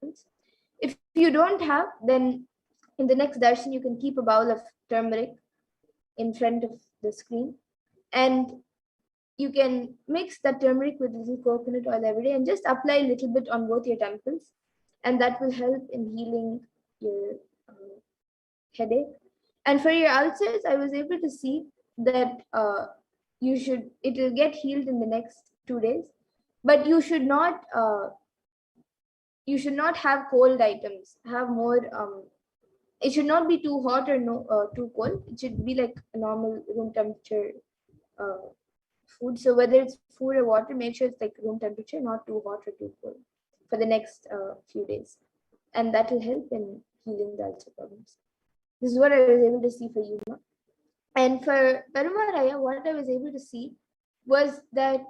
temples. If you don't have, then in the next darshan, you can keep a bowl of turmeric in front of the screen, and you can mix the turmeric with little coconut oil every day and just apply a little bit on both your temples, and that will help in healing your headache. And for your ulcers, I was able to see that it will get healed in the next 2 days, but you should not have cold items. Have more. It should not be too hot or too cold. It should be like a normal room temperature food. So whether it's food or water, make sure it's like room temperature, not too hot or too cold for the next few days, and that will help in healing the ulcer problems. This is what I was able to see for Yuma. And for Perumaraya, what I was able to see was that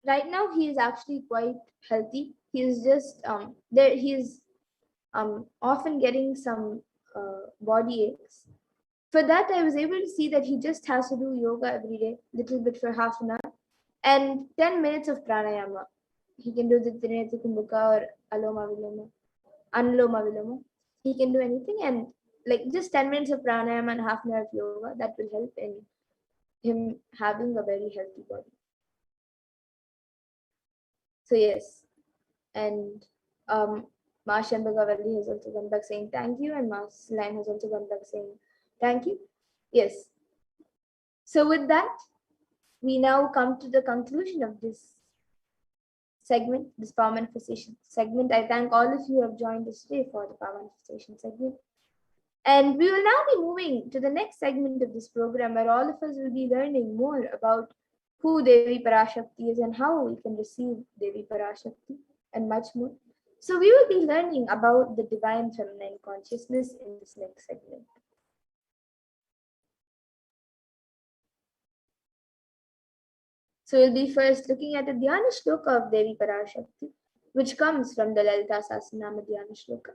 right now he is actually quite healthy. He is just often getting some body aches. For that, I was able to see that he just has to do yoga every day, little bit for half an hour, and 10 minutes of pranayama. He can do the Trinity Kumbuka or Aloma Viloma, Anuloma Viloma. He can do anything, and like just 10 minutes of pranayama and half an hour of yoga, that will help in him having a very healthy body. So yes, and Ma Shambhagavalli has also come back saying thank you, and Ma Line has also come back saying thank you. Yes. So with that, we now come to the conclusion of this segment, this power manifestation segment. I thank all of you who have joined us today for the power manifestation segment. And we will now be moving to the next segment of this program, where all of us will be learning more about who Devi Parashakti is and how we can receive Devi Parashakti and much more. So we will be learning about the divine feminine consciousness in this next segment. So we'll be first looking at the Dhyana Shloka of Devi Parashakti, which comes from the Lalita Sahasranama Dhyana Shloka.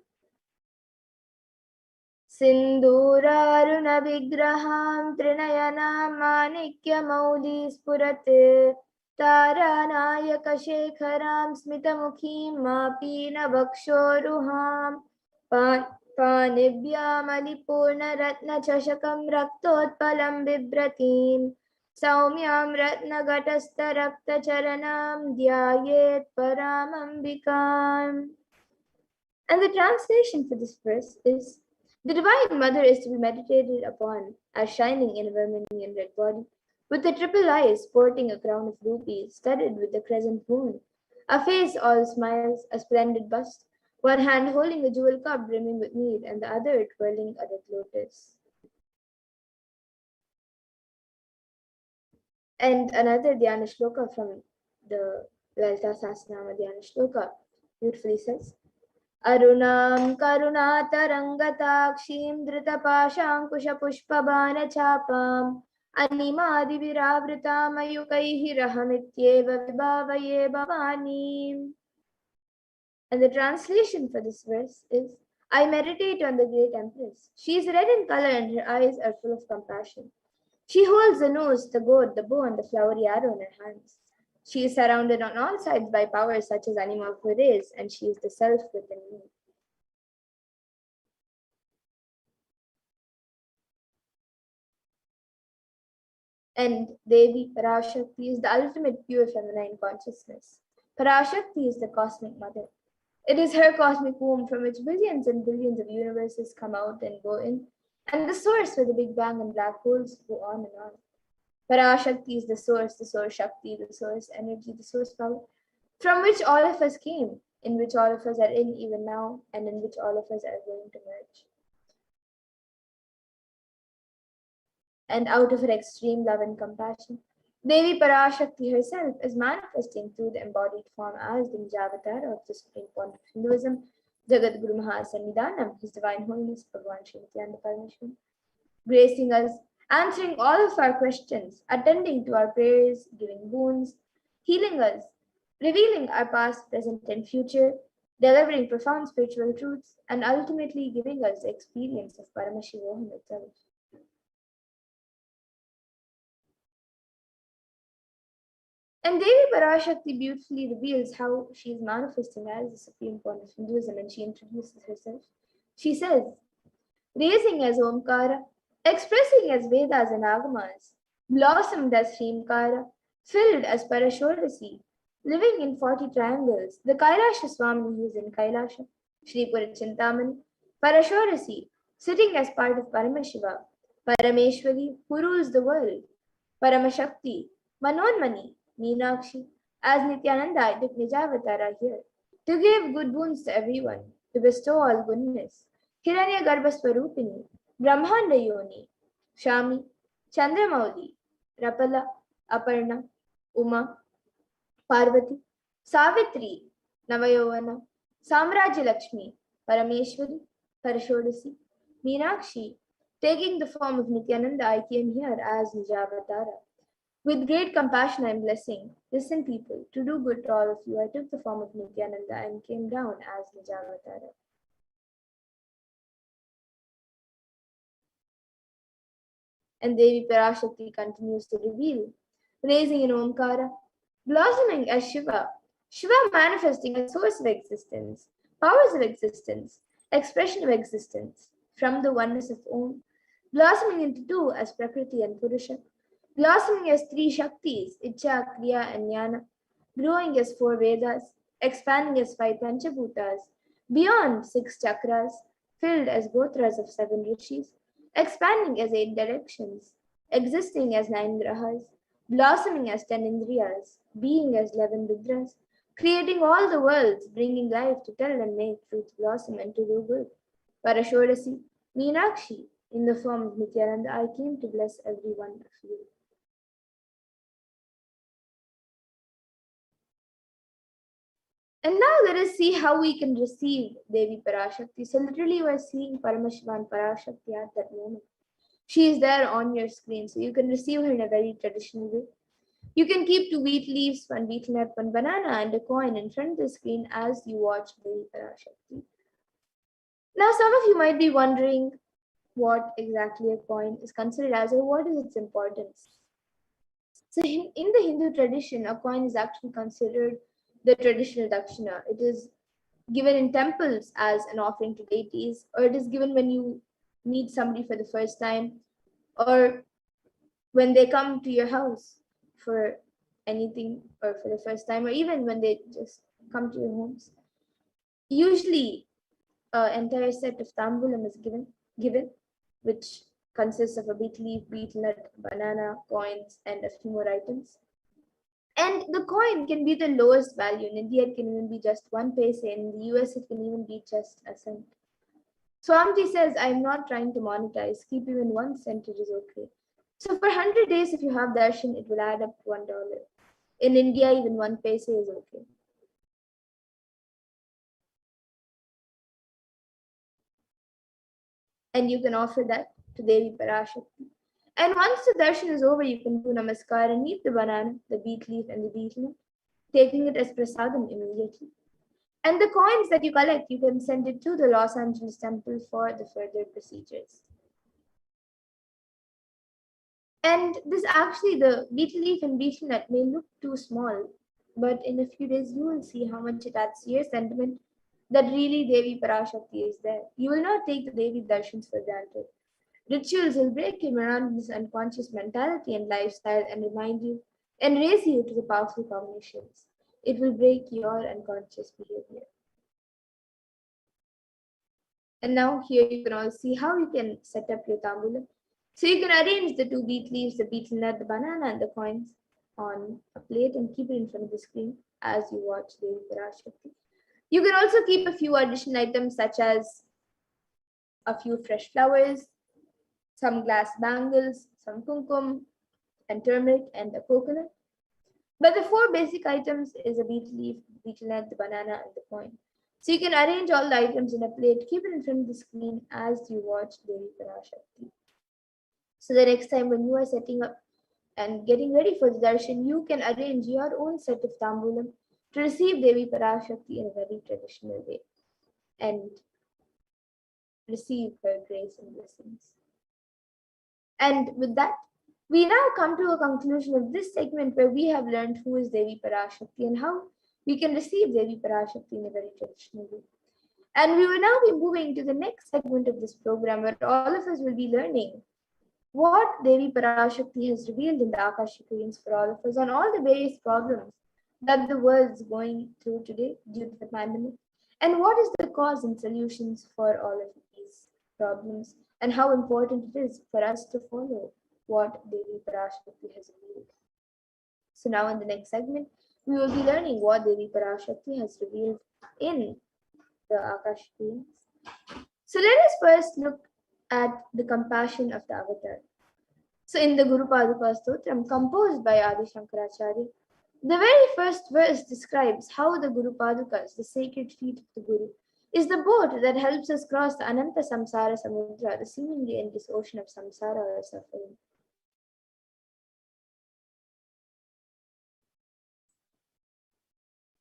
Sindhuraruna vigraham trinayanam manikya spurate taranayaka shekharam smitamukhim mapina vakshoruham panibhyam alipurna ratna chashakam raktotpalam bibratim saumyam ratna gatastha rakta charanam dhyayet paramambikam. And the translation for this verse is: the Divine Mother is to be meditated upon as shining in a vermilion red body, with the triple eyes sporting a crown of rupees studded with the crescent moon, a face all smiles, a splendid bust, one hand holding a jewel cup brimming with mead, and the other twirling a red lotus. And another Dhyana Shloka from the Lalita Sahasranama Dhyana Shloka beautifully says: Arunam karunatarangatakshiim dhritapaashankushapushpabanachapam animadiviravritam ayukaihi rahamityeva vibhavaye bhavani. And the translation for this verse is: I meditate on the great Empress. She is red in color and her eyes are full of compassion. She holds the nose, the gourd, the bow, and the flowery arrow in her hands. She is surrounded on all sides by powers such as Anima Pures, and she is the self within me. And Devi Parashakti is the ultimate pure feminine consciousness. Parashakti is the cosmic mother. It is her cosmic womb from which billions and billions of universes come out and go in, and the source where the Big Bang and black holes go on and on. Parashakti is the source Shakti, the source energy, the source power, from which all of us came, in which all of us are in even now, and in which all of us are going to merge. And out of her extreme love and compassion, Devi Parashakti herself is manifesting through the embodied form as the Nijavatar of the Supreme Point of Hinduism, Jagat Guru Mahasannidhanam, His Divine Holiness Bhagavan Sri Nithyananda Paramashivam, gracing us, answering all of our questions, attending to our prayers, giving boons, healing us, revealing our past, present, and future, delivering profound spiritual truths, and ultimately giving us the experience of Paramashivoham itself. And Devi Parashakti beautifully reveals how she is manifesting as the supreme point of Hinduism, and she introduces herself. She says, raising as Omkara, expressing as Vedas and Agamas, blossomed as Srimkara, filled as Parashodasi, living in 40 triangles, the Kailasa Swami who is in Kailasa, Sri Purachintamani, Parashodasi, sitting as part of Paramashiva, Parameshwari, who rules the world, Paramashakti, Manonmani, Meenakshi, as Nithyananda I took Nijavatara here, to give good boons to everyone, to bestow all goodness. Hiranya Garbhaswarupini, Brahmanda Yoni, Shami, Chandramauli, Rapala, Aparna, Uma, Parvati, Savitri, Navayovana, Samrajya Lakshmi, Parameshwari, Parashodasi, Meenakshi, taking the form of Nityananda, I came here as Nijavatara. With great compassion I am blessing. Listen, people, to do good to all of you, I took the form of Nityananda and came down as Nijavatara. And Devi Parashakti continues to reveal, raising in Omkara, blossoming as Shiva, Shiva manifesting as source of existence, powers of existence, expression of existence, from the oneness of Om, blossoming into two as Prakriti and Purusha, blossoming as three Shaktis, Icha, Kriya, and Jnana, growing as four Vedas, expanding as five Panchabhutas, beyond six chakras, filled as gotras of seven rishis, expanding as eight directions, existing as nine grahas, blossoming as 10 indriyas, being as 11 vidras, creating all the worlds, bringing life to tell and make truth blossom and to do good. Parashodasi, Meenakshi, in the form of Nityananda, I came to bless every one of you. And now let us see how we can receive Devi Parashakti. So literally you are seeing Paramashivoham Parashakti at that moment. She is there on your screen, so you can receive her in a very traditional way. You can keep 2 wheat leaves, 1 betel nut, 1 banana, and a coin in front of the screen as you watch Devi Parashakti. Now, some of you might be wondering what exactly a coin is considered as or what is its importance. So, in the Hindu tradition, a coin is actually considered the traditional dakshina. It is given in temples as an offering to deities, or it is given when you meet somebody for the first time, or when they come to your house for anything or for the first time, or even when they just come to your homes. Usually, an entire set of tambulam is given, which consists of a betel leaf, betel nut, banana, coins, and a few more items. And the coin can be the lowest value. In India, it can even be just 1 paise. In the US, it can even be just a cent. Swamiji says, I'm not trying to monetize. Keep even 1 cent, it is okay. So for 100 days, if you have darshan, it will add up to $1. In India, even 1 paise is okay. And you can offer that to Devi Parashakti. And once the darshan is over, you can do namaskar and eat the banana, the beet leaf, and the betel nut, taking it as prasadam immediately. And the coins that you collect, you can send it to the Los Angeles temple for the further procedures. And this actually, the betel leaf and betel nut may look too small, but in a few days you will see how much it adds to your sentiment that really Devi Parashakti is there. You will not take the Devi darshans for granted. Rituals will break your monotonous unconscious mentality and lifestyle and remind you and raise you to the powerful cognitions. It will break your unconscious behavior. And now here you can all see how you can set up your tambulam. So you can arrange the 2 beet leaves, the betel nut, the banana, and the coins on a plate and keep it in front of the screen as you watch Devi Parashakti. You can also keep a few additional items such as a few fresh flowers, some glass bangles, some kumkum, and turmeric, and a coconut. But the 4 basic items is a betel leaf, betel nut, the banana, and the coin. So you can arrange all the items in a plate, keep it in front of the screen as you watch Devi Parashakti. So the next time when you are setting up and getting ready for the darshan, you can arrange your own set of tambulam to receive Devi Parashakti in a very traditional way and receive her grace and blessings. And with that, We now come to a conclusion of this segment where we have learned who is Devi Parashakti and how we can receive Devi Parashakti in a very traditional way. And we will now be moving to the next segment of this program where all of us will be learning what Devi Parashakti has revealed in the Akashic readings for all of us on all the various problems that the world is going through today due to the pandemic, and what is the cause and solutions for all of these problems, and how important it is for us to follow what Devi Parashakti has revealed. So now in the next segment, we will be learning what Devi Parashakti has revealed in the Akashic readings. So let us first look at the compassion of the avatar. So in the Guru Paduka Stotram, composed by Adi Shankaracharya, the very first verse describes how the Guru Padukas, the sacred feet of the Guru, is the boat that helps us cross the Ananta Samsara Samudra, the seemingly endless ocean of samsara or suffering.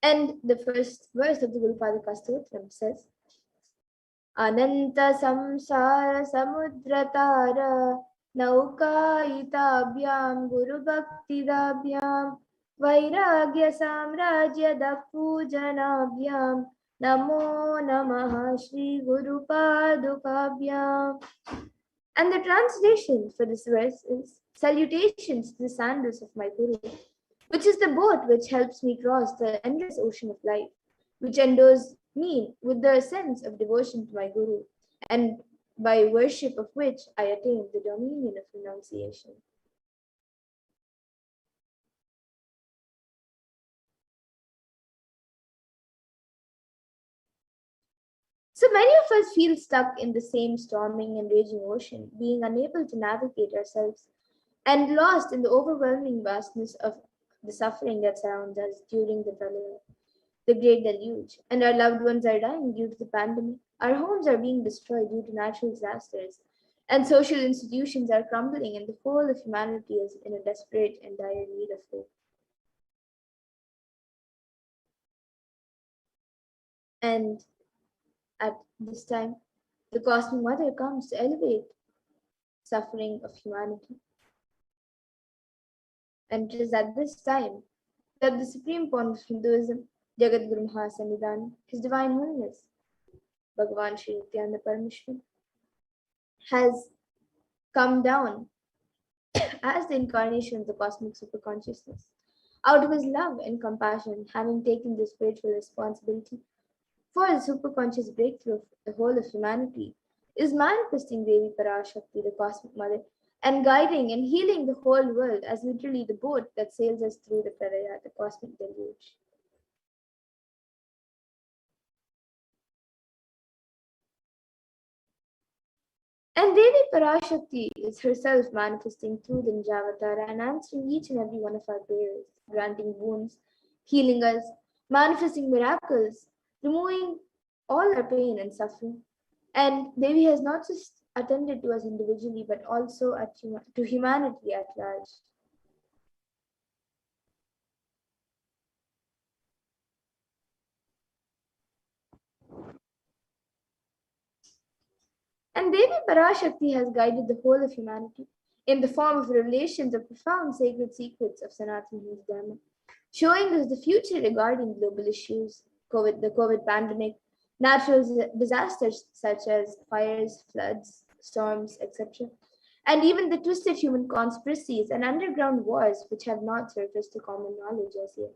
And the first verse of the Guru Paduka Stotram says, Ananta Samsara Samudratara Naukayitabhyam Guru Bhaktidabhyam Vairagya Samrajya Pujanabhyam Namo Namaha Shri Guru Padukabhyam. And the translation for this verse is Salutations to the sandals of my Guru, which is the boat which helps me cross the endless ocean of life, which endows me with the sense of devotion to my Guru, and by worship of which I attain the dominion of renunciation. So many of us feel stuck in the same storming and raging ocean, being unable to navigate ourselves and lost in the overwhelming vastness of the suffering that surrounds us during the great deluge, and our loved ones are dying due to the pandemic. Our homes are being destroyed due to natural disasters, and social institutions are crumbling, and the whole of humanity is in a desperate and dire need of hope. And at this time, the Cosmic Mother comes to elevate suffering of humanity. And it is at this time that the supreme point of Hinduism, Jagat Guru Mahasanidhan, His Divine Holiness, Bhagavan Sri Nithyananda Paramashivam, has come down as the incarnation of the cosmic superconsciousness. Out of his love and compassion, having taken the spiritual responsibility for the superconscious breakthrough of the whole of humanity, is manifesting Devi Parashakti, the cosmic mother, and guiding and healing the whole world as literally the boat that sails us through the Pralaya, the cosmic deluge. And Devi Parashakti is herself manifesting through the Nijavatara and answering each and every one of our prayers, granting boons, healing us, manifesting miracles, removing all our pain and suffering. And Devi has not just attended to us individually, but also to humanity at large. And Devi Parashakti has guided the whole of humanity in the form of revelations of profound sacred secrets of Sanatana Hindu Dharma, showing us the future regarding global issues, the COVID pandemic, natural disasters such as fires, floods, storms, etc., and even the twisted human conspiracies and underground wars which have not surfaced to common knowledge as yet.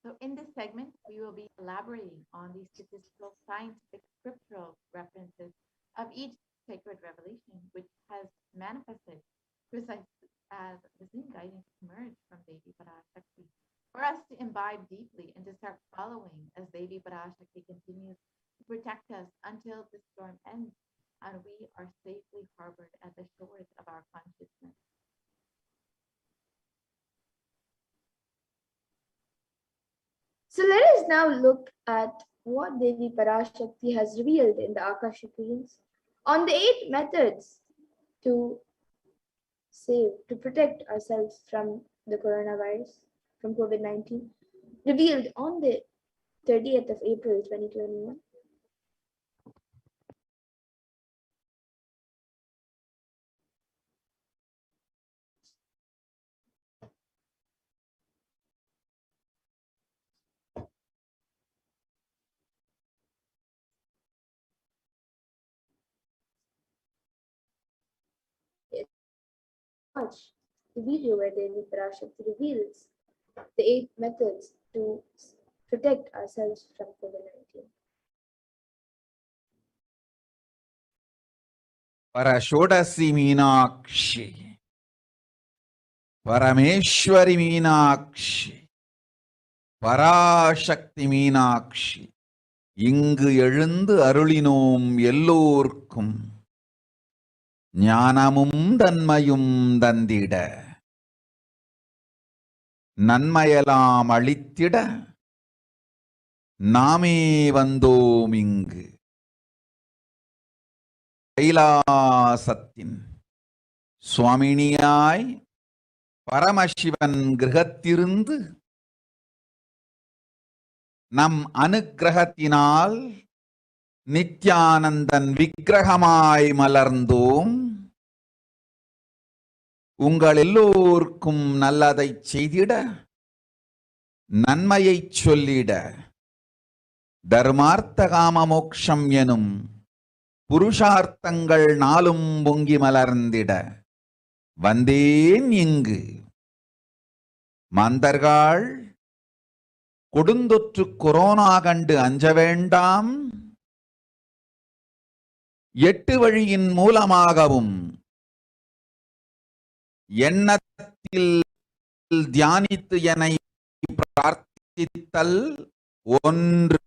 So in this segment, we will be elaborating on the statistical, scientific, scriptural references of each sacred revelation, which has manifested precisely as the same guidance emerged from Devi Parashakti, for us to imbibe deeply and to start following as Devi Parashakti continues to protect us until the storm ends and we are safely harbored at the shores of our consciousness. So let us now look at what Devi Parashakti has revealed in the Akashic readings on the 8 methods to to protect ourselves from the coronavirus, from COVID-19, revealed on the 30th of April 2021. the video where Devi Parashakti reveals the 8 methods to protect ourselves from COVID-19. Parashodasi Meenakshi, Parameshwari Meenakshi, Parashakti Meenakshi, இங்கு எழுந்து அருளினோம் எல்லோர்க்கும் ஞானமும் தன்மையும் தந்திட நன்மையெல்லாம் அளித்திட நாமே வந்தோம் இங்கு. கைலாசத்தின் சுவாமினியாய் பரமசிவன் கிரகத்திருந்து நம் அனுக்கிரகத்தினால் நித்யானந்தன் விக்கிரகமாய் மலர்ந்தோம். உங்கள் எல்லோருக்கும் நல்லதை செய்திட, நன்மையை சொல்லிட, தர்மார்த்த காம மோக்ஷம் எனும் புருஷார்த்தங்கள் நாளும் பொங்கி மலர்ந்திட வந்தேன் இங்கு. மாந்தர்கள் கொடுந்தொற்று கொரோனா கண்டு அஞ்ச வேண்டாம். 8 வழியின் மூலமாகவும் எண்ணத்தில் தியானித்து என்னை பிரார்த்தித்தல் ஒன்று,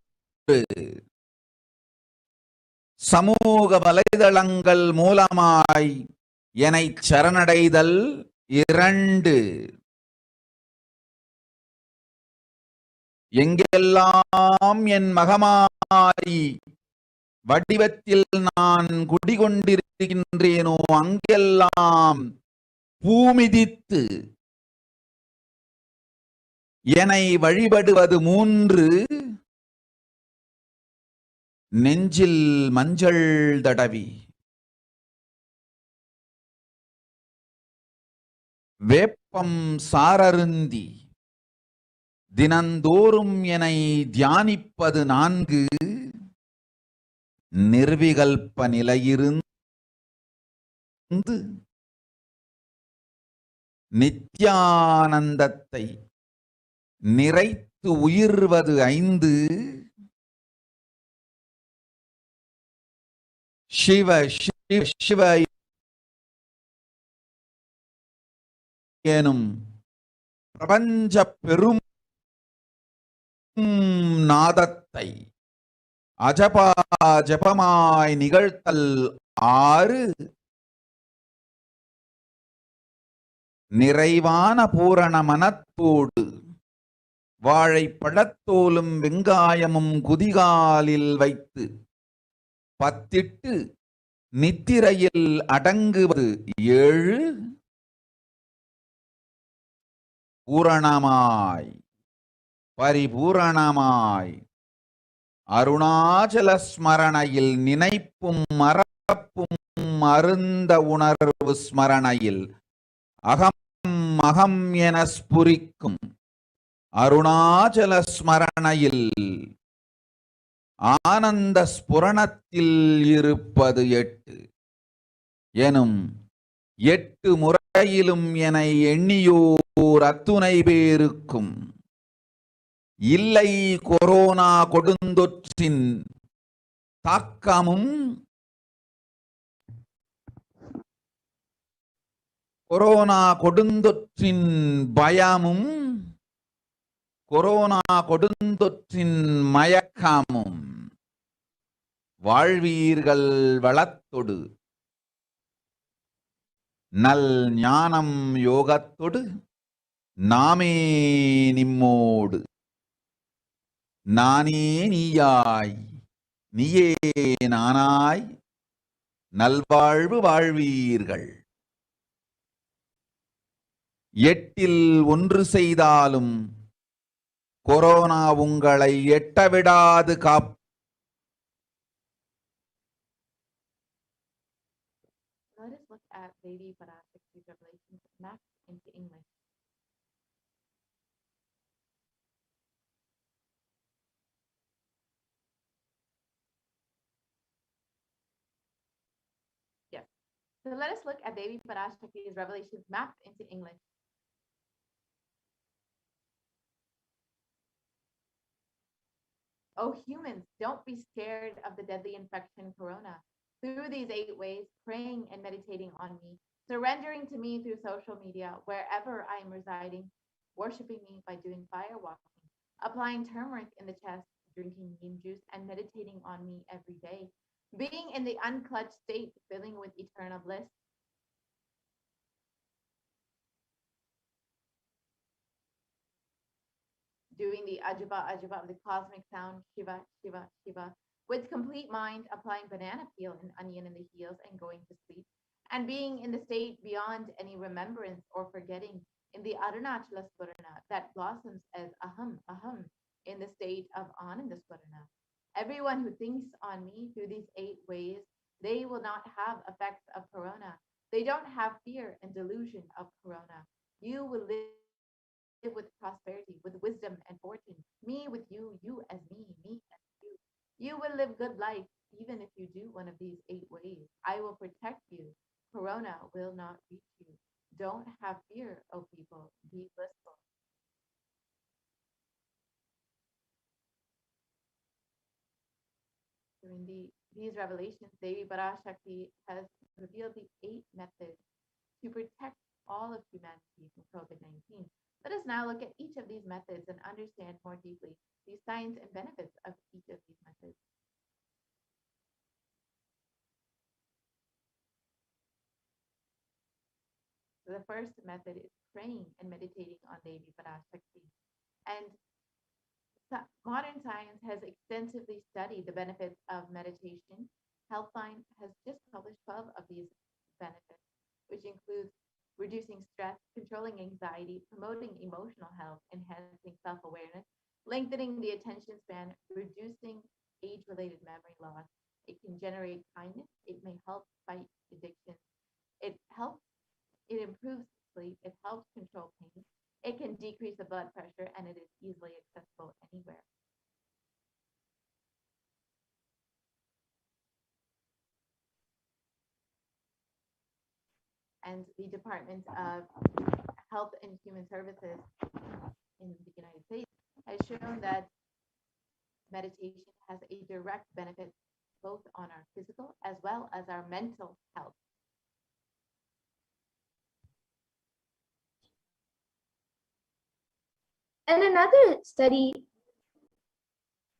சமூக வலைதளங்கள் மூலமாய் என்னை சரணடைதல் 2, எங்கெல்லாம் என் மகமாரி வடிவத்தில் நான் குடிகொண்டிருக்கின்றேனோ அங்கெல்லாம் பூமிதித்து என்னை வழிபடுவது 3, நெஞ்சில் மஞ்சள் தடவி வேப்பம் சாரருந்தி தினந்தோறும் என்னை தியானிப்பது 4, நிர்விகல்ப நிலையிருந்து நித்யானந்தத்தை நிறைத்து உயிர்வது 5, சிவ சிவ சிவ எனும் பிரபஞ்ச பெரும் நாதத்தை அஜபா ஜபமாய் நிகழ்த்தல் 6, நிறைவான பூரண மனத்தோடு வாழைப்பழத்தோலும் வெங்காயமும் குதிகாலில் வைத்து பத்திட்டு நித்திரையில் அடங்குவது 7, பூரணமாய் பரிபூரணமாய் அருணாச்சல ஸ்மரணையில் நினைப்பும் மறப்பும் அருந்த உணர்வு ஸ்மரணையில் அகம் அகம் என ஸ்புரிக்கும் அருணாச்சல ஸ்மரணையில் ஆனந்த ஸ்புரணத்தில் இருப்பது 8 எனும் 8 முறையிலும் என எண்ணியோர் அத்துணை பேருக்கும் இல்லை கொரோனா கொடுந்தொற்றின் தாக்கமும் கொரோனா கொடுந்தொற்றின் பயமும் கொரோனா கொடுந்தொற்றின் மயக்கமும் வாழ்வீர்கள் வளத்தொடு நல் ஞானம் யோகத்தொடு நாமே நிம்மோடு நானே நீயாய் நீயே நானாய் நல்வாழ்வு வாழ்வீர்கள். 8இல் 1 செய்தாலும் கொரோனா உங்களை எட்டவிடாது காப். Let us look at Lady Parashakti's revelations mapped into English. Yes. So let us look at Devi Parashakti's revelations mapped into English. Oh, humans, don't be scared of the deadly infection corona. Through these 8 ways, praying and meditating on me, surrendering to me through social media, wherever I am residing, worshiping me by doing fire walking, applying turmeric in the chest, drinking neem juice, and meditating on me every day, being in the unclutched state, filling with eternal bliss, doing the Ajaba Ajaba of the cosmic sound, Shiva, Shiva, Shiva, with complete mind, applying banana peel and onion in the heels and going to sleep, and being in the state beyond any remembrance or forgetting in the Arunachala Swarana that blossoms as aham, aham in the state of Ananda Swarana. Everyone who thinks on me through these 8 ways, they will not have effects of corona. They don't have fear and delusion of corona. You will live with prosperity, with wisdom and fortune. Me with you as me as you. You will live good life even if you do one of these 8 ways. I will protect you. Corona will not reach you. Don't have fear, O people. Be blissful. During these revelations, Devi Parashakti has revealed the 8 methods to protect all of humanity from COVID-19. Let us now look at each of these methods and understand more deeply the science and benefits of each of these methods. So the first method is praying and meditating on Devi Parashakti. And modern science has extensively studied the benefits of meditation. Healthline has just published 12 of these benefits, which includes reducing stress, controlling anxiety, promoting emotional health, enhancing self-awareness, lengthening the attention span, reducing age-related memory loss. It can generate kindness. It may help fight addiction. It improves sleep. It helps control pain. It can decrease the blood pressure, and it is easily accessible anywhere. And the Department of Health and Human Services in the United States has shown that meditation has a direct benefit both on our physical as well as our mental health. And another study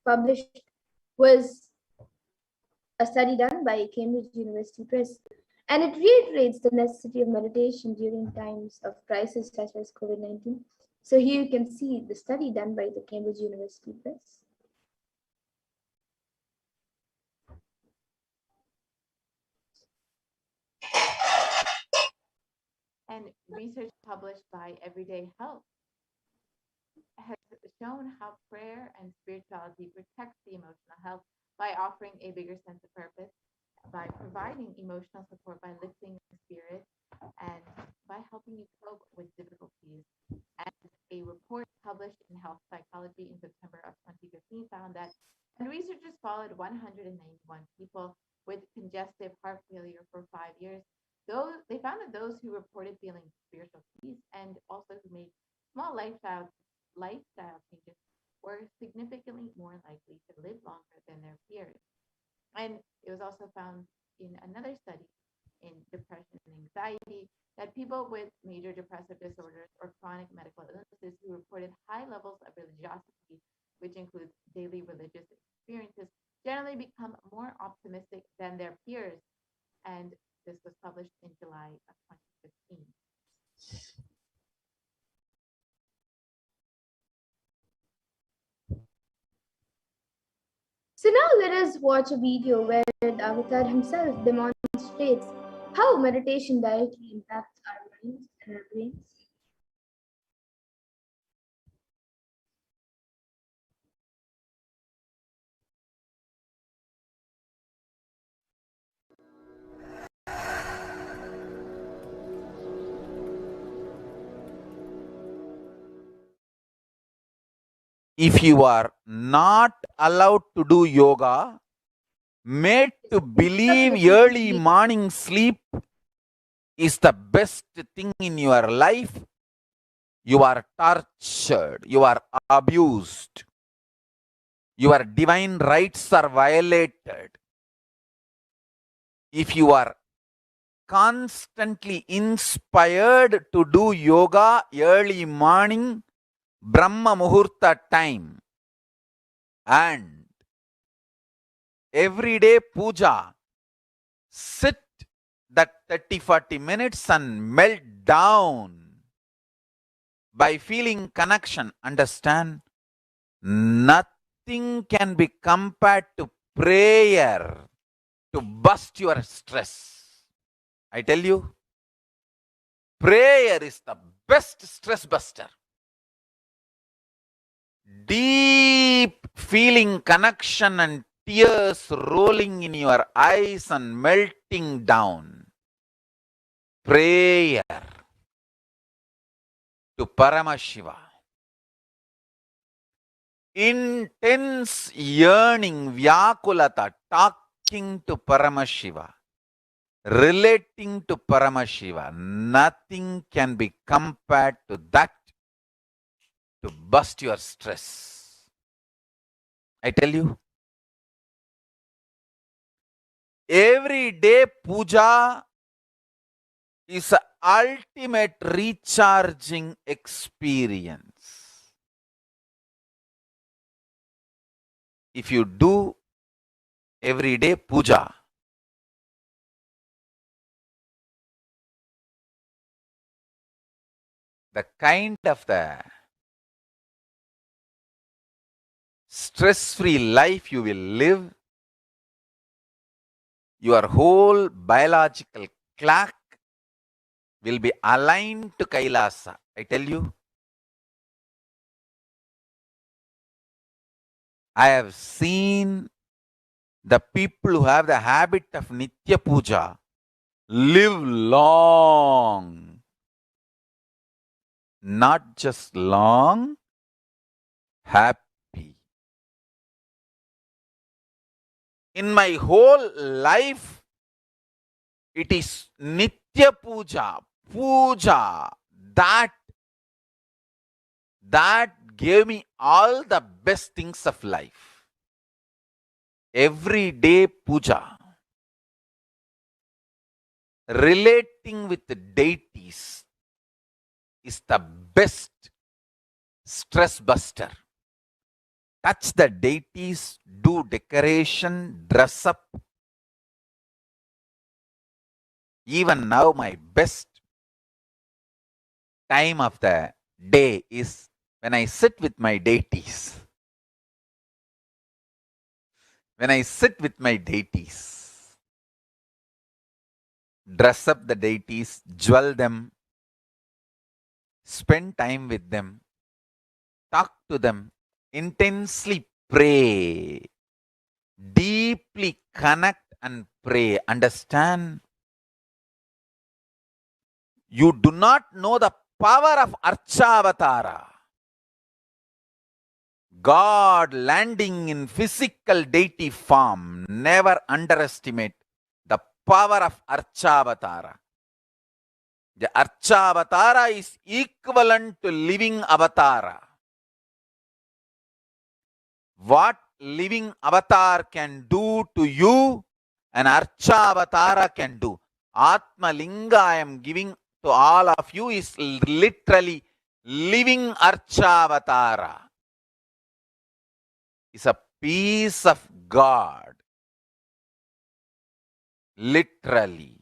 published was a study done by Cambridge University Press, and it reiterates the necessity of meditation during times of crisis such as COVID-19. So here you can see the study done by the Cambridge University Press. And research published by Everyday Health has shown how prayer and spirituality protects the emotional health by offering a bigger sense of purpose, by providing emotional support, by lifting the spirit, and by helping you cope with difficulties. And a report published in Health Psychology in September of 2015 found that when researchers followed 191 people with congestive heart failure for 5 years, they found that those who reported feeling spiritual peace and also who made small lifestyle changes were significantly more likely to live longer than their peers. And it was also found in another study in depression and anxiety that people with major depressive disorders or chronic medical illnesses who reported high levels of religiosity, which includes daily religious experiences, generally become more optimistic than their peers. And this was published in July of 2015. So now let us watch a video where the avatar himself demonstrates how meditation directly impacts our minds and our brains. If you are not allowed to do yoga, made to believe early morning sleep is the best thing in your life, you are tortured, you are abused, your divine rights are violated. If you are constantly inspired to do yoga early morning, Brahma Muhurta time, and everyday puja, sit that 30-40 minutes and melt down by feeling connection. Understand? Nothing can be compared to prayer to bust your stress. I tell you, prayer is the best stress buster. Deep feeling connection and tears rolling in your eyes and melting down. Prayer to Paramashiva. Intense yearning, Vyakulata, talking to Paramashiva, relating to Paramashiva. Nothing can be compared to that to bust your stress. I tell you, every day puja is an ultimate recharging experience. If you do every day puja, the kind of the stress-free life you will live, your whole biological clock will be aligned to Kailasa. I tell you, I have seen the people who have the habit of Nitya Puja live long. Not just long, happy. In my whole life, it is Nitya Puja, Puja, that gave me all the best things of life. Every day puja, relating with the deities is the best stress buster. Touch the deities, do decoration, dress up. Even now, my best time of the day is when I sit with my deities. When I sit with my deities, dress up the deities, jewel them, spend time with them, talk to them, intensely pray, deeply connect and pray. Understand? You do not know the power of Archavatara. God landing in physical deity form. Never underestimate the power of Archavatara. The Archavatara is equivalent to living avatara. What living avatar can do to you, an Archa avatara can do. Atma Linga I am giving to all of you is literally living Archa avatara. It's a piece of God. Literally.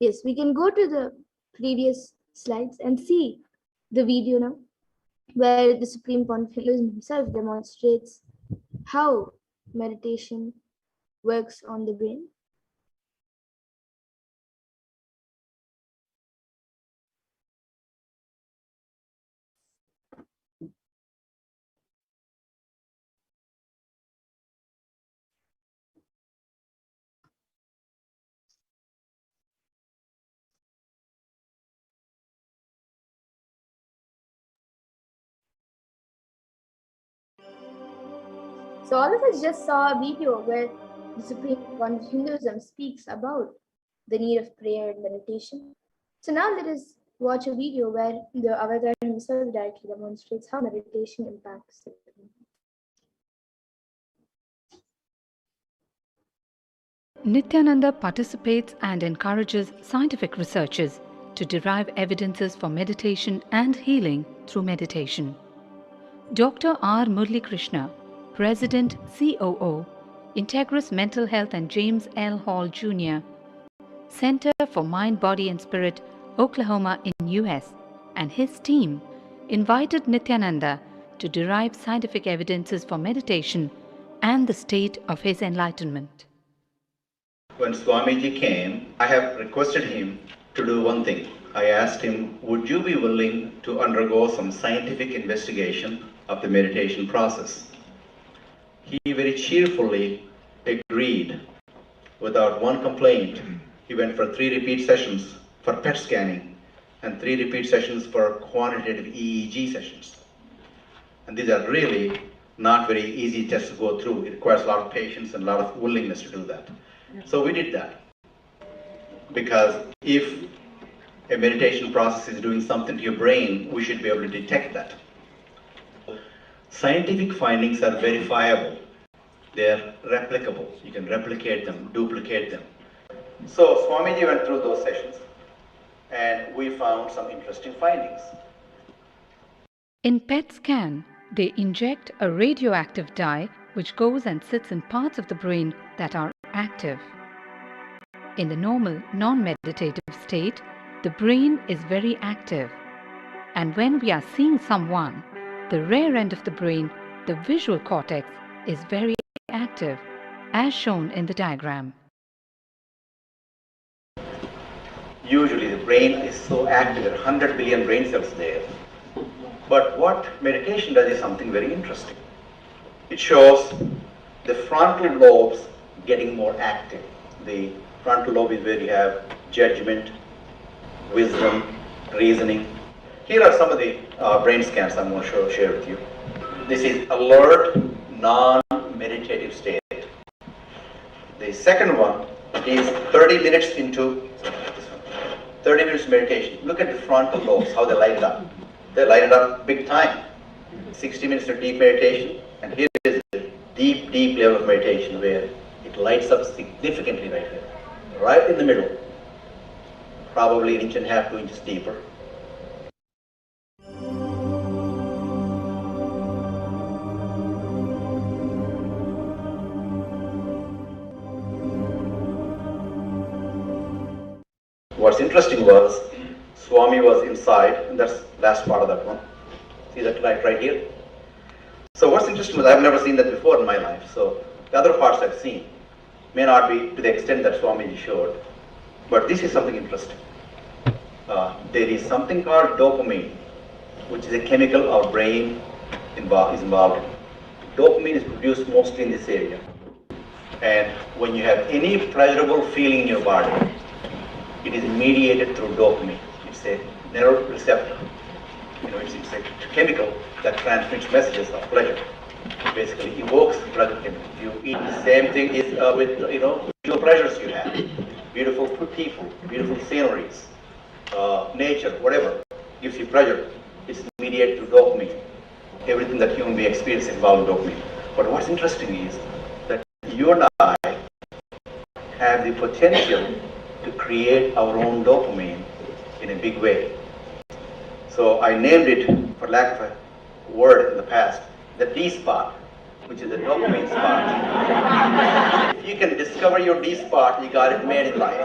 Yes, we can go to the previous slides and see the video now. where the Supreme Pontiff himself demonstrates how meditation works on the brain. So all of us just saw a video where the Supreme Pontiff Hinduism speaks about the need of prayer and meditation. So now let us watch a video where the Avatar himself directly demonstrates how meditation impacts the brain. Nithyananda participates and encourages scientific researchers to derive evidences for meditation and healing through meditation. Dr. R. Murli Krishna, President COO, Integris Mental Health and James L. Hall Jr., Center for Mind, Body and Spirit, Oklahoma in US, and his team invited Nithyananda to derive scientific evidences for meditation and the state of his enlightenment. When Swamiji came, I have requested him to do one thing. I asked him, would you be willing to undergo some scientific investigation of the meditation process? He very cheerfully agreed without one complaint. He went for 3 repeat sessions for PET scanning and 3 repeat sessions for quantitative EEG sessions. And these are really not very easy tests to go through. It requires a lot of patience and a lot of willingness to do that. So we did that, because if a meditation process is doing something to your brain, we should be able to detect that. Scientific findings are verifiable. They're replicable. You can replicate them, duplicate them. So Swamiji went through those sessions and we found some interesting findings. In PET scan, they inject a radioactive dye which goes and sits in parts of the brain that are active. In the normal, non-meditative state, the brain is very active. And when we are seeing someone, the rear end of the brain, the visual cortex, is very active, as shown in the diagram. Usually the brain is so active, there are 100 billion brain cells there. But what meditation does is something very interesting. It shows the frontal lobes getting more active. The frontal lobe is where you have judgment, wisdom, reasoning. Here are some of the brain scans I'm going to share with you. This is alert, non-meditative state. The second one is 30 minutes into 30 minutes meditation. Look at the frontal lobes, how they light it up. They light it up big time. 60 minutes of deep meditation, and here is a deep, deep level of meditation where it lights up significantly right here, right in the middle, probably 1.5 inches, 2 inches deeper. What's interesting was, Swami was inside, and that's the last part of that one. See that light right here? So what's interesting was, I've never seen that before in my life. So the other parts I've seen may not be to the extent that Swamiji showed, but this is something interesting. There is something called dopamine, which is a chemical our brain is involved in. Dopamine is produced mostly in this area. And when you have any pleasurable feeling in your body, it is mediated through dopamine. It's a neuroreceptor. It's a chemical that transmits messages of pleasure. It basically evokes pleasure chemicals. You eat the same thing with visual pleasures you have. Beautiful people, beautiful sceneries, nature, whatever gives you pleasure. It's mediated through dopamine. Everything that human being experiences involves dopamine. But what's interesting is that you and I have the potential to create our own dopamine in a big way. So I named it, for lack of a word in the past, the D spot, which is the dopamine spot. If you can discover your D spot, you got it made in life.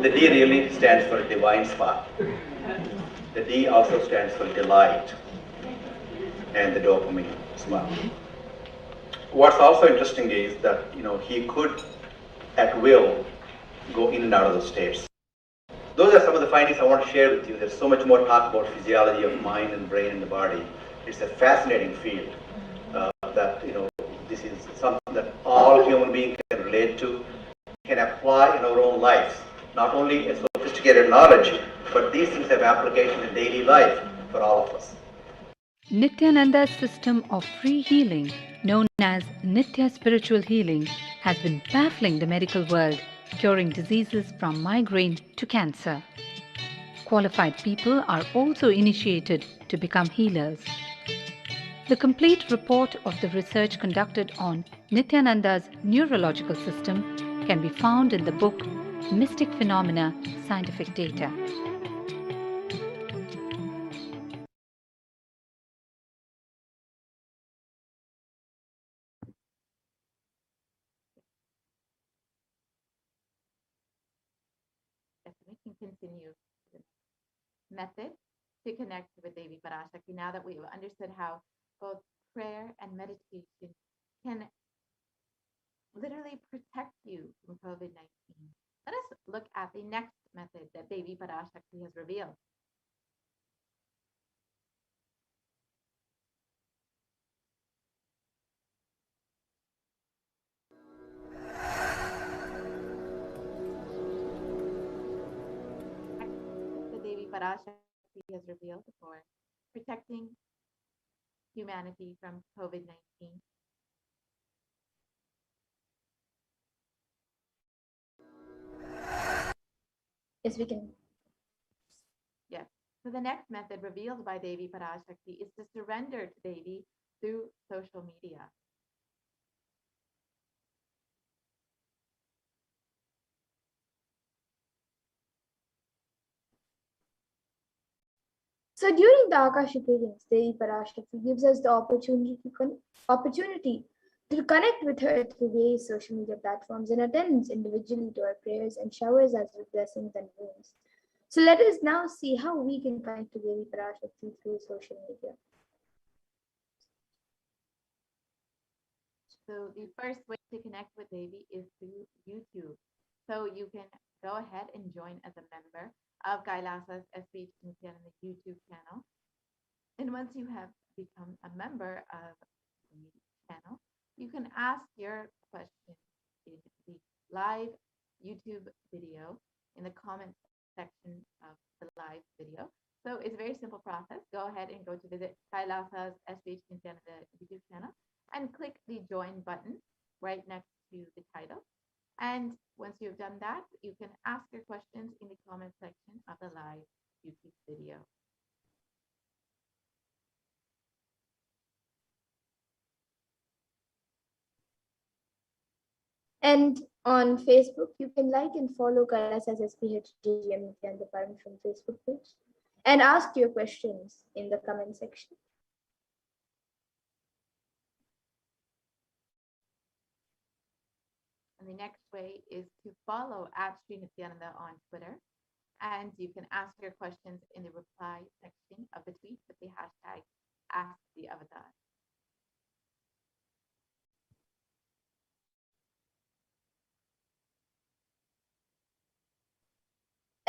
The D really stands for divine spot. The D also stands for delight, and the dopamine as well. What's also interesting is that he could, at will, go in and out of those states. Those are some of the findings I want to share with you. There's so much more talk about physiology of mind and brain and the body. It's a fascinating field that this is something that all human beings can relate to, can apply in our own lives. Not only a sophisticated knowledge, but these things have application in daily life for all of us. Nithyananda's system of free healing, known as Nithya Spiritual Healing, has been baffling the medical world, curing diseases from migraine to cancer. Qualified people are also initiated to become healers. The complete report of the research conducted on Nithyananda's neurological system can be found in the book Mystic Phenomena, Scientific Data. We can continue the method to connect with Devi Parashakti now that we've understood how both prayer and meditation can literally protect you from COVID-19. Let us look at the next method that Devi Parashakti has revealed. The Devi Parashakti has revealed for protecting humanity from COVID-19. Yes, we can. Yes. So the next method revealed by Devi Parashakti is to surrender to Devi through social media. So during the Akashic readings, Devi Parashakti gives us the opportunity to connect with her through various social media platforms and attends individually to our prayers and showers us with blessings and boons. So let us now see how we can connect to Devi Parashakti through social media. So the first way to connect with Devi is through YouTube. So you can go ahead and join as a member of Kailasa's HDH Nithyananda YouTube channel. And once you have become a member of the channel, you can ask your question in the live YouTube video in the comment section of the live video. So it's a very simple process. Go ahead and go to visit Kailasa's HDH Nithyananda YouTube channel and click the join button right next to the title. And once you've done that, you can ask your questions in the comment section of the live YouTube video. And on Facebook, you can like and follow Kailasa's HDH Nithyananda Paramashivam Facebook page and ask your questions in the comment section. And the next way is to follow @Sri Nithyananda on Twitter. And you can ask your questions in the reply section of the tweet with the hashtag #AskTheAvatar.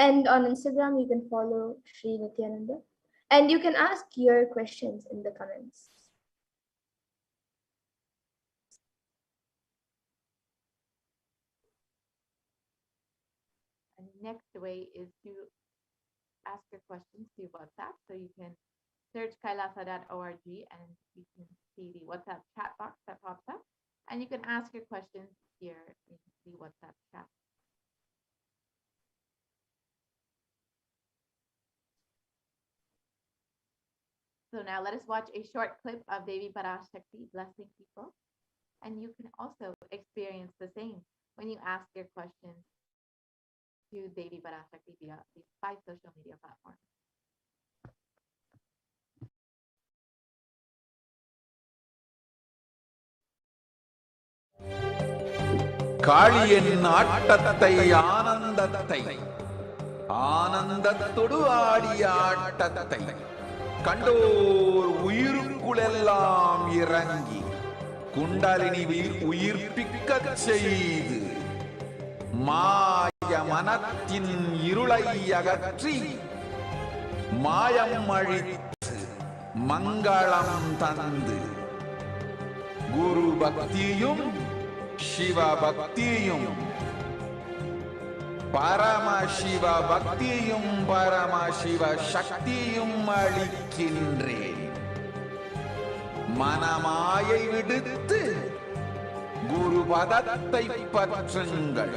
And on Instagram, you can follow Sri Nithyananda and you can ask your questions in the comments. And the next way is to ask your questions through WhatsApp. So you can search kailasa.org and you can see the WhatsApp chat box that pops up. And you can ask your questions here in the WhatsApp chat. So now let us watch a short clip of Devi Parashakti blessing people. And you can also experience the same when you ask your questions to Devi Parashakti via these 5 social media platforms. காளியின் ஆட்டத்தை ஆனந்தத்தை ஆனந்தத்தொடு ஆடிய ஆட்டத்தை கண்டோர் உயிருக்குளெல்லாம் இறங்கி குண்டலினி உயிர்ப்பிக்கச் செய்து மாய மனத்தின் இருளை அகற்றி மாயம் அழித்து மங்களம் தந்து குரு பக்தியும் சிவ பக்தியும் பரமசிவ பக்தியும் பரமசிவ சக்தியும் அளிக்கின்றேன். மனமாயை விடுத்து குரு பதத்தை பற்றுங்கள்.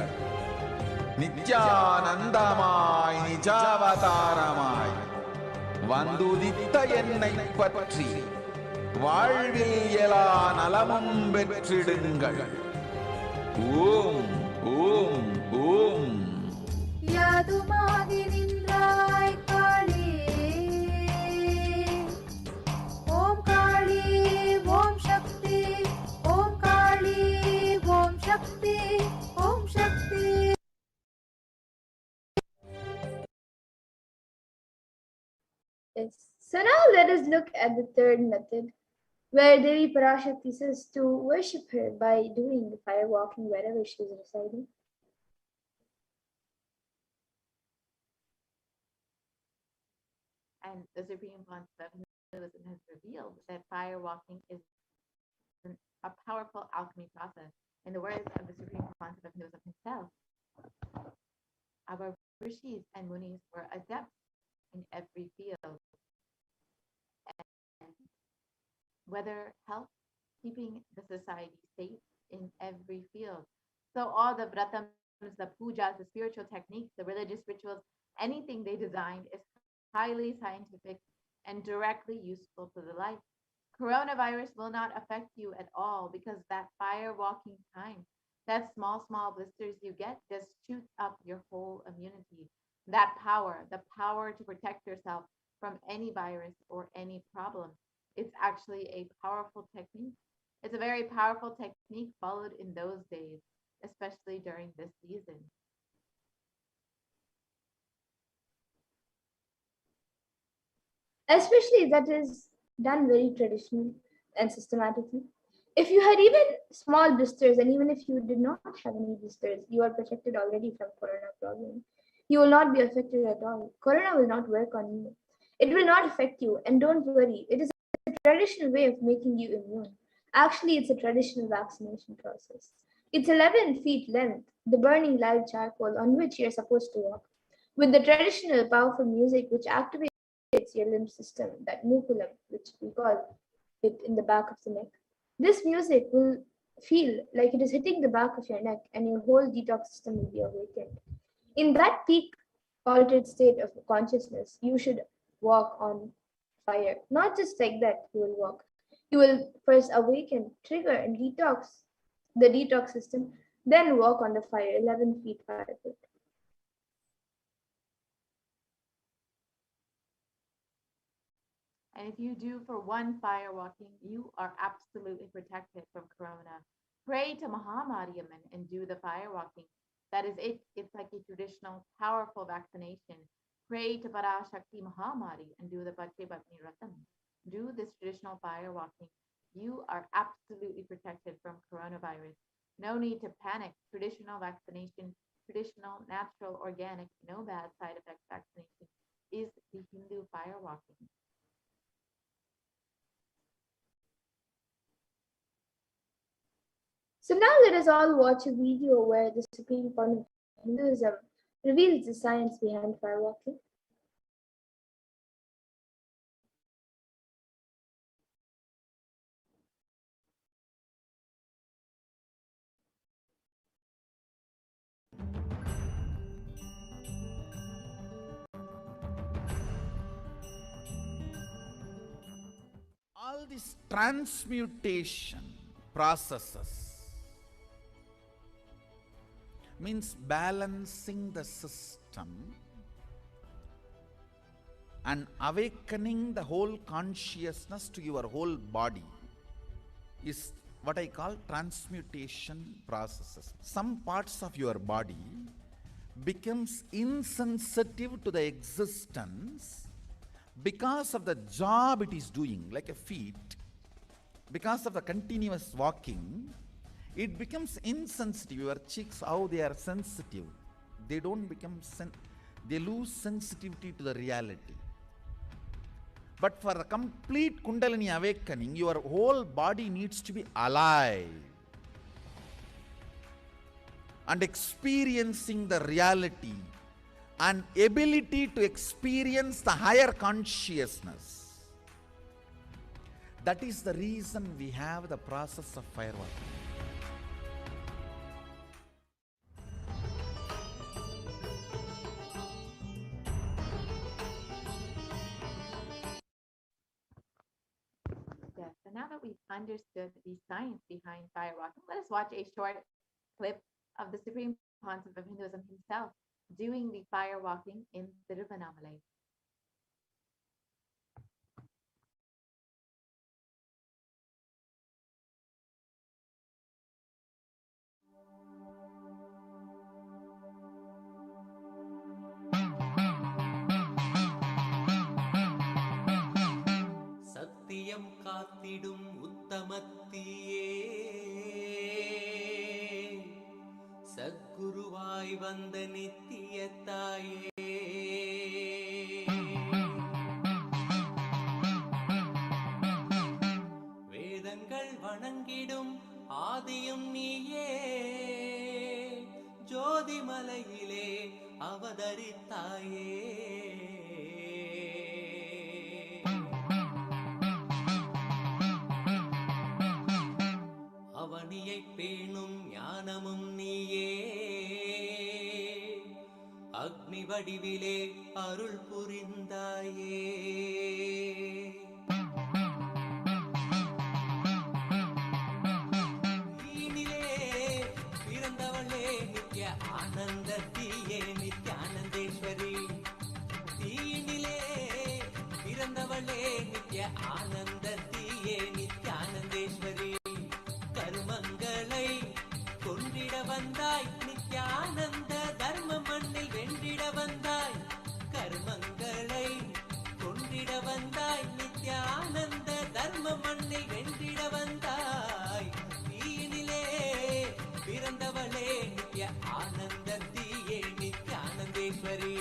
நித்யானந்தமாய் நிஜாவதாரமாய் வந்துதித்த என்னை பற்றி வாழ்வில் எல்லா நலமும் பெற்றிடுங்கள். ஓம் ஓம் ஓம். யாதுமாகி நின்றாய் காளி, ஓம் காளி ஓம் சக்தி, ஓம் காளி ஓம் சக்தி, ஓம் சக்தி. Yes. So now let us look at the third method, where Devi Parashakti says to worship her by doing the fire walking wherever she is residing. And the Supreme Concept of Hinduism has revealed that fire walking is a powerful alchemy process. In the words of the Supreme Concept of Hinduism himself, our rishis and munis were adepts in every field. And whether health, keeping the society safe in every field. So all the vratams, the pujas, the spiritual techniques, the religious rituals, anything they designed is highly scientific and directly useful to the life. Coronavirus will not affect you at all because that fire walking time, that small blisters you get just shoots up your whole immunity. That power, the power to protect yourself from any virus or any problem. It's actually a powerful technique. It's a very powerful technique followed in those days, especially during this season. Especially that is done very traditionally and systematically. If you had even small blisters, and even if you did not have any blisters, you are protected already from corona problem. You will not be affected at all. Corona will not work on you. It will not affect you, and don't worry, it is a traditional way of making you immune. Actually, it's a traditional vaccination process. It's 11 feet length, the burning live charcoal on which you're supposed to walk, with the traditional powerful music which activates your limb system, that nukulam, which we call it in the back of the neck. This music will feel like it is hitting the back of your neck, and your whole detox system will be awakened. In that peak altered state of consciousness, you should walk on fire. Not just like that, you will walk. You will first awaken, trigger, and detox the detox system, then walk on the fire, 11 feet fire pit. And if you do for one fire walking, you are absolutely protected from corona. Pray to Mahamariamman and do the fire walking. That is it. It's like a traditional, powerful vaccination. Pray to Parashakti Mahamari and do the Bache Batni Ratam. Do this traditional fire walking. You are absolutely protected from coronavirus. No need to panic. Traditional vaccination, traditional, natural, organic, no bad side effects vaccination is the Hindu fire walking. So now let us all watch a video where the Supreme Court of Hinduism reveals the science behind fire walking. All these transmutation processes means balancing the system and awakening the whole consciousness to your whole body is what I call transmutation processes. Some parts of your body becomes insensitive to the existence because of the job it is doing, like a feet, because of the continuous walking, it becomes insensitive. Your cheeks, how they are sensitive. They don't become, they lose sensitivity to the reality. But for the complete Kundalini awakening, your whole body needs to be alive and experiencing the reality and ability to experience the higher consciousness. That is the reason we have the process of firewalking. Yes, and now that we've understood the science behind firewalking, let us watch a short clip of the Supreme Pontiff of Hinduism himself doing the firewalking in Tiruvannamalai. சத்தியம் காத்திடும் உத்தமத்தியே சத்குருவாய் வந்த நித்திய தாயே வேதங்கள் வணங்கிடும் ஆதியும் நீயே ஜோதிமலையிலே அவதரித்தாயே அவனியை பேணும் ஞானமும் நீயே அக்னி வடிவிலே அருள் புரிந்தாயே தீயினிலே பிறந்தவளே நித்ய ஆனந்தத்தியே நித்யானந்தேஸ்வரி தீயினிலே பிறந்தவளே நித்ய ஆனந்தத்தியே நித்யானந்தேஸ்வரி கர்மங்களை கொன்றிட வந்தாய் நித்யானந்த தர்ம மண்ணில் வென்றிட வந்தாய் கர்மங்களை கொன்றிட வந்தாய் நித்யானந்த தர்ம மண்ணில் வென்றிட வந்தாய் தீயினிலே பிறந்தவளே நித்ய ஆனந்தத்தியே நித்யானந்தேஸ்வரி.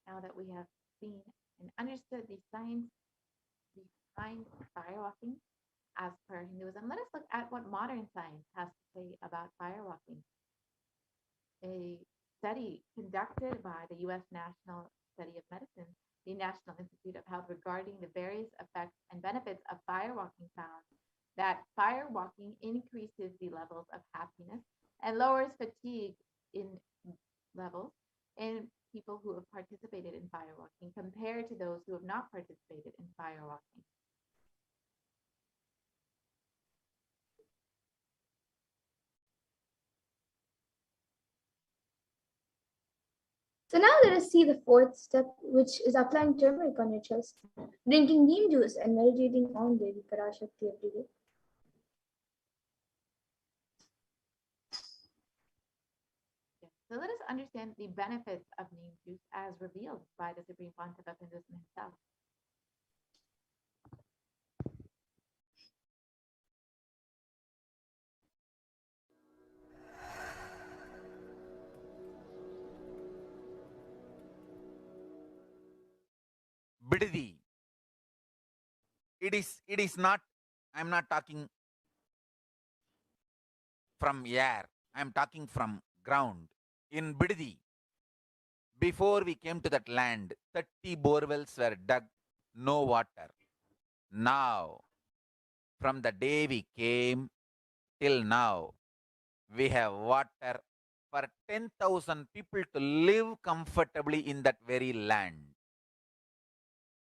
Now that we have seen and understood the science behind firewalking as per Hinduism, let us look at what modern science has to say about firewalking. A study conducted by the U.S. National Study of Medicine, the National Institute of Health, regarding the various effects and benefits of firewalking found that firewalking increases the levels of happiness and lowers fatigue in levels in people who have participated in firewalking compared to those who have not participated in firewalking. So now let us see the fourth step, which is applying turmeric on your chest, drinking neem juice, and meditating on Devi Parashakti every day. Yes. So let us understand the benefits of neem juice as revealed by the Supreme Pontiff of Hinduism himself. Bididi. It is not, I'm not talking from air, I'm talking from ground. In Bididi, before we came to that land, 30 borewells were dug, no water. Now, from the day we came till now, we have water for 10,000 people to live comfortably in that very land.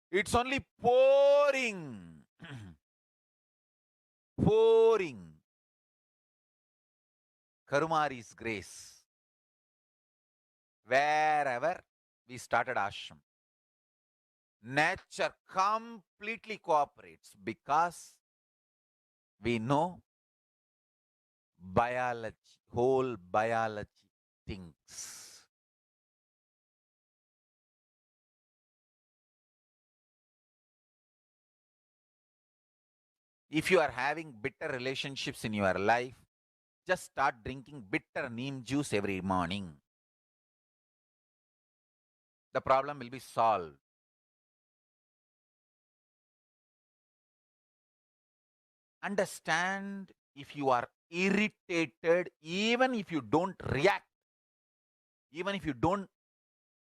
It's only pouring, pouring. Karumari's grace. Wherever we started ashram, nature completely cooperates because We know biology, whole biology things. If you are having bitter relationships in your life, just start drinking bitter neem juice every morning. The problem will be solved. Understand, if you are irritated, even if you don't react, even if you don't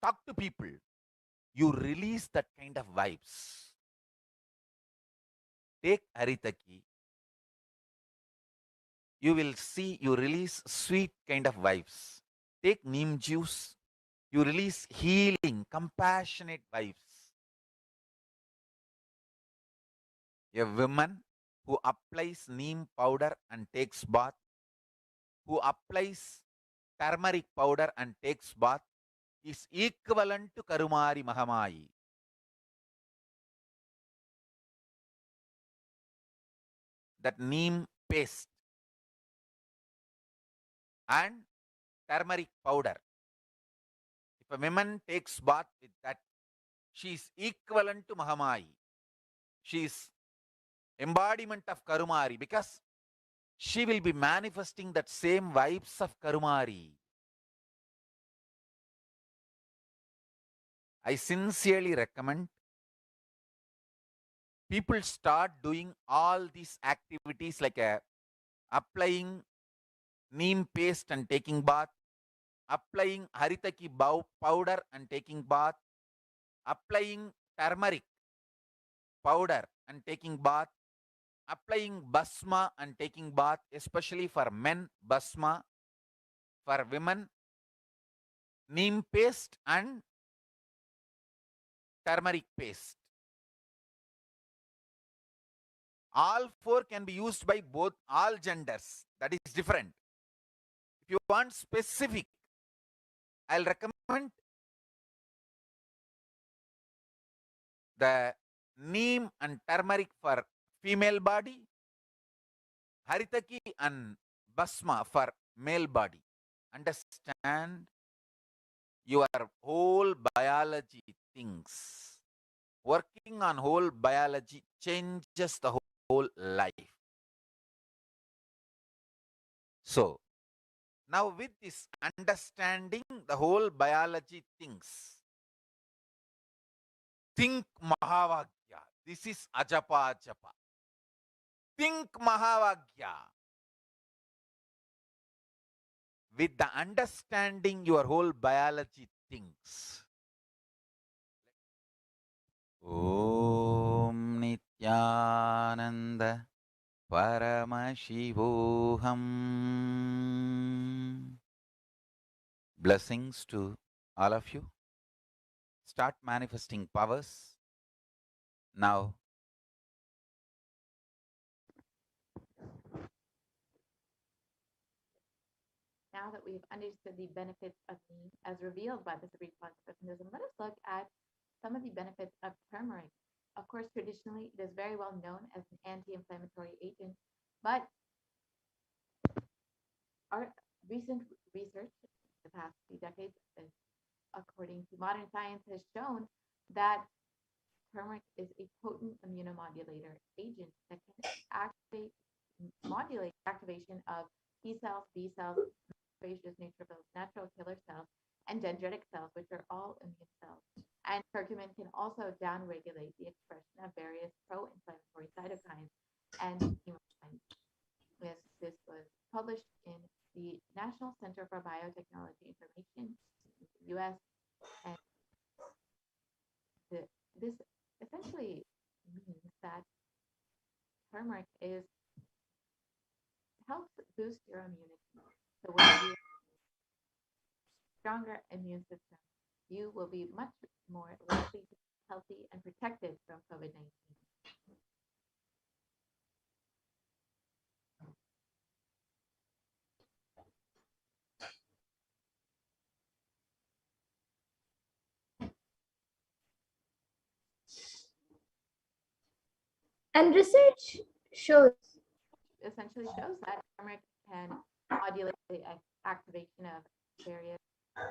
talk to people, you release that kind of vibes. Take Haritaki, you will see you release sweet kind of vibes. Take neem juice, you release healing, compassionate vibes. A woman who applies neem powder and takes bath, who applies turmeric powder and takes bath, is equivalent to Karumari Mahamayi. That neem paste and turmeric powder, if a woman takes bath with that, she is equivalent to Mahamayi. She is embodiment of Karumari, because she will be manifesting that same vibes of Karumari. I sincerely recommend people start doing all these activities, like applying neem paste and taking bath, applying haritaki powder and taking bath, applying turmeric powder and taking bath, applying basma and taking bath, especially for men, basma, for women, neem paste and turmeric paste. All four can be used by both, all genders. That is different. If you want specific, I'll recommend the neem and turmeric for female body, haritaki and basma for male body. Understand, your whole biology things. Working on whole biology changes the whole life. So, now with this understanding the whole biology things, think Mahavagya. This is Ajapa Japa. Think Mahavagya. With the understanding your whole biology things. Om Nithyananda Paramashivoham. Blessings to all of you. Start manifesting powers. Now, Now that we've understood the benefits of neem as revealed by the three points of Hinduism, let us look at some of the benefits of turmeric. Of course, traditionally, it is very well known as an anti-inflammatory agent, but our recent research, the past few decades, according to modern science, has shown that turmeric is a potent immunomodulator agent that can actually modulate activation of T cells, B cells, macrophages, neutrophils, natural killer cells, and dendritic cells, which are all immune cells. And curcumin can also downregulate the expression of various pro-inflammatory cytokines and chemokines. This was published in the National Center for Biotechnology Information in the US. And this essentially means that turmeric helps boost your immunity. So when you have a stronger immune system, you will be much more likely to be healthy and protected from COVID-19. And research shows essentially shows that turmeric can modulate the activation of various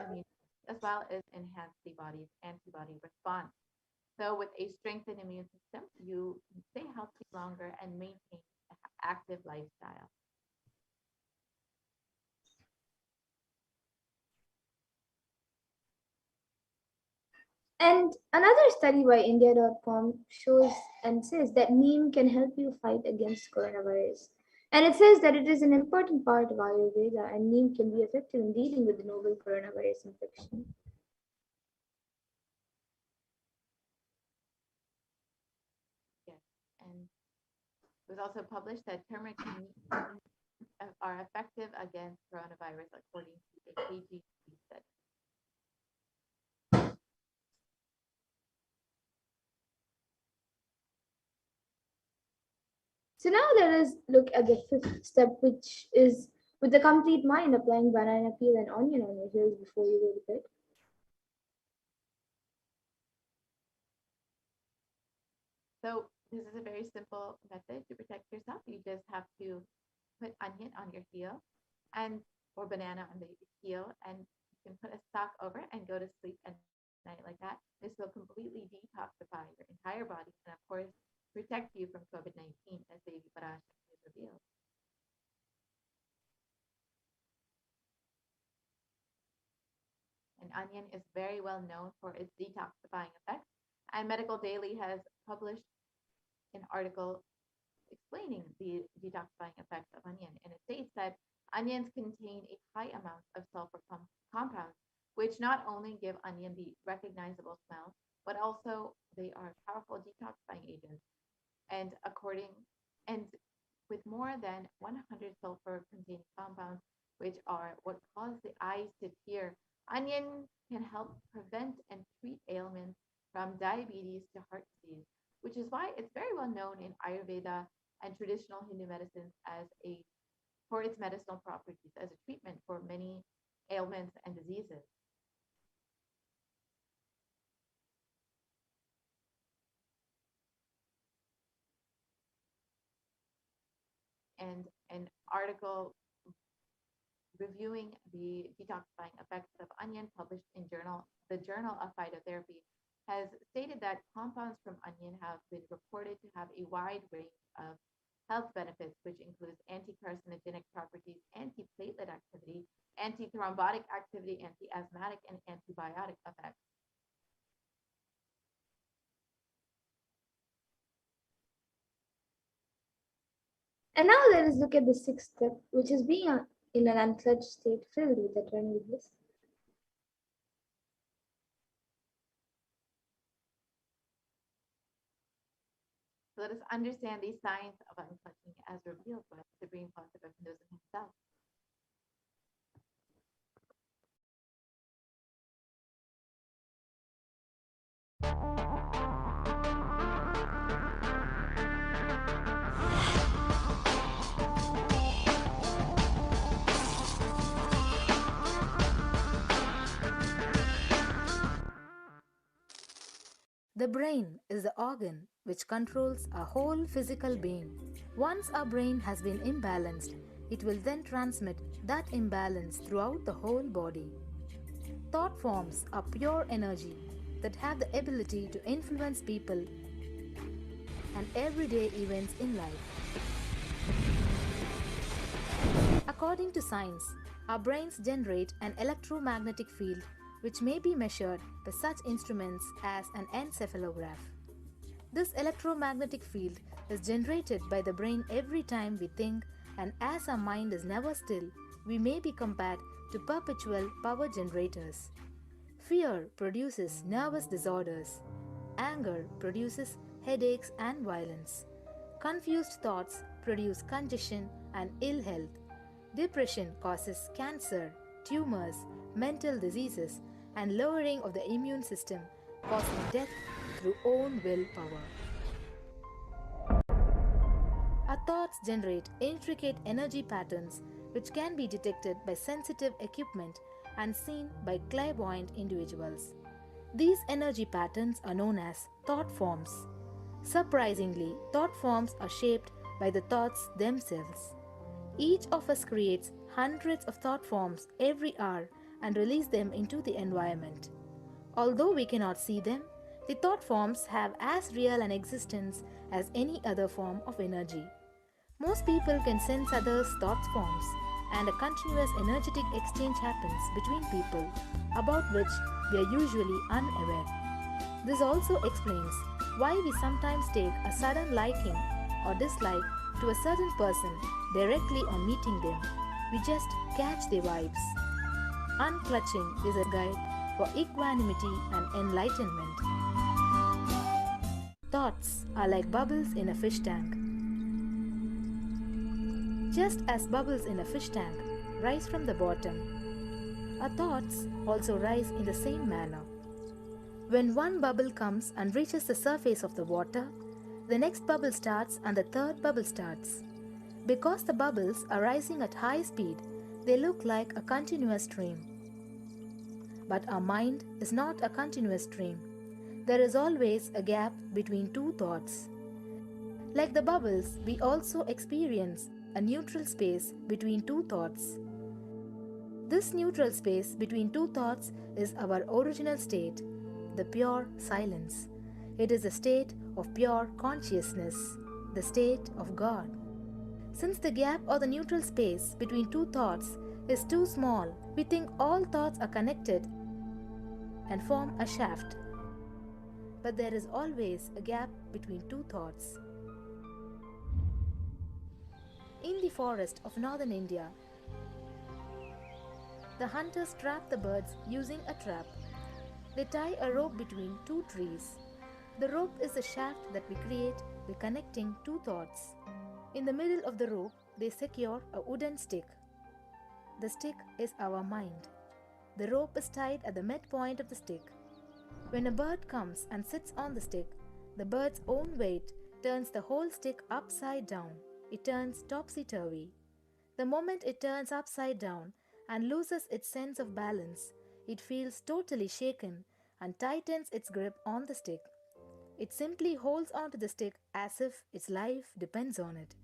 immune systems, as well as enhance the body's antibody response. So, with a strengthened immune system, you can stay healthy longer and maintain an active lifestyle. And another study by India.com shows and says that neem can help you fight against coronavirus. And it says that it is an important part of Ayurveda and neem can be effective in dealing with the novel coronavirus infection. Yes. And it was also published that turmeric and neem are effective against coronavirus, according to a KGB study. So now let us look at the fifth step, which is with the complete mind applying banana peel and onion on your heels before you go to bed. So this is a very simple method to protect yourself. You just have to put onion on your heel and or banana on the heel, and you can put a sock over it and go to sleep at night like that. This will completely detoxify your entire body and of course protect you from COVID-19, as Devi Parashakti has revealed. And onion is very well known for its detoxifying effects. And Medical Daily has published an article explaining the detoxifying effects of onion. And it states that onions contain a high amount of sulfur compounds, which not only give onion the recognizable smell, but also they are powerful detoxifying agents. And and with more than 100 sulfur containing compounds, which are what cause the eyes to tear, onion can help prevent and treat ailments from diabetes to heart disease, which is why it's very well known in Ayurveda and traditional Hindu medicines as a for its medicinal properties as a treatment for many ailments and diseases. And an article reviewing the detoxifying effects of onion published in the Journal of Phytotherapy has stated that compounds from onion have been reported to have a wide range of health benefits, which includes anti-carcinogenic properties, anti-platelet activity, anti-thrombotic activity, anti-asthmatic, and antibiotic effects. And now let us look at the sixth step, which is being in an unclutched state filled with eternal bliss. So let us understand these signs of unclutching as revealed by the Supreme Concept of Hinduism himself. The brain is the organ which controls our whole physical being. Once our brain has been imbalanced, it will then transmit that imbalance throughout the whole body. Thought forms are pure energy that have the ability to influence people and everyday events in life. According to science, our brains generate an electromagnetic field which may be measured by such instruments as an encephalograph. This electromagnetic field is generated by the brain every time we think, and as our mind is never still, we may be compared to perpetual power generators. Fear produces nervous disorders. Anger produces headaches and violence. Confused thoughts produce congestion and ill health. Depression causes cancer, tumors, mental diseases, and lowering of the immune system, causing death through own willpower. Our thoughts generate intricate energy patterns which can be detected by sensitive equipment and seen by clairvoyant individuals. These energy patterns are known as thought forms. Surprisingly, thought forms are shaped by the thoughts themselves. Each of us creates hundreds of thought forms every hour and release them into the environment. Although we cannot see them, the thought forms have as real an existence as any other form of energy. Most people can sense others' thought forms, and a continuous energetic exchange happens between people about which we are usually unaware. This also explains why we sometimes take a sudden liking or dislike to a certain person directly on meeting them. We just catch their vibes. Unclutching is a guide for equanimity and enlightenment. Thoughts are like bubbles in a fish tank. Just as bubbles in a fish tank rise from the bottom, our thoughts also rise in the same manner. When one bubble comes and reaches the surface of the water, the next bubble starts and the third bubble starts. Because the bubbles are rising at high speed, they look like a continuous stream. But our mind is not a continuous stream. There is always a gap between two thoughts. Like the bubbles, we also experience a neutral space between two thoughts. This neutral space between two thoughts is our original state, the pure silence. It is a state of pure consciousness, the state of God. Since the gap or the neutral space between two thoughts is too small, we think all thoughts are connected and form a shaft. But there is always a gap between two thoughts. In the forest of northern India, the hunters trap the birds using a trap. They tie a rope between two trees. The rope is the shaft that we create by connecting two thoughts. In the middle of the rope, they secure a wooden stick. The stick is our mind. The rope is tied at the midpoint of the stick. When a bird comes and sits on the stick, the bird's own weight turns the whole stick upside down. It turns topsy-turvy. The moment it turns upside down and loses its sense of balance, it feels totally shaken and tightens its grip on the stick. It simply holds onto the stick as if its life depends on it.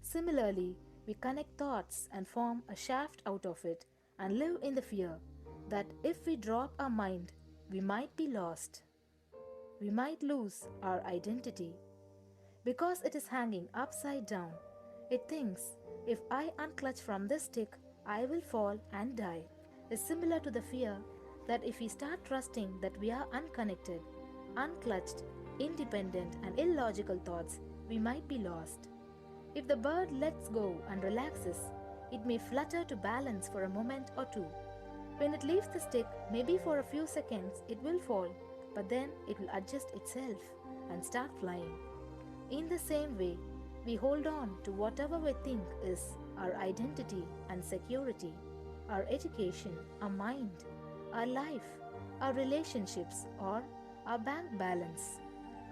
Similarly, we connect thoughts and form a shaft out of it and live in the fear that if we drop our mind, we might be lost. We might lose our identity. Because it is hanging upside down, it thinks, if I unclutch from this stick, I will fall and die. Is similar to the fear that if we start trusting that we are unconnected, unclutched, independent and illogical thoughts, we might be lost. If the bird lets go and relaxes, it may flutter to balance for a moment or two. When it leaves the stick, maybe for a few seconds, it will fall, but then it will adjust itself and start flying. In the same way, we hold on to whatever we think is our identity and security, our education, our mind, our life, our relationships, or our bank balance.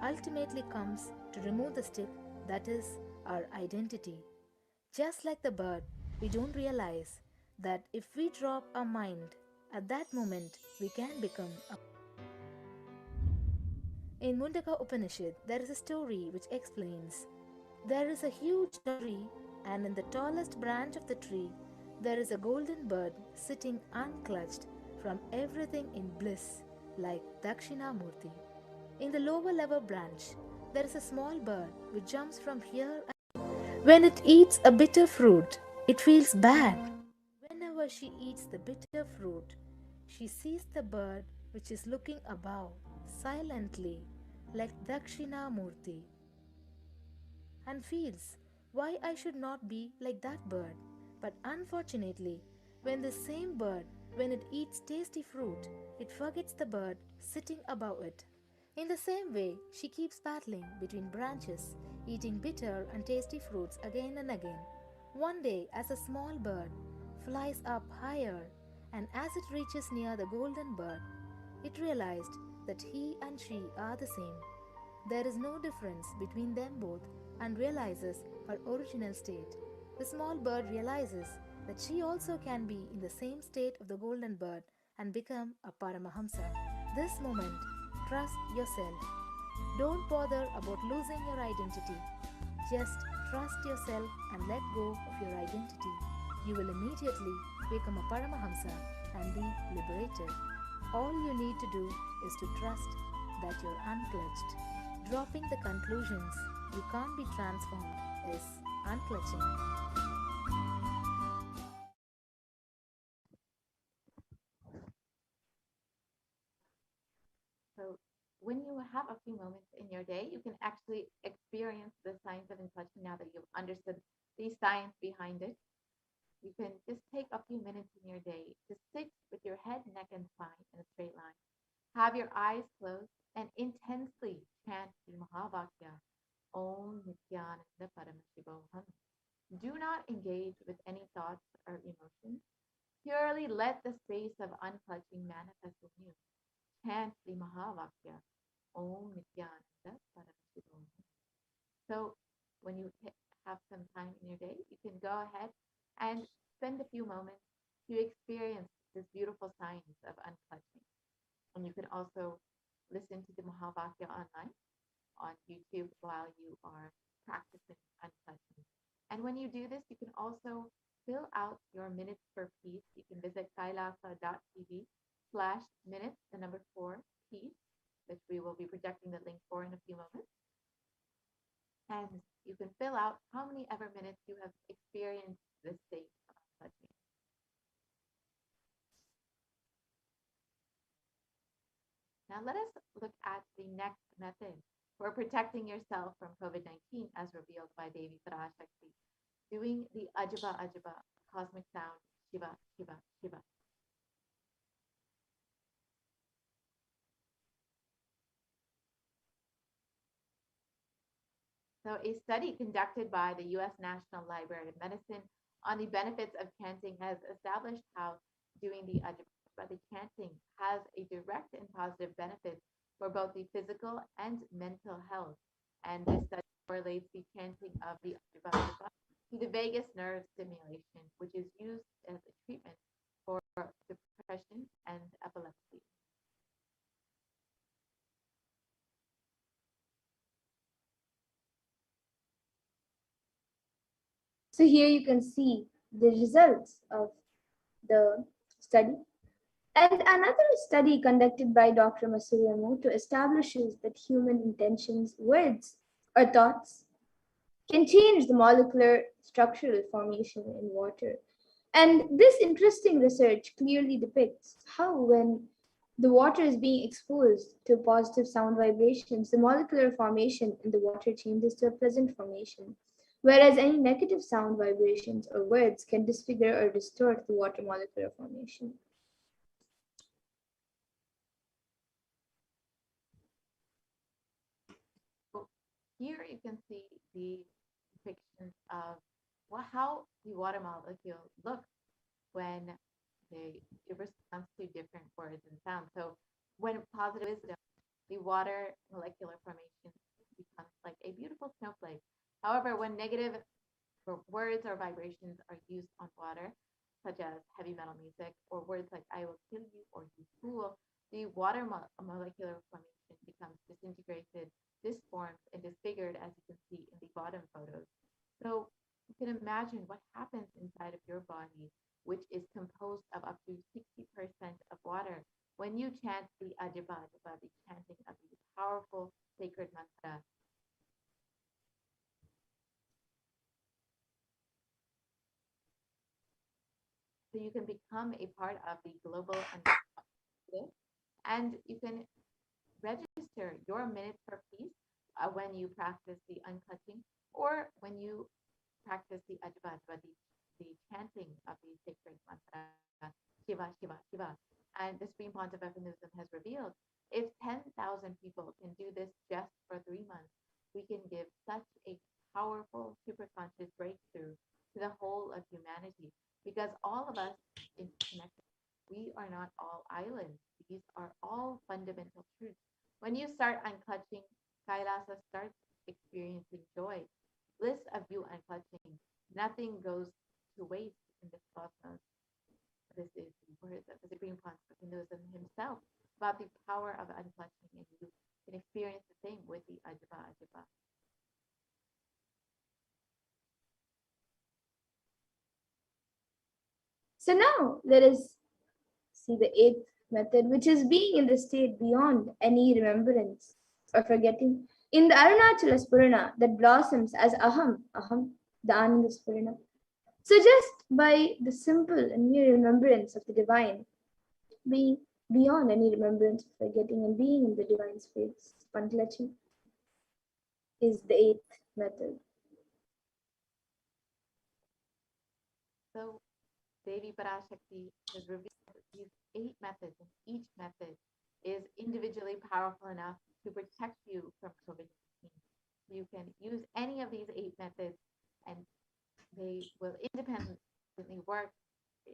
Ultimately comes to remove the stick that is our identity. Just like the bird, we don't realize that if we drop our mind, at that moment we can become a. In Mundaka Upanishad, there is a story which explains there is a huge tree, and in the tallest branch of the tree, there is a golden bird sitting unclutched from everything in bliss, like Dakshinamurti. In the lower level branch, there is a small bird which jumps from here. When it eats a bitter fruit, it feels bad. Whenever she eats the bitter fruit, she sees the bird which is looking above, silently, like Dakshinamurti, and feels why I should not be like that bird. But unfortunately, when the same bird, when it eats tasty fruit, it forgets the bird sitting above it. In the same way, she keeps battling between branches, eating bitter and tasty fruits again and again. One day, as a small bird flies up higher, and as it reaches near the golden bird, it realized that he and she are the same. There is no difference between them both and realizes her original state. The small bird realizes that she also can be in the same state of the golden bird and become a Paramahamsa. This moment, trust yourself. Don't bother about losing your identity. Just trust yourself and let go of your identity, you will immediately become a Paramahamsa and be liberated. All you need to do is to trust that you're unclutched. Dropping the conclusions you can't be transformed is unclutching. So when you have a few moments in your day, you can actually experience the science of unclutching now that you've understood the science behind it. You can just take a few minutes in your day to sit with your head, neck, and spine in a straight line. Have your eyes closed and intensely chant the Mahavakya, Om Nithyananda Paramashivoham. Do not engage with any thoughts or emotions. Purely let the space of unclutching manifest in you. Chant the Mahavakya, Om Nithyananda Paramashivam. So when you have some time in your day, you can go ahead and spend a few moments to experience this beautiful science of unclutching. And you can also listen to the Mahavakya online on YouTube while you are practicing unclutching. And when you do this, you can also fill out your minutes for peace. You can visit kailasa.tv/minutes, the number 4, peace, which we will be projecting the link for in a few moments. And you can fill out how many ever minutes you have experienced this state of unclutching. Now let us look at the next method for protecting yourself from COVID-19 as revealed by Devi Parashakti, doing the Ajaba Ajaba, cosmic sound, Shiva, Shiva, Shiva. So a study conducted by the U.S. National Library of Medicine on the benefits of chanting has established how doing the Ajaba, the chanting, has a direct and positive benefit for both the physical and mental health. And this study correlates the chanting of the Ajaba to the vagus nerve stimulation, which is used as a treatment for depression and epilepsy. So here you can see the results of the study. And another study conducted by Dr. Masaru Emoto establishes that human intentions, words, or thoughts can change the molecular structural formation in water. And this interesting research clearly depicts how, when the water is being exposed to positive sound vibrations, the molecular formation in the water changes to a pleasant formation, whereas any negative sound vibrations or words can disfigure or distort the water molecular formation. Here you can see the depiction of how the water molecule looks when it responds to different words and sounds. So when positive is done, the water molecular formation becomes like a beautiful snowflake. However, when negative words or vibrations are used on water, such as heavy metal music or words like I will kill you or you fool, the water molecular formation becomes disintegrated, disformed, and disfigured, as you can see in the bottom photos. So you can imagine what happens inside of your body, which is composed of up to 60% of water, when you chant the Ajaba Ajaba, the chanting of the powerful sacred mantra. So you can become a part of the global and you can register your minutes for peace when you practice the unclutching or when you practice the Ajba Ajba, the chanting of the sacred mantra, Shiva, Shiva, Shiva. And the Supreme Pontiff of Hinduism has revealed if 10,000 people can do this just for 3 months, we can give such a powerful superconscious breakthrough to the whole of humanity because all of us interconnected. We are not all islands. These are all fundamental truths. When you start unclutching, Kailasa starts experiencing joy, bliss of you unclutching. Nothing goes to waste in this cosmos. This is the words of the Supreme Pontiff of Hinduism himself about the power of unclutching, and you can experience the same with the Ajaba Ajaba. So now let us see the eighth method, which is being in the state beyond any remembrance or forgetting. In the Arunachala Spurana that blossoms as Aham, the Ananda Spurana. So just by the simple and mere remembrance of the divine, being beyond any remembrance of forgetting and being in the divine space, Pantalachi, is the eighth method. So Devi Parashakti has revealed these 8 methods, and each method is individually powerful enough to protect you from COVID-19. You can use any of these 8 methods, and they will independently work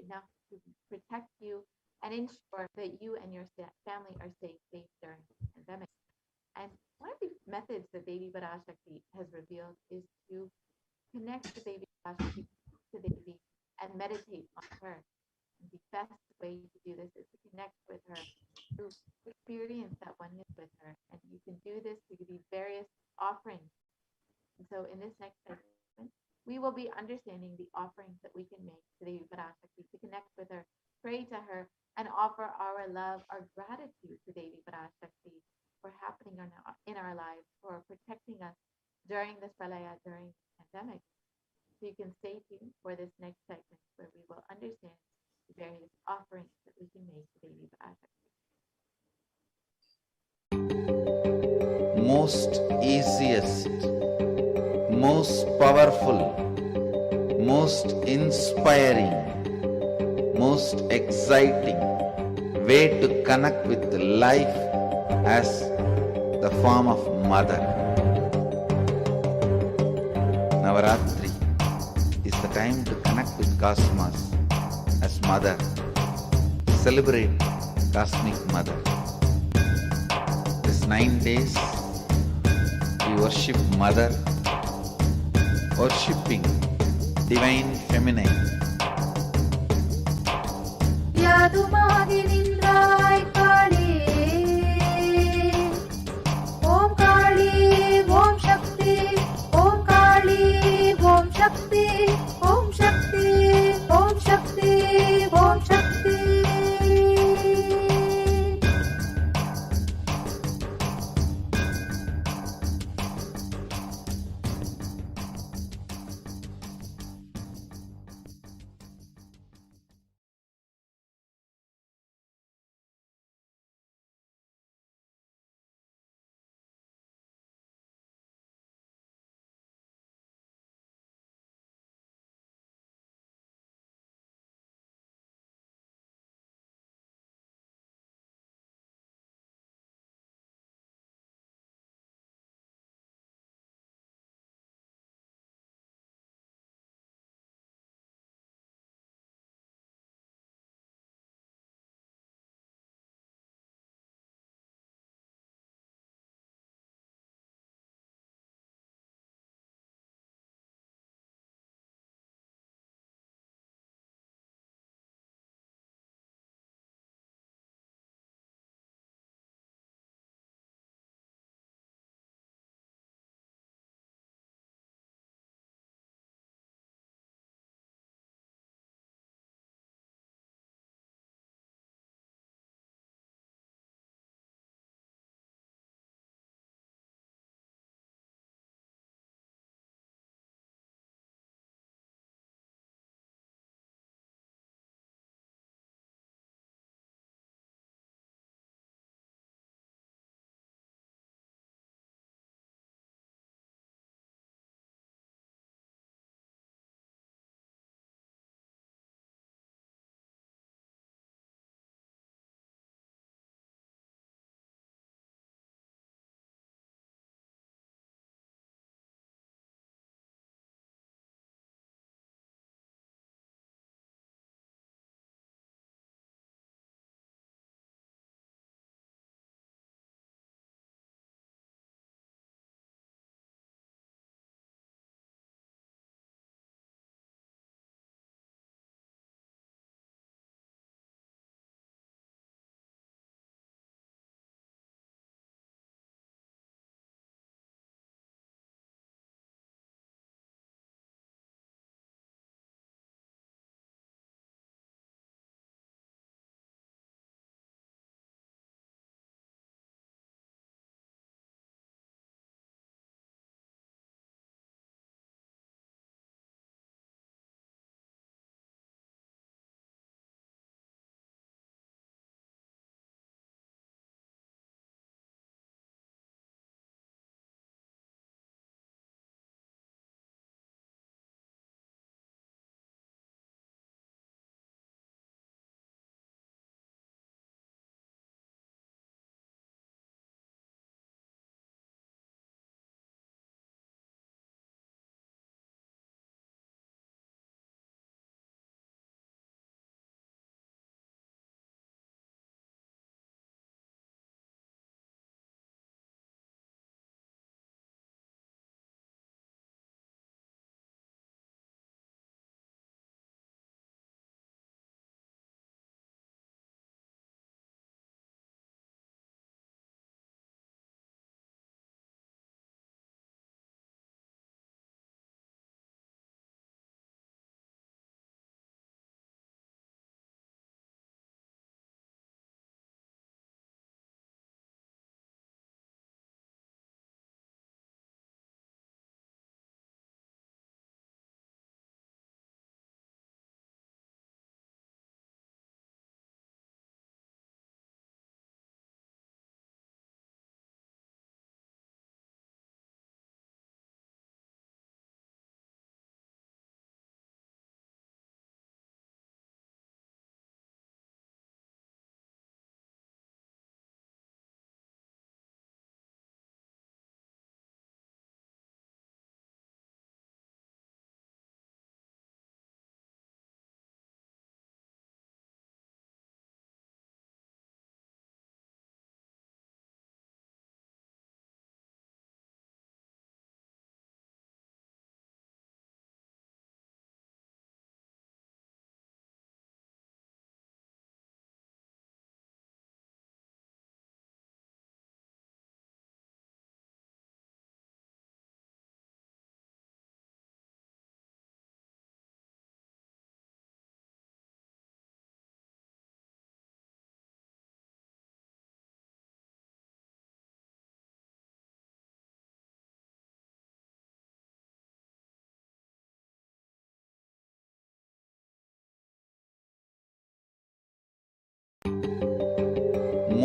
enough to protect you and ensure that you and your family are safe during the pandemic. And one of the methods that Devi Parashakti has revealed is to connect the Devi Parashakti to Devi and meditate on her. And the best way to do this is to connect with her, to experience that oneness with her. And you can do this through these various offerings. And so in this next segment, we will be understanding the offerings that we can make to Devi Parashakti to connect with her, pray to her, and offer our love, our gratitude to Devi Parashakti for happening in our lives, for protecting us during this pralaya, during the pandemic. So you can stay tuned for this next segment where we will understand the various offerings that we can make to Devi Parashakti. Most easiest, most powerful, most inspiring, most exciting way to connect with life as the form of mother. Navaratri is the time to connect with Cosmos as mother. Celebrate Cosmic Mother. This 9 days we worship Mother, worshipping Divine Feminine.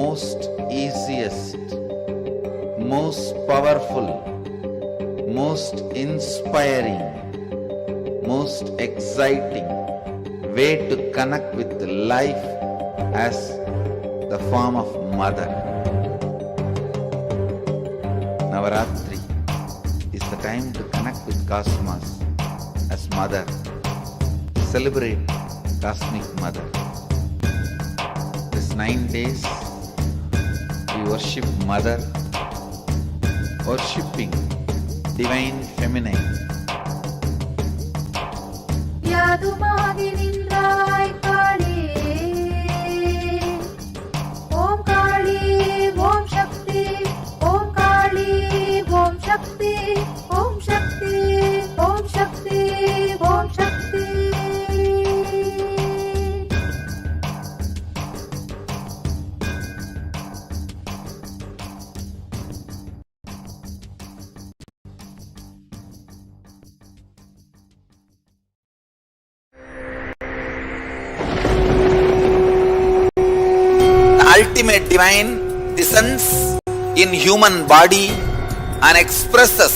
most easiest, most powerful, most inspiring, most exciting way to connect with life as the form of mother. Navaratri is the time to connect with Cosmos as mother. Celebrate Cosmic Mother. This 9 days we worship Mother, worshipping Divine Feminine. யாதுமாகி நின்றாய் காளி, ஓம் காளி ஓம் சக்தி, ஓம் காளி ஓம் சக்தி, ஓம் சக்தி ஓம் சக்தி ஓம் சக்தி. Ultimate divine descends in human body and expresses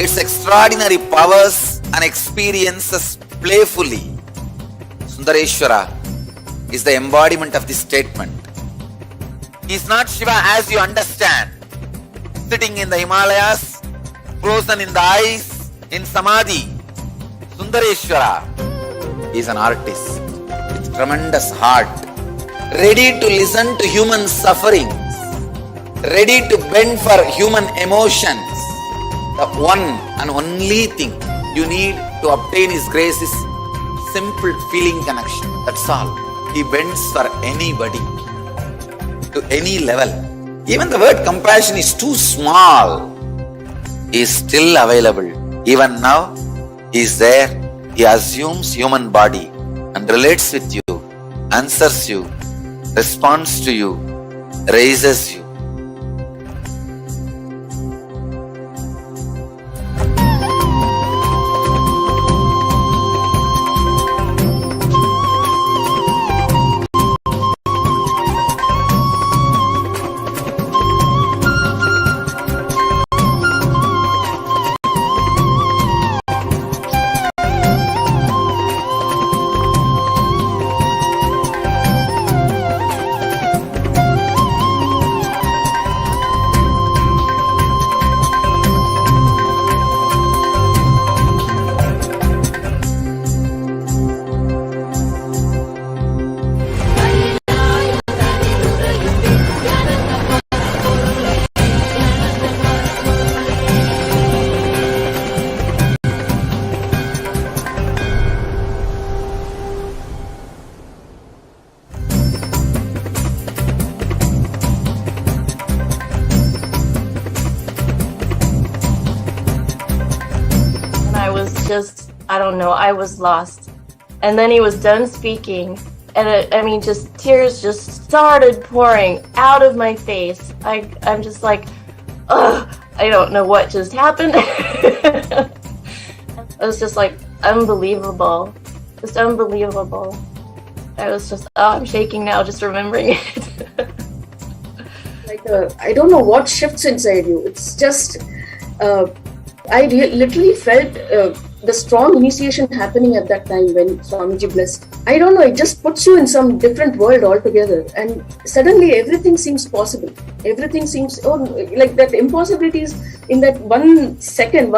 its extraordinary powers and experiences playfully. Sundareshwara is the embodiment of this statement. He is not Shiva as you understand, sitting in the Himalayas, frozen in the ice, in Samadhi. Sundareshwara is an artist with tremendous heart, ready to listen to human sufferings, ready to bend for human emotions. The one and only thing you need to obtain His grace is simple feeling connection. That's all. He bends for anybody, to any level. Even the word compassion is too small. He is still available. Even now, He is there. He assumes human body and relates with you, answers you, responds to you, raises you. I don't know, I was lost. And then he was done speaking, and just tears just started pouring out of my face. I'm just like, ugh, I don't know what just happened. It was just like unbelievable, just unbelievable. I was just, I'm shaking now just remembering it. I don't know what shifts inside you. It's just, I literally felt the strong initiation happening at that time when Swamiji blessed. I don't know, it just puts you in some different world altogether, and suddenly everything seems possible. Everything seems, like that impossibilities in that 1 second,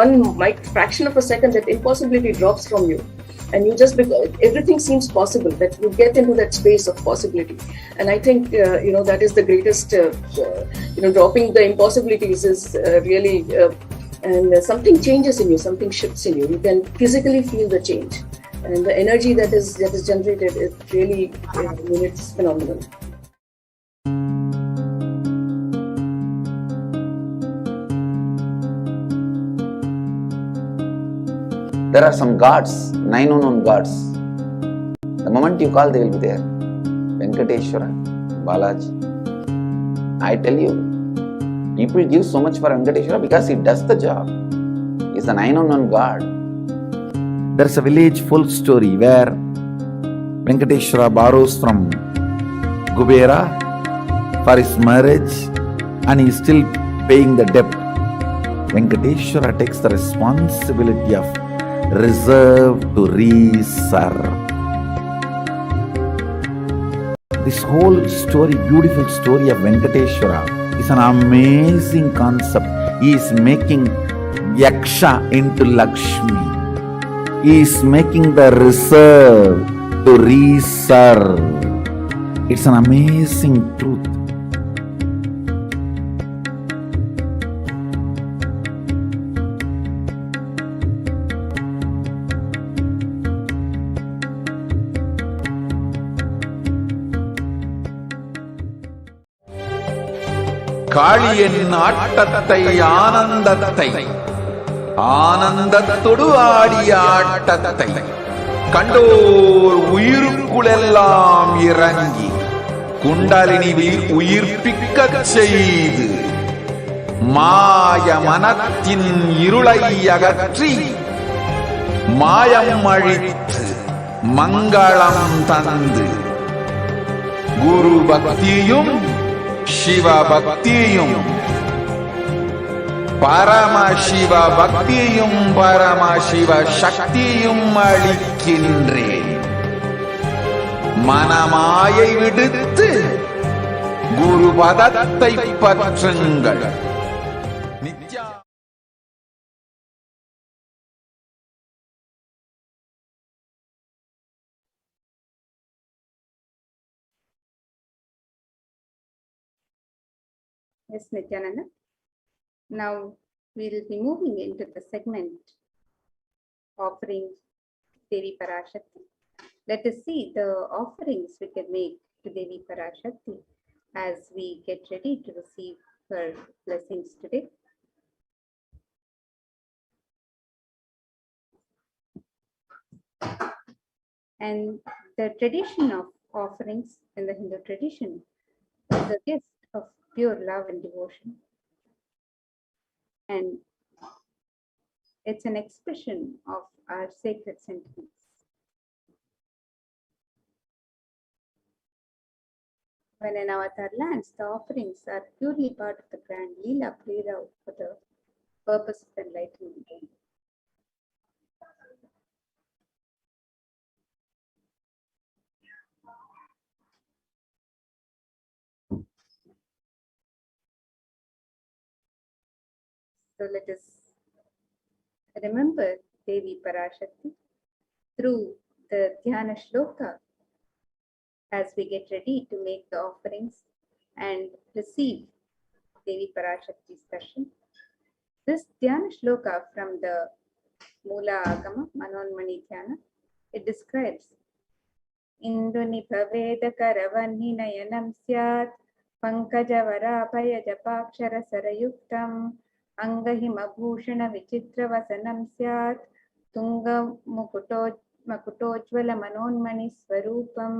fraction of a second, that impossibility drops from you. And you just, everything seems possible, that you get into that space of possibility. And I think, that is the greatest, dropping the impossibilities is really, and something changes in you, something shifts in you. You can physically feel the change. And the energy that is generated, it really, it's phenomenal. There are some gods, 9 unknown gods. The moment you call, they will be there. Venkateshwara, Balaji. I tell you, people give so much for Venkateshwara because he does the job. He is the 9 unknown god. There is a village folk story where Venkateshwara borrows from Kubera for his marriage and he is still paying the debt. Venkateshwara takes the responsibility of reserve to reserve. This whole story, beautiful story of Venkateshwara is an amazing concept. He is making Yaksha into Lakshmi. He is making the reserve to reserve. It's an amazing truth. காளியின் ஆட்டத்தை ஆனந்தத்தை ஆனந்தத்தொடு ஆடிய ஆட்டத்தை கண்டோர் உயிருக்குளெல்லாம் இறங்கி குண்டலினி உயிர்ப்பிக்கச் செய்து மாய மனத்தின் இருளை அகற்றி மாயம் அழித்து மங்களம் தந்து குரு பக்தியும் சிவ பக்தியும் பரமசிவ பக்தியும் பரமசிவ சக்தியும் அளிக்கின்றேன். மனமாயை விடுத்து குரு பதத்தை பற்றுங்கள். Nithya Yes, Nithyananda. Now we'll be moving into the segment offering Devi Parashakti. Let us see the offerings we can make to Devi Parashakti as we get ready to receive her blessings today. And the tradition of offerings in the Hindu tradition is a gift of pure love and devotion. And it's an expression of our sacred sentiments. When in Avatar lands, the offerings are purely part of the grand Leela played out for the purpose of enlightenment. So let us remember Devi Parashakti through the Dhyana Shloka as we get ready to make the offerings and receive Devi Parashakti's darshan. This Dhyana Shloka from the Mula Agama, Manonmani Dhyana, it describes Induni Bhaveda Karavani Nayanam Syat Pankajavara Japakshara Sarayuktam Angahima Bhushana Vichitra Vasanam Syat Tunga Makutojvala Manonmani Swarupam.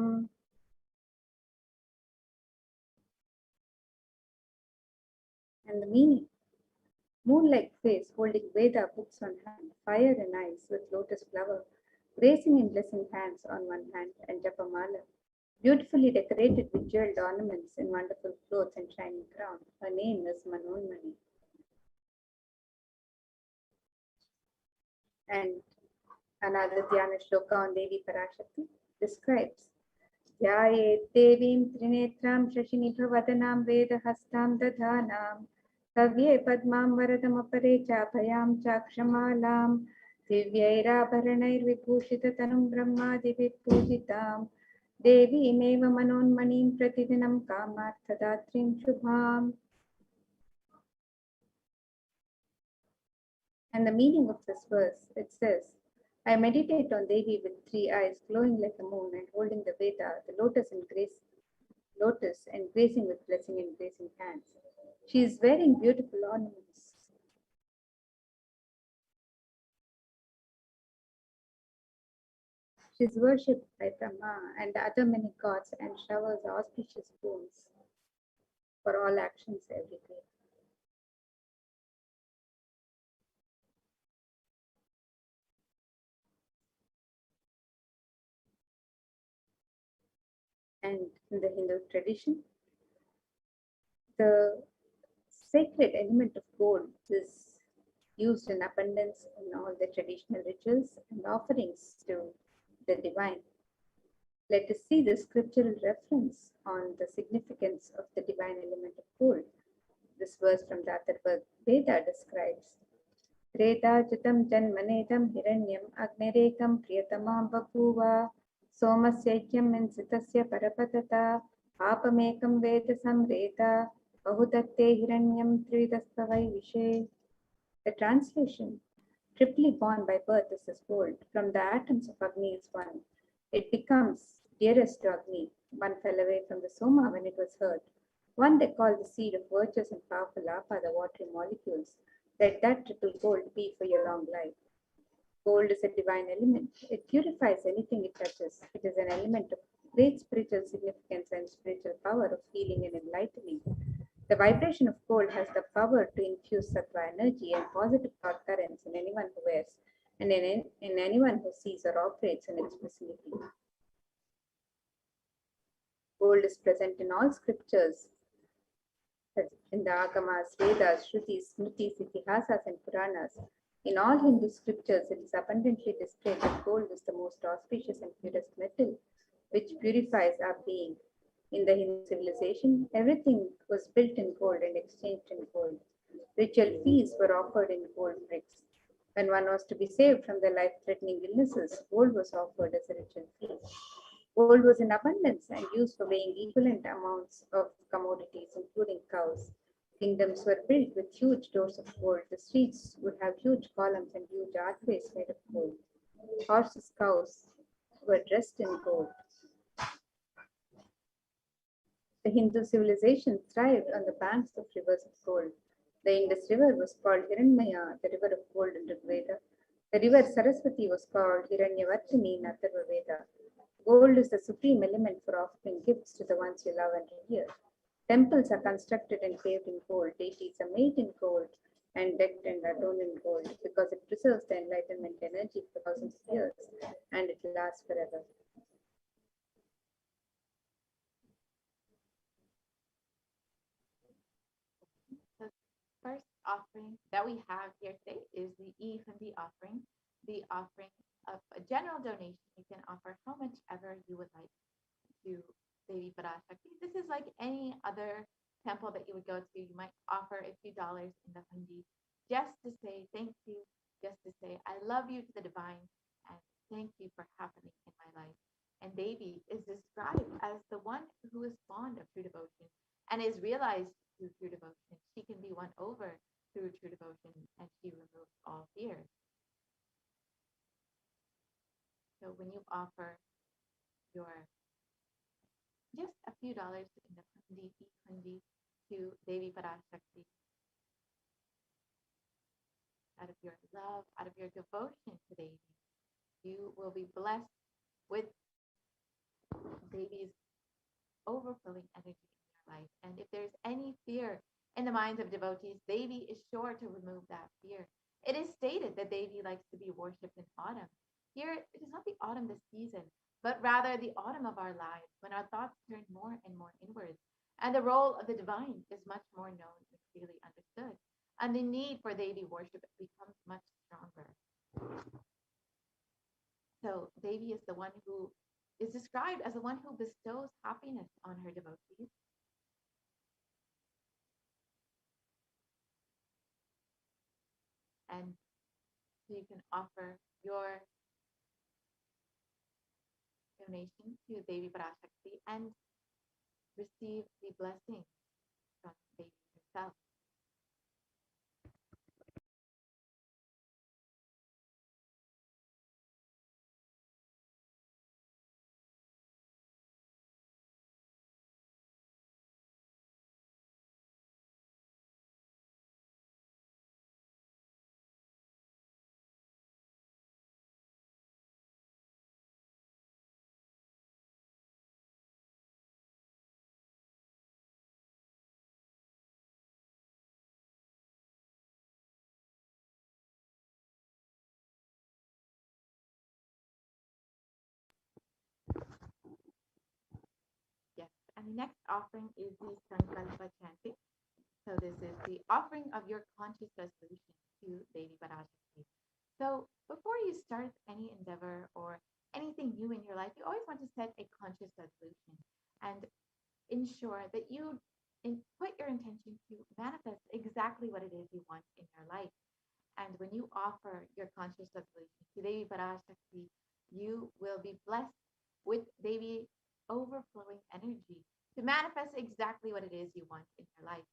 And the meaning, moon-like face holding Veda books on hand, fire in eyes with lotus flower, gracing in blessing hands on one hand and japamala, beautifully decorated with jeweled ornaments in wonderful clothes and shining crown. Her name is Manonmani. And another Dhyana Shloka on Devi Parashakti describes Dhyayet Devim Trinetram Shashinibhavadanam Vedahastam Dadhanam Kavye Padmam Varadam Apare Chapayam Chakshamalam Divyairabharanair Vibhushita Tanum Brahmadi Vippujitam Devi Meva Manonmanim Pratidinam Kamarthadatrim Shubham. And the meaning of this verse, it says, I meditate on Devi with 3 eyes, glowing like a moon and holding the Veda, the lotus and gracing with blessing and gracing hands. She is wearing beautiful ornaments. She is worshipped by Brahma and other many gods and showers auspicious boons for all actions every day. And in the Hindu tradition, The sacred element of gold is used in abundance in all the traditional rituals and offerings to the divine. Let us see the scriptural reference on the significance of the divine element of gold. This verse from the Atharva Veda describes Tretajitam Janmanedam Hiranyam Agnerekam Priyatamam Bapuva Somasyaikyam Insitasya Parapatata Apamekam Veda Samreta Bahudatte Hiranyam Tridastavai Vishe. The translation: triply born by birth is as gold. From the atoms of Agni is one. It becomes dearest to Agni. One fell away from the Soma when it was hurt. One they call the seed of virtuous and powerful Apa, the watery molecules. Let that triple gold be for your long life. Gold is a divine element. It purifies anything it touches. It is an element of great spiritual significance and spiritual power of healing and enlightening. The vibration of gold has the power to infuse sattva energy and positive thought currents in anyone who wears and in anyone who sees or operates in its vicinity. Gold is present in all scriptures, in the Agamas, Vedas, Shrutis, Smritis, Itihasas, and Puranas. In all Hindu scriptures, it is abundantly displayed that gold is the most auspicious and purest metal, which purifies our being. In the Hindu civilization, everything was built in gold and exchanged in gold. Ritual feasts were offered in gold bricks. When one was to be saved from the life-threatening illnesses, gold was offered as a ritual feast. Gold was in abundance and used for weighing equivalent amounts of commodities, including cows. Kingdoms were built with huge doors of gold. The streets would have huge columns and huge archways made of gold. Horses, cows were dressed in gold. The Hindu civilization thrived on the banks of rivers of gold. The Indus River was called Hiranmaya, the river of gold in Rigveda. The river Saraswati was called Hiranyavartini in Atharva Veda. Gold is the supreme element for offering gifts to the ones you love and revere. Temples are constructed and paved in gold. Deities are made in gold and decked and adorned in gold because it preserves the enlightenment energy for thousands of years and it lasts forever. The first offering that we have here today is the E-Hundi offering, the offering of a general donation. You can offer how much ever you would like to Devi Parashakti. This is like any other temple that you would go to. You might offer a few dollars in the hundi just to say thank you, just to say I love you to the divine and thank you for happening in my life. And Devi is described as the one who is fond of true devotion and is realized through true devotion. She can be won over through true devotion and she removes all fear. So when you offer your just a few dollars in the hundi to Devi Parashakti, out of your love, out of your devotion to Devi, you will be blessed with Devi's overflowing energy in your life. And if there's any fear in the minds of devotees, Devi is sure to remove that fear. It is stated that Devi likes to be worshipped in autumn. Here, it is not the autumn this season, but rather the autumn of our lives, when our thoughts turn more and more inwards, and the role of the divine is much more known and clearly understood, and the need for Devi worship becomes much stronger. So Devi is the one who is described as the one who bestows happiness on her devotees. And so you can offer your donation to Devi Parashakti and receive the blessing from Devi herself. And the next offering is the Sankalpa chanting. So this is the offering of your conscious resolution to Devi Parashakti. So before you start any endeavor or anything new in your life, you always want to set a conscious resolution and ensure that you put your intention to manifest exactly what it is you want in your life. And when you offer your conscious resolution to Devi Parashakti, you will be blessed with Devi overflowing energy to manifest exactly what it is you want in your life.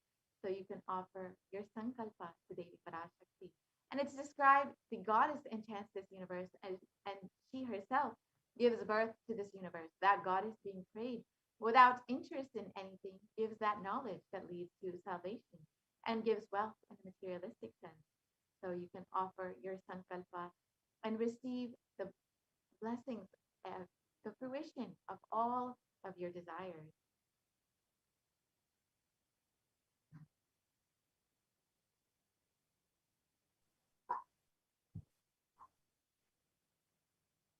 So you can offer your Sankalpa to Devi Parashakti. And it's described the goddess enchants this universe, and she herself gives birth to this universe. That goddess being prayed without interest in anything gives that knowledge that leads to salvation and gives wealth in a materialistic sense. So you can offer your Sankalpa and receive the blessings of the fruition of all of your desires.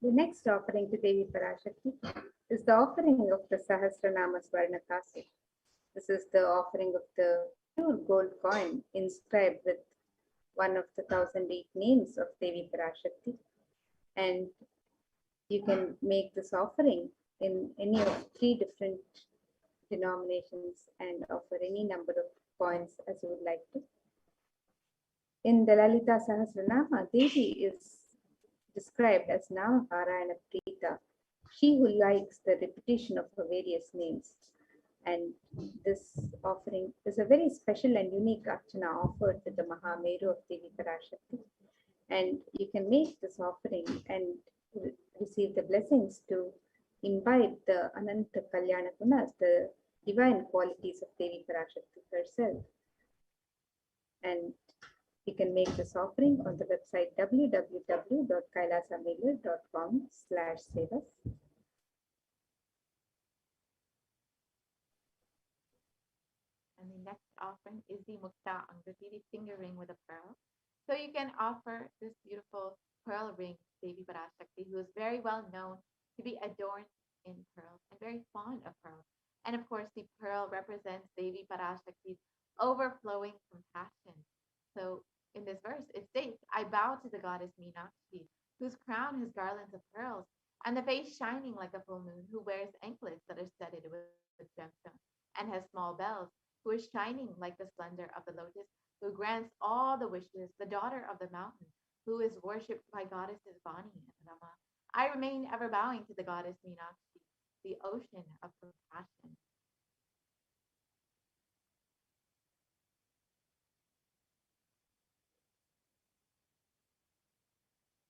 The next offering to Devi Parashakti is the offering of the Sahasranama Swarnakasi. This is the offering of the pure gold coin inscribed with one of the 1008 names of Devi Parashakti. And you can make this offering in any of 3 different denominations and offer any number of coins as you would like to. In the Lalita Sahasranama, Devi is described as Nama Parayana Prita, she who likes the repetition of her various names. And this offering is a very special and unique archana offered with the Mahameru of Devi Parashakti. And you can make this offering and receive the blessings to imbibe the Ananta Kalyana Gunas, the divine qualities of Devi Parashakti herself. And you can make this offering on the website www.kailasamailer.com/sevas. And the next offering is the Mukta Angati, the finger ring with a pearl. So you can offer this beautiful pearl ring to Devi Parashakti, who is very well known to be adorned in pearls and very fond of pearls. And of course, the pearl represents Devi Parashakti's overflowing compassion. So in this verse, it states, I bow to the goddess Meenakshi, whose crown has garlands of pearls, and the face shining like a full moon, who wears anklets that are studded with gemstones, and has small bells, who is shining like the splendor of the lotus, who grants all the wishes, the daughter of the mountain, who is worshipped by goddesses Vani and Rama. I remain ever bowing to the goddess Meenakshi, the ocean of compassion.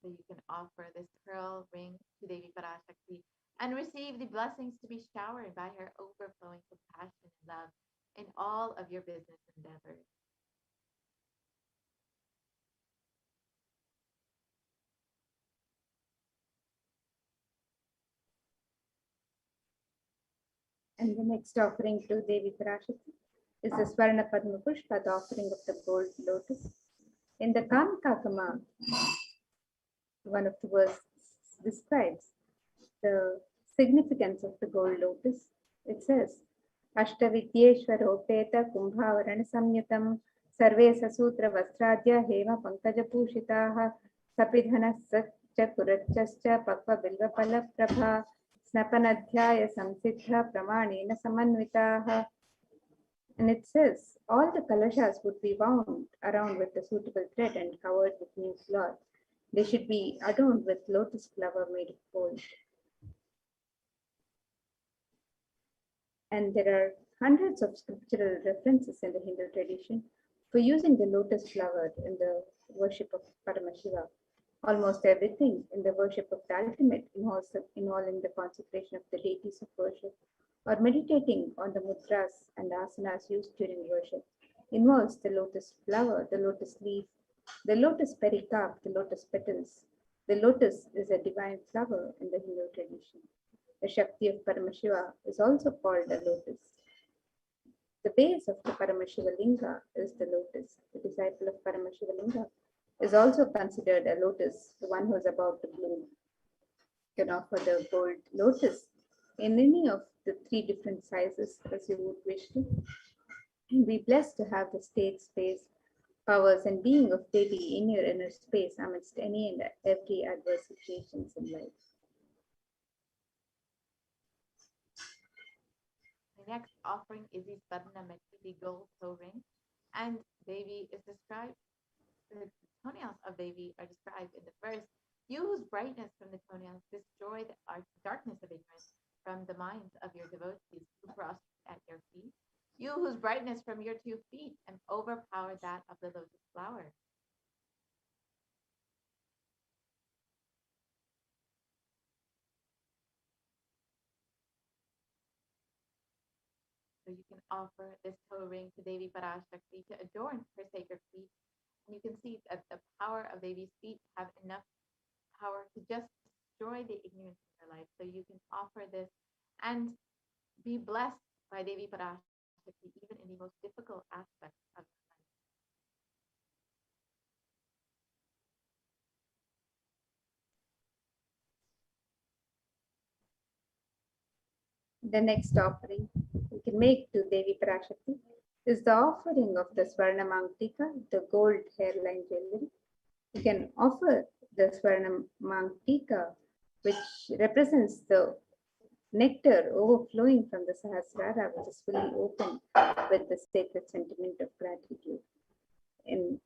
So you can offer this pearl ring to Devi Parashakti and receive the blessings to be showered by her overflowing compassion and love in all of your business endeavors. And the next offering to Devi Parashakti is the Swarna Padma Pushpa, the offering of the gold lotus. In the Kamkakama, one of the verses describes the significance of the gold lotus. It says, Ashtavidyeshwaropeta Kumbhavarana Samyutam Sarve Sasutra Vastrajya Hema Pankaja Pushitaha Sapidhana Satcha Kurachascha Pakva Bilva Pala Prabha Snapanadhyaya Samsiddha Pramanena Samanvitaha. And it says, all the kalashas would be wound around with a suitable thread and covered with new cloth. They should be adorned with lotus flower made of gold. And there are hundreds of scriptural references in the Hindu tradition for using the lotus flower in the worship of Paramashiva. Almost everything in the worship of the ultimate involving the consecration of the deities of worship or meditating on the mudras and asanas used during worship involves the lotus flower, the lotus leaf, the lotus pericarp, the lotus petals. The lotus is a divine flower in the Hindu tradition. The Shakti of Paramashiva is also called a lotus. The base of the Paramashiva Linga is the lotus. The disciple of Paramashiva Linga is also considered a lotus, the one who is about to bloom. You can offer the gold lotus in any of the 3 different sizes as you would wish to. And be blessed to have the state, space, powers, and being of Devi in your inner space amidst any and every adverse situations in life. The next offering is the Swarnamati, the gold toe ring, and Devi is described. The toenails of Devi are described in the verse. You whose brightness from the toenails destroy the darkness of ignorance from the minds of your devotees who prostrate at your feet. You whose brightness from your 2 feet and overpower that of the lotus flower. So you can offer this toe ring to Devi Parashakti to adorn her sacred feet. And you can see that the power of Devi's feet have enough power to just destroy the ignorance in your life. So you can offer this and be blessed by Devi Parashakti even in the most difficult aspects of your life. The next offering we can make to Devi Parashakti is the offering of the Swarnamangtika, the gold hairline jewelry. You can offer the Swarnamangtika, which represents the nectar overflowing from the Sahasrara, which is fully open with the sacred sentiment of gratitude. And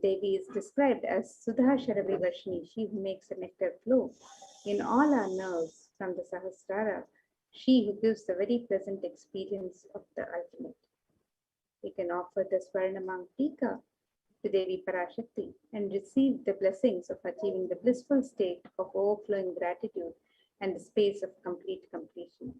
Devi is described as Sudha Sharavi Varshini, she who makes a nectar flow in all our nerves from the Sahasrara, she who gives the very pleasant experience of the ultimate. We can offer the Swarnamangtika to Devi Parashakti and receive the blessings of achieving the blissful state of overflowing gratitude and the space of complete completion.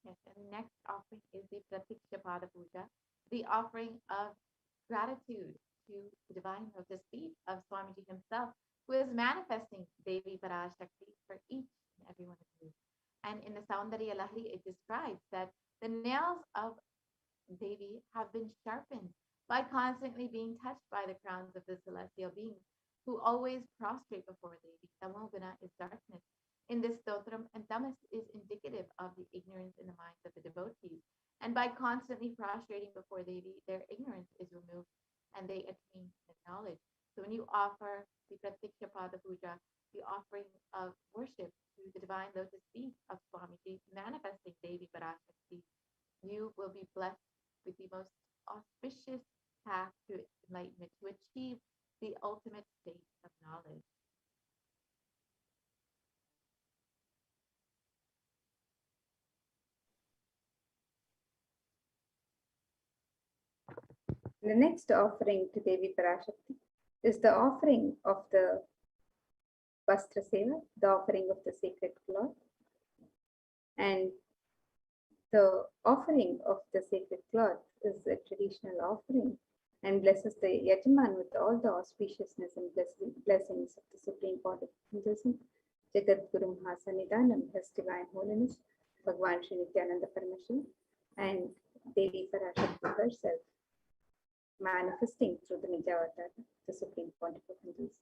Yes, and the next offering is the Pratiksha Pada Puja, the offering of gratitude to the divine lotus feet of Swamiji himself, who is manifesting Devi Parashakti for each and every one of you. And in the Saundarya Lahari, it describes that the nails of Devi have been sharpened by constantly being touched by the crowns of the celestial beings who always prostrate before Devi. Tamoguna is darkness. In this stotram, and tamas is indicative of the ignorance in the minds of the devotees. And by constantly prostrating before Devi, their ignorance is removed and they attain the knowledge. So when you offer the Pratiksha Pada Puja, the offering of worship to the divine lotus feet of Swamiji, manifesting Devi Parashakti, you will be blessed with the most auspicious path to enlightenment, to achieve the ultimate state of knowledge. The next offering to Devi Parashakti is the offering of the Vastra Seva, the offering of the sacred cloth. And the offering of the sacred cloth is a traditional offering and blesses the Yajman with all the auspiciousness and blessings of the Supreme Court of Hinduism, Jagat Guru Mahasanidanam, His Divine Holiness, Bhagwan Sri Nithyananda Paramashivam, and Devi Parashakti herself, manifesting through the Nijavatar, the Supreme Pontiff of Hinduism.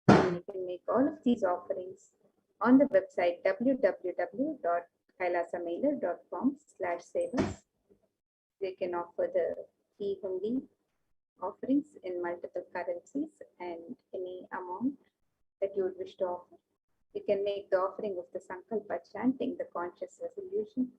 And you can make all of these offerings on the website www.kailasamailer.com/sevas. They can offer the e-hundi offerings in multiple currencies and any amount that you would wish to offer. You can make the offering of the Sankalpa chanting the conscious resolution.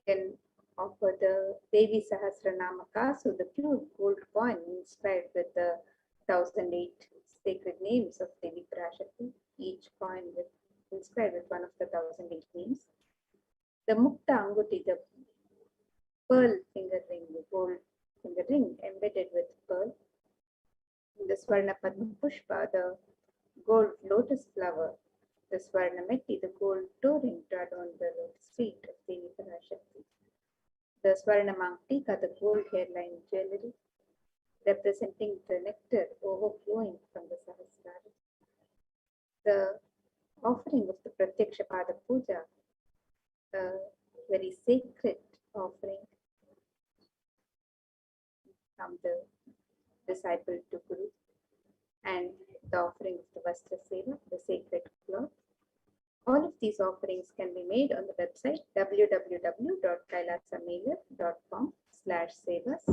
You can offer the Devi Sahasranamaka, so the pure gold coin inscribed with the 1008 sacred names of Devi Parashakti, each coin with inscribed with one of the 1008 names. The Mukta Anguti, the pearl finger ring, the gold finger ring embedded with pearl. The Swarna Padma Pushpa, the gold lotus flower. The Swarna Metti, the gold toe ring to adorn the lotus feet of Devi Parashakti. The Swarna Mangtika, the gold hairline jewelry, representing the nectar overflowing from the Sahasrara. The offering of the Pratyaksha Pada Puja, a very sacred offering from the disciple to Guru, and the offering of the Vastra Seva, the sacred cloth. All of these offerings can be made on the website www.kailasamailer.com/sevas.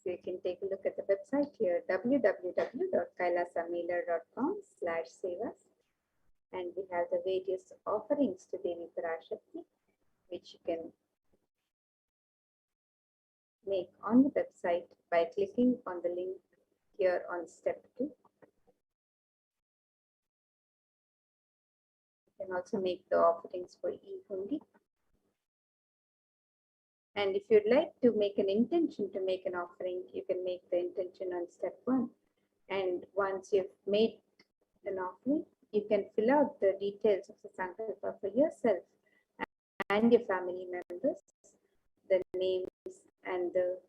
So you can take a look at the website here, www.kailasamailer.com/sevas. And we have the various offerings to Devi Parashakti, which you can make on the website by clicking on the link here on step 2. You can also make the offerings for e-hundi. And if you'd like to make an intention to make an offering, you can make the intention on step 1. And once you've made an offering, you can fill out the details of the sankalpa for yourself and your family members, the names and the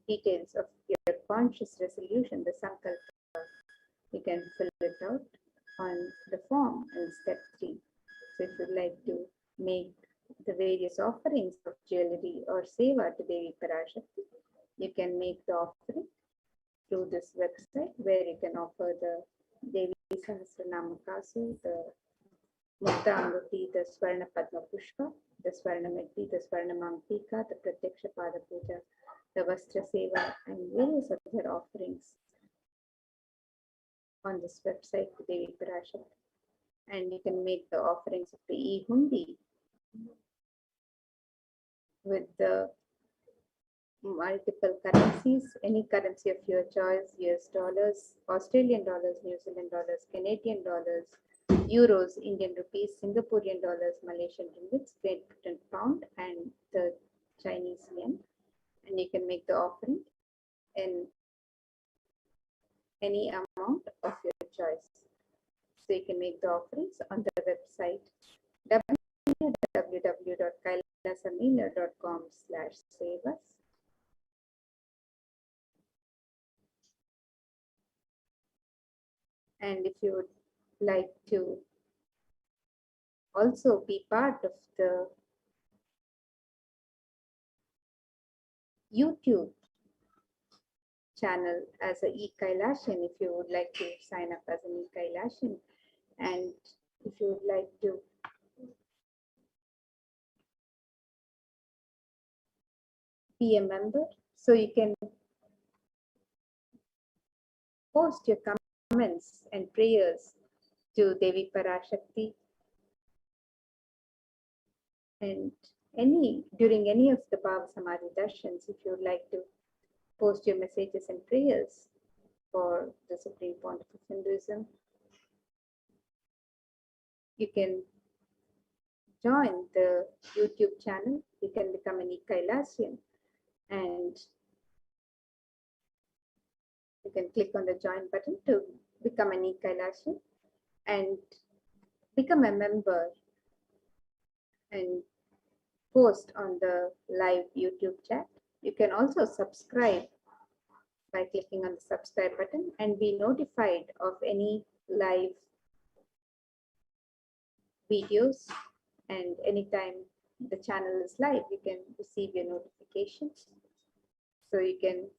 details of your conscious resolution, the sankalpa. You can fill it out on the form in step 3. So if you'd like to make the various offerings of jewelry or seva to Devi Parashakti, you can make the offering through this website, where you can offer the Devi Sahasranama Kasu, the Mukta Anguti, the Swarna Padma Pushpa, the Swarna Meddi, the Swarna Mamtika, the Pratyaksha Pada Puja, the Vastra Seva, and various other offerings on this website to Devi Parashakti. And you can make the offerings of the e-hundi with the multiple currencies, any currency of your choice, US dollars, Australian dollars, New Zealand dollars, Canadian dollars, euros, Indian rupees, Singaporean dollars, Malaysian ringgits, Great Britain pound, and the Chinese yen. And you can make the offering in any amount of your choice. So you can make the offerings on the website www.kailasamailer.com/sevas. And if you would like to also be part of the YouTube channel as a e-Kailashan, if you would like to sign up as an e-Kailashan, and if you would like to be a member, so you can post your comments and prayers to Devi Parashakti, and during any of the Bhava Samadhi Darshans, if you would like to post your messages and prayers for the Supreme Pontiff of Hinduism, you can join the YouTube channel. You can become an e-Kailasian, and you can click on the join button to become an e-Kailasian and become a member and post on the live YouTube chat. You can also subscribe by clicking on the subscribe button and be notified of any live videos, and anytime the channel is live, you can receive your notifications. So you can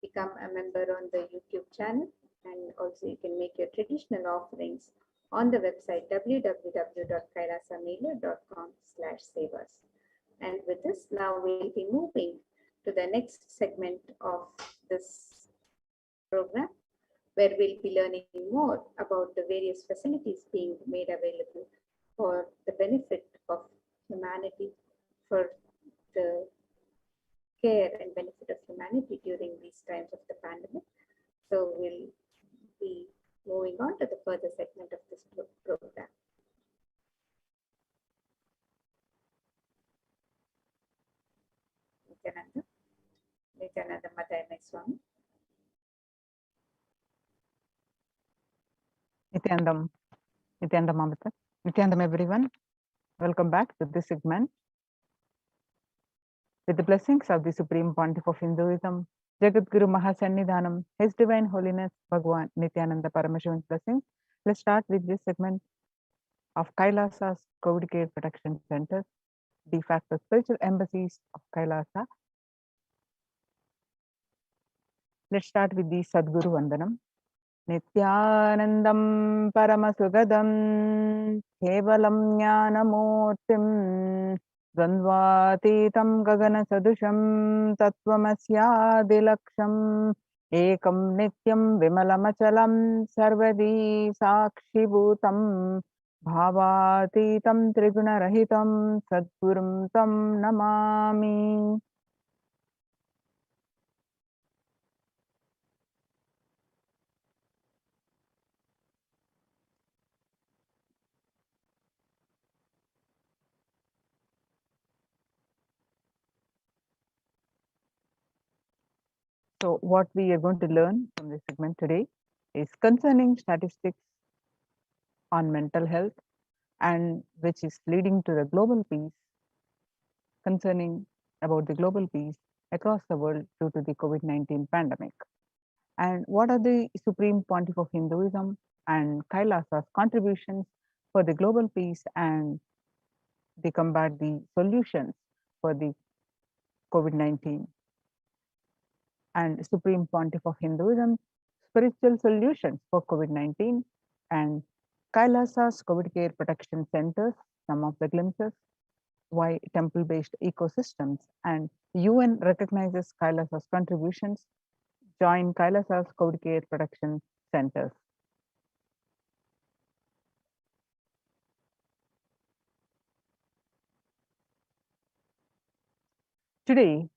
become a member on the YouTube channel, and also you can make your traditional offerings on the website www.kailasamailer.com/sevas. And with this, now we'll be moving to the next segment of this program, where we'll be learning more about the various facilities being made available for the benefit of humanity, for the care and benefit of humanity during these times of the pandemic. So we'll be moving on to the further segment of this program. Nithyananda Madhyamaya Swami. Nithyanandam Amrita. Nithyanandam everyone. Welcome back to this segment. With the blessings of the Supreme Pontiff of Hinduism, Jagadguru Mahasannidhanam, His Divine Holiness Bhagwan Nithyananda Paramashivan's blessings. Let's start with this segment of Kailasa's COVID Care Protection Centers, de facto spiritual embassies of Kailasa. Let's start with the Sadguru Vandanam. Nithyanandam Paramasugadam Kevalam Jnanamurtim Dvandvatitam Gagana Sadusham Tattvamasya Ekam Nityam Vimalamachalam Sarvadi Sakshibhutam Bhavatitam Triguna Sadgurum Tam Namami. So what we are going to learn from this segment today is concerning statistics on mental health, and which is leading to the global peace, concerning about the global peace across the world due to the COVID-19 pandemic. And what are the Supreme Pontiff of Hinduism and Kailasa's contributions for the global peace and the combat the solutions for the COVID-19. And Supreme Pontiff of Hinduism, spiritual solutions for COVID-19, and Kailasa's COVID Care Protection Centers, some of the glimpses, why temple-based ecosystems, and UN recognizes Kailasa's contributions, join Kailasa's COVID Care Protection Centers. Today,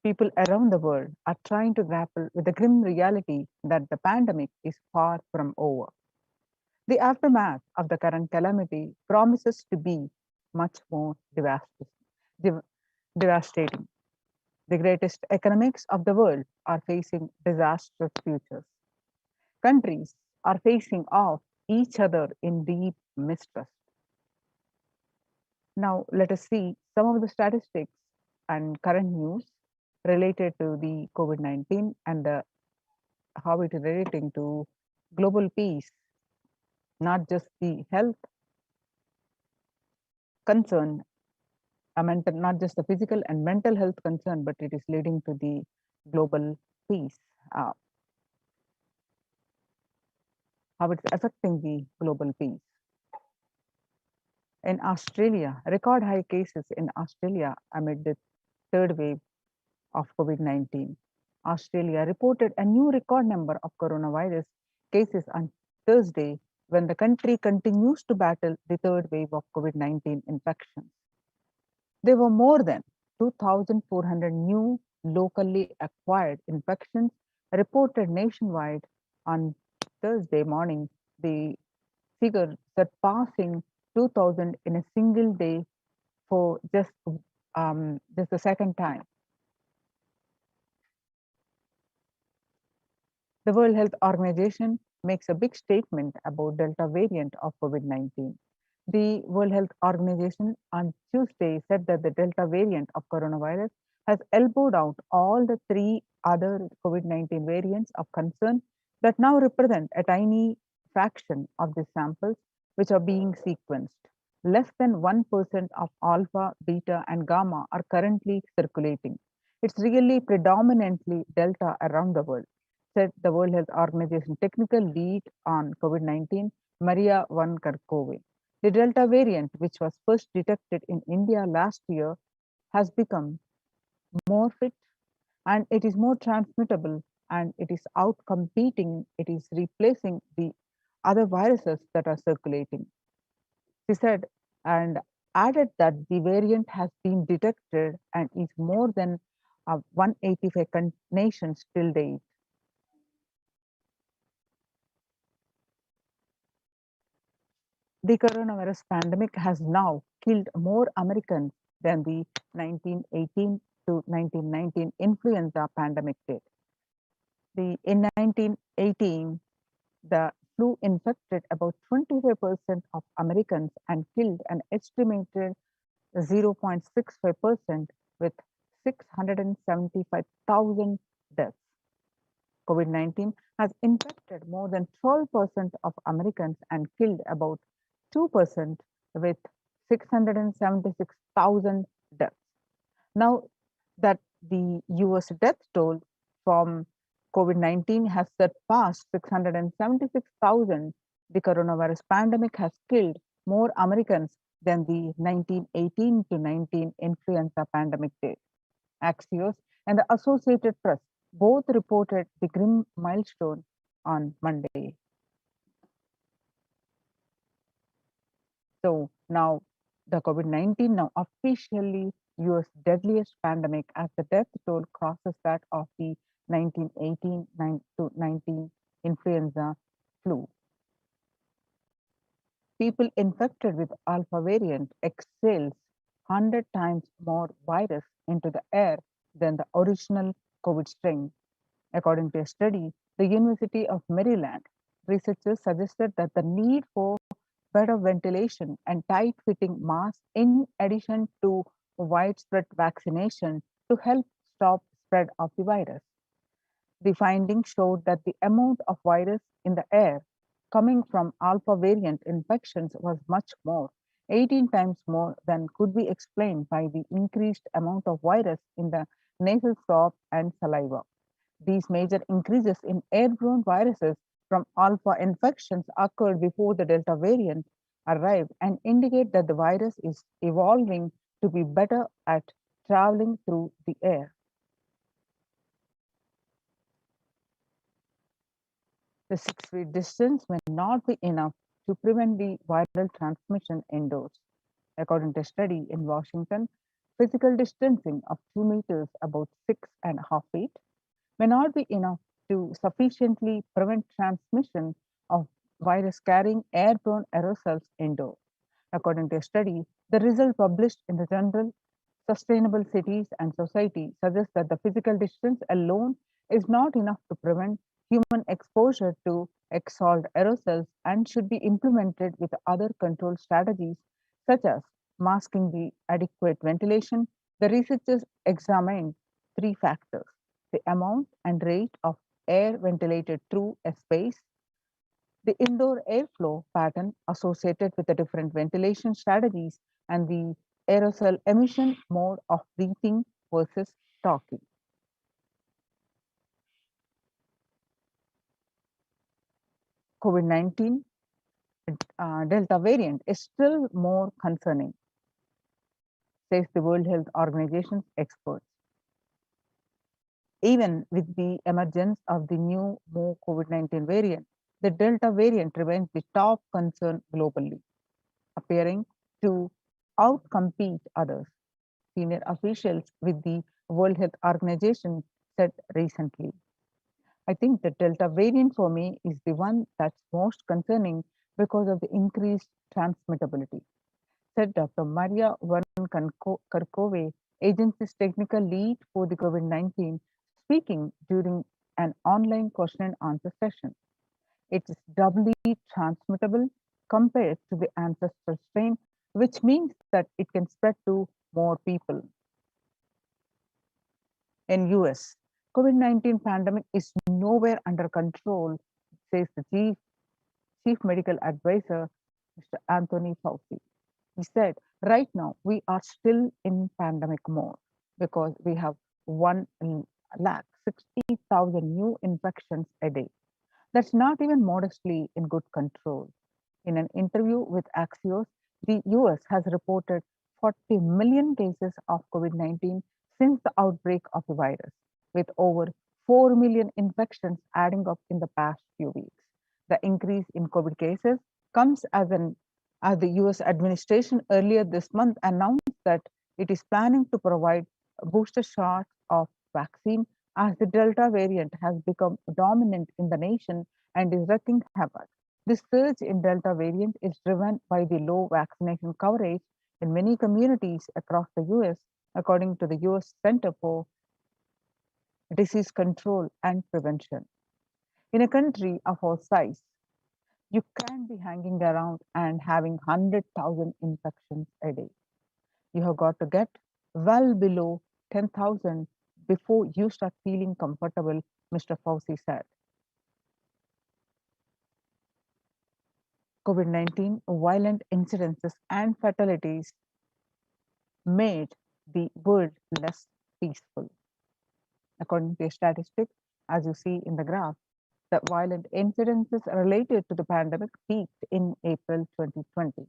people around the world are trying to grapple with the grim reality that the pandemic is far from over. The aftermath of the current calamity promises to be much more devastating. The greatest economics of the world are facing disastrous futures. Countries are facing off each other in deep mistrust. Now, let us see some of the statistics and current news related to the COVID-19 and how it is relating to global peace, not just the health concern, not just the physical and mental health concern, but it is leading to the global peace. How it's affecting the global peace. In Australia, record high cases in Australia amid the third wave of COVID-19. Australia reported a new record number of coronavirus cases on Thursday when the country continues to battle the third wave of COVID-19 infections. There were more than 2,400 new locally acquired infections reported nationwide on Thursday morning, the figure surpassing 2,000 in a single day for just the second time. The World Health Organization makes a big statement about Delta variant of COVID-19. The World Health Organization on Tuesday said that the Delta variant of coronavirus has elbowed out all the three other COVID-19 variants of concern that now represent a tiny fraction of the samples which are being sequenced. Less than 1% of alpha, beta, and gamma are currently circulating. It's really predominantly Delta around the world, said the World Health Organization technical lead on COVID-19, Maria Van Kerkhove. The Delta variant, which was first detected in India last year, has become more fit and it is more transmittable, and it is outcompeting, it is replacing the other viruses that are circulating. She said and added that the variant has been detected and is more than 185 nations till date. The coronavirus pandemic has now killed more Americans than the 1918 to 1919 influenza pandemic did. In 1918, the flu infected about 25% of Americans and killed an estimated 0.65% with 675,000 deaths. COVID-19 has infected more than 12% of Americans and killed about 2% with 676,000 deaths. Now that the US death toll from COVID-19 has surpassed 676,000, the coronavirus pandemic has killed more Americans than the 1918 to 19 influenza pandemic did. Axios and the Associated Press both reported the grim milestone on Monday. So now the COVID-19 now officially US deadliest pandemic as the death toll crosses that of the 1918 to 19 influenza flu. People infected with alpha variant exhales 100 times more virus into the air than the original COVID strain. According to a study, the University of Maryland researchers suggested that the need for better ventilation and tight-fitting masks in addition to widespread vaccination to help stop spread of the virus. The findings showed that the amount of virus in the air coming from alpha variant infections was much more, 18 times more than could be explained by the increased amount of virus in the nasal swab and saliva. These major increases in airborne viruses from alpha infections occurred before the Delta variant arrived and indicate that the virus is evolving to be better at traveling through the air. The 6 feet distance may not be enough to prevent the viral transmission indoors. According to a study in Washington, physical distancing of 2 meters, about 6.5 feet, may not be enough to sufficiently prevent transmission of virus carrying airborne aerosols indoors. According to a study, the result published in the journal Sustainable Cities and Society suggests that the physical distance alone is not enough to prevent human exposure to exhaled aerosols and should be implemented with other control strategies such as masking the adequate ventilation. The researchers examined 3 factors: the amount and rate of air ventilated through a space, the indoor airflow pattern associated with the different ventilation strategies, and the aerosol emission mode of breathing versus talking. COVID-19 Delta variant is still more concerning, says the World Health Organization's experts. Even with the emergence of the new, more COVID-19 variant, the Delta variant remains the top concern globally, appearing to outcompete others. Senior officials with the World Health Organization said recently. I think the Delta variant for me is the one that's most concerning because of the increased transmittability, said Dr. Maria Van Kerkhove, agency's technical lead for the COVID-19, speaking during an online question and answer session. It is doubly transmittable compared to the ancestral strain, which means that it can spread to more people. In US, COVID-19 pandemic is nowhere under control, says the chief medical advisor, Mr. Anthony Fauci. He said, right now we are still in pandemic mode because we have 1,60,000 new infections a day. That's not even modestly in good control. In an interview with Axios, the US has reported 40 million cases of COVID-19 since the outbreak of the virus, with over 4 million infections adding up in the past few weeks. The increase in COVID cases comes as the US administration earlier this month announced that it is planning to provide a booster shot of vaccine as the Delta variant has become dominant in the nation and is wreaking havoc. This surge in Delta variant is driven by the low vaccination coverage in many communities across the US, according to the US Center for Disease Control and Prevention. In a country of our size, you can't be hanging around and having 100,000 infections a day. You have got to get well below 10,000 before you start feeling comfortable Mr. Fauci said. COVID-19 violent incidences and fatalities made the world less peaceful. According to a statistic, as you see in the graph, the violent incidences related to the pandemic peaked in April 2020.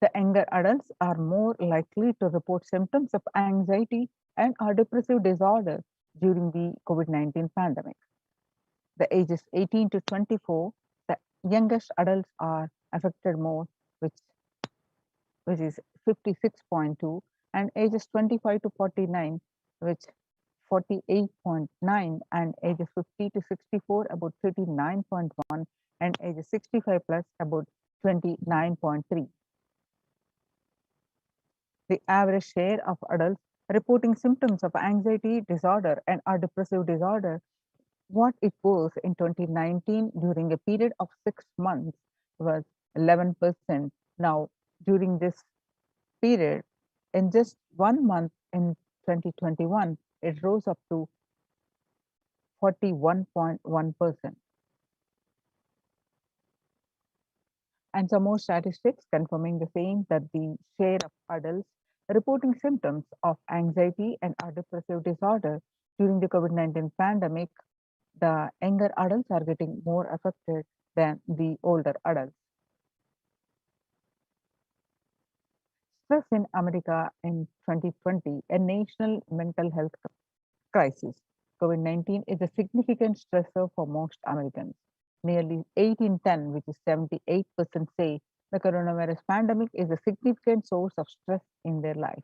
The younger adults are more likely to report symptoms of anxiety and or depressive disorder during the COVID-19 pandemic. The ages 18 to 24, the youngest adults are affected more, which is 56.2, and ages 25 to 49, which 48.9, and ages 50 to 64 about 39.1, and ages 65 plus about 29.3. The average share of adults reporting symptoms of anxiety disorder and or depressive disorder, what it was in 2019 during a period of 6 months, was 11%. Now, during this period, in just 1 month in 2021, it rose up to 41.1%. And some more statistics confirming the same, that the share of adults reporting symptoms of anxiety and or depressive disorder during the COVID-19 pandemic, the younger adults are getting more affected than the older adults. Stress in America in 2020, a national mental health crisis. COVID-19 is a significant stressor for most Americans. Nearly 8 in 10, which is 78%, say the coronavirus pandemic is a significant source of stress in their life.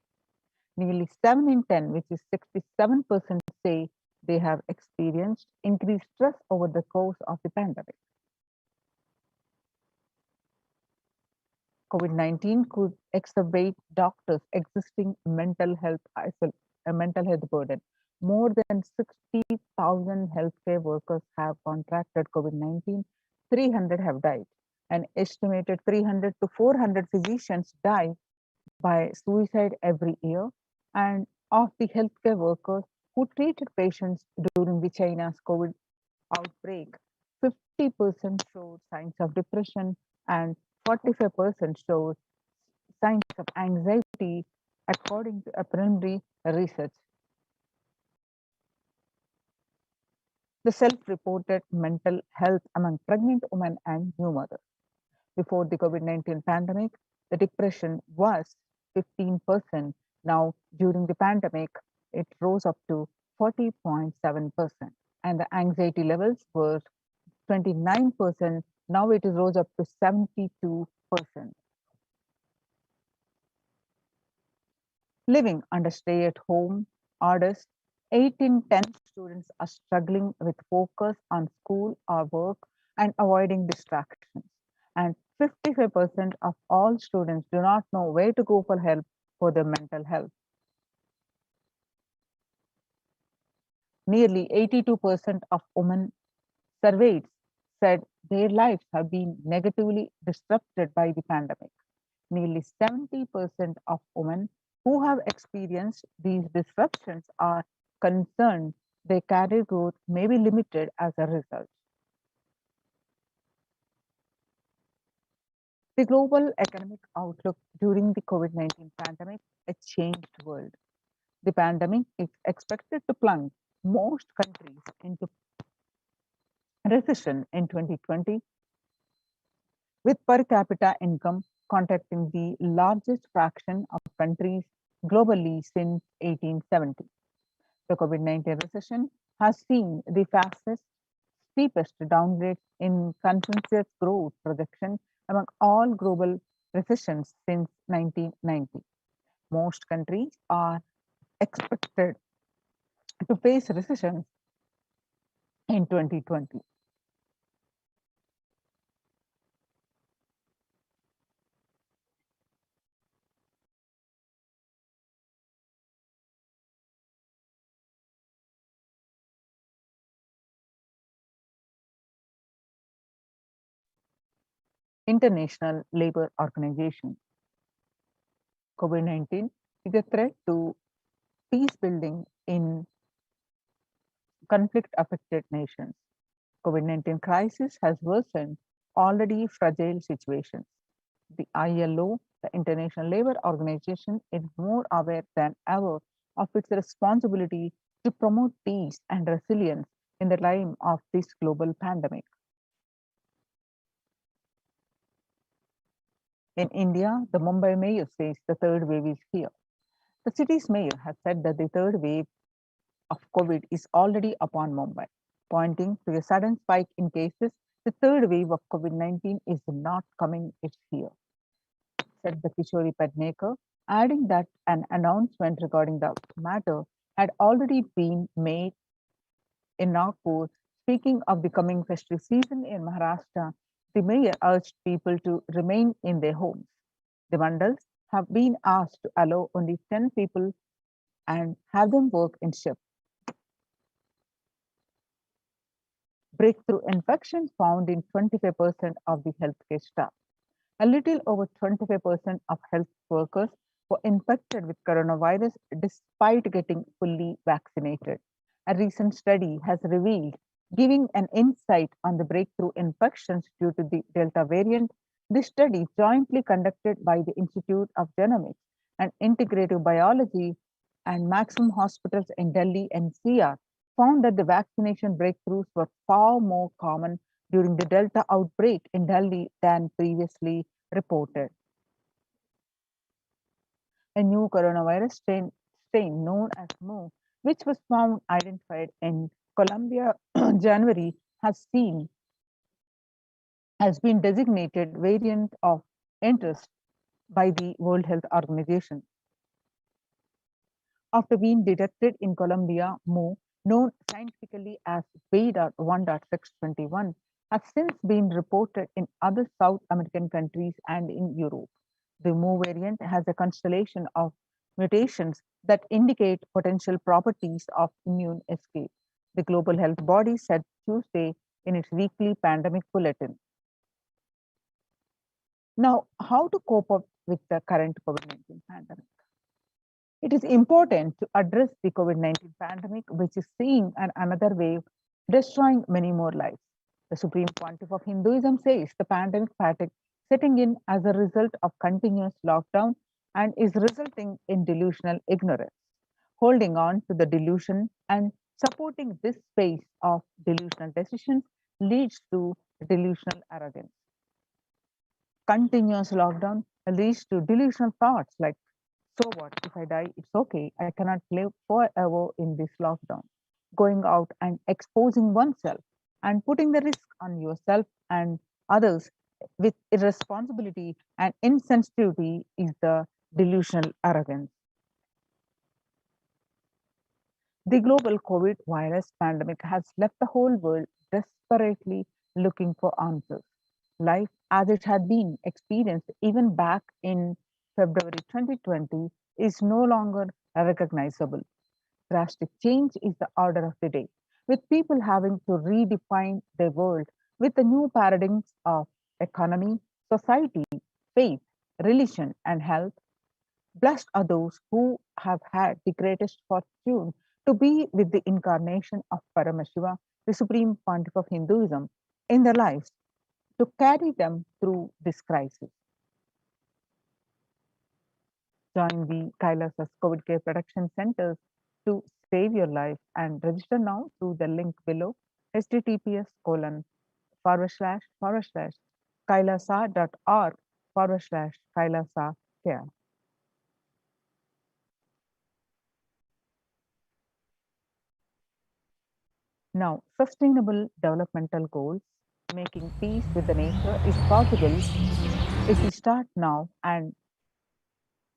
Nearly 7 in 10, which is 67%, say they have experienced increased stress over the course of the pandemic. COVID-19 could exacerbate doctors' existing mental health burden. More than 60,000 healthcare workers have contracted COVID-19. 300 have died. An estimated 300 to 400 physicians die by suicide every year. And of the healthcare workers who treated patients during the China's COVID outbreak, 50% showed signs of depression and 45% showed signs of anxiety, according to a preliminary research. The self-reported mental health among pregnant women and new mothers. Before the COVID-19 pandemic, the depression was 15%. Now, during the pandemic, it rose up to 40.7%. And the anxiety levels were 29%. Now it is rose up to 72%. Living under stay-at-home orders, 8 in 10 students are struggling with focus on school or work and avoiding distractions. And 55% of all students do not know where to go for help for their mental health. Nearly 82% of women surveyed said their lives have been negatively disrupted by the pandemic. Nearly 70% of women who have experienced these disruptions are concerned their career growth may be limited as a result. The global economic outlook during the COVID-19 pandemic, a changed world. The pandemic is expected to plunge most countries into recession in 2020, with per capita income contacting the largest fraction of countries globally since 1870. The COVID-19 recession has seen the fastest, steepest downgrade in consensus growth projection among all global recessions since 1990. Most countries are expected to face recessions in 2020. International Labour Organization. COVID-19 is a threat to peace building in conflict-affected nations. COVID-19 crisis has worsened already fragile situations. The ILO, the International Labour Organization, is more aware than ever of its responsibility to promote peace and resilience in the time of this global pandemic. In India, the Mumbai mayor says the third wave is here. The city's mayor has said that the third wave of COVID is already upon Mumbai, pointing to a sudden spike in cases. The third wave of COVID-19 is not coming, it's here, said the Kishori Pednekar, adding that an announcement regarding the matter had already been made in Nagpur. Speaking of the coming festive season in Maharashtra, the mayor urged people to remain in their homes. The Mandals have been asked to allow only 10 people and have them work in shifts. Breakthrough infections found in 25% of the healthcare staff. A little over 25% of health workers were infected with coronavirus despite getting fully vaccinated. A recent study has revealed, giving an insight on the breakthrough infections due to the Delta variant. This study, jointly conducted by the Institute of Genomics and Integrative Biology and Maximum Hospitals in Delhi NCR, found that the vaccination breakthroughs were far more common during the Delta outbreak in Delhi than previously reported. A new coronavirus strain known as Mu, which was found identified in Colombia January, has been designated variant of interest by the World Health Organization. After being detected in Colombia, Mu, known scientifically as B.1.621, has since been reported in other South American countries and in Europe. The Mu variant has a constellation of mutations that indicate potential properties of immune escape, the global health body said Tuesday in its weekly pandemic bulletin. Now, how to cope up with the current COVID-19 pandemic? It is important to address the COVID-19 pandemic, which is seeing another wave destroying many more lives. The Supreme Pontiff of Hinduism says the pandemic fatigue setting in as a result of continuous lockdown and is resulting in delusional ignorance. Holding on to the delusion and supporting this space of delusional decisions leads to delusional arrogance. Continuous lockdown leads to delusional thoughts like, so what? If I die, it's okay. I cannot live forever in this lockdown. Going out and exposing oneself and putting the risk on yourself and others with irresponsibility and insensitivity is the delusional arrogance. The global COVID virus pandemic has left the whole world desperately looking for answers. Life as it had been experienced even back in February 2020 is no longer recognizable. Drastic change is the order of the day, with people having to redefine their world with the new paradigms of economy, society, faith, religion, and health. Blessed are those who have had the greatest fortune to be with the incarnation of Paramashiva, the Supreme Pontiff of Hinduism, in their lives to carry them through this crisis. Join the Kailasa's COVID Care Production Centers to save your life and register now through the link below https://kailasa.org/Kailasa care. Now, sustainable developmental goals, making peace with the nature is possible if we start now, and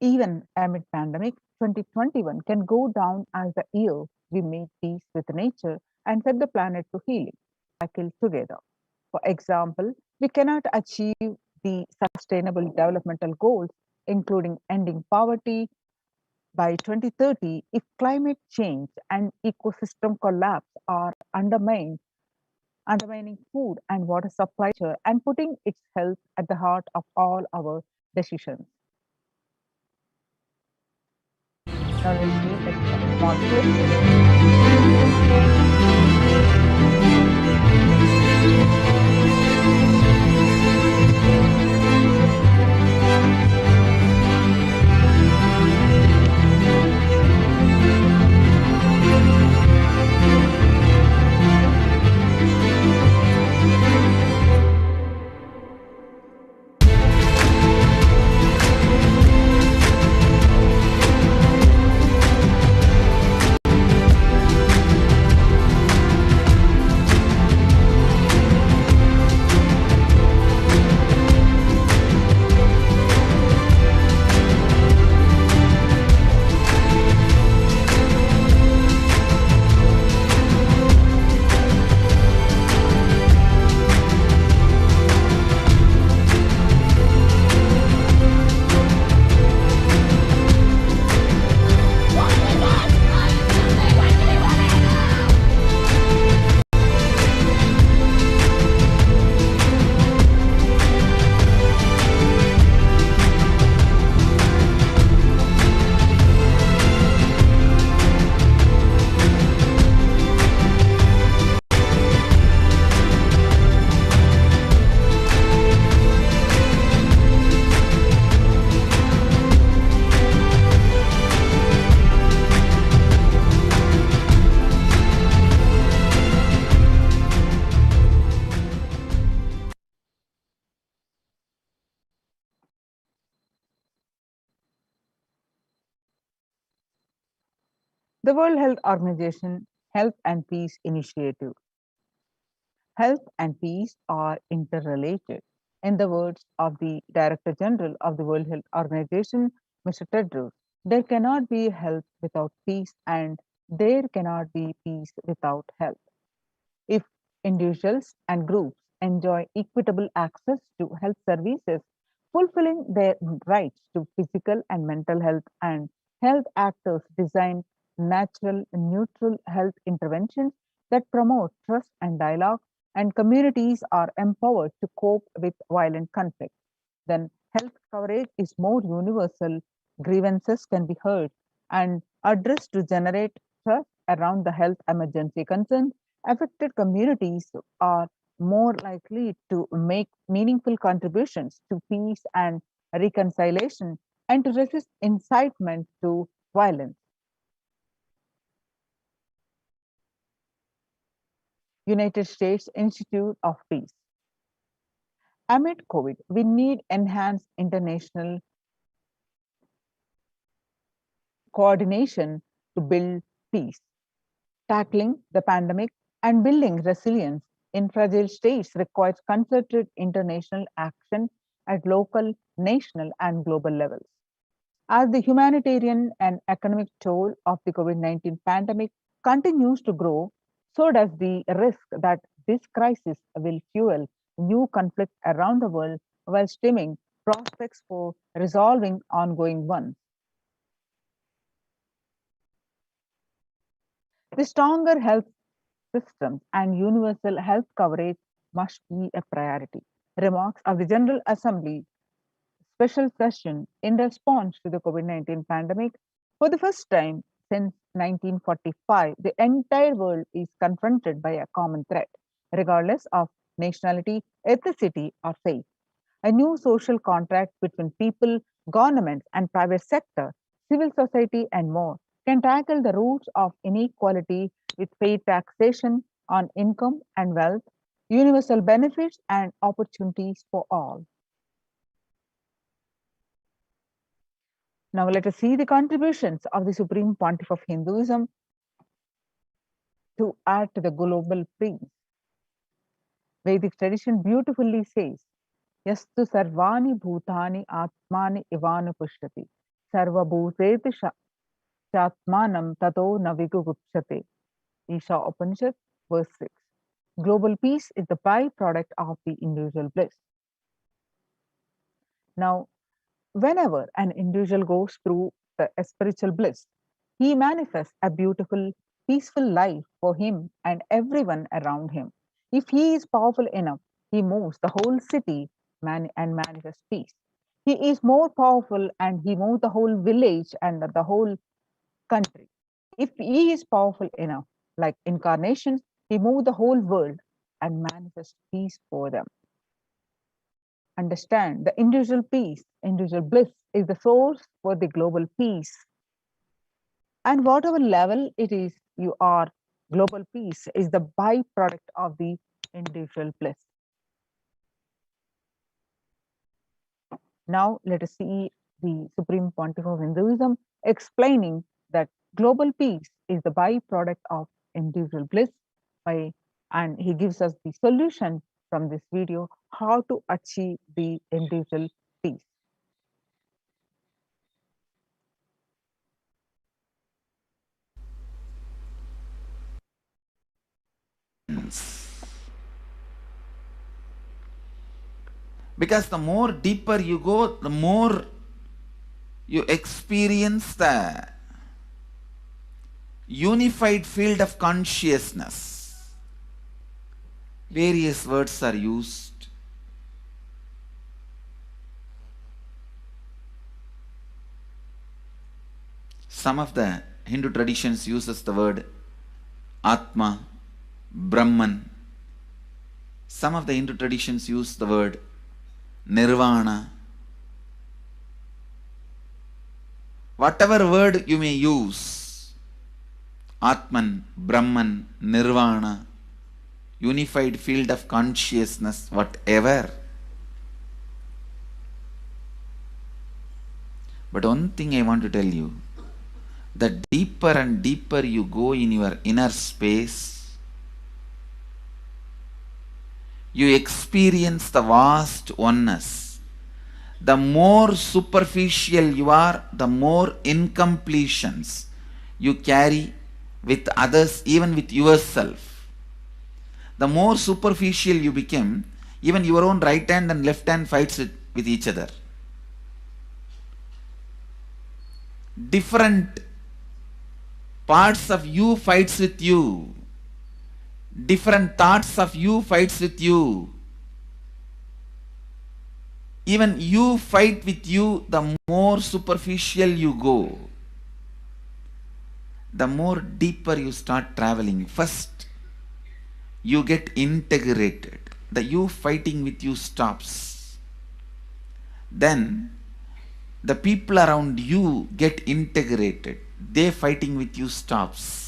even amid pandemic, 2021 can go down as the year we made peace with nature and set the planet to healing cycle together. For example, we cannot achieve the sustainable developmental goals, including ending poverty by 2030, if climate change and ecosystem collapse are undermining food and water supply and putting its health at the heart of all our decisions. Now let's see a small clip. The World Health Organization Health and Peace Initiative. Health and peace are interrelated. In the words of the Director General of the World Health Organization, Mr. Tedros, there cannot be health without peace, and there cannot be peace without health. If individuals and groups enjoy equitable access to health services, fulfilling their rights to physical and mental health, and health actors design natural, neutral health interventions that promote trust and dialogue, and communities are empowered to cope with violent conflict, then health coverage is more universal, grievances can be heard and addressed to generate trust around the health emergency concerns. Affected communities are more likely to make meaningful contributions to peace and reconciliation and to resist incitement to violence. United States Institute of Peace. Amid COVID, we need enhanced international coordination to build peace. Tackling the pandemic and building resilience in fragile states requires concerted international action at local, national, and global levels. As the humanitarian and economic toll of the COVID-19 pandemic continues to grow, so does the risk that this crisis will fuel new conflict around the world while stemming prospects for resolving ongoing ones. The stronger health systems and universal health coverage must be a priority. Remarks of the General Assembly special session in response to the COVID-19 pandemic. For the first time since 1945, the entire world is confronted by a common threat, regardless of nationality, ethnicity, or faith. A new social contract between people, governments, and private sector, civil society, and more can tackle the roots of inequality with fair taxation on income and wealth, universal benefits, and opportunities for all. Now let us see the contributions of the Supreme Pontiff of Hinduism to add to the global peace. Vedic tradition beautifully says, Yastu sarvani bhutani atmani ivanu pushyati, sarva bhuteti shatmanam tato navigupshate. Isha Upanishad, verse 6. Global peace is the byproduct of the individual bliss. Now, whenever an individual goes through the spiritual bliss, he manifests a beautiful, peaceful life for him and everyone around him. If he is powerful enough, he moves the whole city and manifests peace. He is more powerful and he moves the whole village and the whole country. If he is powerful enough, like incarnations, he moved the whole world and manifest peace for them. Understand the individual peace, individual bliss is the source for the global peace. And whatever level it is you are, global peace is the byproduct of the individual bliss. Now let us see the Supreme Pontiff of Hinduism explaining that global peace is the byproduct of individual bliss and he gives us the solution from this video how to achieve the individual peace. Because the more deeper you go, the more you experience the unified field of consciousness. Various words are used. Some of the Hindu traditions uses the word Atma, Brahman. Some of the Hindu traditions use the word Nirvana. Whatever word you may use, Atman, Brahman, Nirvana, unified field of consciousness, whatever. But one thing I want to tell you, the deeper and deeper you go in your inner space, you experience the vast oneness. The more superficial you are, the more incompletions you carry with others, even with yourself. The more superficial you become, even your own right hand and left hand fights with each other. Different parts of you fights with you. Different thoughts of you fights with you. Even you fight with you, the more superficial you go, the more deeper you start traveling. First, you get integrated. The you fighting with you stops. Then, the people around you get integrated. They fighting with you stops.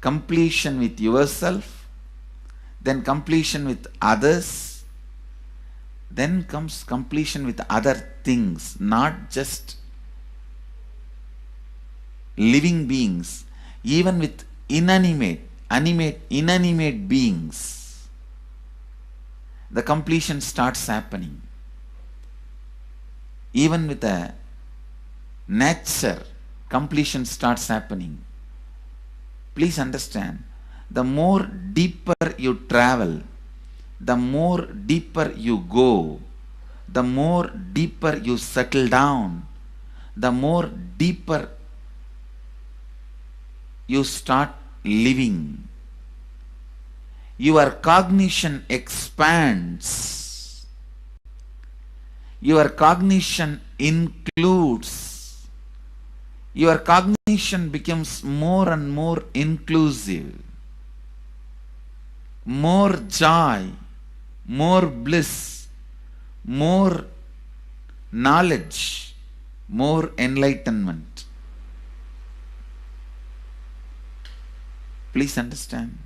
Completion with yourself, then completion with others, then comes completion with other things, not just living beings, even with inanimate beings. The completion starts happening. Even with a nature, completion starts happening. Please understand, the more deeper you travel, the more deeper you go, the more deeper you settle down, the more deeper you start living. Your cognition expands. Your cognition includes. Your cognition becomes more and more inclusive. More joy, more bliss, more knowledge, more enlightenment. Please understand.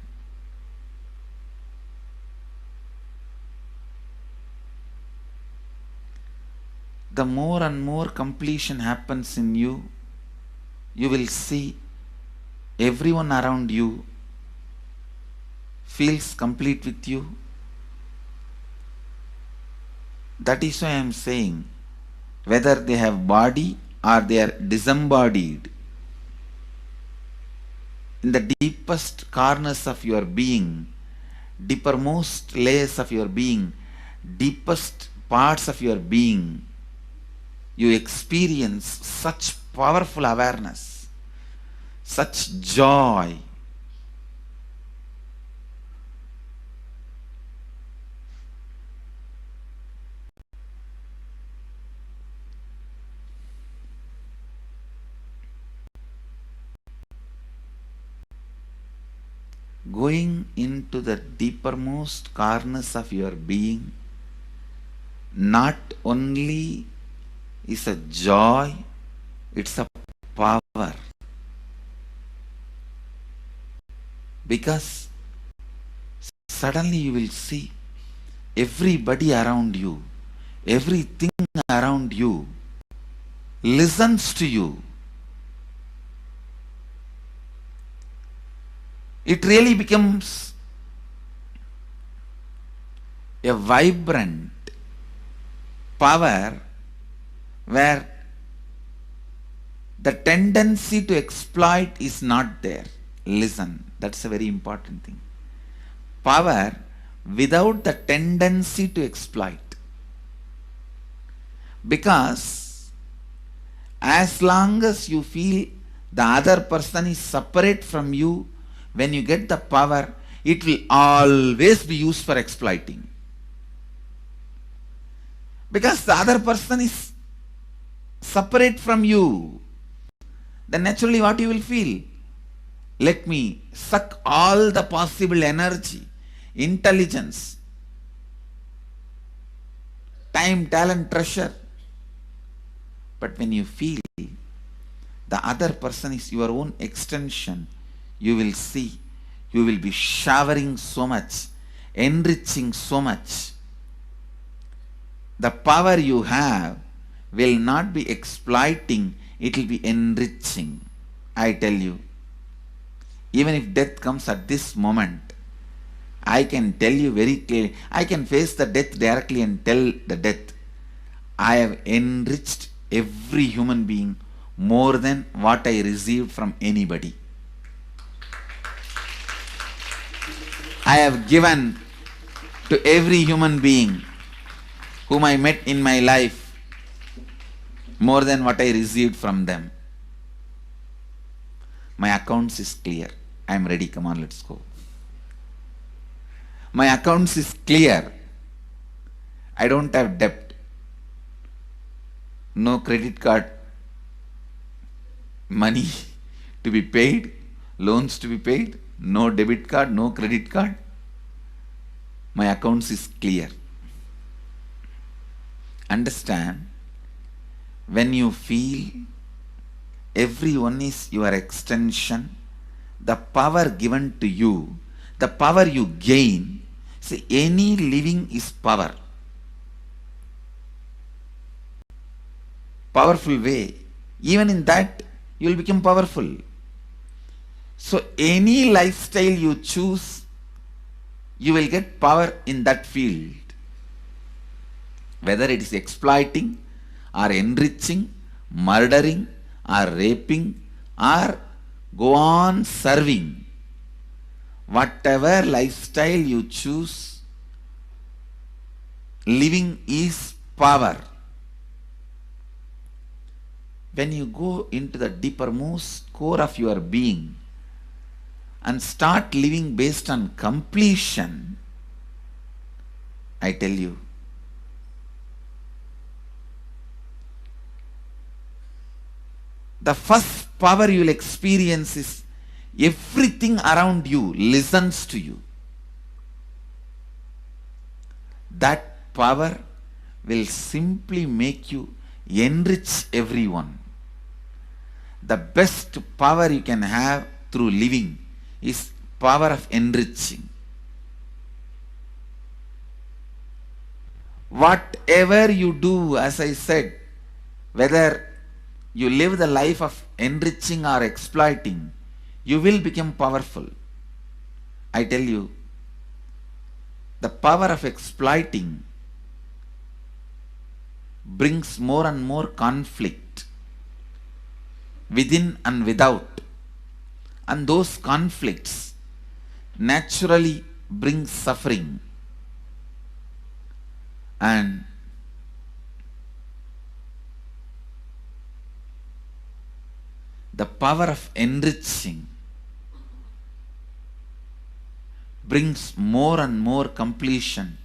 The more and more completion happens in you, you will see everyone around you feels complete with you. That is why I am saying, whether they have body or they are disembodied, in the deepest corners of your being, deepermost layers of your being, deepest parts of your being, you experience such powerful awareness, such joy. going into the deepermost corners of your being, not only is a joy, it's a power. Because suddenly you will see everybody around you, everything around you listens to you. It really becomes a vibrant power where the tendency to exploit is not there. Listen, that's a very important thing. Power without the tendency to exploit. Because as long as you feel the other person is separate from you, when you get the power, it will always be used for exploiting. Because the other person is separate from you, then naturally what you will feel? Let me suck all the possible energy, intelligence, time, talent, treasure. But when you feel the other person is your own extension, you will see, you will be showering so much, enriching so much. The power you have will not be exploiting, it will be enriching. I tell you, even if death comes at this moment, I can tell you very clearly, I can face the death directly and tell the death, I have enriched every human being more than what I received from anybody. I have given to every human being whom I met in my life more than what I received from them. My accounts is clear. I am ready. Come on, let's go. My accounts is clear. I don't have debt. No credit card money to be paid, loans to be paid, no debit card, no credit card. My accounts is clear. Understand, when you feel everyone is your extension, the power given to you, the power you gain, see, any living is power. Powerful way. Even in that, you will become powerful. So any lifestyle you choose, you will get power in that field. Whether it is exploiting or enriching, murdering or raping or go on serving. Whatever lifestyle you choose, living is power. When you go into the deepermost core of your being and start living based on completion, I tell you, the first power you will experience is everything around you listens to you. That power will simply make you enrich everyone. The best power you can have through living is power of enriching. Whatever you do, as I said, whether you live the life of enriching or exploiting, you will become powerful. I tell you, the power of exploiting brings more and more conflict within and without, and those conflicts naturally bring suffering. And the power of enriching brings more and more completion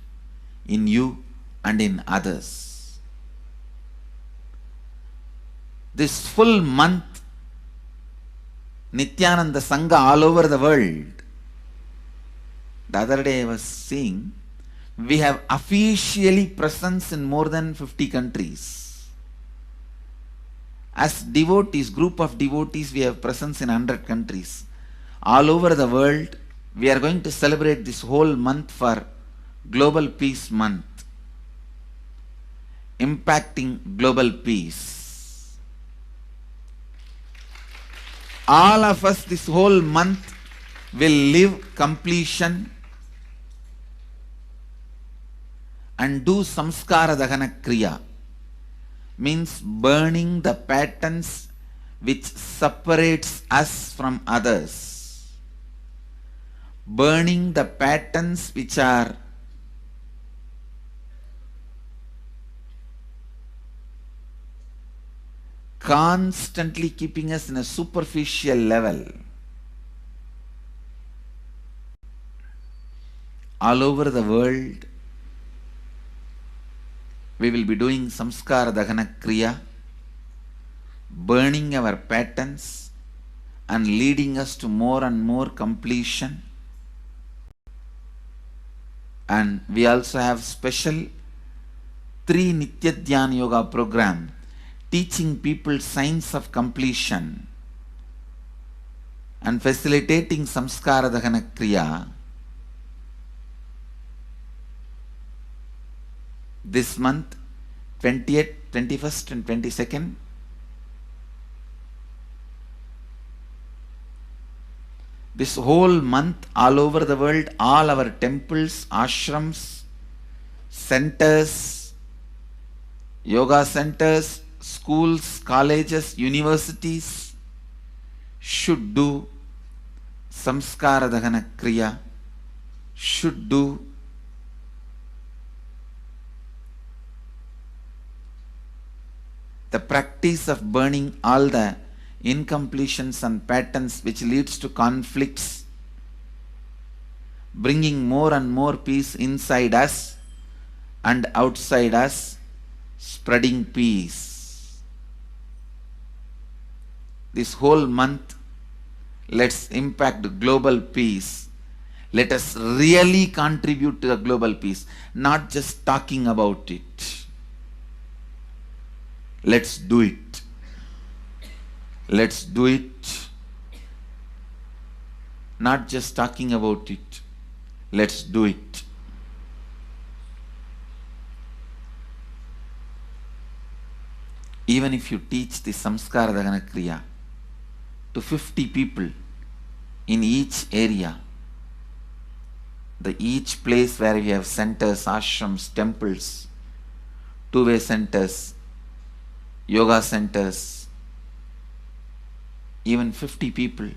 in you and in others. This full month, Nithyananda Sangha all over the world The other day I was seeing, we have officially presence in more than 50 countries. As devotees, group of devotees, we have presence in 100 countries. All over the world, we are going to celebrate this whole month for Global Peace Month, impacting global peace. All of us this whole month will live completion and do samskara dahana kriya, means burning the patterns which separates us from others, burning the patterns which are constantly keeping us in a superficial level. All over the world, we will be doing samskara dahana kriya, burning our patterns and leading us to more and more completion. And we also have special 3 Nitya Dhyana Yoga program teaching people science of completion and facilitating samskara dahana kriya. This month, 20th, 21st and 22nd, this whole month, all over the world, all our temples, ashrams, centers, yoga centers, schools, colleges, universities should do samskara dahana kriya, should do the practice of burning all the incompletions and patterns which leads to conflicts, bringing more and more peace inside us and outside us, spreading peace. This whole month, let's impact global peace. Let us really contribute to the global peace, not just talking about it. Let's do it. Let's do it. Not just talking about it. Let's do it. Even if you teach the samskara dahana kriya to 50 people in each area, each place where we have centers, ashrams, temples, two-way centers, yoga centers, even 50 people,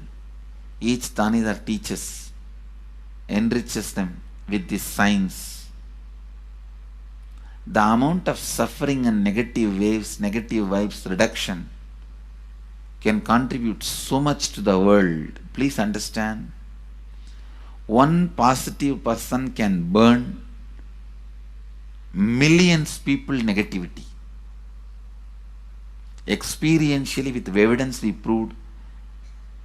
each Tanidar teaches, enriches them with this science. The amount of suffering and negative waves, negative vibes reduction can contribute so much to the world. Please understand, one positive person can burn millions people negativity. Experientially, with evidence we proved,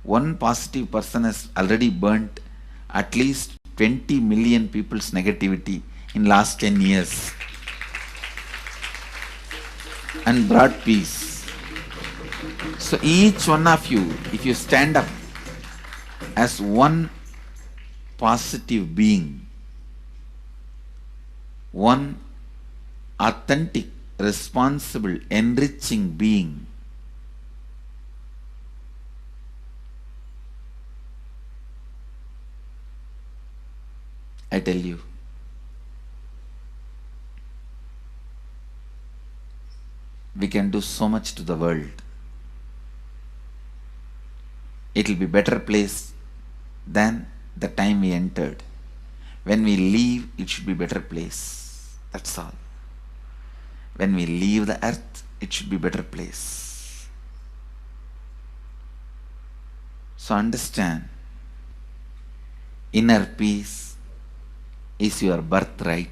one positive person has already burnt at least 20 million people's negativity in last 10 years and brought peace. So each one of you, if you stand up as one positive being, one authentic, responsible, enriching being, I tell you, we can do so much to the world. It will be better place than the time we entered. When we leave, it should be better place. That's all. When we leave the earth, it should be better place. So understand, inner peace is your birthright.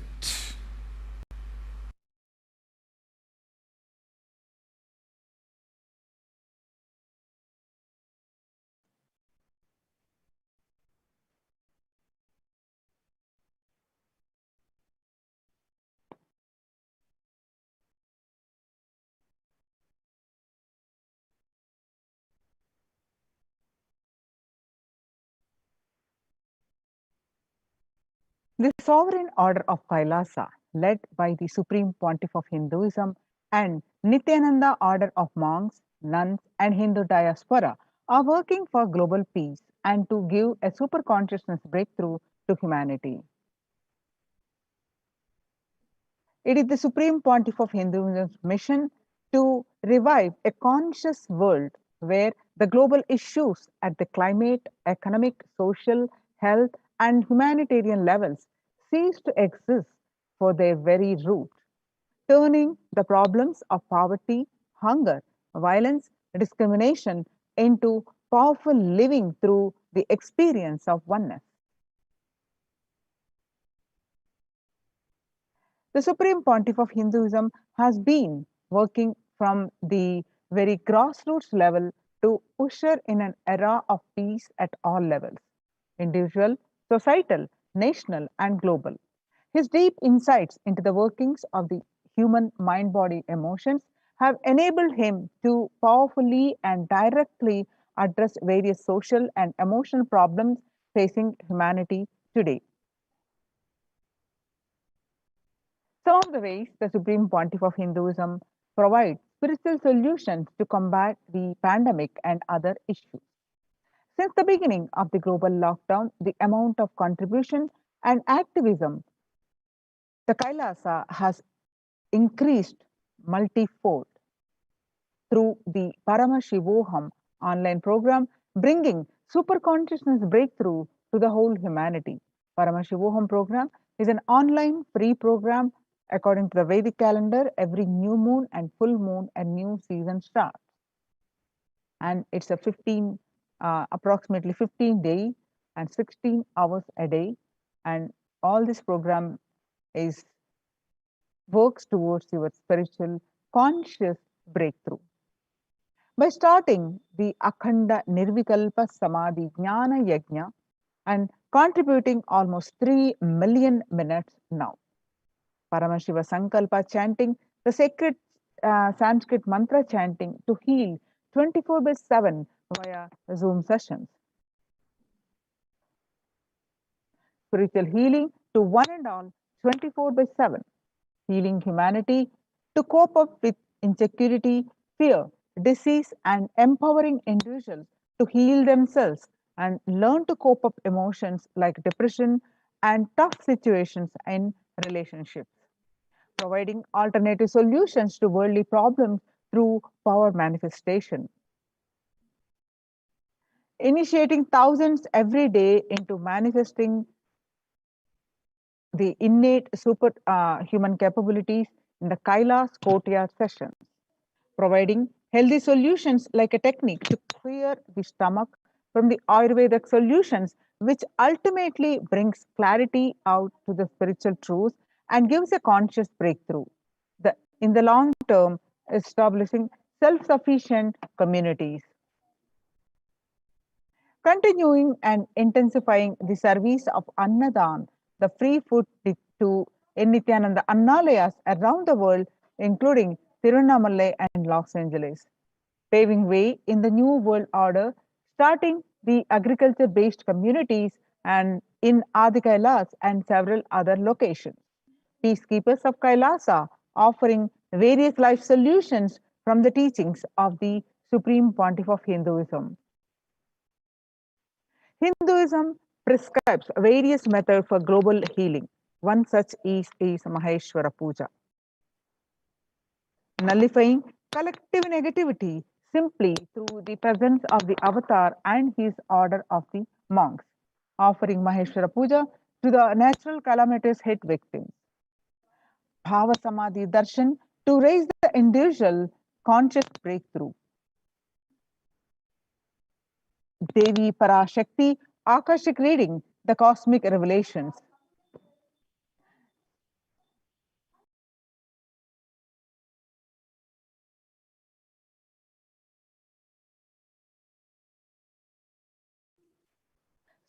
The sovereign order of Kailasa, led by the Supreme Pontiff of Hinduism and Nithyananda order of monks, nuns, and Hindu diaspora, are working for global peace and to give a super consciousness breakthrough to humanity. It is the Supreme Pontiff of Hinduism's mission to revive a conscious world where the global issues at the climate, economic, social, health, and humanitarian levels cease to exist for their very root, turning the problems of poverty, hunger, violence, discrimination into powerful living through the experience of oneness. The Supreme Pontiff of Hinduism has been working from the very grassroots level to usher in an era of peace at all levels: individual, societal, national, and global. His deep insights into the workings of the human mind body emotions have enabled him to powerfully and directly address various social and emotional problems facing humanity today. Some of the ways the Supreme Pontiff of Hinduism provides spiritual solutions to combat the pandemic and other issues. Since the beginning of the global lockdown, the amount of contribution and activism the Kailasa has increased multifold through the Paramashivoham online program, bringing super consciousness breakthrough to the whole humanity. Paramashivoham program is an online free program. According to the Vedic calendar, every new moon and full moon, a new season starts. And it's a approximately 15 days and 16 hours a day. And all this program is works towards your spiritual conscious breakthrough. By starting the Akhanda Nirvikalpa Samadhi Jnana Yajna and contributing almost 3 million minutes now. Paramashiva Sankalpa chanting, the sacred Sanskrit mantra chanting to heal 24/7 via Zoom sessions. Spiritual healing to one and all 24/7. Healing humanity to cope up with insecurity, fear, disease, and empowering individuals to heal themselves and learn to cope up emotions like depression and tough situations in relationships. Providing alternative solutions to worldly problems through power manifestation. Initiating thousands every day into manifesting the innate superhuman capabilities in the Kailas courtyard sessions, providing healthy solutions like a technique to clear the stomach from the Ayurvedic solutions, which ultimately brings clarity out to the spiritual truths and gives a conscious breakthrough. In the long term, establishing self-sufficient communities. Continuing and intensifying the service of Annadan, the free food to Nithyananda Annalayas around the world, including Tirunamalai and Los Angeles, paving way in the new world order, starting the agriculture-based communities and in Adi Kailas and several other locations. Peacekeepers of Kailasa offering various life solutions from the teachings of the Supreme Pontiff of Hinduism. Hinduism prescribes various methods for global healing. One such is Maheshwara Puja, nullifying collective negativity simply through the presence of the avatar and his order of the monks, offering Maheshwara Puja to the natural calamities hit victims. Bhava Samadhi Darshan to raise the individual conscious breakthrough. Devi Parashakti Akashic reading, the cosmic revelations.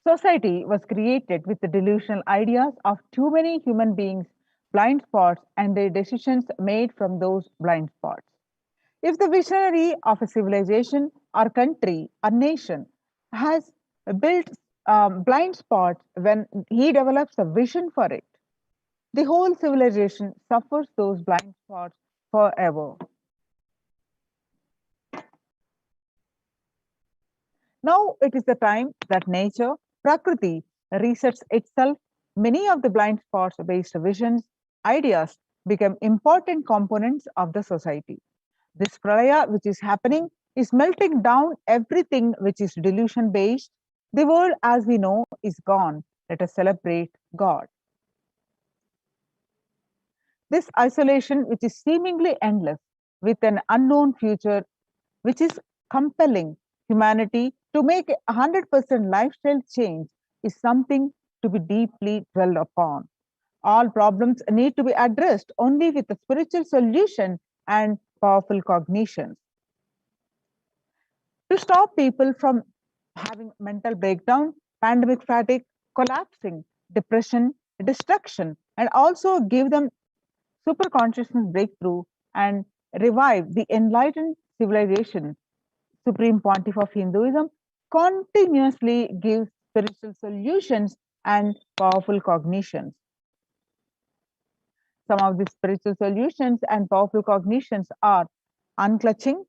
Society was created with the delusional ideas of too many human beings, blind spots, and their decisions made from those blind spots. If the visionary of a civilization or country or nation has built blind spot when he develops a vision for it. The whole civilization suffers those blind spots forever. Now it is the time that nature, Prakriti, resets itself. Many of the blind spots based visions, ideas become important components of the society. This pralaya which is happening is melting down everything which is delusion based. The world as we know is gone. Let us celebrate God. This isolation, which is seemingly endless, with an unknown future, which is compelling humanity to make a 100% lifestyle change, is something to be deeply dwelled upon. All problems need to be addressed only with a spiritual solution and powerful cognitions. To stop people from having mental breakdown, pandemic fatigue, collapsing, depression, destruction, and also give them super consciousness breakthrough and revive the enlightened civilization. Supreme Pontiff of Hinduism continuously gives spiritual solutions and powerful cognitions. Some of the spiritual solutions and powerful cognitions are unclutching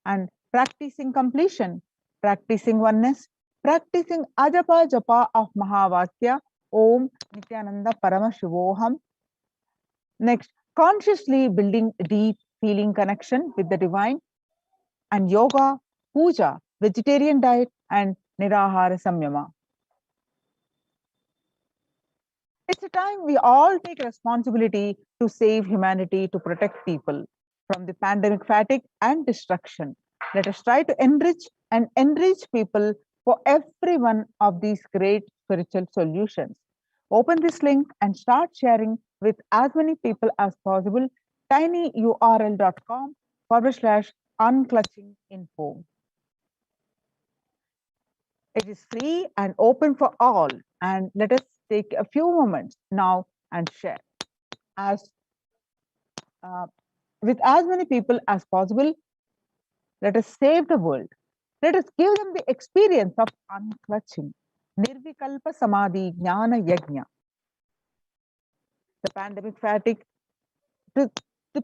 and practicing completion, practicing oneness, practicing ajapa japa of Mahavakya, Om Nithyananda Paramashivoham. Next, consciously building deep feeling connection with the divine, and yoga, puja, vegetarian diet, and nirahara samyama. It's a time we all take responsibility to save humanity, to protect people from the pandemic fatigue and destruction. Let us try to enrich people for every one of these great spiritual solutions. Open this link and start sharing with as many people as possible. tinyurl.com/unclutchinginfo. It is free and open for all. And let us take a few moments now and share as with as many people as possible. Let us save the world. Let us give them the experience of unclutching. Nirvikalpa Samadhi Jnana Yajna. The pandemic fatigue, the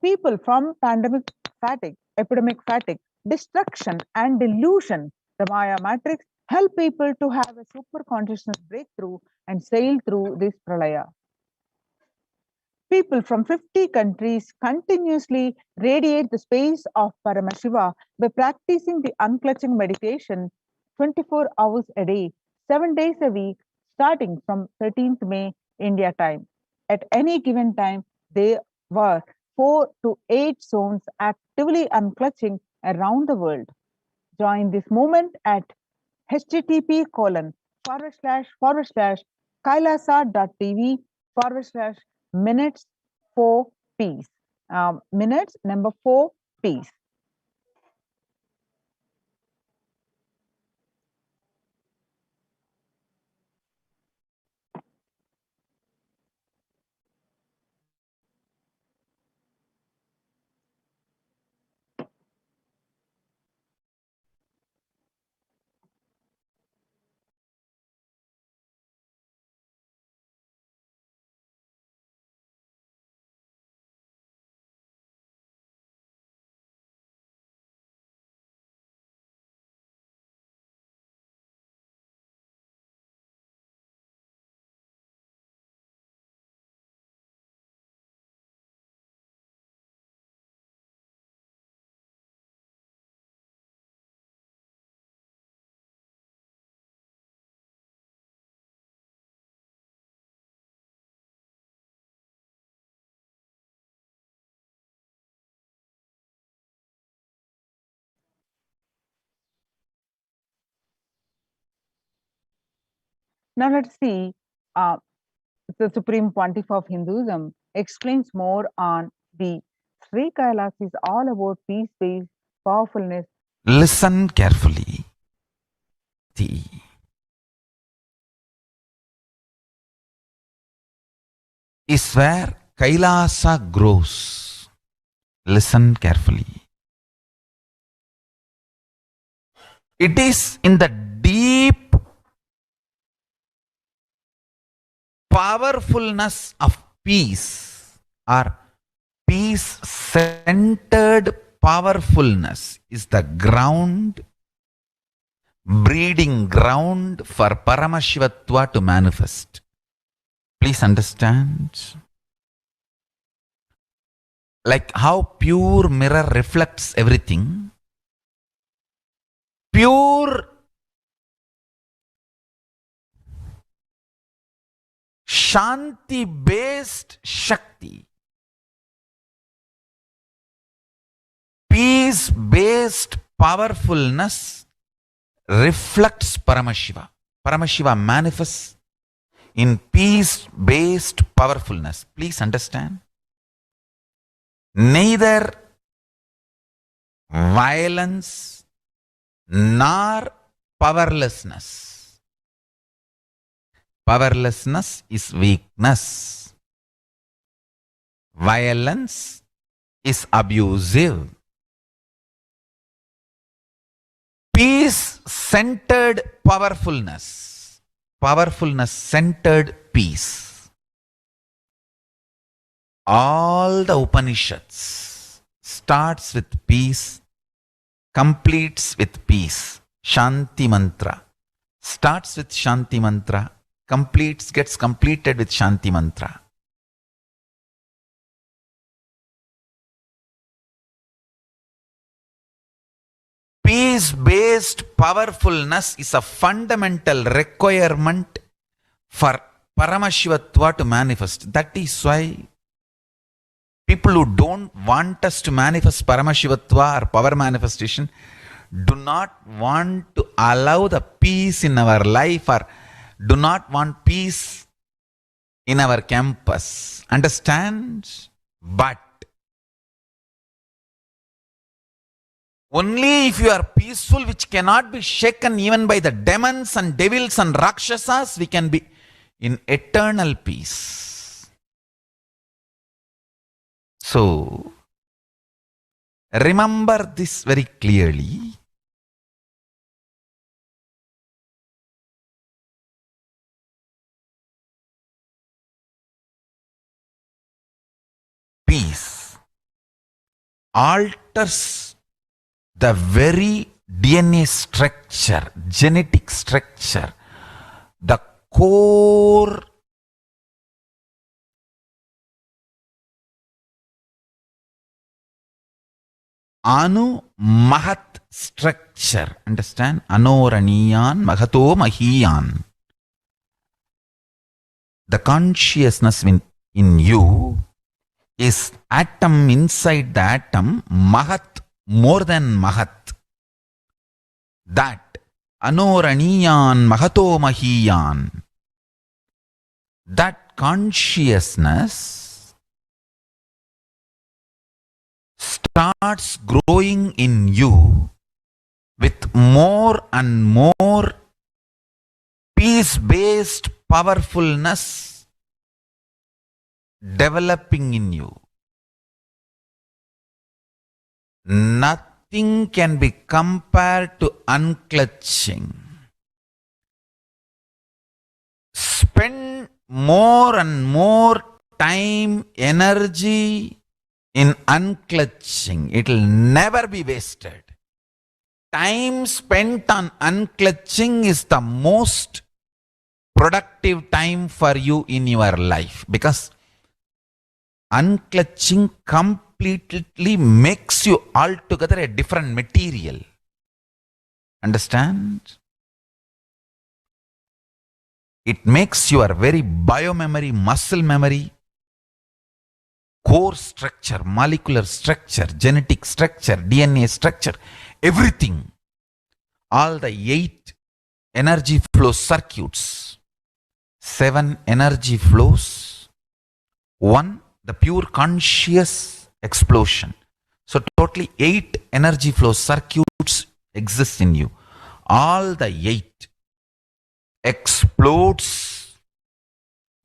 people from pandemic fatigue, epidemic fatigue, destruction and delusion, the Maya matrix, help people to have a super consciousness breakthrough and sail through this pralaya. People from 50 countries continuously radiate the space of Paramashiva by practicing the unclutching meditation 24 hours a day, 7 days a week, starting from 13th May India time. At any given time, there were 4 to 8 zones actively unclutching around the world. Join this movement at http://kailasa.tv/minutes 4 peace. Minutes number 4 peace. Now let's see the Supreme Pontiff of Hinduism explains more on the Sri Kailasa is all about peace-based powerfulness. Listen carefully. The is where Kailasa grows. Listen carefully. It is in the deep powerfulness of peace or peace-centered powerfulness is the ground, breeding ground for Paramashivatva to manifest. Please understand. Like how pure mirror reflects everything, pure Shanti-based Shakti, peace-based powerfulness reflects Paramashiva. Paramashiva manifests in peace-based powerfulness. Please understand. Neither violence nor powerlessness. Powerlessness is weakness. Violence is abusive. Peace-centered powerfulness. Powerfulness-centered peace. All the Upanishads starts with peace, completes with peace. Shanti mantra starts with Shanti mantra, gets completed with Shanti mantra. Peace-based powerfulness is a fundamental requirement for Paramashivatva to manifest. That is why people who don't want us to manifest Paramashivatva or power manifestation do not want to allow the peace in our life or do not want peace in our campus. Understand? But only if you are peaceful, which cannot be shaken even by the demons and devils and rakshasas, we can be in eternal peace. So, remember this very clearly. Peace alters the very DNA structure, genetic structure, the core Anu Mahat structure. Understand? Anoraniyan Mahato Mahiyan. The consciousness in you is atom inside the atom, Mahat, more than Mahat. That Anoraniyan Mahato Mahiyan. That consciousness starts growing in you with more and more peace-based powerfulness developing in you. Nothing can be compared to unclutching. Spend more and more time, energy in unclutching. It will never be wasted. Time spent on unclutching is the most productive time for you in your life, because unclutching completely makes you altogether a different material. Understand? It makes your very biomemory, muscle memory, core structure, molecular structure, genetic structure, DNA structure, everything, all the 8 energy flow circuits, 7 energy flows, 1 the pure conscious explosion. So totally 8 energy flow circuits exist in you. All the 8 explodes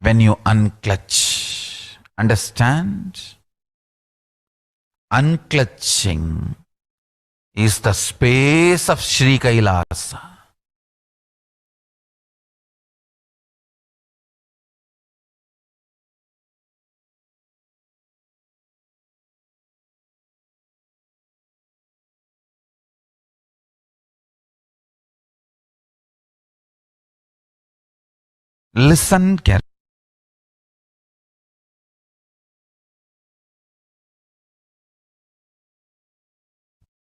when you unclutch. Understand? Unclutching is the space of Sri Kailasa. Listen carefully.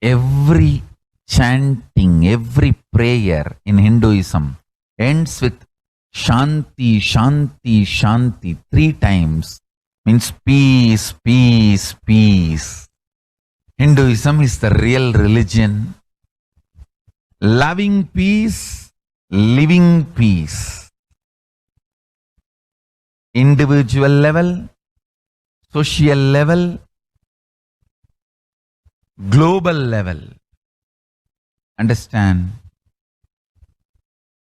Every chanting, every prayer in Hinduism ends with Shanti, Shanti, Shanti 3 times. Means peace, peace, peace. Hinduism is the real religion. Loving peace, living peace. Individual level, social level, global level. Understand?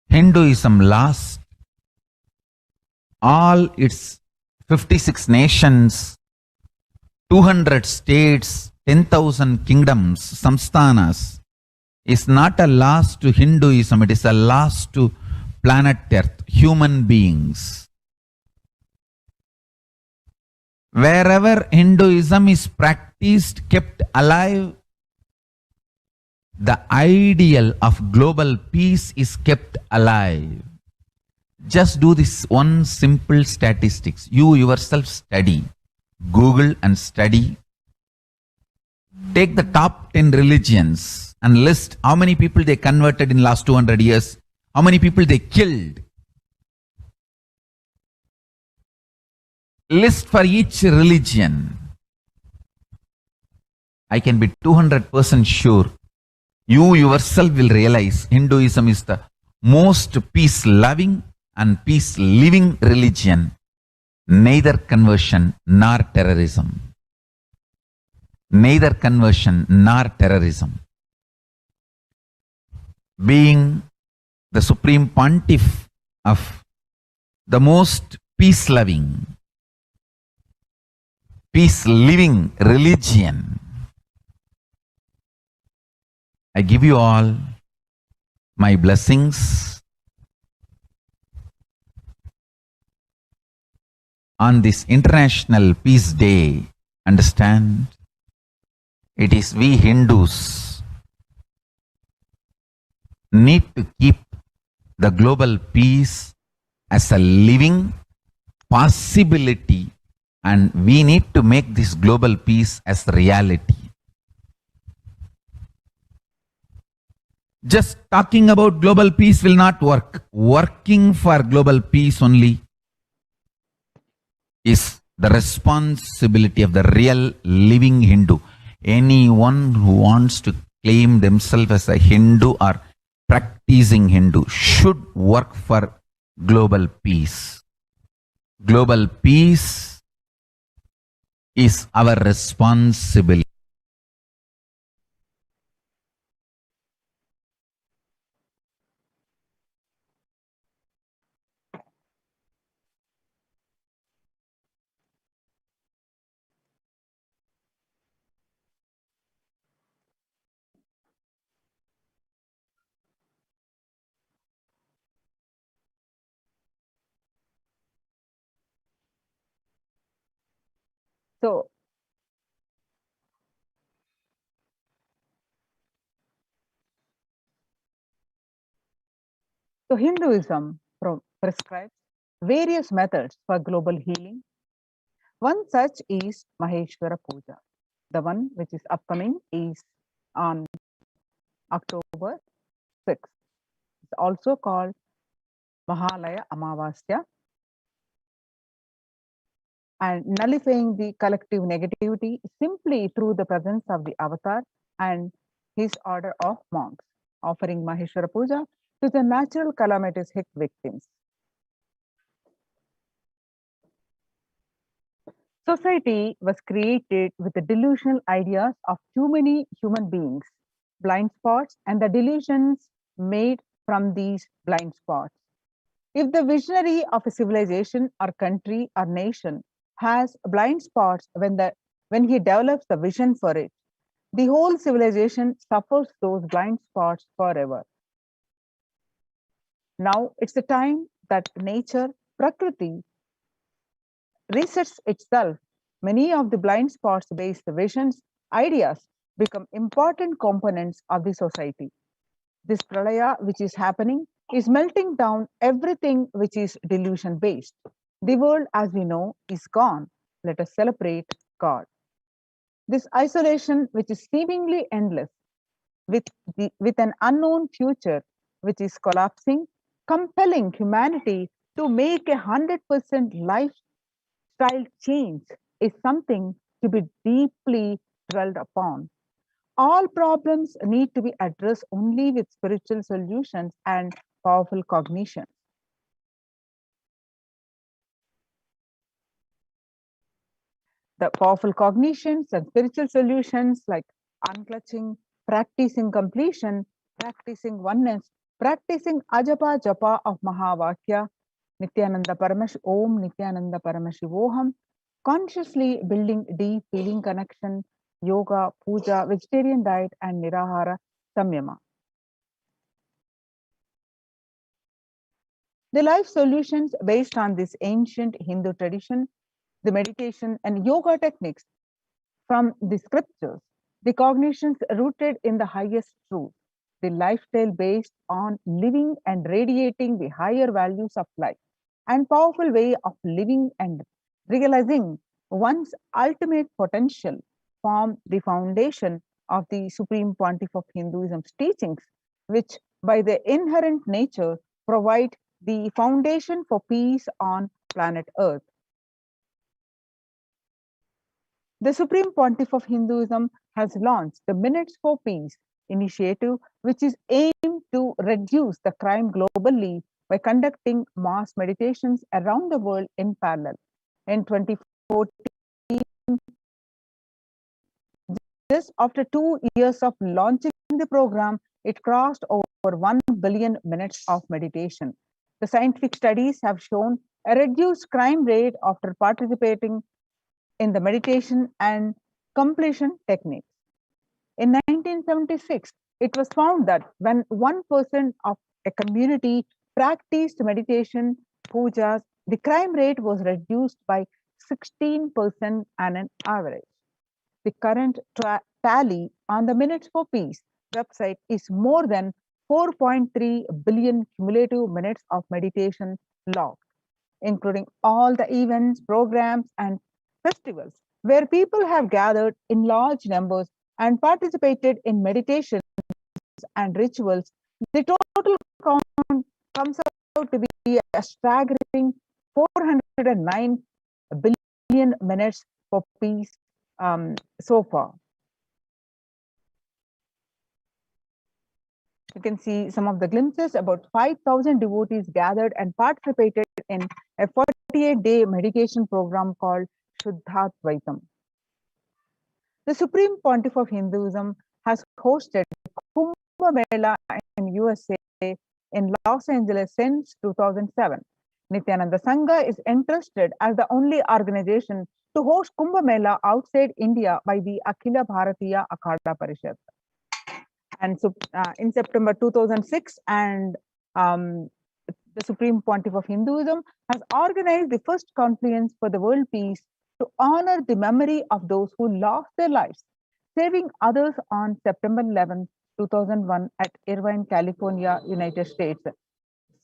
Hinduism lasts all its 56 nations, 200 states, 10,000 kingdoms, samsthanas, is not a loss to Hinduism, it is a loss to planet Earth, human beings. Wherever Hinduism is practiced, kept alive, the ideal of global peace is kept alive. Just do this one simple statistics. You yourself study. Google and study. Take the top 10 religions and list how many people they converted in last 200 years, how many people they killed. List for each religion. I can be 200% sure you yourself will realize Hinduism is the most peace-loving and peace-living religion, neither conversion nor terrorism. Neither conversion nor terrorism. Being the supreme pontiff of the most peace-loving, peace-living religion, I give you all my blessings on this International Peace Day. Understand? It is we Hindus need to keep the global peace as a living possibility, and we need to make this global peace as reality. Just talking about global peace will not work. Working for global peace only is the responsibility of the real living Hindu. Anyone who wants to claim themselves as a Hindu or practicing Hindu should work for global peace. Global peace is our responsibility. So, Hinduism prescribes various methods for global healing. One such is Maheshwara Puja. The one which is upcoming is on October 6th. It's also called Mahalaya Amavasya, and nullifying the collective negativity simply through the presence of the avatar and his order of monks, offering Maheshwara Puja to the natural calamities hit victims. Society was created with the delusional ideas of too many human beings, blind spots, and the delusions made from these blind spots. If the visionary of a civilization or country or nation has blind spots when he develops the vision for it, the whole civilization suffers those blind spots forever. Now it's the time that nature, Prakriti, resets itself. Many of the blind spots based visions, ideas become important components of the society. This pralaya which is happening is melting down everything which is delusion based. The world as we know is gone. Let us celebrate God. This isolation, which is seemingly endless, with an unknown future which is collapsing, compelling humanity to make 100% lifestyle change, is something to be deeply dwelled upon. All problems need to be addressed only with spiritual solutions and powerful cognition. The powerful cognitions and spiritual solutions like unclutching, practicing completion, practicing oneness, practicing ajapa japa of Mahavakya, Nithyananda Om Nithyananda Paramashivoham, consciously building deep feeling connection, yoga, puja, vegetarian diet, and nirahara samyama. The life solutions based on this ancient Hindu tradition, the meditation and yoga techniques from the scriptures, the cognitions rooted in the highest truth, the lifestyle based on living and radiating the higher values of life, and powerful way of living and realizing one's ultimate potential form the foundation of the Supreme Pontiff of Hinduism's teachings, which by their inherent nature provide the foundation for peace on planet Earth. The Supreme Pontiff of Hinduism has launched the Minutes for Peace initiative, which is aimed to reduce the crime globally by conducting mass meditations around the world in parallel. In 2014, just after 2 years of launching the program, it crossed over 1 billion minutes of meditation. The scientific studies have shown a reduced crime rate after participating in the meditation and completion techniques. In 1976, it was found that when 1% of a community practiced meditation, pujas, the crime rate was reduced by 16% on an average. The current tally on the Minutes for Peace website is more than 4.3 billion cumulative minutes of meditation logged, including all the events, programs, and festivals where people have gathered in large numbers and participated in meditations and rituals. The total count comes out to be a staggering 409 billion minutes for peace so far. You can see some of the glimpses. About 5,000 devotees gathered and participated in a 48-day meditation program called Shuddhatvaitam. The Supreme Pontiff of Hinduism has hosted Kumbh Mela in USA in Los Angeles since 2007. Nithyananda Sangha is entrusted as the only organization to host Kumbh Mela outside India by the Akhila Bharatiya Akhada Parishad. And so in September 2006, and the Supreme Pontiff of Hinduism has organized the first conference for the world peace to honor the memory of those who lost their lives, saving others on September 11, 2001 at Irvine, California, United States.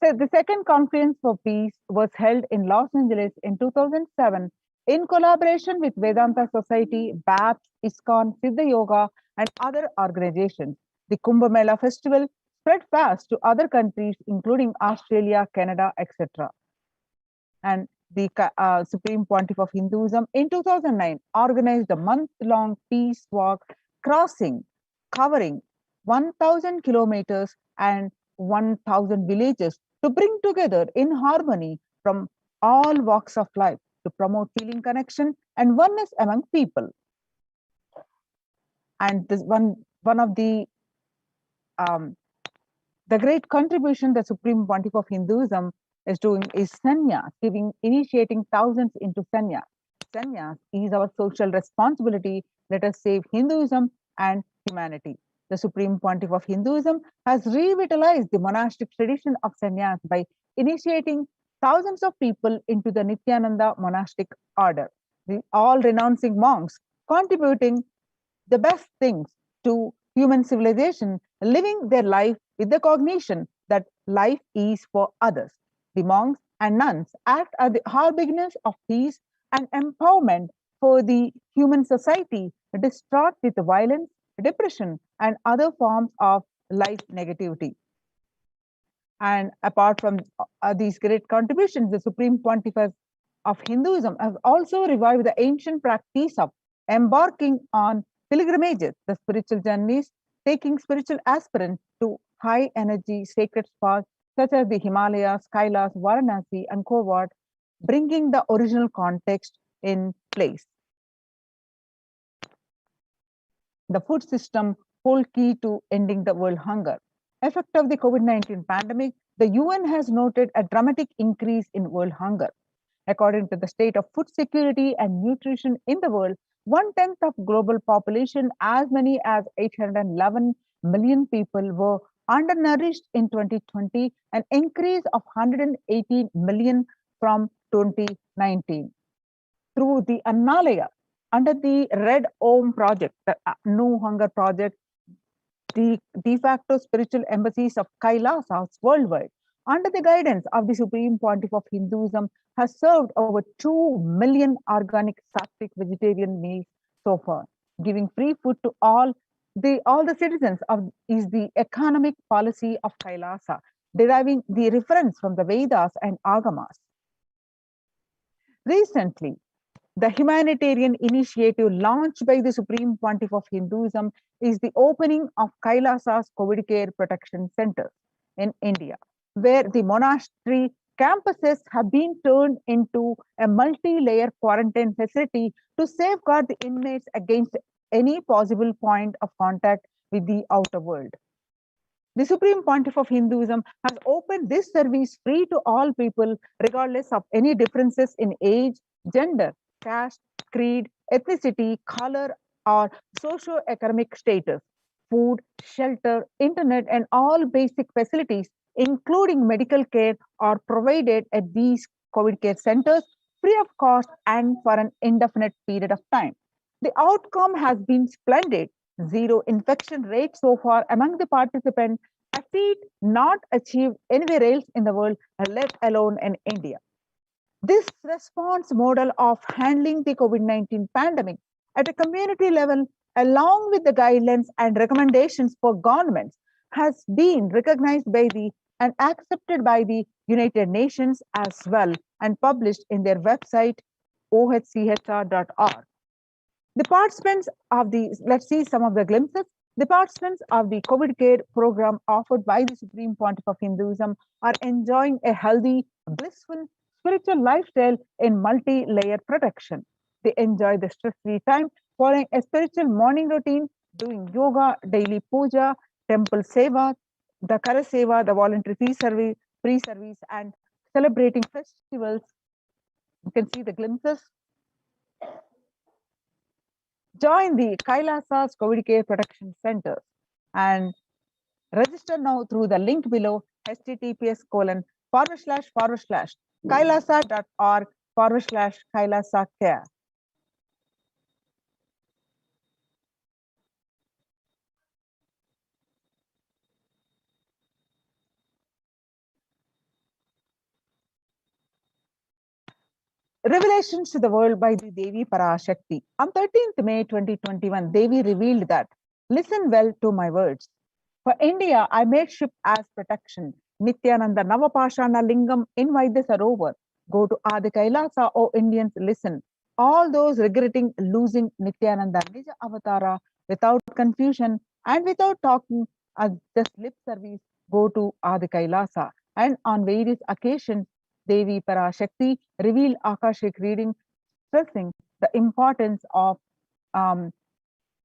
So the second conference for peace was held in Los Angeles in 2007 in collaboration with Vedanta Society, BAPS, ISKCON, Siddha Yoga, and other organizations. The Kumbh Mela festival spread fast to other countries, including Australia, Canada, etc. And the Supreme Pontiff of Hinduism in 2009 organized a month-long peace walk covering 1,000 kilometers and 1,000 villages to bring together in harmony from all walks of life to promote feeling connection and oneness among people. And this one of the great contribution the Supreme Pontiff of Hinduism is doing is sannyas, initiating thousands into sannyas. Sannyas is our social responsibility. Let us save Hinduism and humanity. The Supreme Pontiff of Hinduism has revitalized the monastic tradition of sannyas by initiating thousands of people into the Nithyananda monastic order, all renouncing monks, contributing the best things to human civilization, living their life with the cognition that life is for others. The monks and nuns act as the harbingers of peace and empowerment for the human society distraught with violence, depression, and other forms of life negativity. And apart from these great contributions, the Supreme Pontificate of Hinduism has also revived the ancient practice of embarking on pilgrimages, the spiritual journeys, taking spiritual aspirants to high energy sacred spots such as the Himalayas, Kailasa, Varanasi, and Kovat, bringing the original context in place. The food system, whole key to ending the world hunger. Effect of the COVID-19 pandemic, the UN has noted a dramatic increase in world hunger. According to the state of food security and nutrition in the world, 1/10 of global population, as many as 811 million people, were undernourished in 2020, an increase of 118 million from 2019. Through the Annalaya, under the Red Om project, the No Hunger project, the de facto spiritual embassies of Kailasas worldwide, under the guidance of the Supreme Pontiff of Hinduism, has served over 2 million organic sattvic vegetarian meals so far. Giving free food to all the citizens of is the economic policy of Kailasa, deriving the reference from the Vedas and Agamas. Recently, the humanitarian initiative launched by the Supreme Pontiff of Hinduism is the opening of Kailasa's COVID Care Protection Center in India, where the monastery campuses have been turned into a multi-layer quarantine facility to safeguard the inmates against any possible point of contact with the outer world. The Supreme Pontiff of Hinduism has opened this service free to all people, regardless of any differences in age, gender, caste, creed, ethnicity, color, or socio-economic status. Food, shelter, internet, and all basic facilities, including medical care, are provided at these COVID care centers free of cost and for an indefinite period of time. The outcome has been splendid. Zero infection rate so far among the participants, a feat not achieved anywhere else in the world, let alone in India. This response model of handling the COVID-19 pandemic at a community level, along with the guidelines and recommendations for governments, has been recognized by the and accepted by the United Nations as well and published in their website ohchr.org. The participants of the, let's see some of the glimpses. The participants of the COVID care program offered by the Supreme Pontiff of Hinduism are enjoying a healthy, blissful, spiritual lifestyle in multi-layer protection. They enjoy the stress-free time following a spiritual morning routine, doing yoga, daily puja, temple seva, the Kara Seva, the voluntary free service, and celebrating festivals. You can see the glimpses. Join the Kailasa's COVID Care Protection Center and register now through the link below https://kailasa.org/Kailasa care. Revelations to the world by the Devi Parashakti. On 13th May 2021, Devi revealed that, listen well to my words. For India, I made shift as protection. Nithyananda Navapashana Lingam invite the Sarovar. Go to Adi Kailasa, O Indians, listen. All those regretting losing Nithyananda Nija Avatara without confusion and without talking as just lip service, go to Adi Kailasa. And on various occasions, Devi Parashakti revealed Akashic reading, stressing the importance of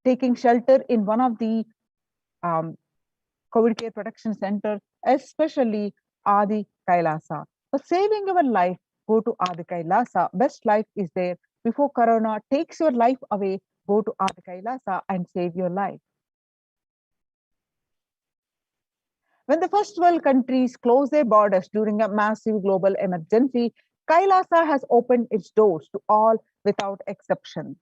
taking shelter in one of the COVID care protection center, especially Adi Kailasa. For saving your life, go to Adi Kailasa. Best life is there. Before Corona takes your life away, go to Adi Kailasa and save your life. When the first world countries closed their borders during a massive global emergency, Kailasa has opened its doors to all without exception.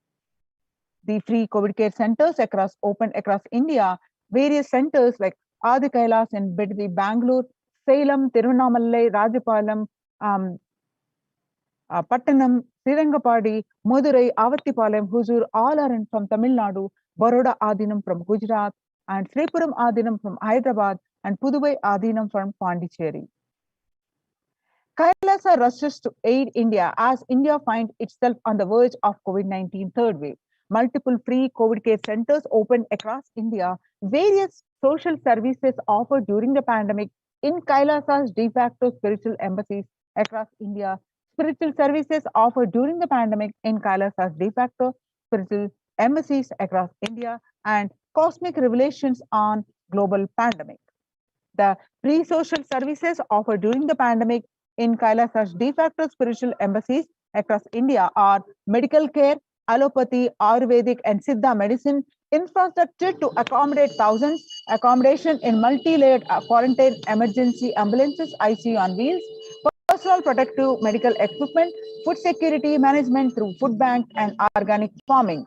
The free COVID care centers open across India, various centers like Adi Kailas in Biddi, Bangalore, Salem, Tiruvannamalai, Rajapalam, Pattanam, Srirangapadi, Madurai, Avattipalayam, Huzur, all are from Tamil Nadu, Baroda Adinam from Gujarat, and Sripuram Adinam from Hyderabad, and Puduvai Adinam from Pondicherry. Kailasa rushes to aid India as India finds itself on the verge of COVID-19 third wave. Multiple free COVID care centers opened across India. Various social services offered during the pandemic in Kailasa's de facto spiritual embassies across India. Spiritual services offered during the pandemic in Kailasa's de facto spiritual embassies across India, and cosmic revelations on global pandemic. The pre-social services offered during the pandemic in Kailasa's de facto spiritual embassies across India are medical care, allopathy, Ayurvedic, and Siddha medicine, infrastructure to accommodate thousands, accommodation in multi-layered quarantine emergency ambulances, ICU on wheels, personal protective medical equipment, food security management through food bank and organic farming.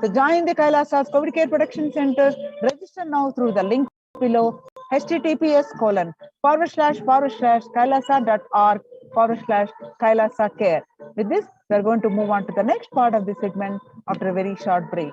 So join the Kailasa's COVID Care Protection Centers. Register now through the link below https://kailasa.org/Kailasa care. With this, we're going to move on to the next part of the segment after a very short break.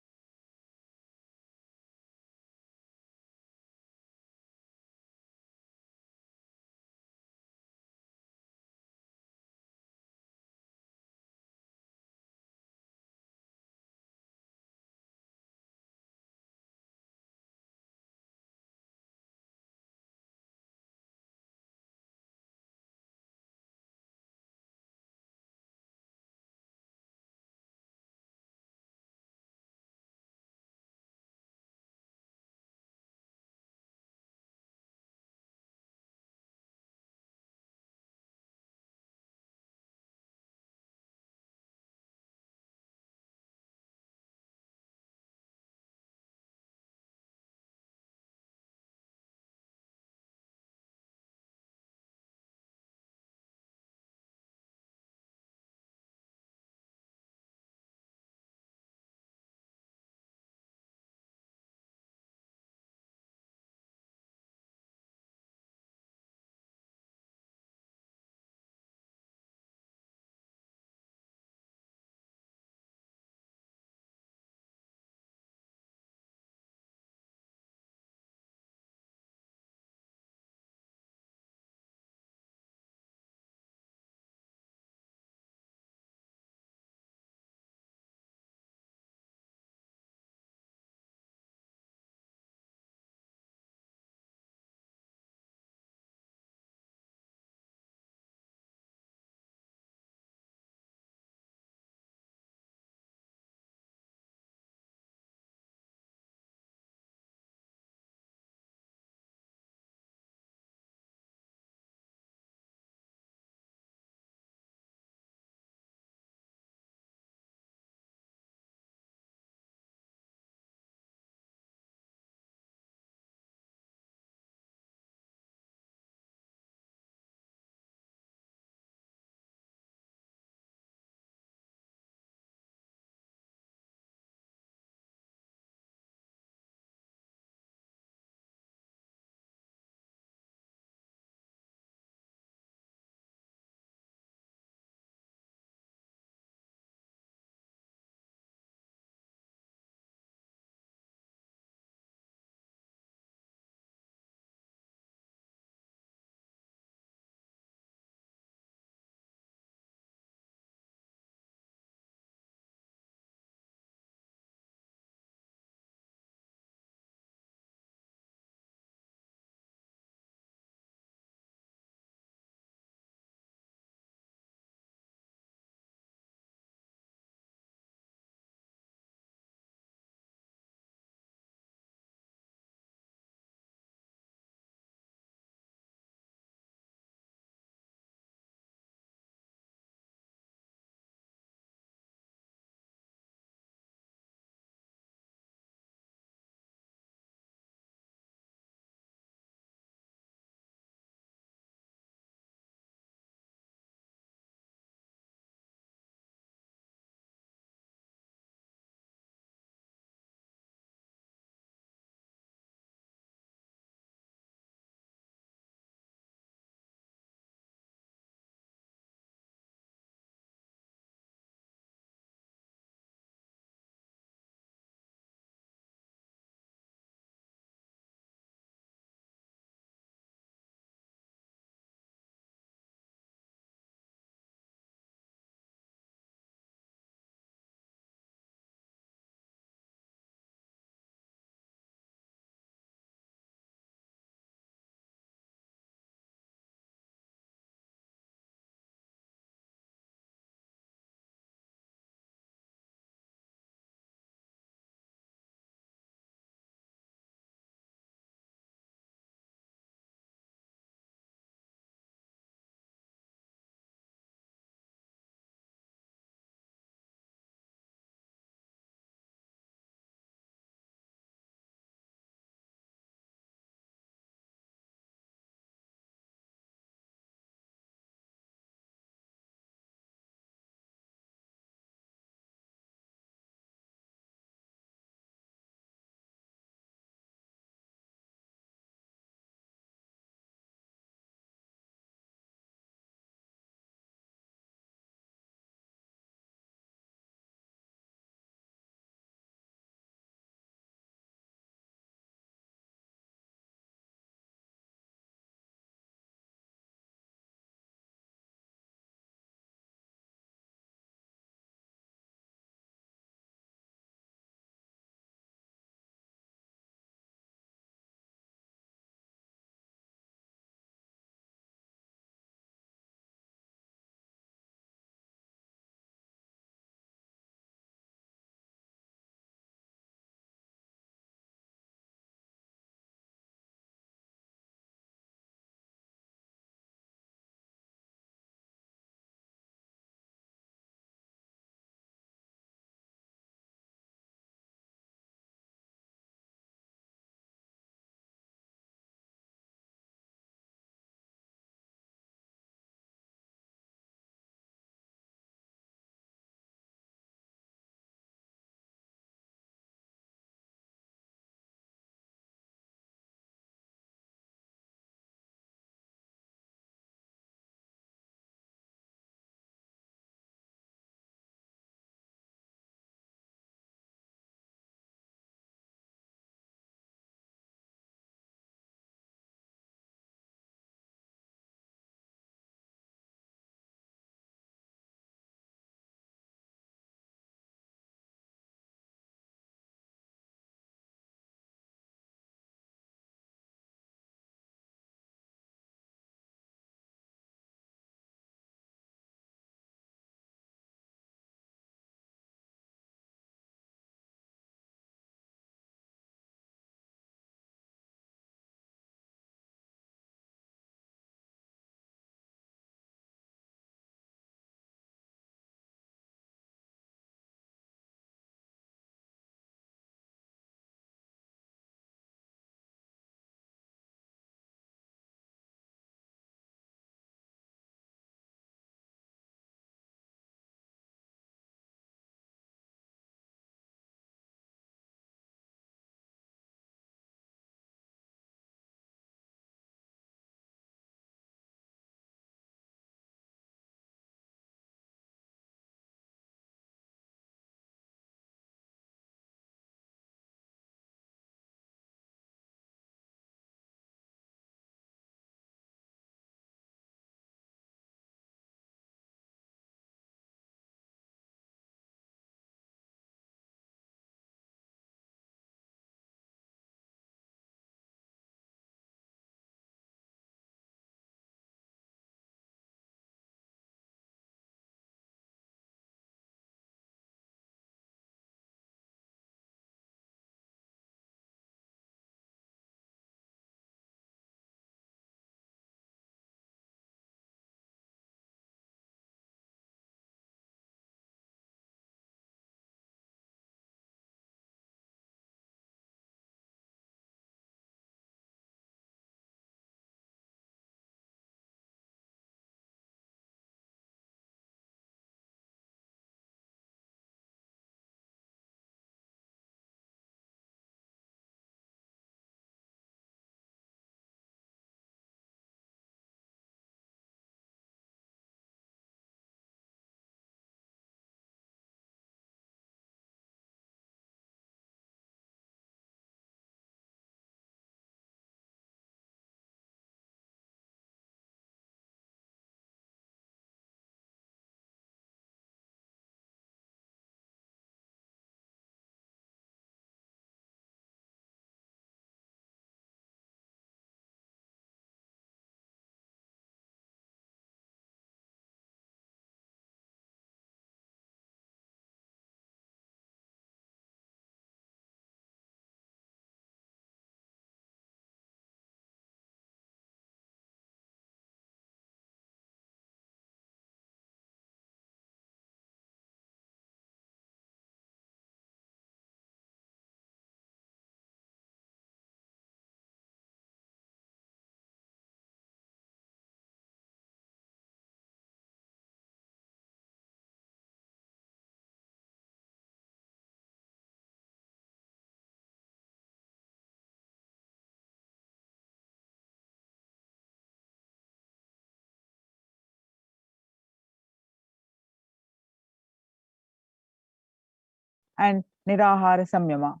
and Nirahara Samyama.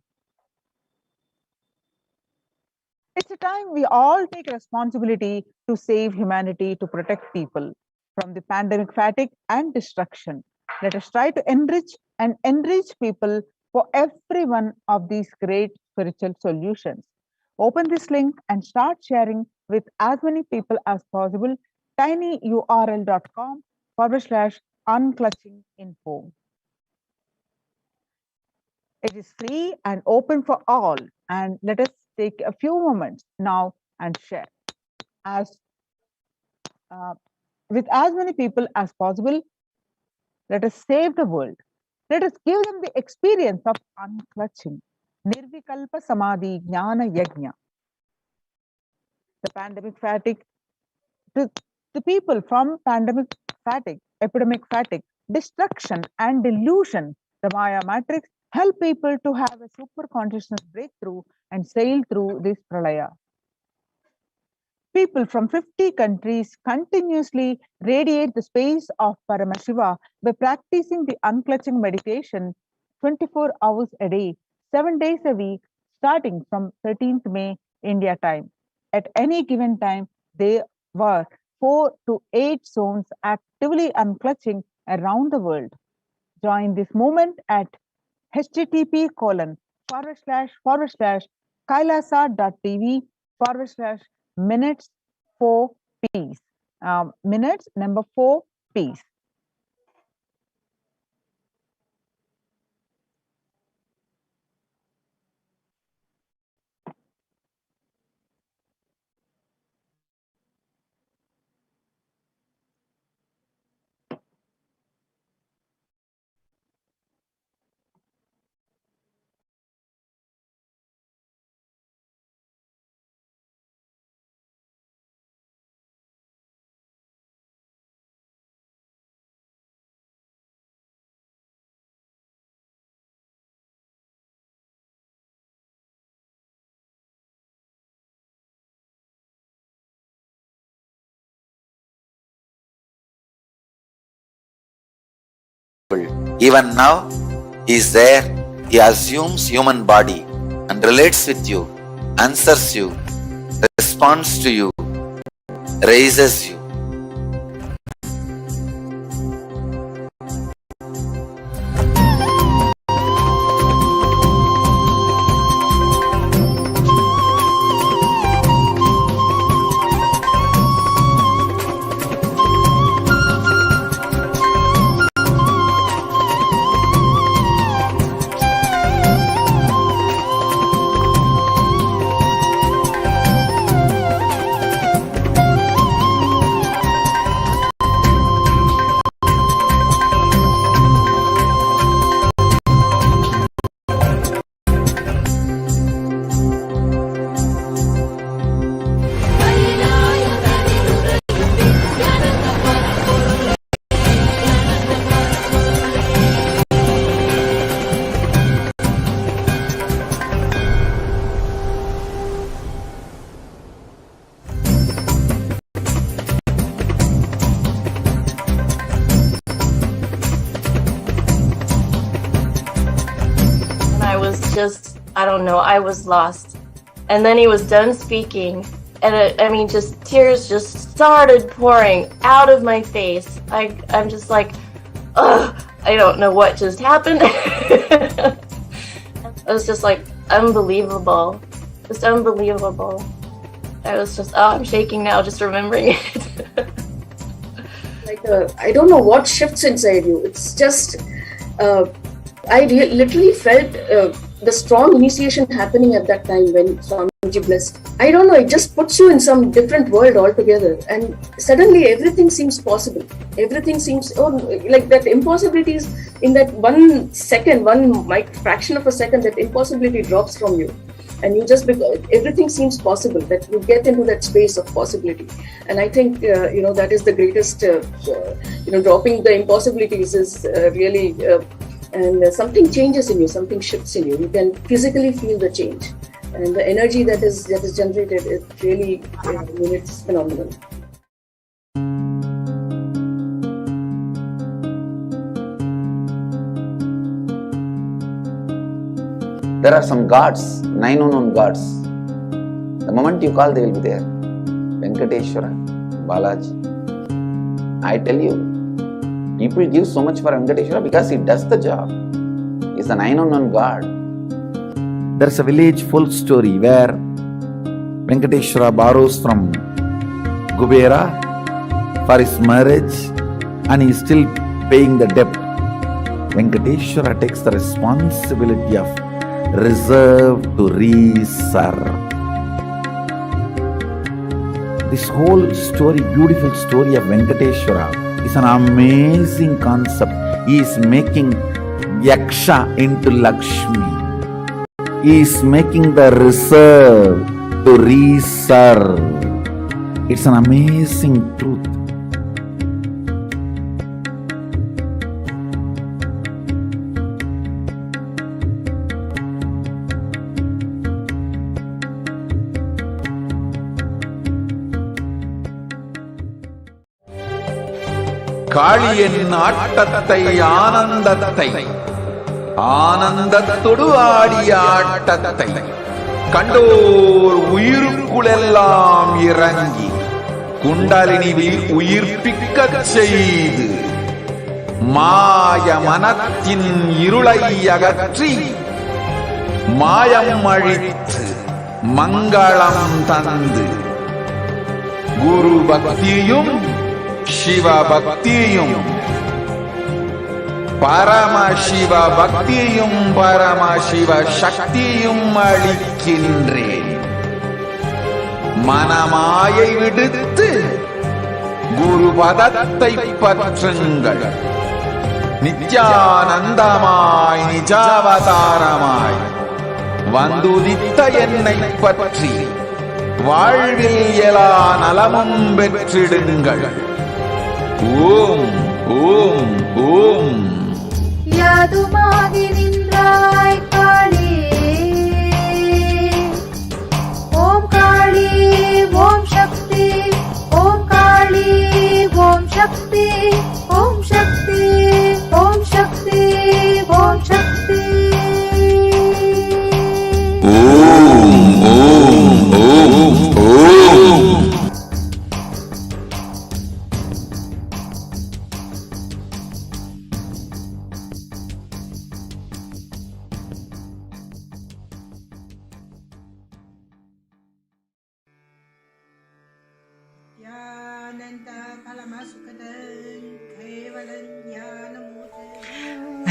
It's a time we all take responsibility to save humanity, to protect people from the pandemic fatigue and destruction. Let us try to enrich people for every one of these great spiritual solutions. Open this link and start sharing with as many people as possible. tinyurl.com/unclutchinginfo. It is free and open for all. And let us take a few moments now and share as with as many people as possible. Let us save the world. Let us give them the experience of unclutching. Nirvikalpa Samadhi Jnana Yajna. The pandemic fatigue, the people from pandemic fatigue, epidemic fatigue, destruction and delusion, the Maya matrix, help people to have a super consciousness breakthrough and sail through this pralaya. People from 50 countries continuously radiate the space of Paramashiva by practicing the unclutching meditation 24 hours a day, 7 days a week, starting from 13th May India time. At any given time, there were 4 to 8 zones actively unclutching around the world. Join this movement at http://kailasa.tv/minutes for peace. Minutes number 4 peace. Even now, he is there. He assumes human body and relates with you, answers you, responds to you, raises you. I don't know, I was lost. And then he was done speaking, and I mean, just tears just started pouring out of my face. I'm just like, ugh, I don't know what just happened. It was just like unbelievable, just unbelievable. I was just, oh, I'm shaking now just remembering it. I don't know what shifts inside you. It's just, I literally felt the strong initiation happening at that time when Swamiji blessed. I don't know, it just puts you in some different world altogether, and suddenly everything seems possible. Everything seems, like that impossibility is in that 1 second, fraction of a second, that impossibility drops from you. And you just, everything seems possible, that you get into that space of possibility. And I think, that is the greatest, dropping the impossibilities is really, and something changes in you, something shifts in you. You can physically feel the change. And the energy that is generated, it really, it's phenomenal. There are some gods, 9 unknown gods. The moment you call, they will be there. Venkateshwara, Balaji. I tell you, people give so much for Venkateshwara because he does the job. He's a 9 unknown god. There's a village folk story where Venkateshwara borrows from Kubera for his marriage and he is still paying the debt. Venkateshwara takes the responsibility of reserve to reserve. This whole story, beautiful story of Venkateshwara is an amazing concept. He is making Yaksha into Lakshmi. He is making the reserve to reserve. It's an amazing truth. காளியின் ஆட்டத்தை ஆனந்தத்தை ஆனந்தத்தொடு ஆடிய ஆட்டத்தை கண்டோர் உயிருக்குளெல்லாம் இறங்கி குண்டலினியில் உயிர்ப்பிக்கச் செய்து மாய மனத்தின் இருளை அகற்றி மாயம் அழித்து மங்களம் தந்து குரு பக்தியும் சிவ பக்தியும் பரமசிவ பக்தியும் பரமசிவ சக்தியும் அளிக்கின்றேன். மனமாயை விடுத்து குரு பதத்தை பற்றுங்கள். நித்யானந்தமாய் நிஜாவதாரமாய் வந்துதித்த என்னை பற்றி வாழ்வில் எல்லா நலமும் பெற்றிடுங்கள். ஓம் ஓம் ஓம். யாதுமாகி நின்றாய் காளி, ஓம் காளி ஓம் சக்தி, ஓம் காளி ஓம் சக்தி, ஓம் சக்தி ஓம் சக்தி ஓம் சக்தி. ஓம் ஓம் ஓம் ஓம்.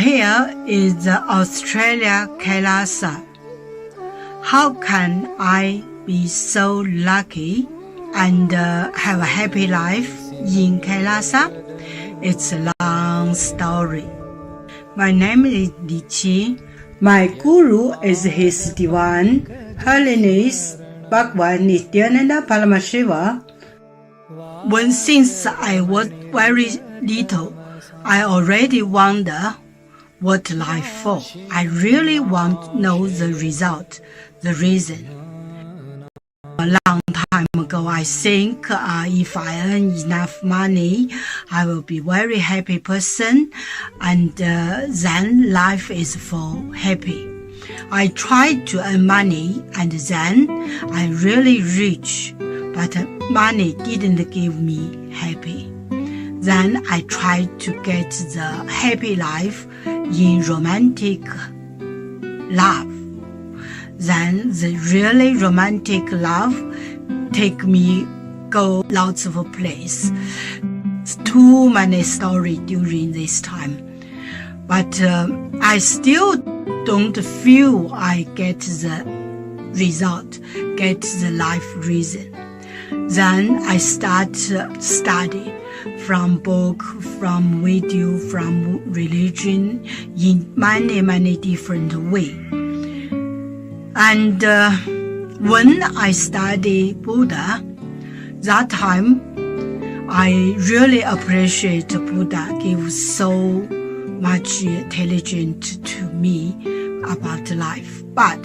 Here is the Australia Kailasa. How can I be so lucky and have a happy life in Kailasa? It's a long story. My name is Li Qi. My guru is His Divine Holiness Bhagwan Nithyananda Paramashivam. Since I was very little, I already wonder what life for. I really want to know the result, the reason. A long time ago, I think if I earn enough money, I will be very happy person, and then life is for happy. I tried to earn money, and then I'm really rich, but money didn't give me happy. Then I tried to get the happy life in romantic love. Then the really romantic love take me go lots of places. Too many stories during this time. But I still don't feel I get the result, get the life reason. Then I start study from book, from video, from religion in many different ways. And when I study Buddha, that time I really appreciate Buddha give so much intelligence to me about life. But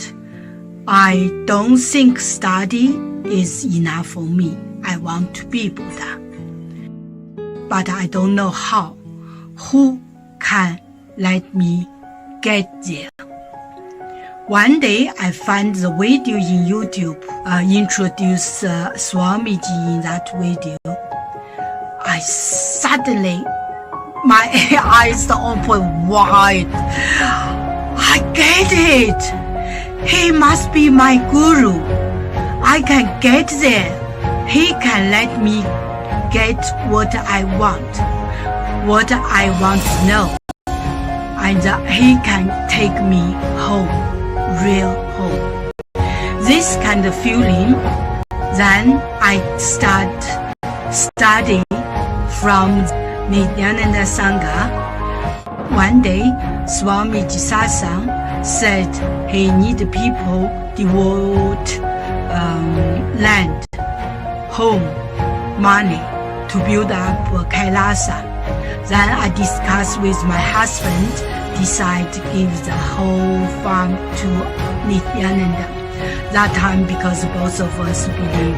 I don't think study is enough for me. I want to be Buddha. But I don't know how. Who can let me get there? One day I find the video in YouTube, introduce Swamiji in that video. I suddenly, my eyes open wide. I get it. He must be my guru. I can get there. He can let me get what I want to know. And he can take me home, real home. This kind of feeling, then I start studying from Nithyananda Sangha. One day, Swamiji Satsang said he need people devote land, home, money to build up Kailasa. Then I discussed with my husband, decide to give the whole farm to Nithyananda. That time, because both of us believe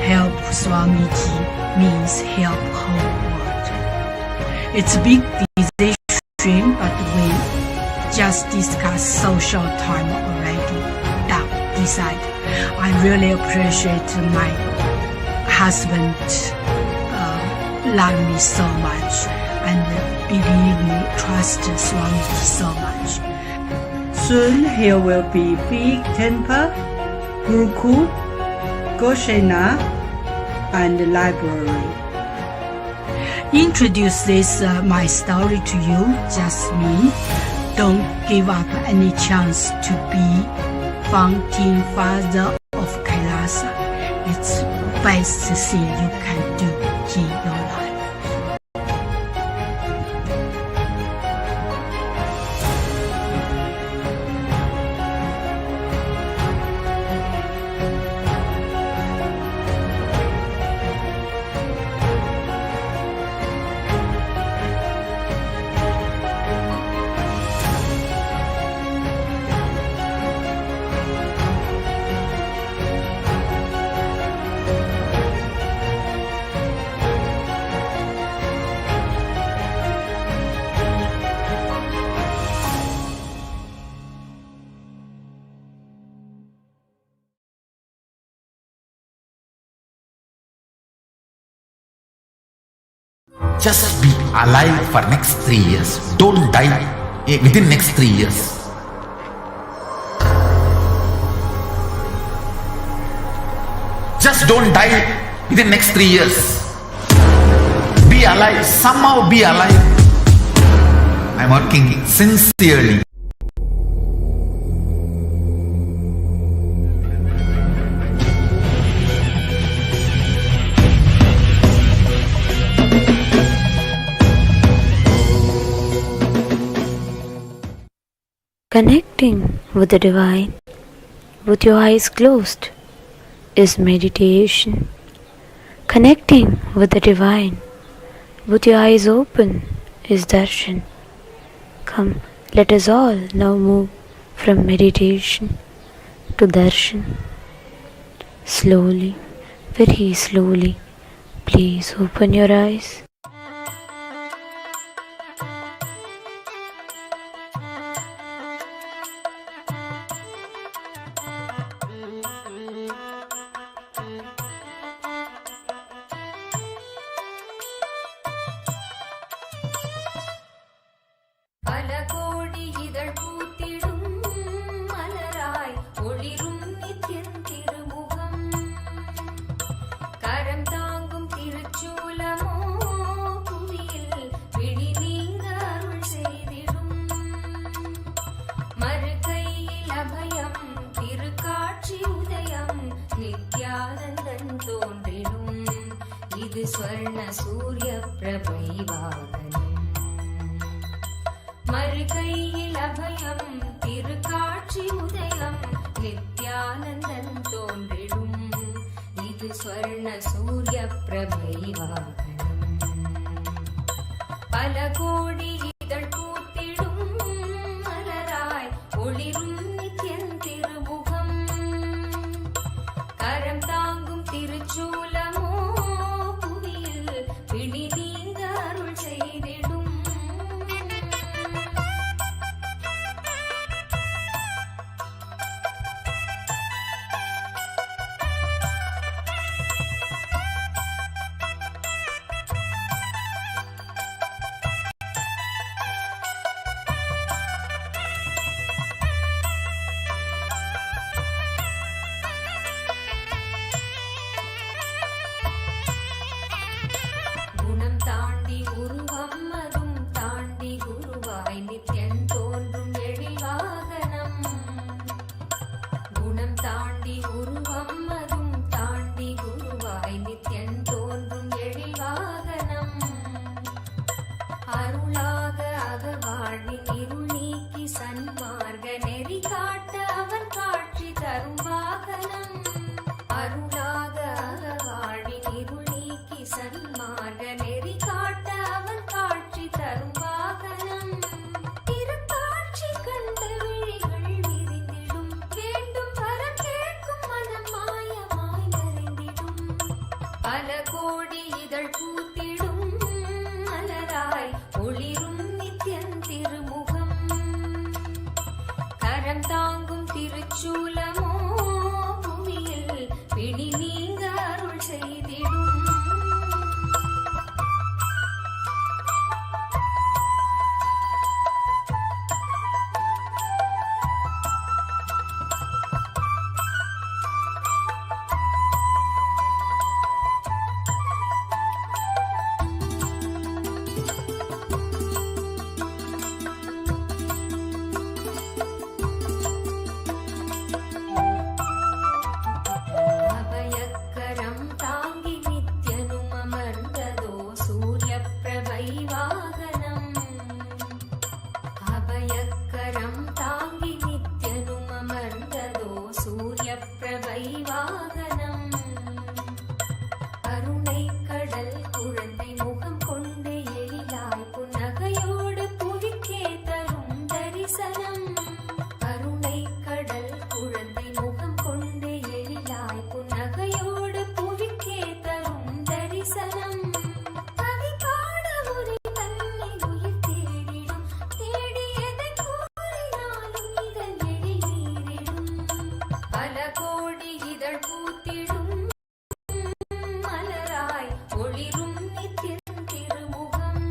help Swamiji means help whole world. It's a big decision, but we just discussed so short time already. Done, decide. I really appreciate my husband love me so much and believe me, trust Swamiji so much. Soon here will be big temple, Gurukul, Goshena, and library. Introduce this my story to you, just me. Don't give up any chance to be founding father of Kailasa. It's the best thing you can do in your life. Just be alive for next 3 years. Don't die within next 3 years. Just don't die within next 3 years. Be alive. Somehow be alive. I'm working sincerely. Connecting with the divine with your eyes closed is meditation. Connecting with the divine with your eyes open is darshan. Come, let us all now move from meditation to darshan. Slowly, very slowly, please open your eyes. स्वर्ण सूर्य प्रभैवाहनम् मरुकैयिल अभयं तिरुकाट्சி उदयं नित्यानन्दं तोன்றிடும் இது स्वर्ण सूर्य प्रभैवाहनम् பல கோடி இதழ் பூத்திடும் மலராய் ஒளிரும் நித்யன் திருமுகம் கரம் தாங்கும் திருச்சூலமோ சன்மார்க்க நெறி காட்ட அவன் காட்சி தரும் வாகனம் அருளாக வாழ்வின் இருள் நீக்கி சன்மார்க்க நெறி காட்ட அவன் காட்சி தரும் வாகனம் திருக்காட்சி கண்ட விழிகள் விரிந்திடும் வேண்டும் வரம் கேட்கும் மனம் மாயமாய் மறைந்திடும் பல கோடி இதழ் பூத்திடும் மலராய் ஒளிரும் நித்யன் திருமுகம் கரம் தாங்கும் திருச்சூலமோ புவியில் பிடி நீங்க அருள் செய்திடும் அபயக்கரம் தாங்கி நித்யனும் அமர்ந்ததோ சூரிய பிரபை வாகனம் அபயக்கரம் தாங்கி நித்யனும் அமர்ந்ததோ சூரிய பிரபை வாகனம் கருணை கடல் குழந்தை முகம் கொண்டு எழிலாய் புன்னகையோடு புவிக்கே தரும் தரிசனம் கருணை கடல் குழந்தை முகம் கொண்டு எழிலாய் புன்னகையோடு புவிக்கே தரும் தரிசனம் கவி பாட உரை தன்னை உயிர் தேடிடும் தேடியதை கூறினாலும் இதழ் எழில் நீரிடும் பல கோடி இதழ் பூத்திடும் மலராய் ஒளிரும் நித்யன் திருமுகம்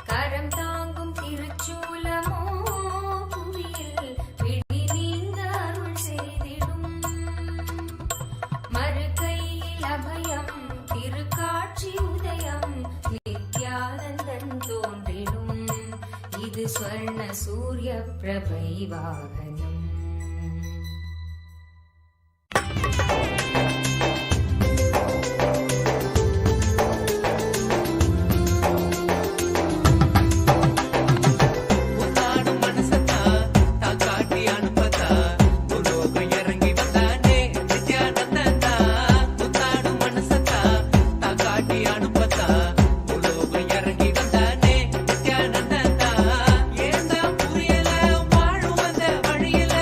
கரம் தாங்கும் திருச்சூலமோ புவியில் பிடி நீங்க அருள் செய்திடும் மறுகையில் அபயம் திருக்காட்சி உதயம் நித்யானந்தன் தோன்றிடும் இது ஸ்வர்ண சூரிய பிரபை வாகனம் உன்னாடும் மனசத்தா தான் காட்டி அனுப்பத்தா உலோகம் இறங்கி வந்தானே நித்யானந்தா உன்னாடும் மனசத்தா தான் காட்டி அனுப்பத்தா உலோகம் இறங்கி வந்தானே நித்யானந்தா ஏந்தா புரியல வாழும் வந்த வழியில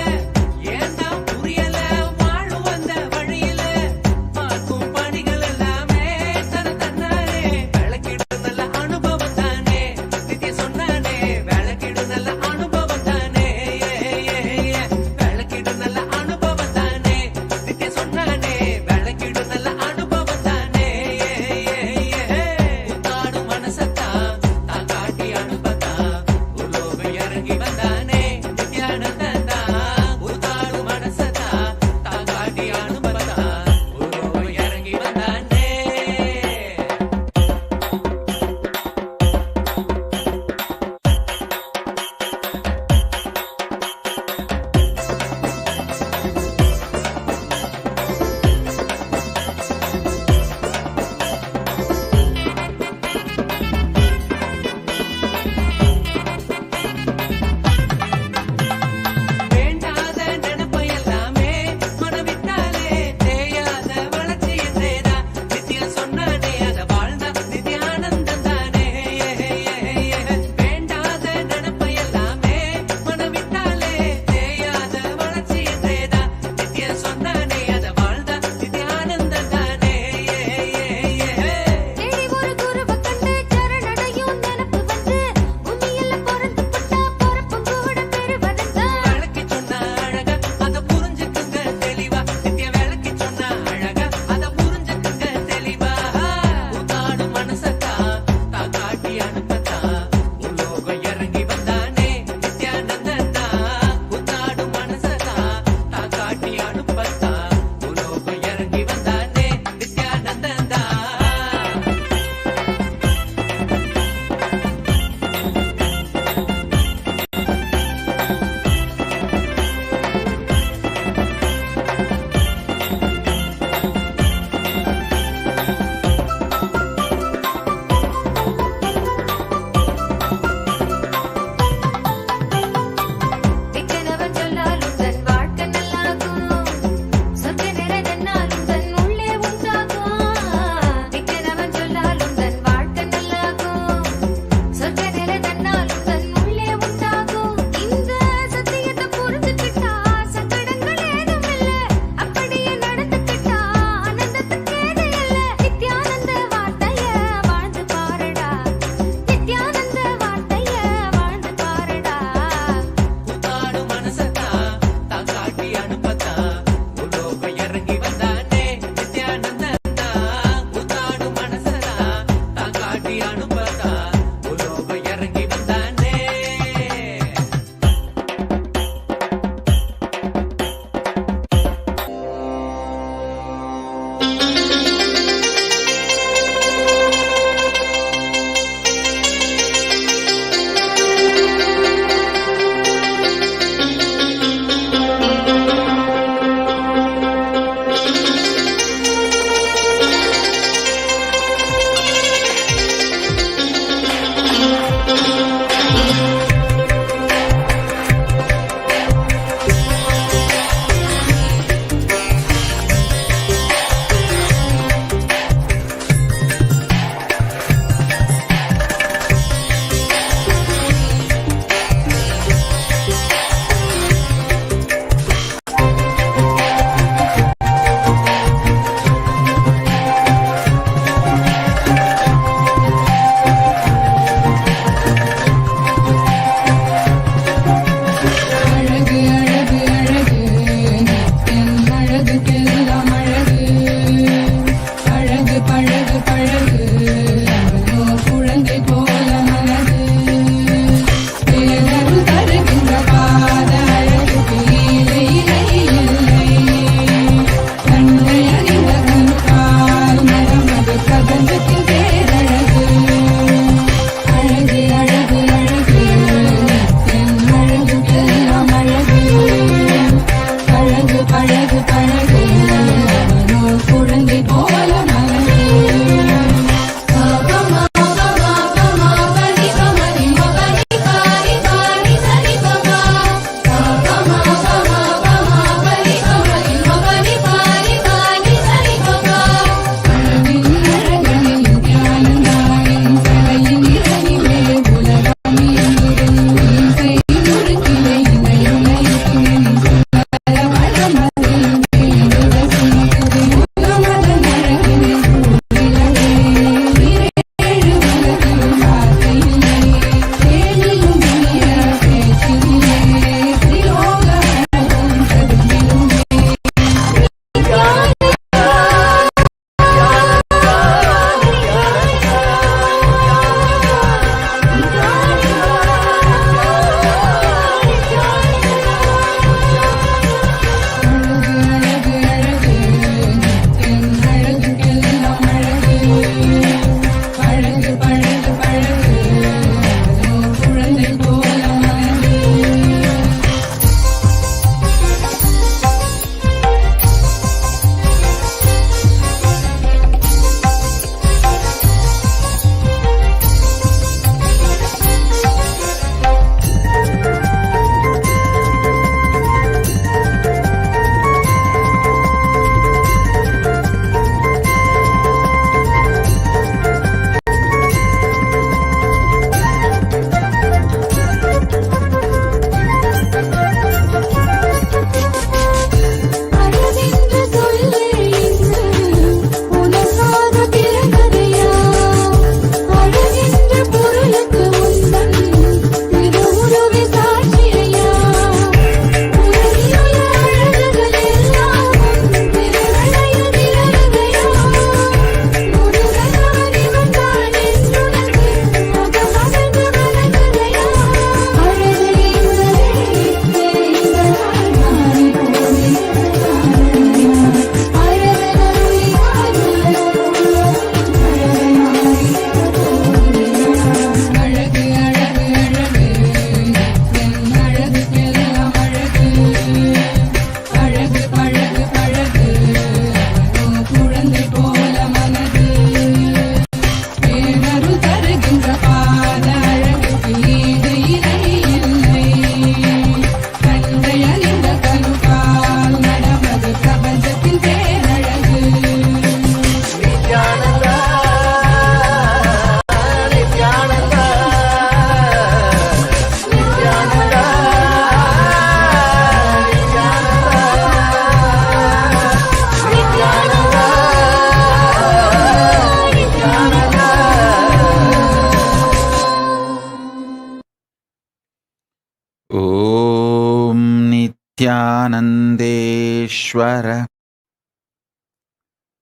नित्यानन्देश्वर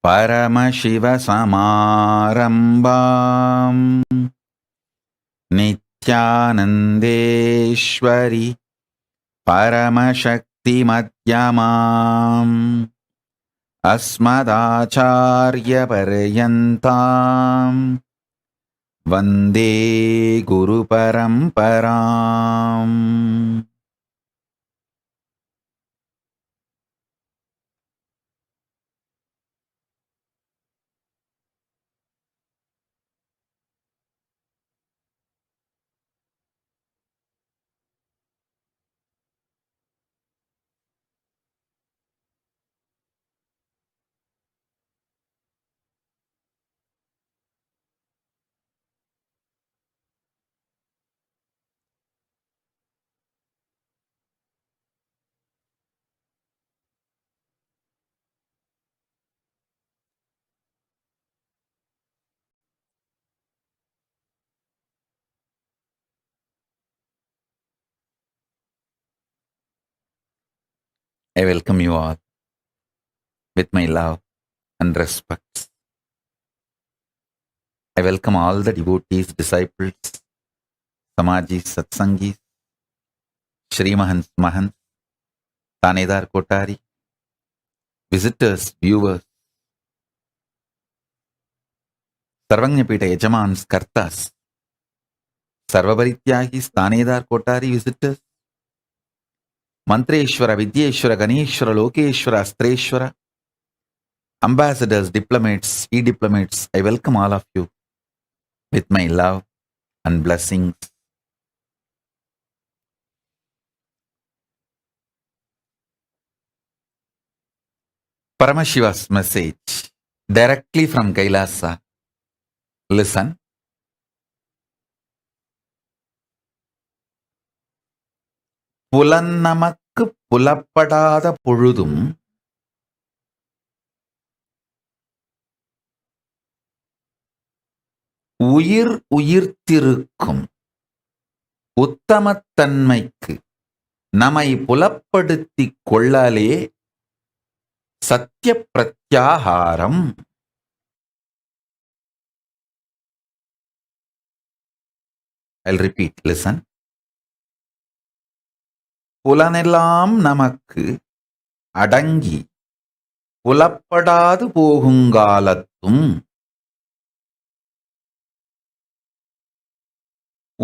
परमशिवसमारम्भाम् नित्यानन्देश्वरि परमशक्तिमध्यमाम् अस्मदाचार्यपर्यन्ताम् वन्दे गुरुपरम्पराम्. I welcome you all with my love and respect. I welcome all the devotees, disciples, Samajis, Satsangis, Shri Mahants, Mahants, Tanedar Kotari, visitors, viewers, Sarvanyapita Yajamans, Kartas, Sarvabarityagis, Tanedar Kotari, visitors, Mantreshwara, Vidyeshwara, Ganeshwara, Lokeshwara, Astreshwara, ambassadors, diplomats, e-diplomats, I welcome all of you with my love and blessings. Paramashiva's message directly from Kailasa. Listen. புலன்னமக்கு புலப்படாத பொழுதும் உயிர் உயிர்த்திருக்கும் உத்தமத்தன்மைக்கு நம்மை புலப்படுத்திக் கொள்ளலே சத்திய பிரத்யாகாரம். I'll repeat, listen. புலனெல்லாம் நமக்கு அடங்கி புலப்படாது போகுங்காலத்தும்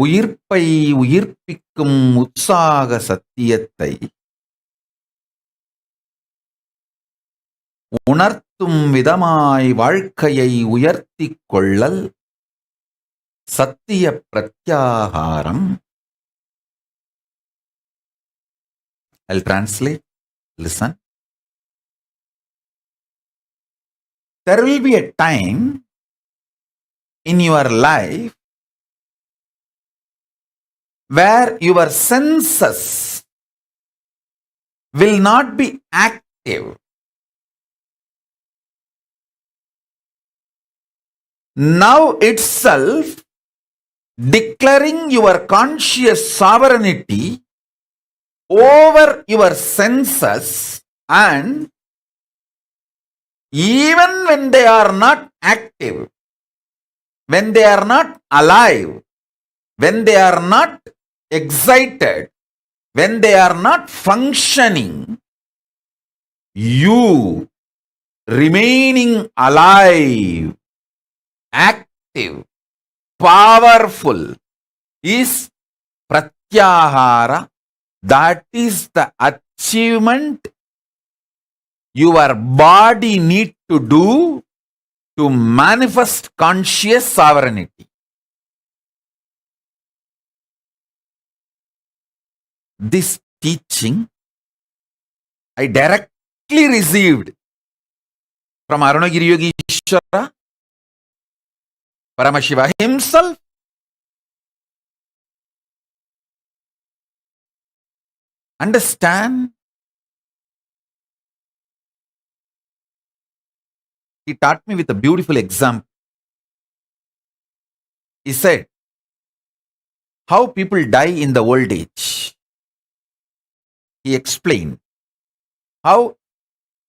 உயிர்ப்பை உயிர்ப்பிக்கும் உற்சாக சத்தியத்தை உணர்த்தும் விதமாய் வாழ்க்கையை உயர்த்திக் கொள்ளல் சத்திய பிரத்யாகாரம். I'll translate. Listen. There will be a time in your life where your senses will not be active. Now itself, declaring your conscious sovereignty over your senses, and even when they are not active, when they are not alive, when they are not excited, when they are not functioning, you remaining alive, active, powerful is pratyahara. That is the achievement your body need to do to manifest conscious sovereignty. This teaching I directly received from Arunagiri Yogeshwara, Paramashiva himself. Understand? He taught me with a beautiful example. He said, how people die in the old age. He explained, how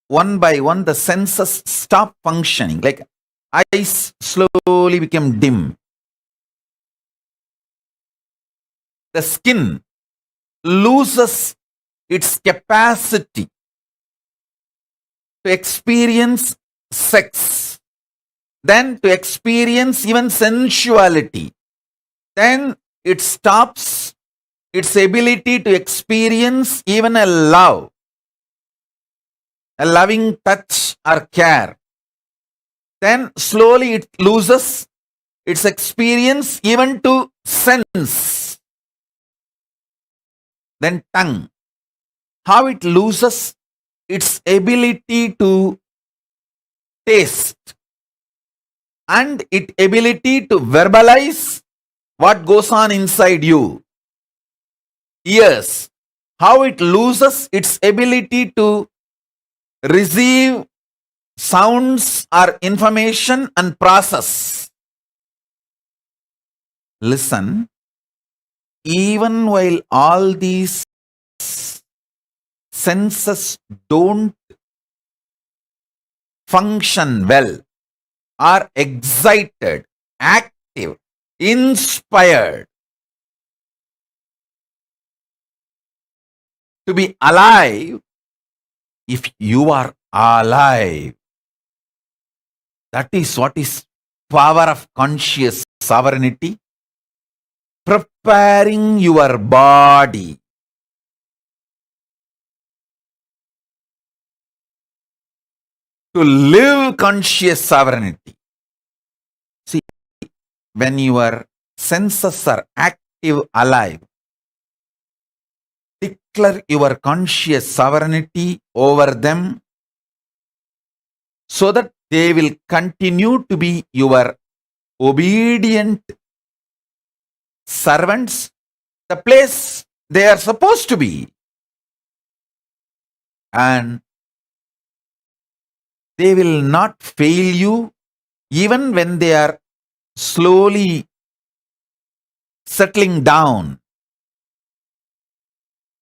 one by one the senses stop functioning, like eyes slowly become dim. The skin loses its capacity to experience sex, then to experience even sensuality. Then it stops its ability to experience even a love, a loving touch or care. Then slowly it loses its experience even to sense. Then tongue, how it loses its ability to taste and its ability to verbalize what goes on inside you. Ears, how it loses its ability to receive sounds or information and process. Listen, even while all these senses don't function well, are excited, active, inspired, to be alive, if you are alive, that is what is power of conscious sovereignty, preparing your body to live conscious sovereignty. See, when your senses are active, alive, declare your conscious sovereignty over them so that they will continue to be your obedient servants, the place they are supposed to be. And they will not fail you even when they are slowly settling down.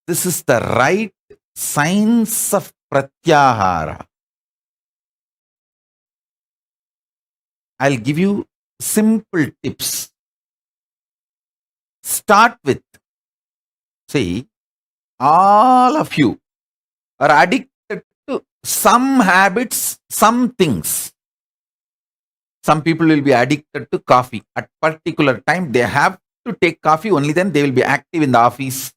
This is the right science of pratyahara. I'll give you simple tips. Start with, see, all of you are addicted to some habits, some things. Some people will be addicted to coffee. At particular time, they have to take coffee, only then they will be active in the office.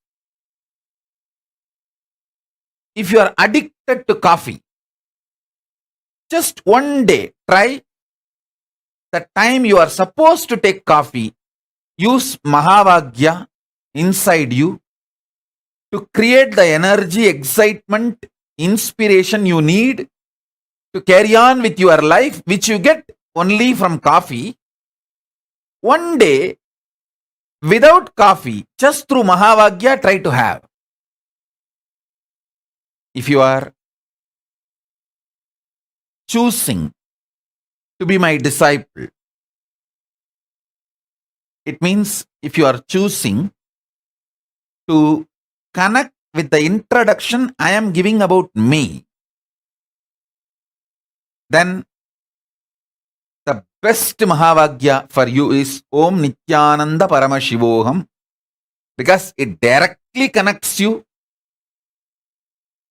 If you are addicted to coffee, just one day try the time you are supposed to take coffee, use Mahavagya inside you to create the energy, excitement, inspiration you need to carry on with your life, which you get only from coffee. One day, without coffee, just through Mahavagya, try to have. If you are choosing to be my disciple, it means if you are choosing to connect with the introduction I am giving about me, then the best Mahavagya for you is Om Nithyananda Paramashivoham, because it directly connects you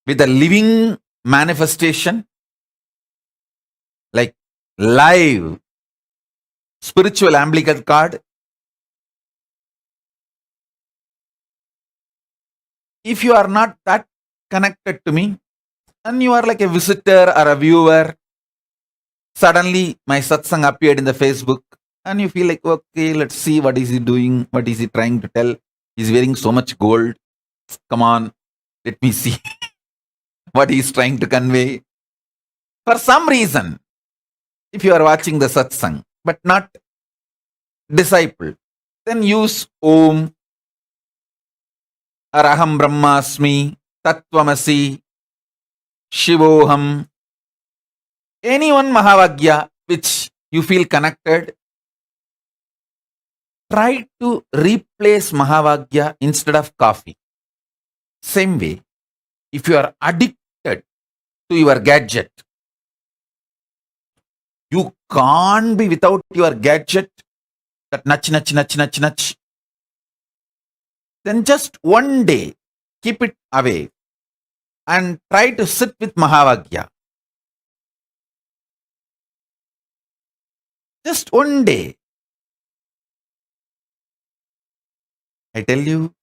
with a living manifestation, like live spiritual umbilical cord. If you are not that connected to me and you are like a visitor or a viewer, suddenly my satsang appeared in the Facebook and you feel like, okay, let's see what is he doing, what is he trying to tell. He's wearing so much gold. Come on, let me see what he's trying to convey. For some reason, if you are watching the satsang but not disciple, then use Om or Aham Brahmasmi, Tattvamasi, Shivoham, any one Mahavagya which you feel connected. Try to replace Mahavagya instead of coffee. Same way, if you are addicted to your gadget. You can't be without your gadget, that nudge. Then just one day, keep it away and try to sit with Mahavagya. Just one day. I tell you,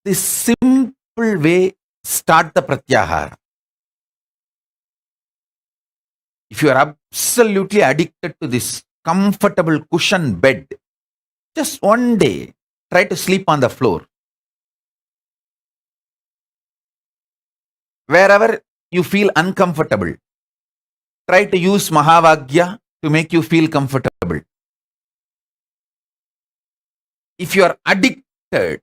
this simple way, start the pratyahara. If you are absolutely addicted to this comfortable cushion bed, just one day, try to sleep on the floor. Wherever you feel uncomfortable, try to use Mahavagya to make you feel comfortable. If you are addicted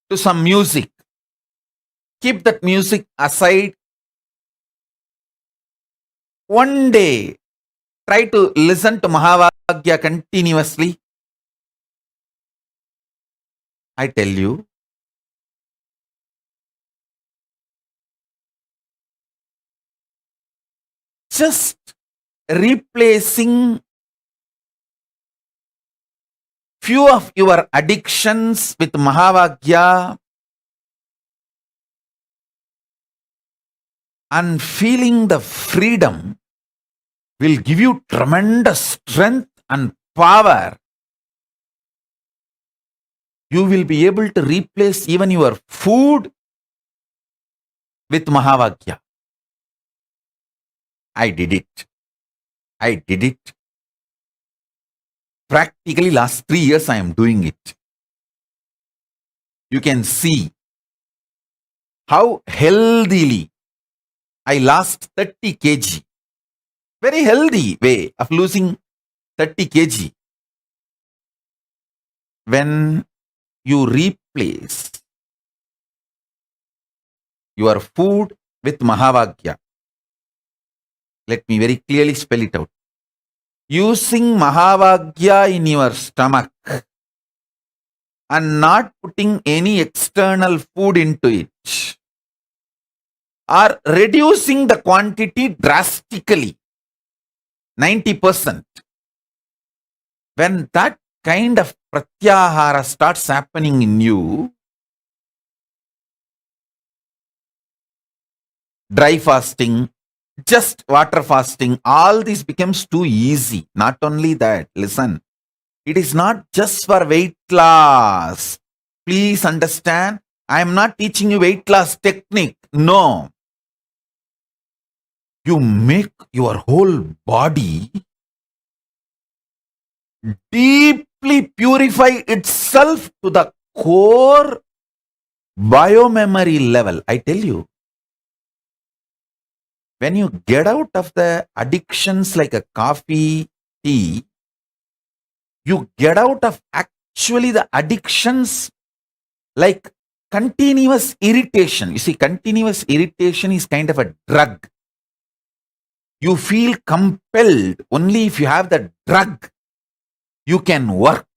to some music, keep that music aside. One day, try to listen to Mahavagya continuously. I tell you, just replacing few of your addictions with Mahavagya and feeling the freedom will give you tremendous strength and power. You will be able to replace even your food with Mahavagya. I did it. Practically last 3 years I am doing it. You can see how healthily I lost 30 kg. Very healthy way of losing 30 kg. When you replace your food with Mahavagya. Let me very clearly spell it out. Using Mahavagya in your stomach and not putting any external food into it, or reducing the quantity drastically, 90%. When that kind of pratyahara starts happening in you, dry fasting, just water fasting, all this becomes too easy. Not only that, listen, it is not just for weight loss. Please understand, I am not teaching you weight loss technique. No. You make your whole body deeply purify itself to the core biomemory level. I tell you, when you get out of the addictions like a coffee, tea, you get out of actually the addictions like continuous irritation. You see, continuous irritation is kind of a drug. You feel compelled only if you have the drug, you can work.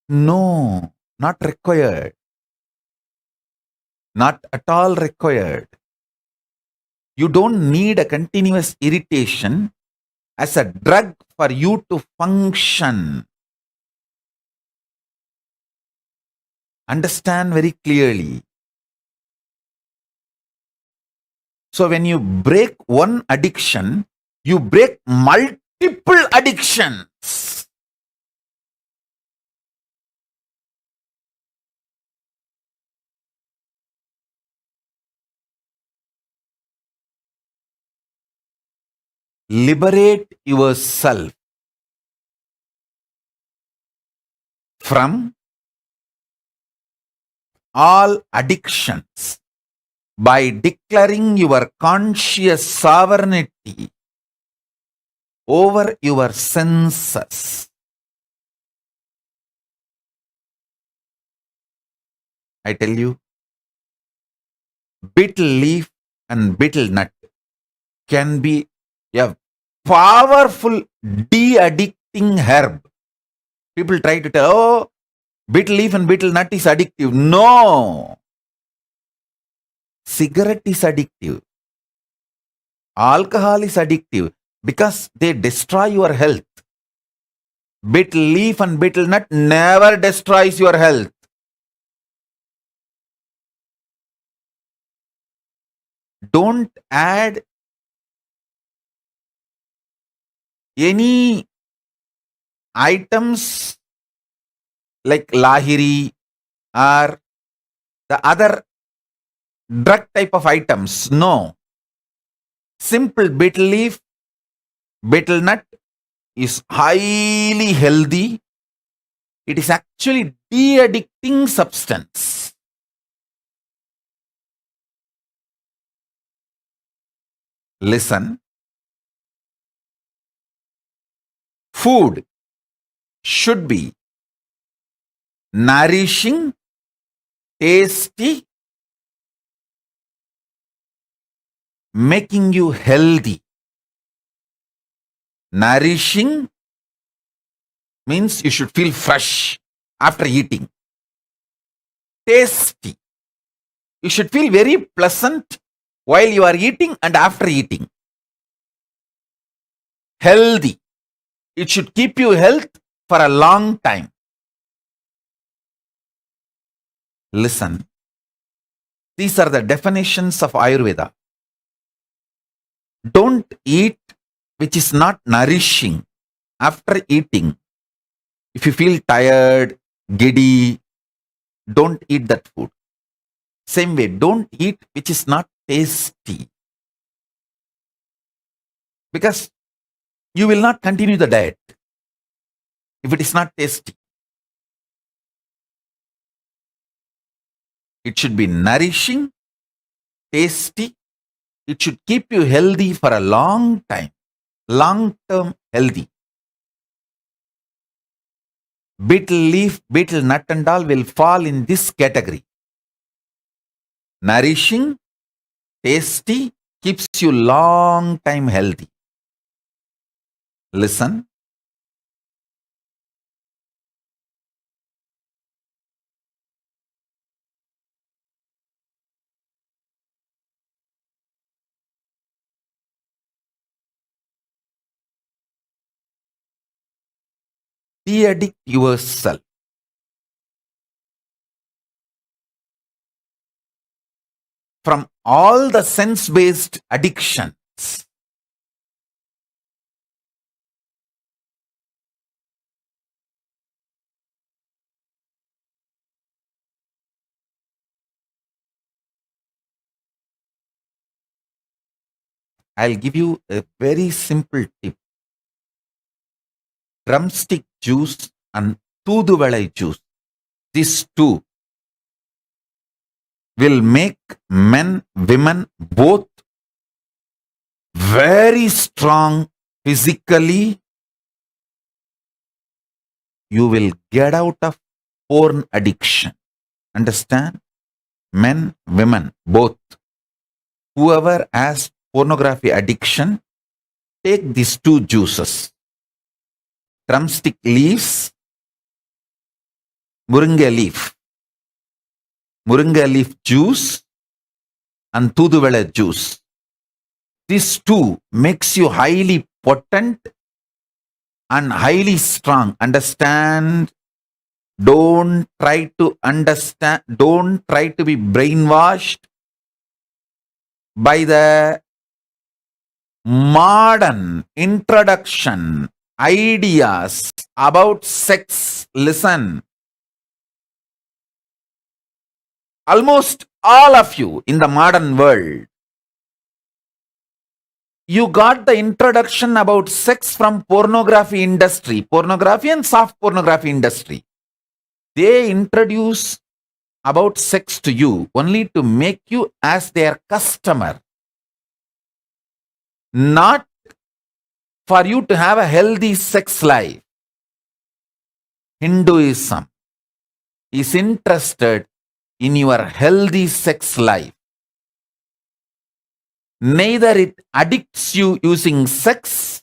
No, not required. Not at all required. You don't need a continuous irritation as a drug for you to function. Understand very clearly. So when you break one addiction, you break multiple addictions. Liberate yourself from all addictions by declaring your conscious sovereignty over your senses. I tell you, betel leaf and betel nut can be a powerful de-addicting herb. People try to tell, oh, betel leaf and betel nut is addictive. No. Cigarette is addictive. Alcohol is addictive because they destroy your health. Betel leaf and betel nut never destroys your health. Don't add any items like lahiri or the other drug type of items. No. Simple betel leaf, betel nut is highly healthy. It is actually de-addicting substance. Listen. Food should be nourishing, tasty, making you healthy. Nourishing means you should feel fresh after eating. Tasty. You should feel very pleasant while you are eating and after eating. Healthy. It should keep you health for a long time. Listen. These are the definitions of Ayurveda. Don't eat which is not nourishing after eating. If you feel tired, giddy, don't eat that food. Same way, don't eat which is not tasty. Because you will not continue the diet if it is not tasty. It should be nourishing, tasty. It should keep you healthy for a long time. Long-term healthy. Betel leaf, betel nut and all will fall in this category. Nourishing, tasty, keeps you long time healthy. Listen. De-addict yourself. From all the sense-based addictions. I'll give you a very simple tip. Drumstick juice and Tooduvalai juice. These two will make men, women both very strong physically. You will get out of porn addiction. Understand? Men, women, both. Whoever has pornography addiction, take these two juices. Drumstick leaves, Moringa leaf. Moringa leaf juice and Tooduvalai juice. These two makes you highly potent and highly strong. Understand? Don't try to understand. Don't try to be brainwashed by the modern introduction ideas about sex. Listen. Almost all of you in the modern world, you got the introduction about sex from pornography industry, pornography and soft pornography industry. They introduce about sex to you only to make you as their customer, not for you to have a healthy sex life. Hinduism is interested in your healthy sex life. Neither it addicts you using sex,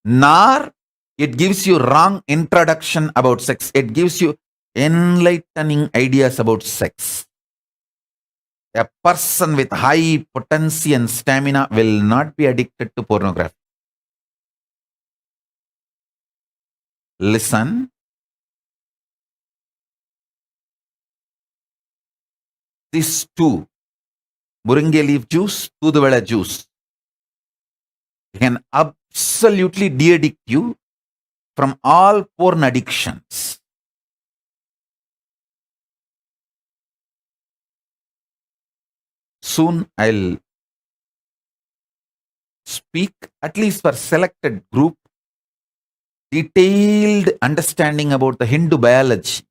nor it gives you wrong introduction about sex. It gives you enlightening ideas about sex. A person with high potency and stamina will not be addicted to pornography. Listen. These two, Muringe leaf juice, Toothuvela juice, can absolutely de-addict you from all porn addictions. Soon I'll speak, at least for selected group, detailed understanding about the Hindu biology.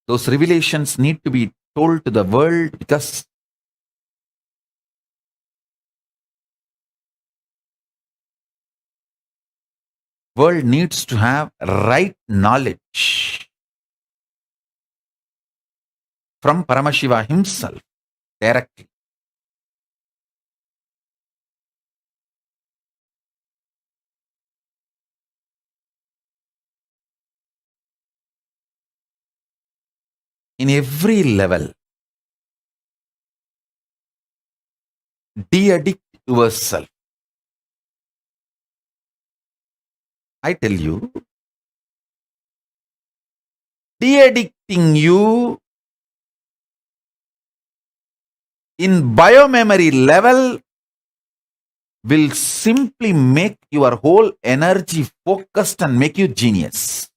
Those revelations need to be told to the world because world needs to have right knowledge from Paramashiva himself directly. In every level, de-addict yourself. I tell you, de-addicting you in biomemory level will simply make your whole energy focused and make you genius.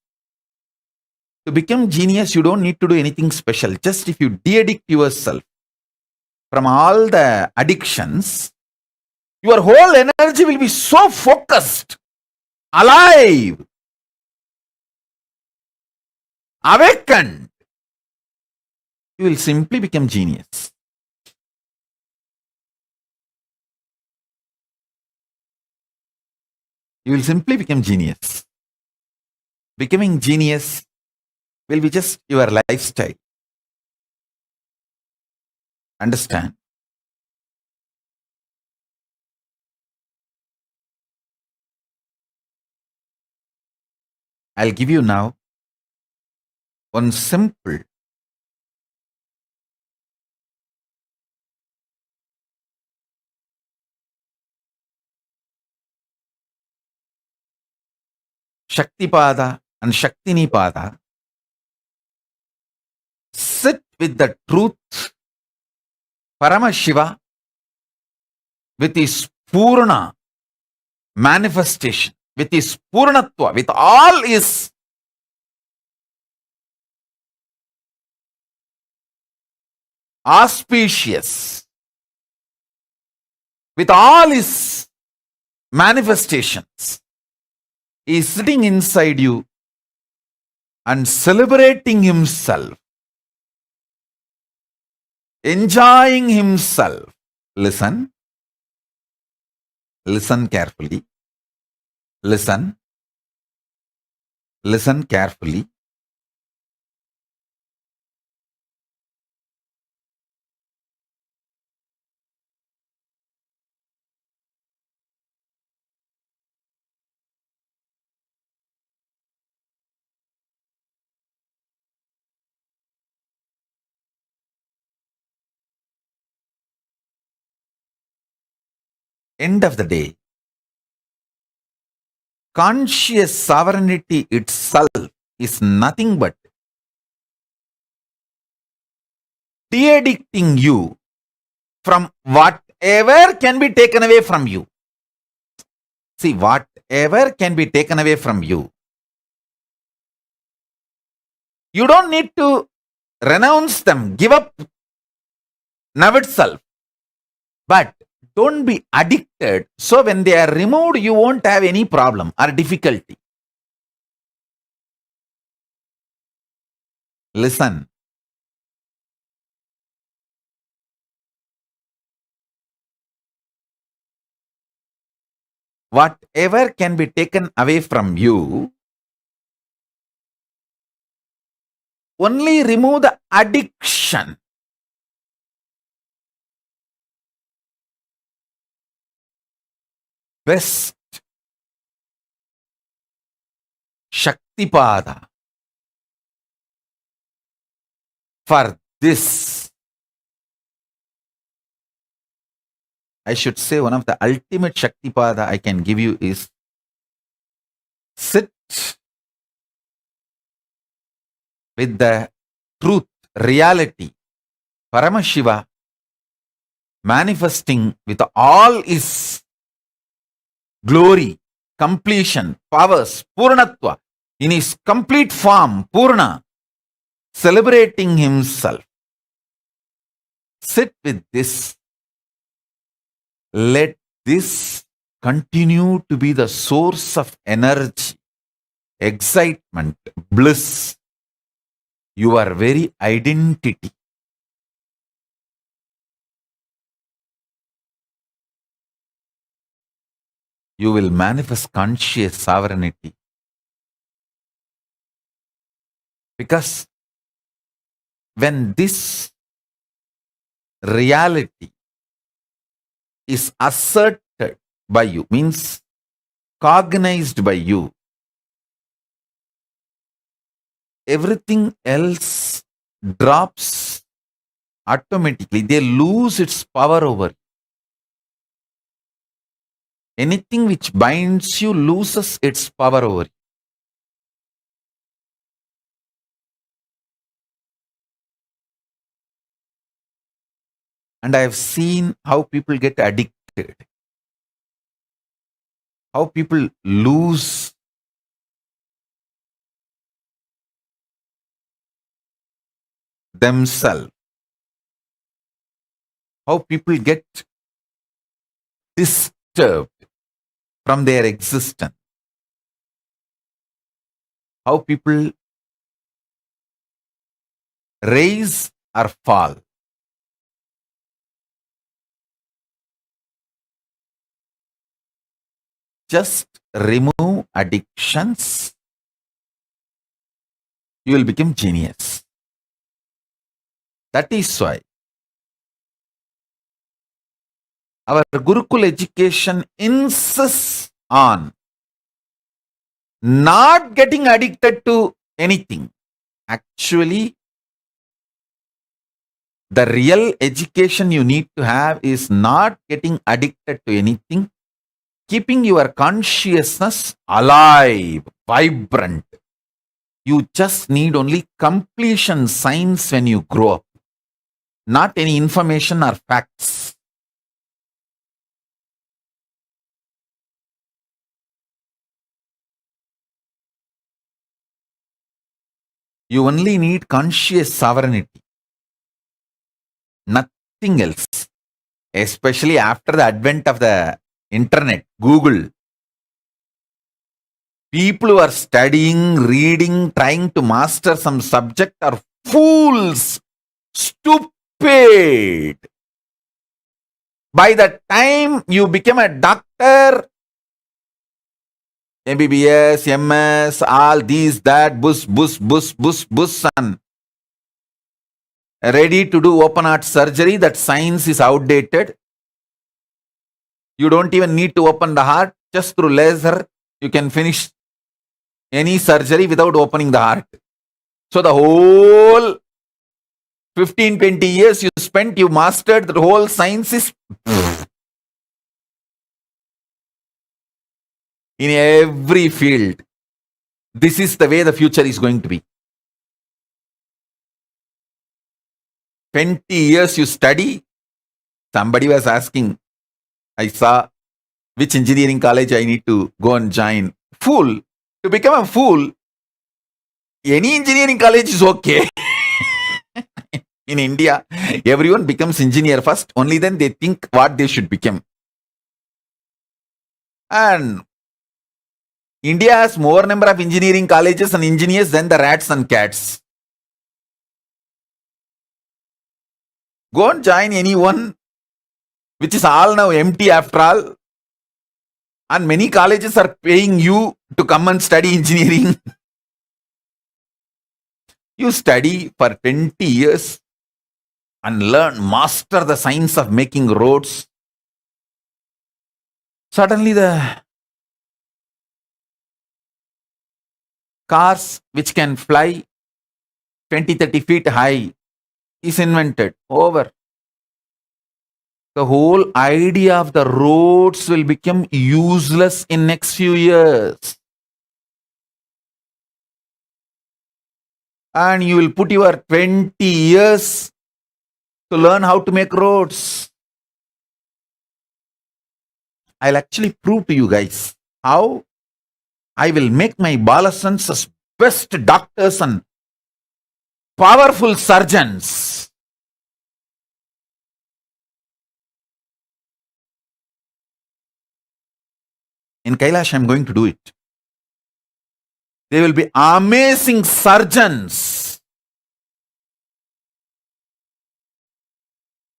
To become genius, you don't need to do anything special. Just if you de-addict yourself from all the addictions, your whole energy will be so focused, alive, awakened. You will simply become genius. You will simply become genius. Becoming genius will be just your lifestyle. Understand? I'll give you now one simple Shaktipada and Shaktinipada. Sit with the truth, Paramashiva, with his Purna manifestation, with his Purnatva, with all his auspicious, with all his manifestations. He is sitting inside you and celebrating himself, enjoying himself. Listen. Listen carefully. Listen. Listen carefully. End of the day, conscious sovereignty itself is nothing but de-addicting you from whatever can be taken away from you. See, whatever can be taken away from you, you don't need to renounce them, give up now itself. But don't be addicted. So when they are removed, you won't have any problem or difficulty. Listen. Whatever can be taken away from you, only remove the addiction. Best Shaktipada for this. I should say one of the ultimate Shaktipada I can give you is sit with the truth, reality, Paramashiva manifesting with all his glory, completion, powers, Purnatva, in his complete form, Purna, celebrating himself. Sit with this. Let this continue to be the source of energy, excitement, bliss, your very identity. You will manifest conscious sovereignty. Because when this reality is asserted by you, means cognized by you, everything else drops automatically. They lose its power over you. Anything which binds you loses its power over you. And I have seen how people get addicted, how people lose themselves, how people get disturbed from their existence, how people rise or fall. Just remove addictions, you will become genius. That is why our Gurukul education insists on not getting addicted to anything. Actually, the real education you need to have is not getting addicted to anything, keeping your consciousness alive, vibrant. You just need only completion signs when you grow up, not any information or facts. You only need conscious sovereignty, nothing else. Especially after the advent of the internet, Google. People who are studying, reading, trying to master some subject are fools, stupid. By the time you become a doctor, MBBS, MS, all these, that, bus, and ready to do open heart surgery, that science is outdated. You don't even need to open the heart. Just through laser, you can finish any surgery without opening the heart. So the whole 15-20 years you spent, you mastered the whole sciences. In every field. This is the way the future is going to be. 20 years you study. Somebody was asking, I saw which engineering college I need to go and join. Fool. To become a fool, any engineering college is okay. In India, everyone becomes engineer first. Only then they think what they should become. And India has more number of engineering colleges and engineers than the rats and cats. Go and join anyone, which is all now empty after all. And many colleges are paying you to come and study engineering. You study for 20 years and master the science of making roads. Suddenly the cars which can fly 20, 30 feet high is invented. Over. The whole idea of the roads will become useless in next few years. And you will put your 20 years to learn how to make roads. I'll actually prove to you guys how I will make my Balasans as best doctors and powerful surgeons. In Kailasa, I'm going to do it. They will be amazing surgeons.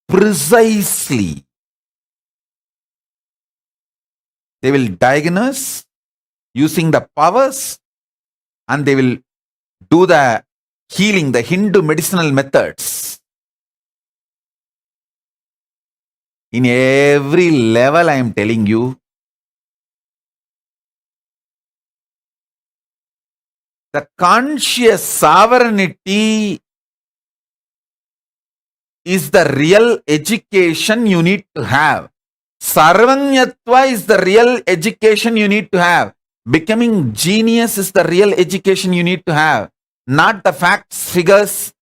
Precisely. They will diagnose using the powers and they will do the healing, the Hindu medicinal methods. In every level, I am telling you, the conscious sovereignty is the real education you need to have. Sarvanyatva is the real education you need to have. Becoming genius is the real education you need to have. Not the facts, figures,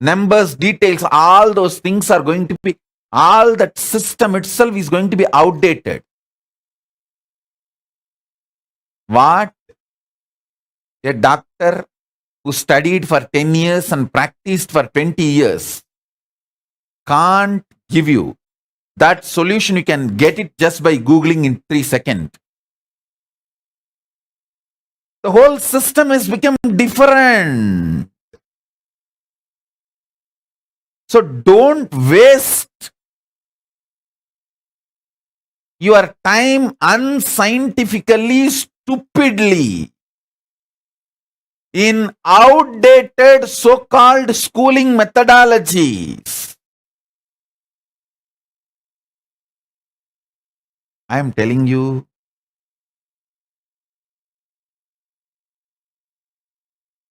numbers, details. All those things are going to be, all that system itself is going to be outdated. What a doctor who studied for 10 years and practiced for 20 years can't give you. That solution, you can get it just by Googling in 3 seconds. The whole system has become different. So don't waste your time unscientifically, stupidly in outdated so-called schooling methodologies. I am telling you,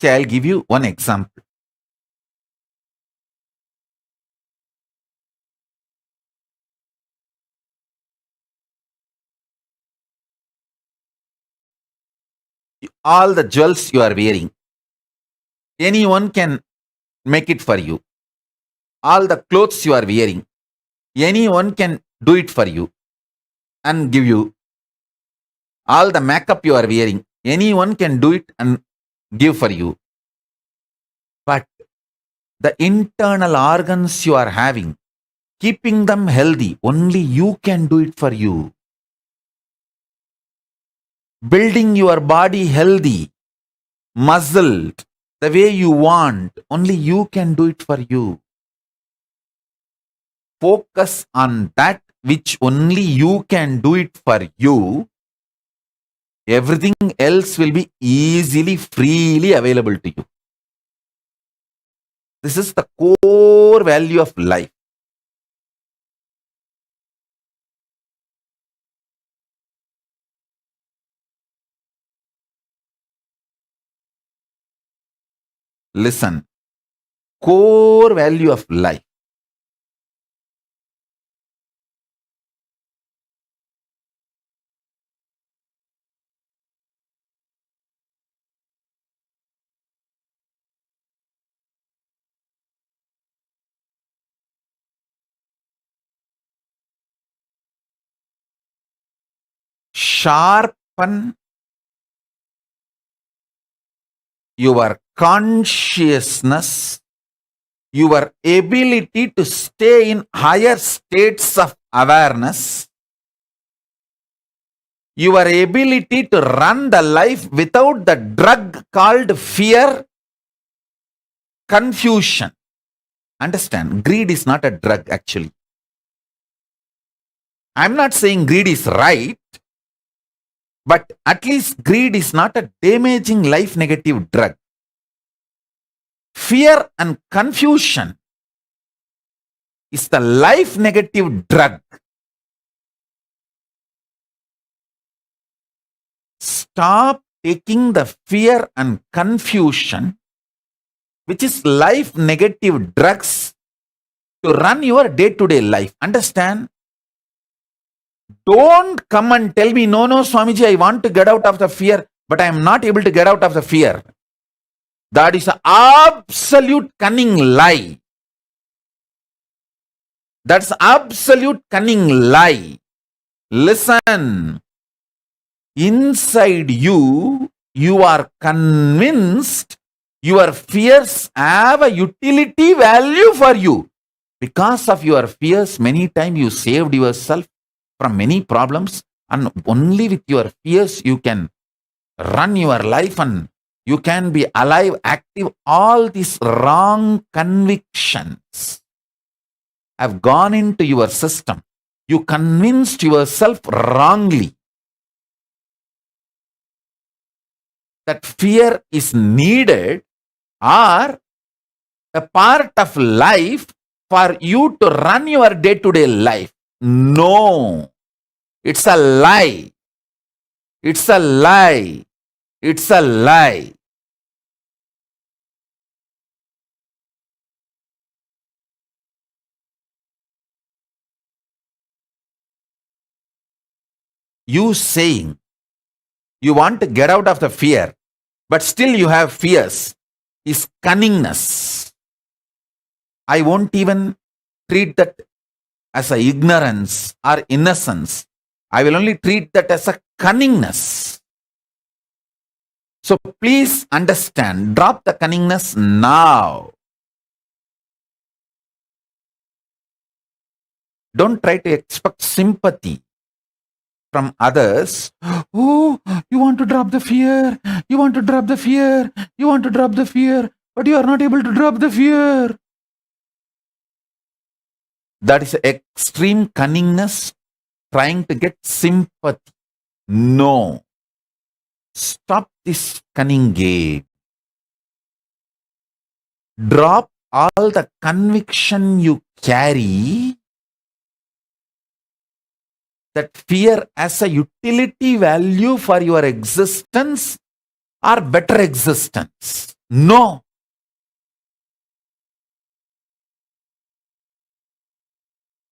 okay, I'll give you one example. All the jewels you are wearing, anyone can make it for you. All the clothes you are wearing, anyone can do it for you and give you. All the makeup you are wearing, anyone can do it and give for you. But the internal organs you are having, keeping them healthy, only you can do it for you. Building your body healthy, muscled, the way you want, only you can do it for you. Focus on that which only you can do it for you. Everything else will be easily, freely available to you. This is the core value of life. Listen, core value of life. Sharpen your consciousness, your ability to stay in higher states of awareness, your ability to run the life without the drug called fear, confusion. Understand, greed is not a drug actually. I'm not saying greed is right, but at least greed is not a damaging life negative drug. Fear and confusion is the life negative drug. Stop taking the fear and confusion, which is life negative drugs, to run your day-to-day life. Understand? Don't come and tell me, no, Swamiji, I want to get out of the fear, but I am not able to get out of the fear. That is an absolute cunning lie. That's absolute cunning lie. Listen. Inside you, you are convinced your fears have a utility value for you. Because of your fears, many times you saved yourself from many problems, and only with your fears you can run your life and you can be alive, active. All these wrong convictions have gone into your system. You convinced yourself wrongly that fear is needed or a part of life for you to run your day-to-day life. No, it's a lie. It's a lie. It's a lie. You saying you want to get out of the fear, but still you have fears, is cunningness. I won't even treat that as a ignorance or innocence. I will only treat that as a cunningness. So please understand, drop the cunningness now. Don't try to expect sympathy from others. Oh, you want to drop the fear. You want to drop the fear. You want to drop the fear, but you are not able to drop the fear. That is extreme cunningness, trying to get sympathy. No. Stop this cunning game. Drop all the conviction you carry that fear as a utility value for your existence or better existence. No.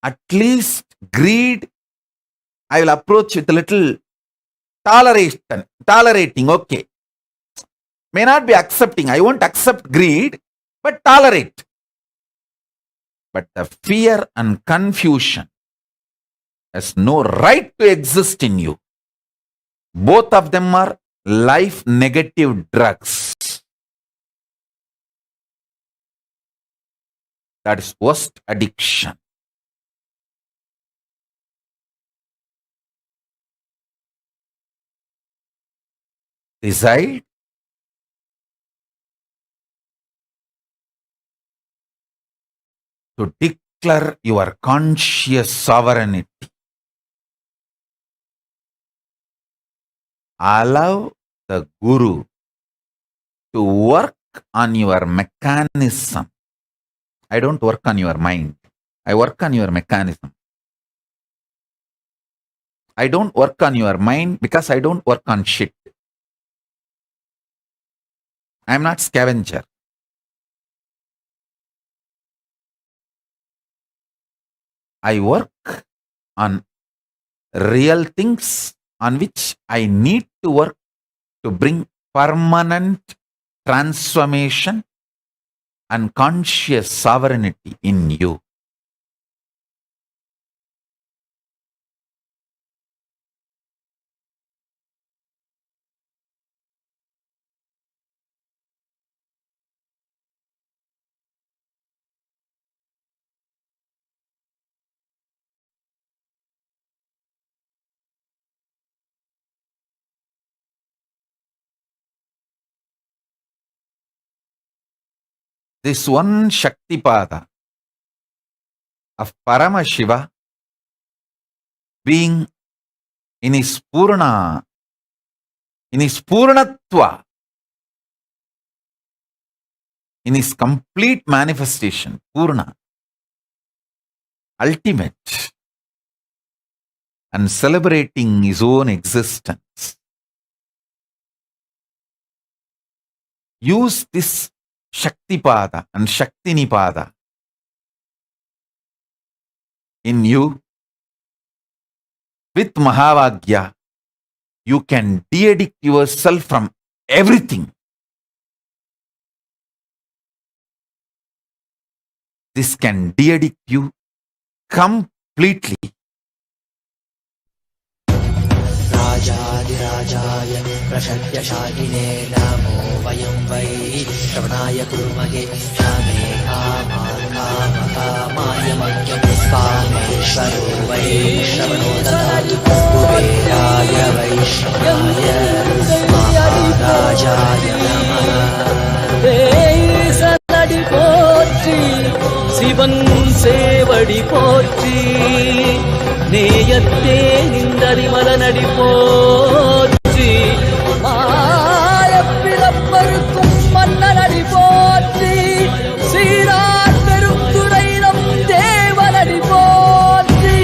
At least greed, I will approach with a little tolerating, okay. May not be accepting. I won't accept greed, but tolerate. But the fear and confusion has no right to exist in you. Both of them are life negative drugs. That is worst addiction. Decide to declare your conscious sovereignty. Allow the Guru to work on your mechanism. I don't work on your mind. I work on your mechanism. I don't work on your mind because I don't work on shit. I am not scavenger. I work on real things on which I need to work to bring permanent transformation and conscious sovereignty in you. This one Shaktipada of Paramashiva being in his Purnatva, in his complete manifestation, Purna, ultimate, and celebrating his own existence. Use this Shaktipada and Shaktinipada in you. With Mahavagya, you can de-addict yourself from everything. This can de-addict you completely. राजाधिराजाय प्रशद्यशालिने नमो वयं वै श्रवणाय कुर्महे श्यामे कामाय मह्यपुष्पामेश्वरो वै श्रवणो ददातु कुबेराय वैष्णवाय महाराजाय नमः சனடி போற்றி சிவன் சேவடி போற்றி நேயத்தே நின்றறிமலனடி போற்றி மாயப்பிறப்பருக்கும் மன்னனடி போற்றி சீரார் பெருந்துரையிடம் தேவனடி போற்றி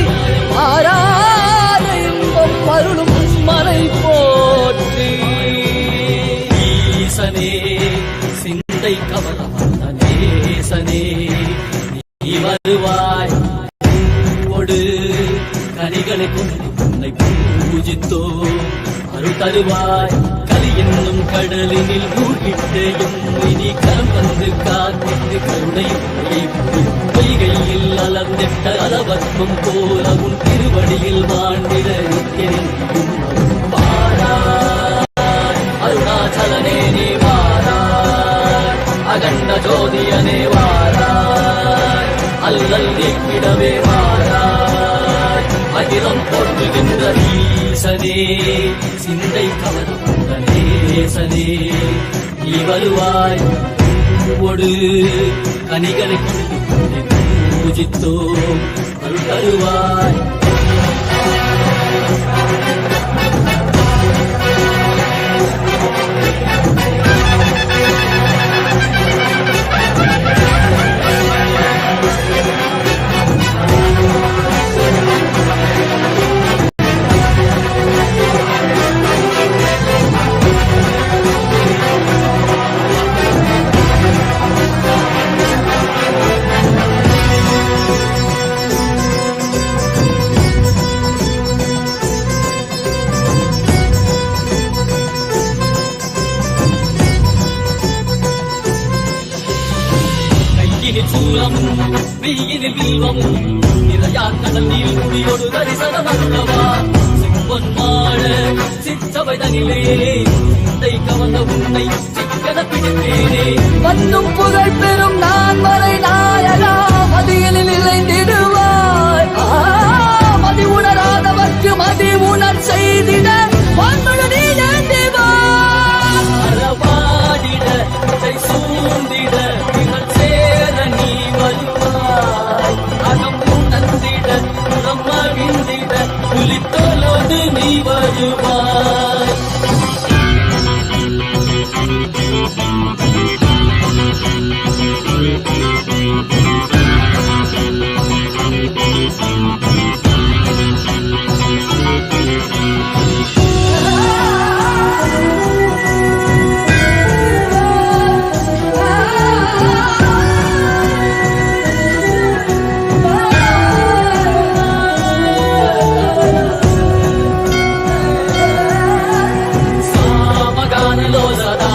ஆராத இன்பம் அருளும் மலை போற்றி ஈசனே சிந்தை கமல நேசனே நீ வருவாய் கனிகளை கொண்டு உன்னை பூஜித்தோ அருள் தருவாய் கலி என்னும் கடலினில் மூழ்கிட்டேயும் இனி கரம் வந்து காத்திட்டு கருணையும் பொய்கையில் அலர்ந்திட்ட அளவற்பம் போல உன் திருவடியில் வாழ்ந்திட அருணாச்சலனே நீ வாராய் அகண்ட ஜோதியனே வாராய் அல்லல் நீக்கிடவே வாராய் அகிலம் போற்றுகின்ற ஈசனே சிந்தை கவர்ந்த நேசனே நீ வருவாய் ஒடு கனிகளை கொண்டு பூஜித்தோ அருள் தருவாய் வெயிலில் வில்வம் நிறையா கடல் நீர் குடியோடு தரிசனம் அல்லவா சிவன் மாட சிற்றவை தனிலே சிந்தை கவர்ந்த உன்னை சிக்கன பிடித்தேனே வந்தும் புகழ் பெறும் நான் வரை நாயகா மதியலில் இழைந்திடுவாய் மதி உணராதவர்க்கு மதி உணர் செய்திட வாழ்ந்தது நீ ஏந்திவாய் அறவாடிட சூழ்ந்திட சேர நீ வருவாய் அகம் உணர்ந்திட புறம் மகிழ்ந்திட புலித்தோலோடு நீ வருவாய்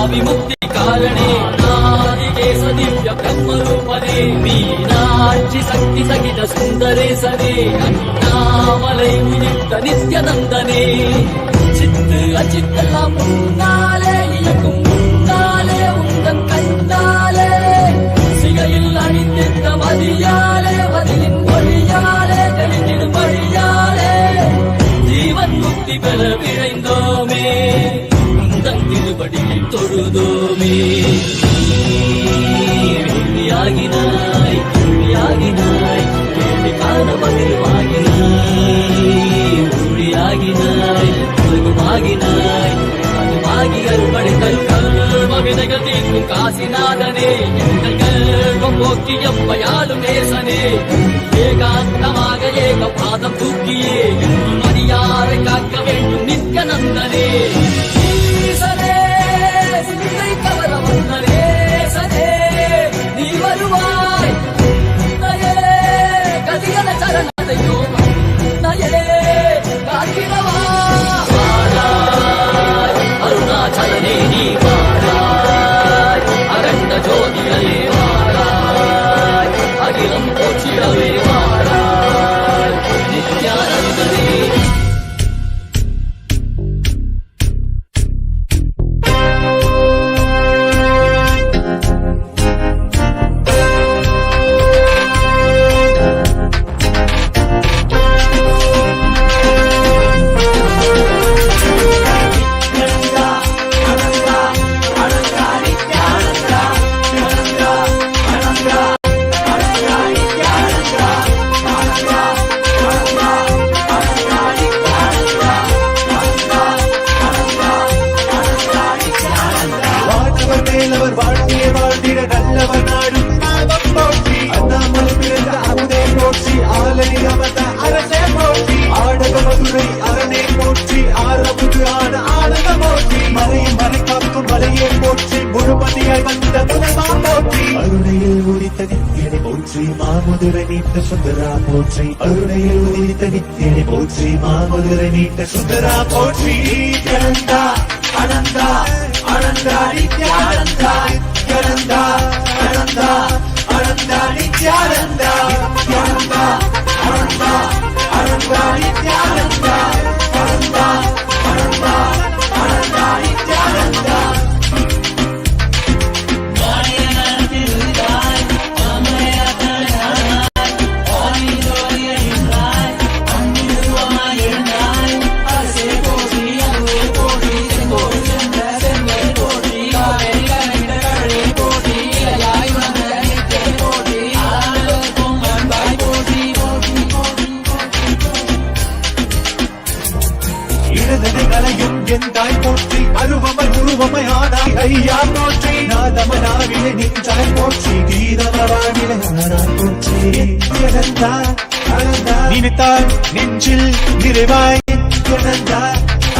विमुक्ति कारणे नादिकेश दिव्य ब्रह्मरूपने मीनाक्षि शक्ति सहित सुंदरे सने अन्नामलै उदित नित्यानंदने चित्त अचित्तெல்லாம் முன்னாலே இயக்கும் முன்னாலே உந்தன் கண்ணாலே சிகையில் அணிந்திட்ட மதியாலே மதியின் மொழியாலே தெளிந்திடும் வழியாலே ஜீவன் முக்தி பெற விழைந்தோமே திருவடியை தொழுதோமே வெள்ளியாகினாய் கேள்வியாகினாய் கேள்வி காண பதில்வாகினாய் ஒளியாகினாய் உலகமாகினாய் அதுமாகி அருள்படைத்தல் கர்ம வினைகள் தீர்க்கும் காசு காசிநாதனே எங்கள் கர்வம் போக்கி எவ்வையாலும் நேசனே ஏகாந்தமாக ஏக பாதம் தூக்கியே மதியாரை காக்க வேண்டும் நித்யநந்தனே ஈசனே சிந்தை கவர வந்தனே சனே நீ வருவாய் நயே கதிகன சரணதையோ நயே காத்திரவா அருணாச்சலனே நீ வாராய் அரண்ட ஜோதிகளே வாராய் அகிலம் போற்றிடவே வாராய் நித்யானந்தனே அருணையில் உதித்த நித்தியனை போற்றி மாமதுரை நீட்ட சுந்தரா போற்றி அருணையில் உதித்த நித்தியனை போற்றி மாமதுரை நீட்ட சுந்தரா போற்றி நித்யானந்தா அனந்தா அனந்தா நித்யானந்தா நித்யானந்தா அனந்தா அனந்தா நித்யானந்தா நித்யானந்தா அனந்தா அனந்தா நித்யானந்தா அனந்தா அனந்தா அனந்தா நித்யானந்தா எந்தாய் போற்றி அருவமை உருவமை ஆனாய் ஐயா போற்றி நாதமனாவிலே நின்றாய் போற்றி கீதமராவிலே ஆனாய் போற்றி நித்யானந்தா அனந்தா நினைத்தாய் நெஞ்சில் நிறைவாய் நித்யானந்தா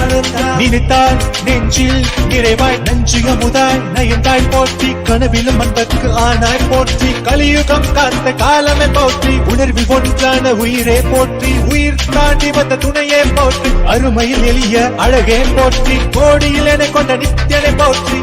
அனந்தா நினைத்தாய் நெஞ்சில் நிறைவாய் நஞ்சியமுதாய் நயந்தாய் போற்றி கனவிலும் அன்பற்கு ஆனாய் போற்றி கலியுகம் காத்த காலமே போற்றி உணர்வில் ஒன்றான உயிரே போற்றி உயிர் தாண்டி வந்த துணையே போற்றி அருமையில் எளிய அழகே போற்றி கோடியில் என கொண்ட நித்யனை போற்றி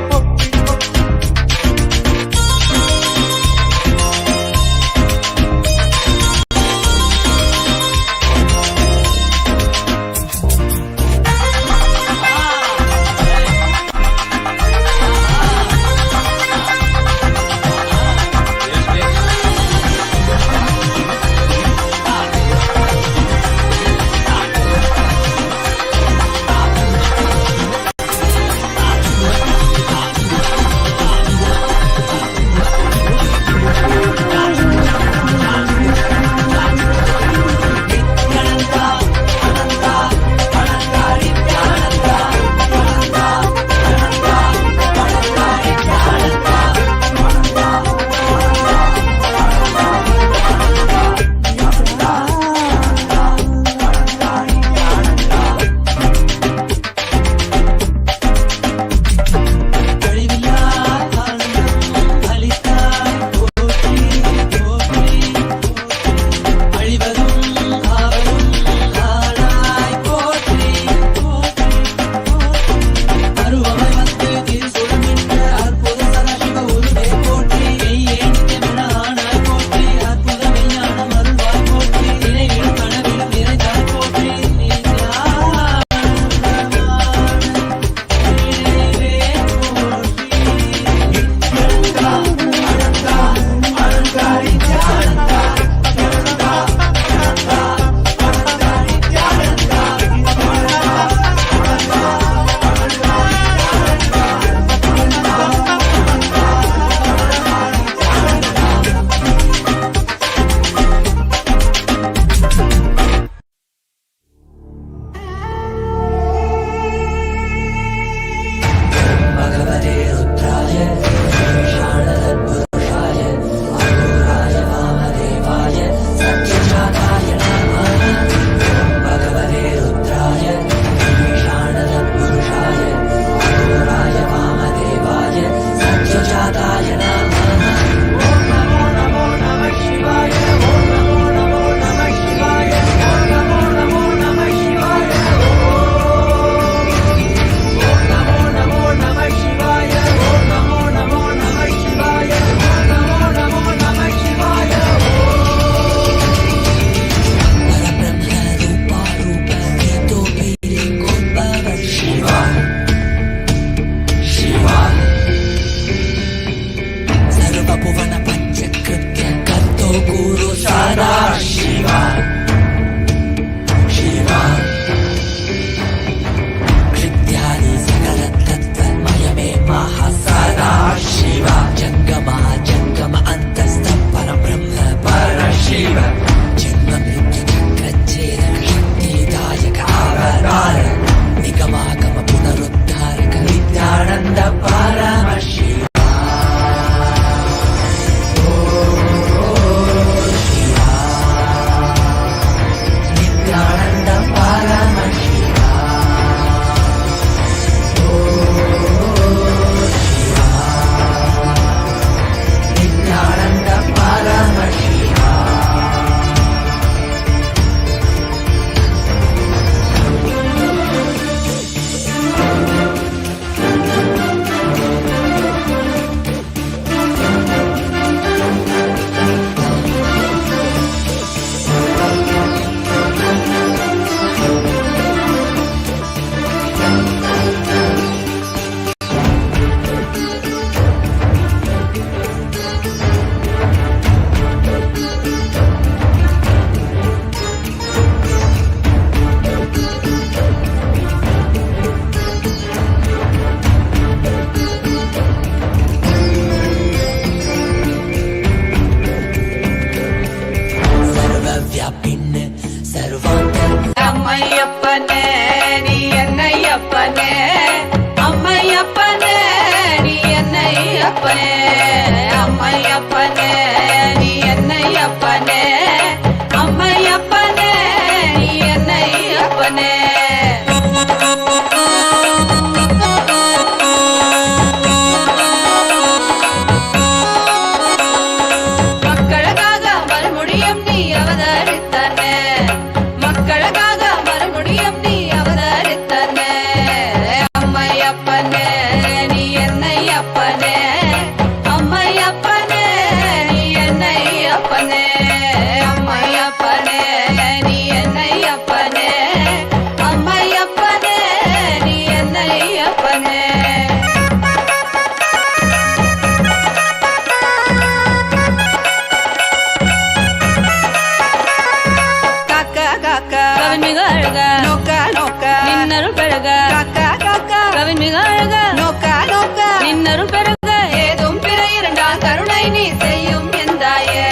கண்ணருள் பெருக காக்கா காக்கா கவின் மிக அழக நோக்கா நோக்கா நின்னருள் பெருக ஏதும் பிற இரண்டால் கருணை நீ செய்யும் எந்தாயே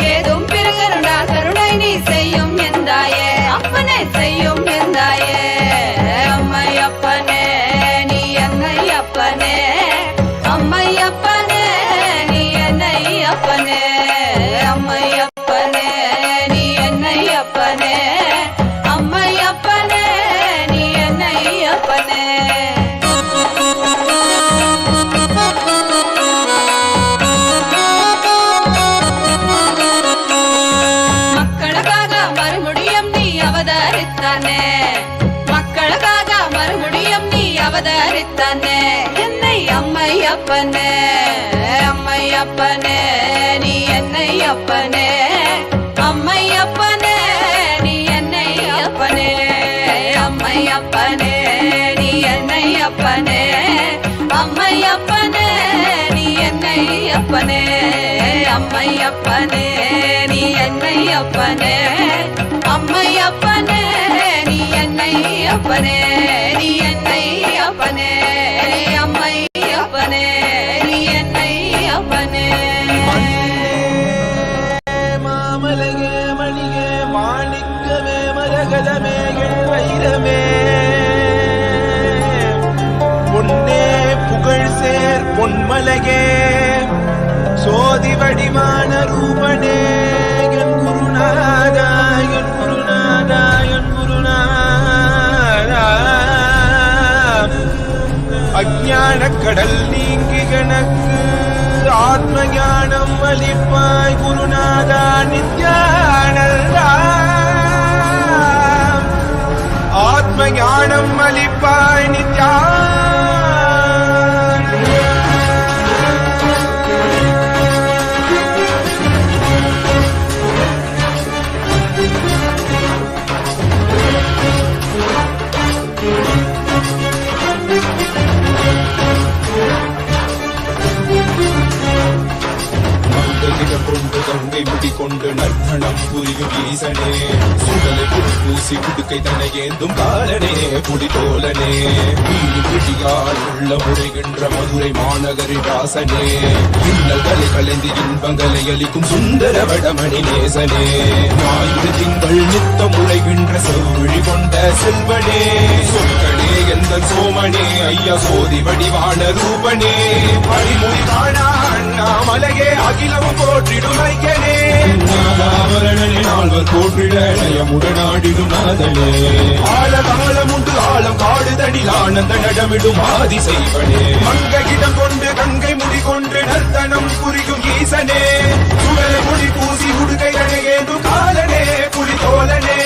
ஏதும் பிற இரண்டால் கருணை நீ செய்யும் எந்தாயே அப்பனே செய்யும் எந்தாயே அம்மையப்பனே நீ என்னை அப்பனே அம்மையப்பனே நீ என்னை அப்பனே அம்மையப்பனே நீ என்னை அப்பனே அம்மையப்பனே நீ என்னை அப்பனே மக்களுக்காக மறுபடியும் நீ அவதரித்தானே மக்களுக்காக மறுபடியும் நீ அவதரித்தானே என்னை அம்மையப்பனே அம்மையப்பனே நீ என்னை அப்பனே அம்மையப்பனே நீ என்னை அப்பனே அம்மையப்பனே நீ என்னை அப்பனே அம்மையப்பனே நீ என்னை அப்பனே அம்மையப்பனே நீ என்னை அப்பனே அம்மையப்பனே நீ என்னை அப்பனே நீ என்னை அப்பனே அம்மையப்பனே நீ என்னை அப்பனே மாமலகே மணியே மாணிக்கமே மரகதமே வைரமே பொன்னே புகழ் சேர் பொன்மலகே சோதி வடிவான ரூபனே என் குருநாதா என் குருநாதா என் குருநாதா அஞ்ஞான கடல் நீங்கி கணக்கு ஆத்ம ஞானம் அளிப்பாய் குருநாதா நித்யானந்தா ஆத்ம ஞானம் அளிப்பாய் நித்யா கொண்டு கங்கை முடி கொண்டு நர்த்தனம் புரியும் ஈசனே சுடலை பூசி குடுக்கை தன ஏந்தும் காலனே புடிதோலனே வீடு பிடியால் உள்ள முறைகின்ற மதுரை மாநகரின் ராசனே இன்னல்களை கலைந்து இன்பங்களை அளிக்கும் சுந்தர வடமணி நேசனே ஞாயிறு திங்கள் நித்தம் முளைகின்ற செவ்விழி கொண்ட செல்வனே சொற்களே எந்த சோமனே ஐயா சோதி வடிவான ரூபனே பரிமொழி காணா அண்ணாமலையே அகிலமும் போற்றிடும் ஐயனே நாதாவரணனே நால்வர் போற்றிட நயமுடனாடிடும் நாதனே ஆழகாலம் உண்டு ஆழம் காடுதடில் ஆனந்த நடமிடும் ஆதி செய்வனே மங்கையிடம் கொண்டு கங்கை முடி கொண்டு நர்த்தனம் புரியும் ஈசனே சுடலை முடி பூசி உடுகை அணையேந்தும் காலனே புலிதோலனே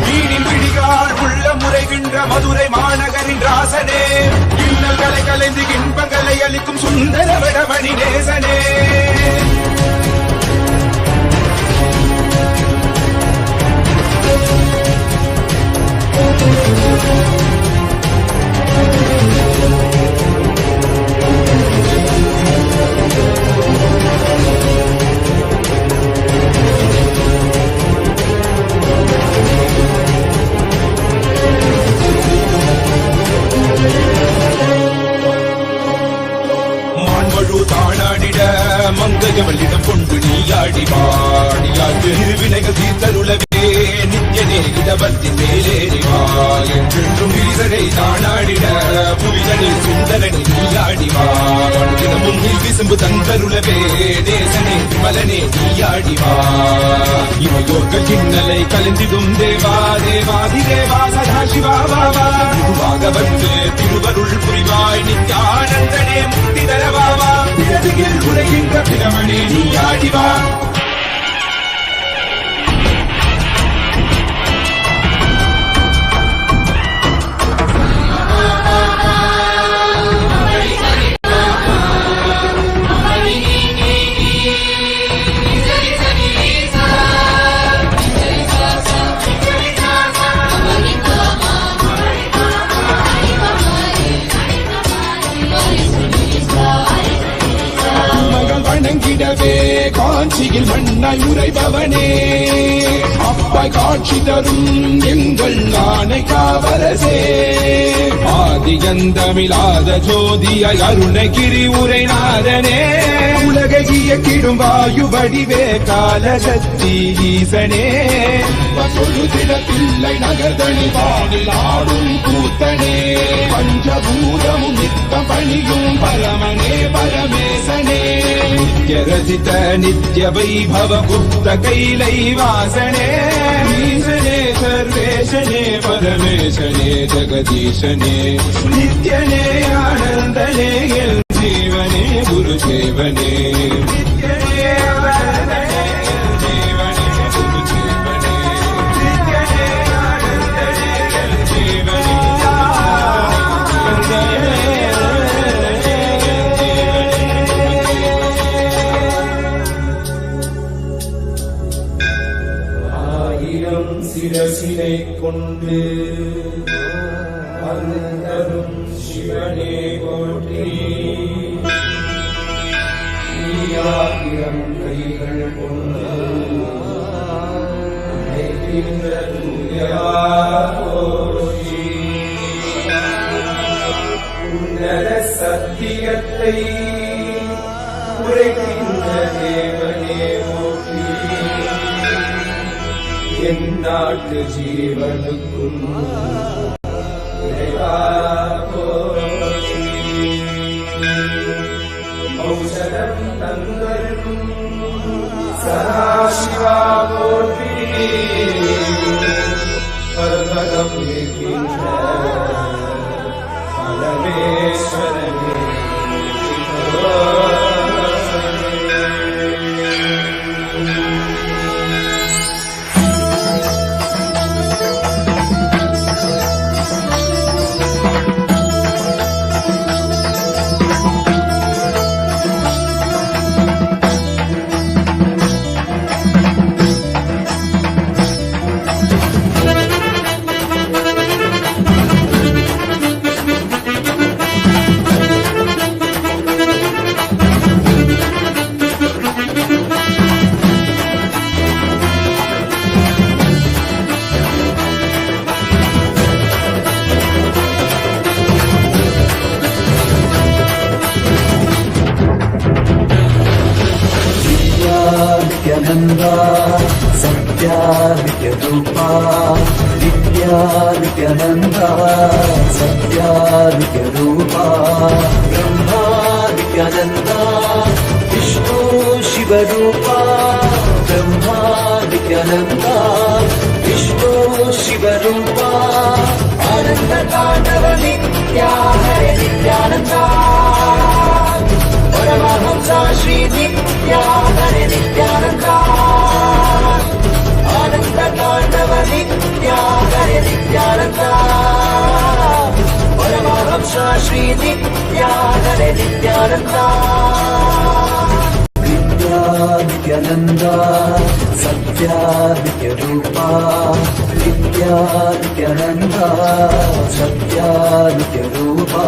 மீனின் பிடிகால் உள்ள முறைகின்ற மதுரை மாநகரின் ராசனே இன்னல்களை கலைந்து இன்பங்களை அளிக்கும் சுந்தர வடமணி நேசனே மங்கையவளிடம் கொண்டு நீயாடி பாடியாக்கு இருவினைகள் தீர்த்தருளவே நித்யனே இடவத்தின் மேலேறிவா என்றென்றும் ஈசனை தானாடிட புவிதனில் சுந்தரனை நீயாடிவா தினமும் நீ விசும்பு தந்தருளவே தேசனே விமலனே நீயாடிவா இவையோர்கள் இன்னலை கலந்திடும் தேவா தேவாதி தேவா சதா சிவா பாபா இதுவாக வந்து திருவருள் புரிவாய் நித்யானந்தனே முக்தி தரவாவா இடதில் உரைகின்ற பிரமணே நீயாடிவா காஞ்சியில் மண்ணாய் உரைபவனே அப்பாய் காட்சி தரும் எங்கள் ஆணை காவலசே ஆதிகந்தமிழாத ஜோதியாய் அருணகிரி உரைநாதனே உலகை இயக்கிடும் வாயு வடிவே காலசக்தி ஈசனே தொழுதிட பிள்ளை நகர்தனி வானில் ஆடும் கூத்தனே பஞ்சபூதமும் நித்தம் பணியும் பரமனே பரமேசனே நித்ய ரசித நித்ய வைபவ குப்த கைலை வாசனே ஈசனே சர்வேசனே பரமேசனே ஜெகதீசனே நித்யனே ஆனந்தனே எல் ஜீவனே குரு சேவனே நித்யனே ஆனந்தனே எல் ஜீவனே குரு சேவனே நித்யனே ஆனந்தனே எல் ஜீவனே ஆயிரம் சிரசினை கொண்டு அருந்தரும் சிவனே போற்றி ஆயிரம் கைகள் கொண்டு நினைக்கின்ற தூயவா போற்றி உன்னத சத்தியத்தை உரைக்கின்ற தேவனே போற்றி என் நாட்டு ஜீவனுக்கும் இறைவா போற்றி ஔஷதம் தந்தரும் சதாசிவா போற்றி பர்வதம் இருக்கின்ற பரமேஸ்வரனே Nityananda Satya Nityarupa Nityananda Satya Nityarupa Brahma Nityananda Vishnu Shivarupa Brahma Nityananda Vishnu Shivarupa Ananda Tandava Nitya Hare Nityananda Paramahamsa Shri Nitya Hare Nityananda Ananda Tandava Nitya Hare Nityananda Paramahamsa Shri Nitya Hare Nityananda Nityananda Satya Nityarupa Nityananda Satya Nityarupa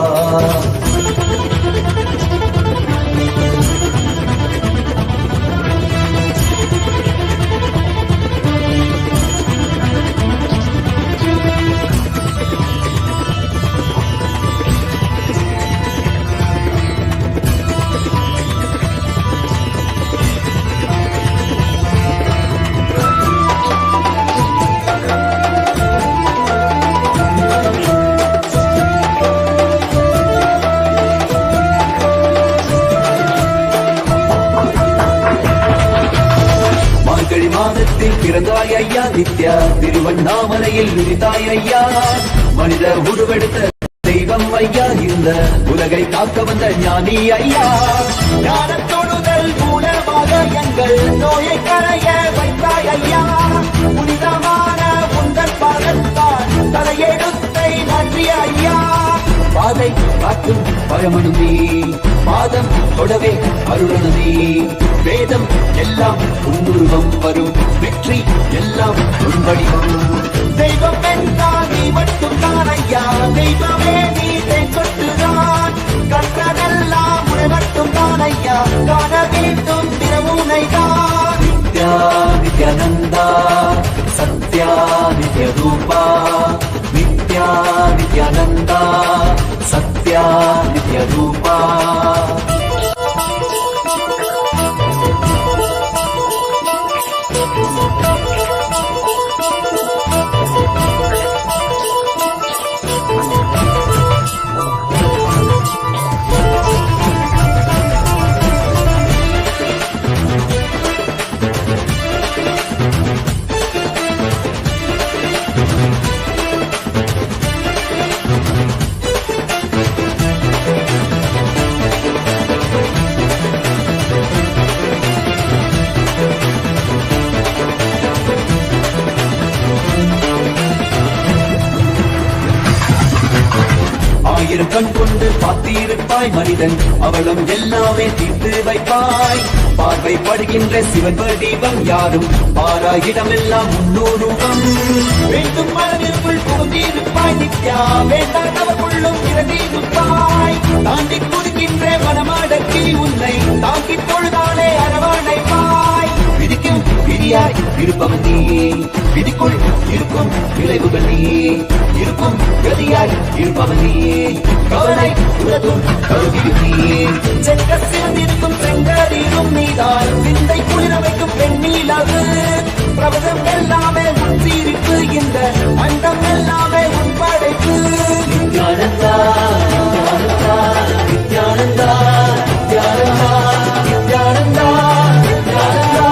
பிறந்தாய் ஐயா நித்யா திருவண்ணாமலையில் விரித்தாய் ஐயா மனித உருவெடுத்த தெய்வம் ஐயா இந்த உலகை காக்க வந்த ஞானி ஐயா ஞான தொழுதல் மூலமாக எங்கள் நோயை கரைய வைத்தாய் ஐயா புனிதமான உங்கள் பாதத்தால் தலையெழுத்தை நன்றி ஐயா பாதை காட்டும் பரமனுமே பாதம் தொடவே அருளனுமே வேதம் எல்லாம் உன்னுருவம் வரும் வெற்றி எல்லாம் உன்வடிவம் தெய்வம் என்றால் நீ மட்டும் தான் ஐயா தெய்வமே நீ தென்பட்டுதான் கற்றதெல்லாம் உன்னை மட்டும் தான் ஐயா காண வேண்டும் தினமுனை தான் நித்ய நித்யானந்தா சத்யா நித்ய ரூபா நித்யா நித்யானந்தா சத்யா நித்ய ரூபா. ஆயிரம் கண் கொண்டு பார்த்திருப்பாய் மனிதன் அவளும் எல்லாமே தீர்த்து வைப்பாய். பார்வை படுகின்ற சிவன் வடிவம் யாரும் பாராயிடமெல்லாம் முன்னூறுவம் வேண்டும் மனதிற்குள் புகுந்திருப்பாய் நித்யா வேண்டாதவர்களும் இறந்திருப்பாய். தாண்டி குதிக்கின்ற மனமாடக்கி உன்னை தாக்கி தொழுதாலே அரவணைப்பாய். விதிக்கும் விதியாய் இருப்பவன் நீ விதிக்குள் இருக்கும் விளைவுகள் நீ இருக்கும் கதியாய் இருப்பவன் நீ கவலை உலகும் கருதியும் நீ சென்ற சிறந்திருக்கும் செங்கரிலும் நீதான் சிந்தை குளிர வைக்கும் பெண்ணீலாது பிரபதம் எல்லாமே உன் சீரிப்பு இந்த அண்டம் எல்லாமே உன் படைப்பு. நித்யானந்தா நித்யானந்தா நித்யானந்தா நித்யானந்தா நித்யானந்தா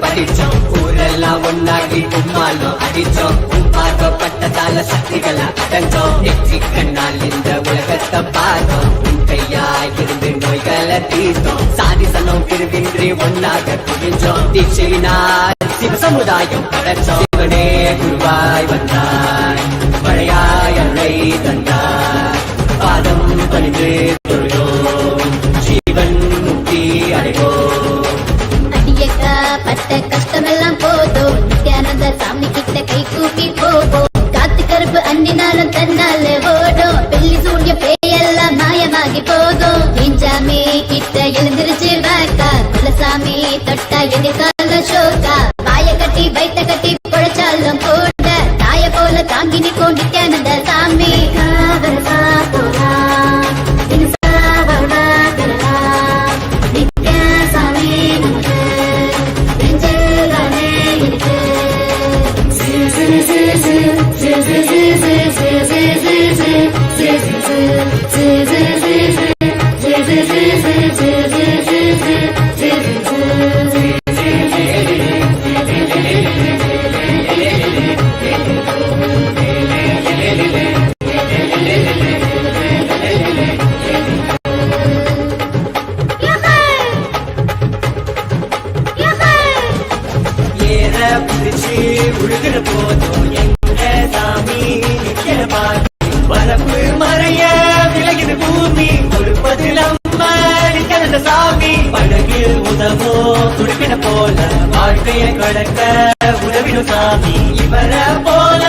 படிச்சோம் ஊரெல்லாம் ஒன்னாகி கும்மாலும் அடிச்சோம் பார்க்கப்பட்டதால சக்திகளை அடைஞ்சோம் நெற்றி கண்ணால் இந்த உலகத்தை பார்த்தோம் உன் கையாய் இருந்து நோய்களை தீர்த்தோம் சாதிசனம் பிரிவின்றி ஒன்னாக குவிஞ்சோம் தீட்சையினால் சிவ சமுதாயம் படைச்சோம் சிவனே குருவாய் வந்தாய் மழையாய் அலை தந்தாய் பாதம் பணிந்து தொழுதோம் ஜீவன் முக்தி அடைவோம். பட்ட கஷ்டமெல்லாம் போதும் நித்யானந்த சாமி கிட்ட கை கூப்பி போவோம். காத்து கருப்பு அண்டினாலும் தன்னால ஓடும் வெள்ளி சூரிய பேயெல்லாம் மாயமாகி போதும். நெஞ்சாமி கிட்ட எழுந்திருச்சு வாக்கா குலசாமி தொட்டா எதிர்கால சோக்கா வாய கட்டி வைத்த கட்டி பொழைச்சாலும் கூட தாய போல தாங்கி நிற்கும் நித்யானந்த சாமி. வரப்பு மறைய விலகிது பூமி கொடுப்பதில் சாமி படகில் உதவோ துடிப்பின போல வாழ்க்கையை கடக்க உதவிடும் சாமி. இவர போல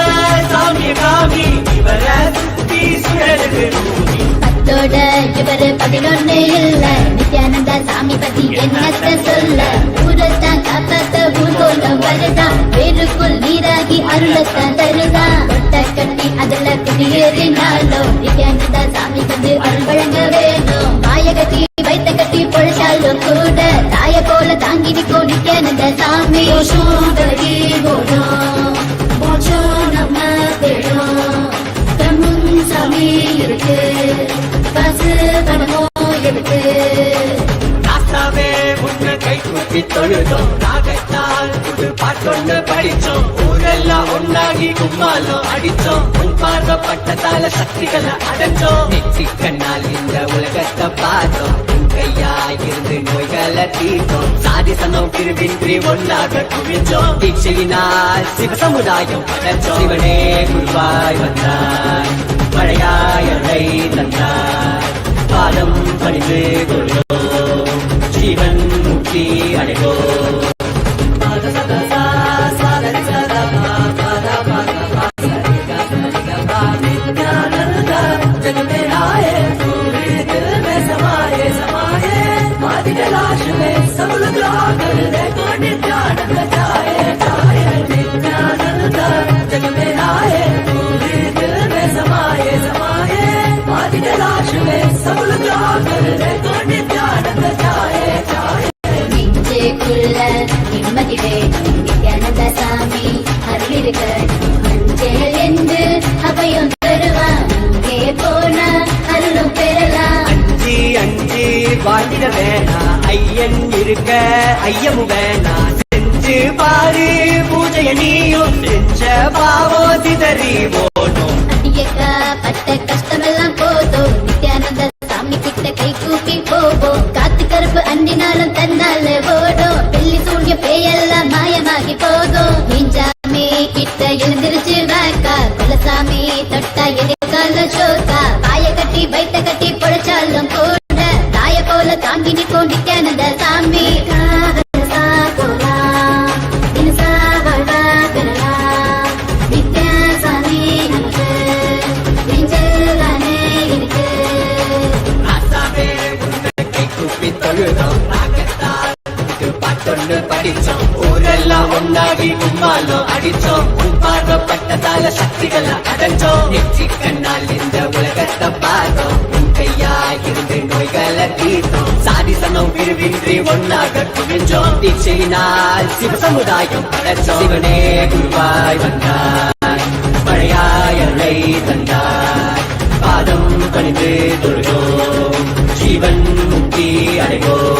சாமிய காமி இவர சுத்தி சுழலுது பூமி. பத்தோட இவரு 11 இல்ல நித்யானந்த சாமி பத்தி என்னத்த சொல்ல ஊரத்தான் காப்பாத்த ஊர்கோலம் வருதான் வேருக்குள் நீராகி அருளத்தான் தருதான். கொட்ட கட்டி அதுல குடியேறினாலும் நித்யானந்த சாமி வந்து அருள் வழங்க வேணும். மாய கட்டி வைத்த கட்டி பொழைச்சாலும் கூட தாய போல தாங்கி நிற்கும் நித்யானந்த சாமி. நம்ம தேடும் கண்முன் சாமி இருக்கு காசு பணமோ இருக்கு. ராசாவே உன்னை கை கூப்பி தொழுதோம் ராகத்தால் புது பாட்டொன்னு படிச்சோம் ஊரெல்லாம் ஒன்னாகி கும்மாலும் அடிச்சோம் உன் பார்வை பார்வப்பட்டதால சக்திகளை அடைஞ்சோம். நெற்றி கண்ணால் இந்த உலகத்தை பார்த்தோம். கையாயிருந்து நோய்களை தீர்த்தோம். சாதிசனம் பிரிவின்றி ஒன்றாக குவிஞ்சோம். தீட்சையினால் சிவ சமுதாயம் படைச்சோம். சிவனே குருவாய் வந்தார், மழையாயரை தந்தார். பாதம் பணிந்து கொள்வோம், ஜீவன் முக்தி அடைவோம். நெஞ்சேக்குள்ள நிம்மதிவே நித்யானந்த சாமி அருளிருக்க மஞ்சள் என்று அபயம் தருவான். அங்கே போனா அருளும் பெறலாம். அஞ்சி அஞ்சி வாழ்ந்திட வேணா, ஐயன் இருக்க ஐயமும் வேணா. செஞ்சு பாரு பூஜைய நீயும், செஞ்ச பாவோ சிதறி போனோம். அடியக்கா பட்ட கஷ்டமெல்லாம் போதும், நித்யானந்த சாமி கிட்ட கை கூப்பி போவோம். காத்து கருப்பு அண்டினாலும் தன்னால ஓடும். வெள்ளி சூழ்ய பேயெல்லாம் மாயமாகி போதும். நெஞ்சாமி கிட்ட எழுந்திருச்சு வாக்கா, குலசாமி தொட்டா எதிர்கால ஷோக்கா. பாய கட்டி வைத்த கட்டி பொழைச்சாலும் கூட தாய போல தாங்கி நிற்கும் நித்யானந்த சாமி. படிச்சோம், ஊரெல்லாம் ஒன்னாகி கும்மாலம் அடிச்சோம். பார்வப்பட்டதால சக்திகளை அடைஞ்சோம். நெற்றி கண்ணால் இந்த உலகத்தை பார்த்தோம். கையாயிருந்து நோய்களை தீர்த்தோம். சாதிசனம் பிரிவின்றி ஒன்னாக குவிஞ்சோம். தீட்சையினால் சிவ சமுதாயம் படைச்சோம். சிவனே குருவாய் வந்தார், மழையாயரை தந்தார். பாதம் பணிந்து தொழுவோம், ஜீவன் முக்தி அடைவோம்.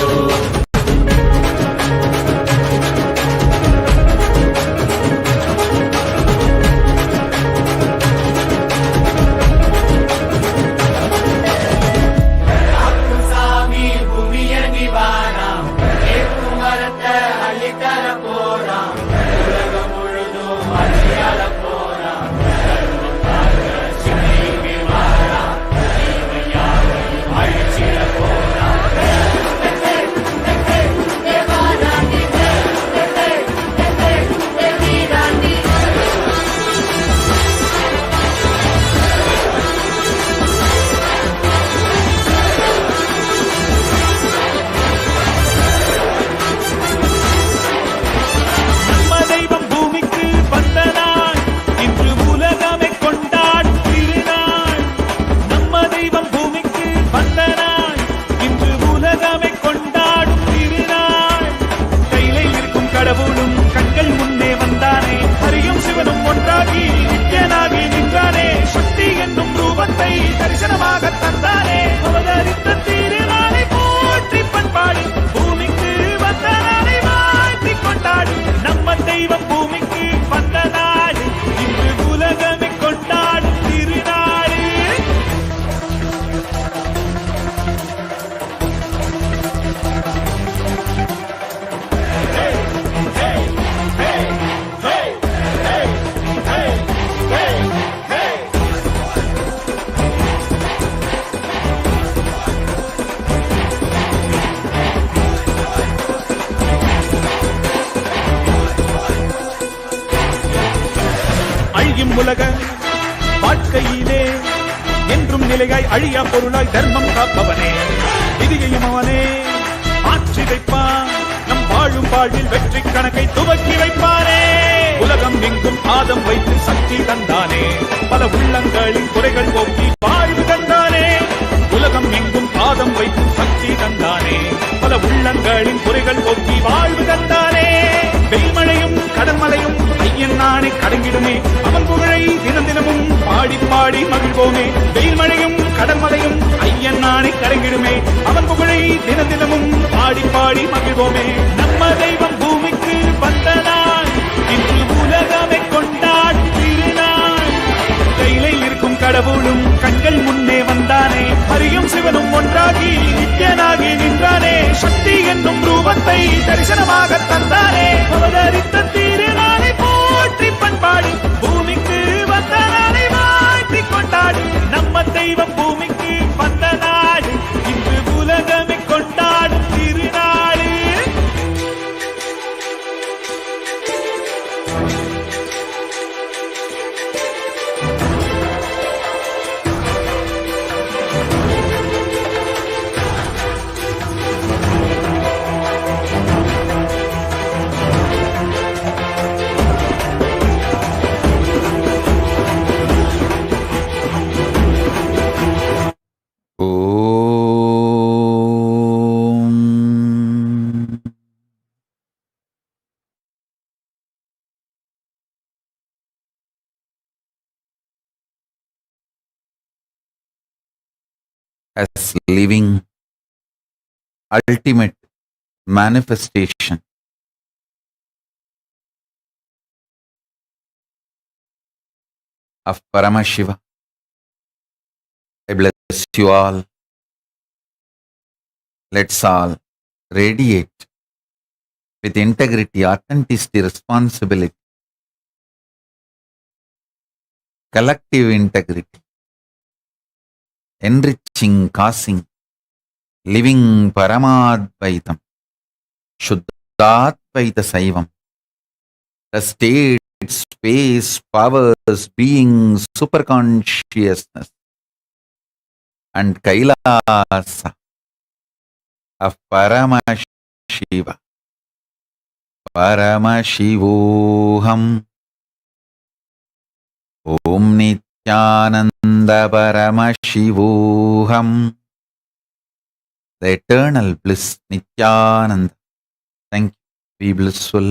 உலக வாழ்க்கையிலே என்றும் நிலையாய் அழியா பொருளாய் தர்மம் காப்பவனே, விதியையும் அவனே ஆட்சி வைப்பான். நம் வாழும் வாழ்வில் வெற்றி கணக்கை துவக்கி வைப்பானே. உலகம் எங்கும் பாதம் வைத்து சக்தி தந்தானே, பல உள்ளங்களின் குறைகள் போக்கி வாழ்வு தந்தானே. உலகம் எங்கும் பாதம் வைத்து சக்தி தந்தானே, பல உள்ளங்களின் குறைகள் போக்கி வாழ்வு தந்தானே. வெயில்மழையும் கடன்மலையும் ஐயன் நானே கடங்கிடுமே, அவன் புகழை தினம் தினமும் பாடி பாடி மகிழ்வோமே. வெயில்மழையும் கடன்மலையும் ஐயன் நானே கடங்கிடுமே, அவன் புகழை தினம் தினமும் பாடி பாடி மகிழ்வோமே. நம்ம தெய்வம் பூமிக்கு வந்த நாள், இன்று உலகமே கொண்டாடும் திருநாள். கையில இருக்கும் கடவுளும் கண்கள் முன்னே வந்தானே, ஹரியும் சிவனும் ஒன்றாகி நித்தியனாகி நின்றானே, சக்தி என்னும் ரூபத்தை தரிசனமாக தந்தானே, அவதரித்த திருநாளை போற்றி பண்பாடு, பூமிக்கு வந்த நாளை வாழ்த்தி கொண்டாடு, நம்ம தெய்வம் பூமிக்கு வந்த நாடு, இன்று உலகமே கொண்டாடும் திருநாடு. As living ultimate manifestation of Paramashiva, I bless you all. Let's all radiate with integrity, authenticity, responsibility, collective integrity, enriching, causing, living Paramadvaitam, Shuddhadvaita Saivam, the state, space, powers, beings, superconsciousness, and Kailasa of Paramashiva, Paramashivoham, Om Nithyananda Paramashivoham, the eternal bliss, Nithyananda. Thank you. Be blissful.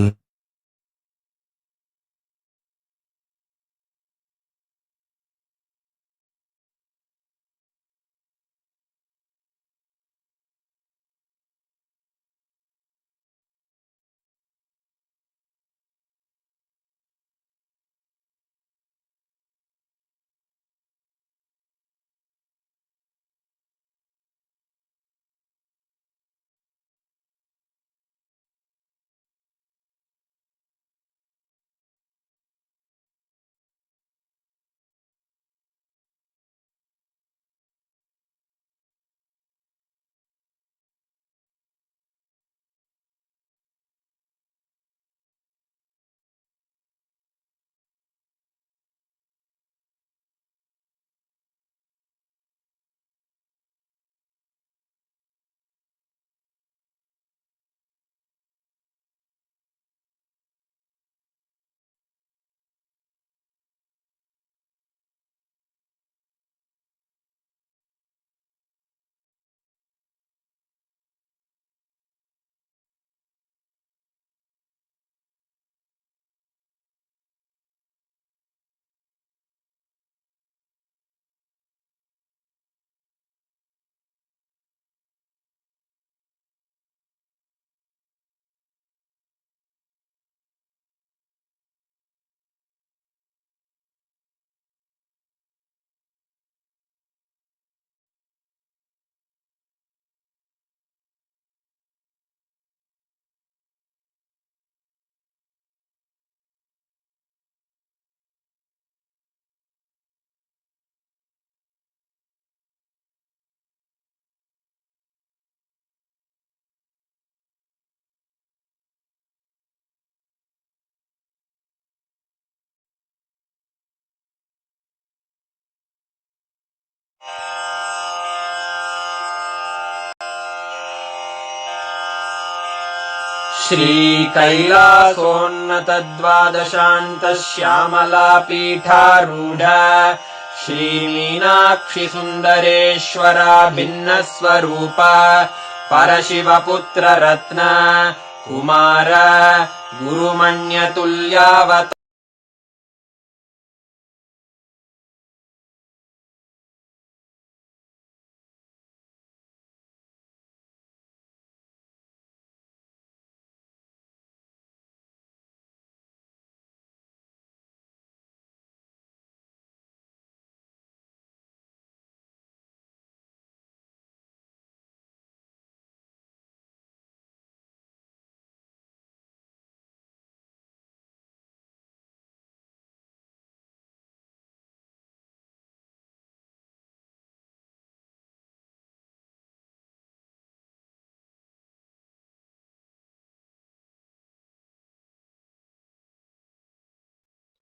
श्रीकैलासोन्नतद्वादशान्तश्यामलापीठारूढ श्रीमीनाक्षिसुन्दरेश्वरा भिन्नस्वरूप परशिवपुत्ररत्न Kumar गुरुमण्यतुल्यावतार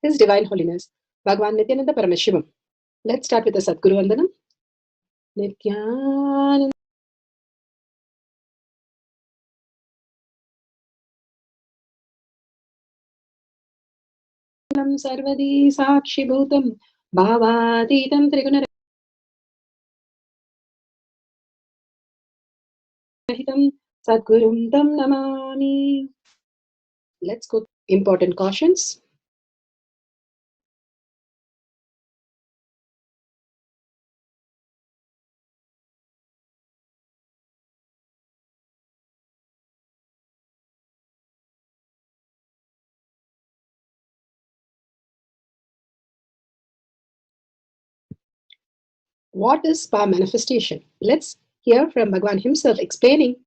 His Divine Holiness, Bhagavan Nithyananda Paramashivam. Let's start with the Sadguru Vandanam. Nithyananda Sarvadi Sakshi Bhutam Bhavatitam Triguna Rahitam Sadgurum Tam Namami. Let's go. Important cautions. What is power manifestation? Let's hear from Bhagavan himself explaining.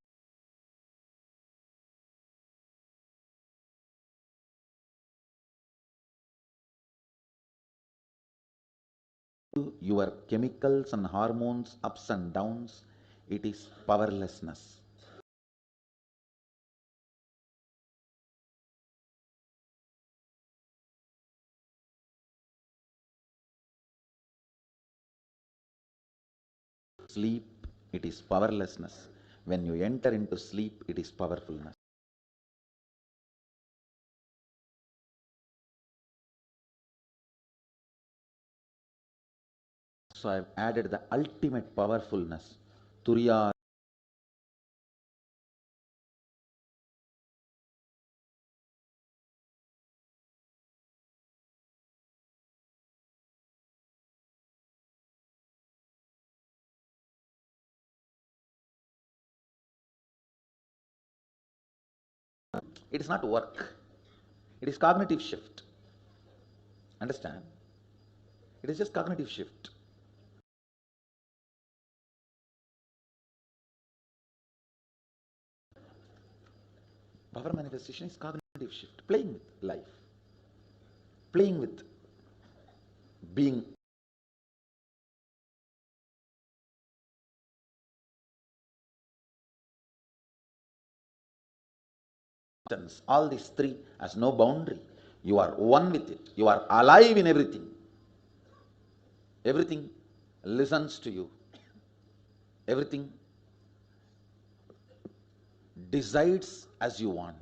Your chemicals and hormones ups and downs, it is powerlessness. Sleep, it is powerlessness. When you enter into sleep, it is powerfulness. So I've added the ultimate powerfulness, Turiya. It is not work. It is cognitive shift. Understand? It is just cognitive shift. Power manifestation is cognitive shift. Playing with life. Playing with being. All these three has no boundary. You are one with it. You are alive in everything. Everything listens to you. Everything decides as you want.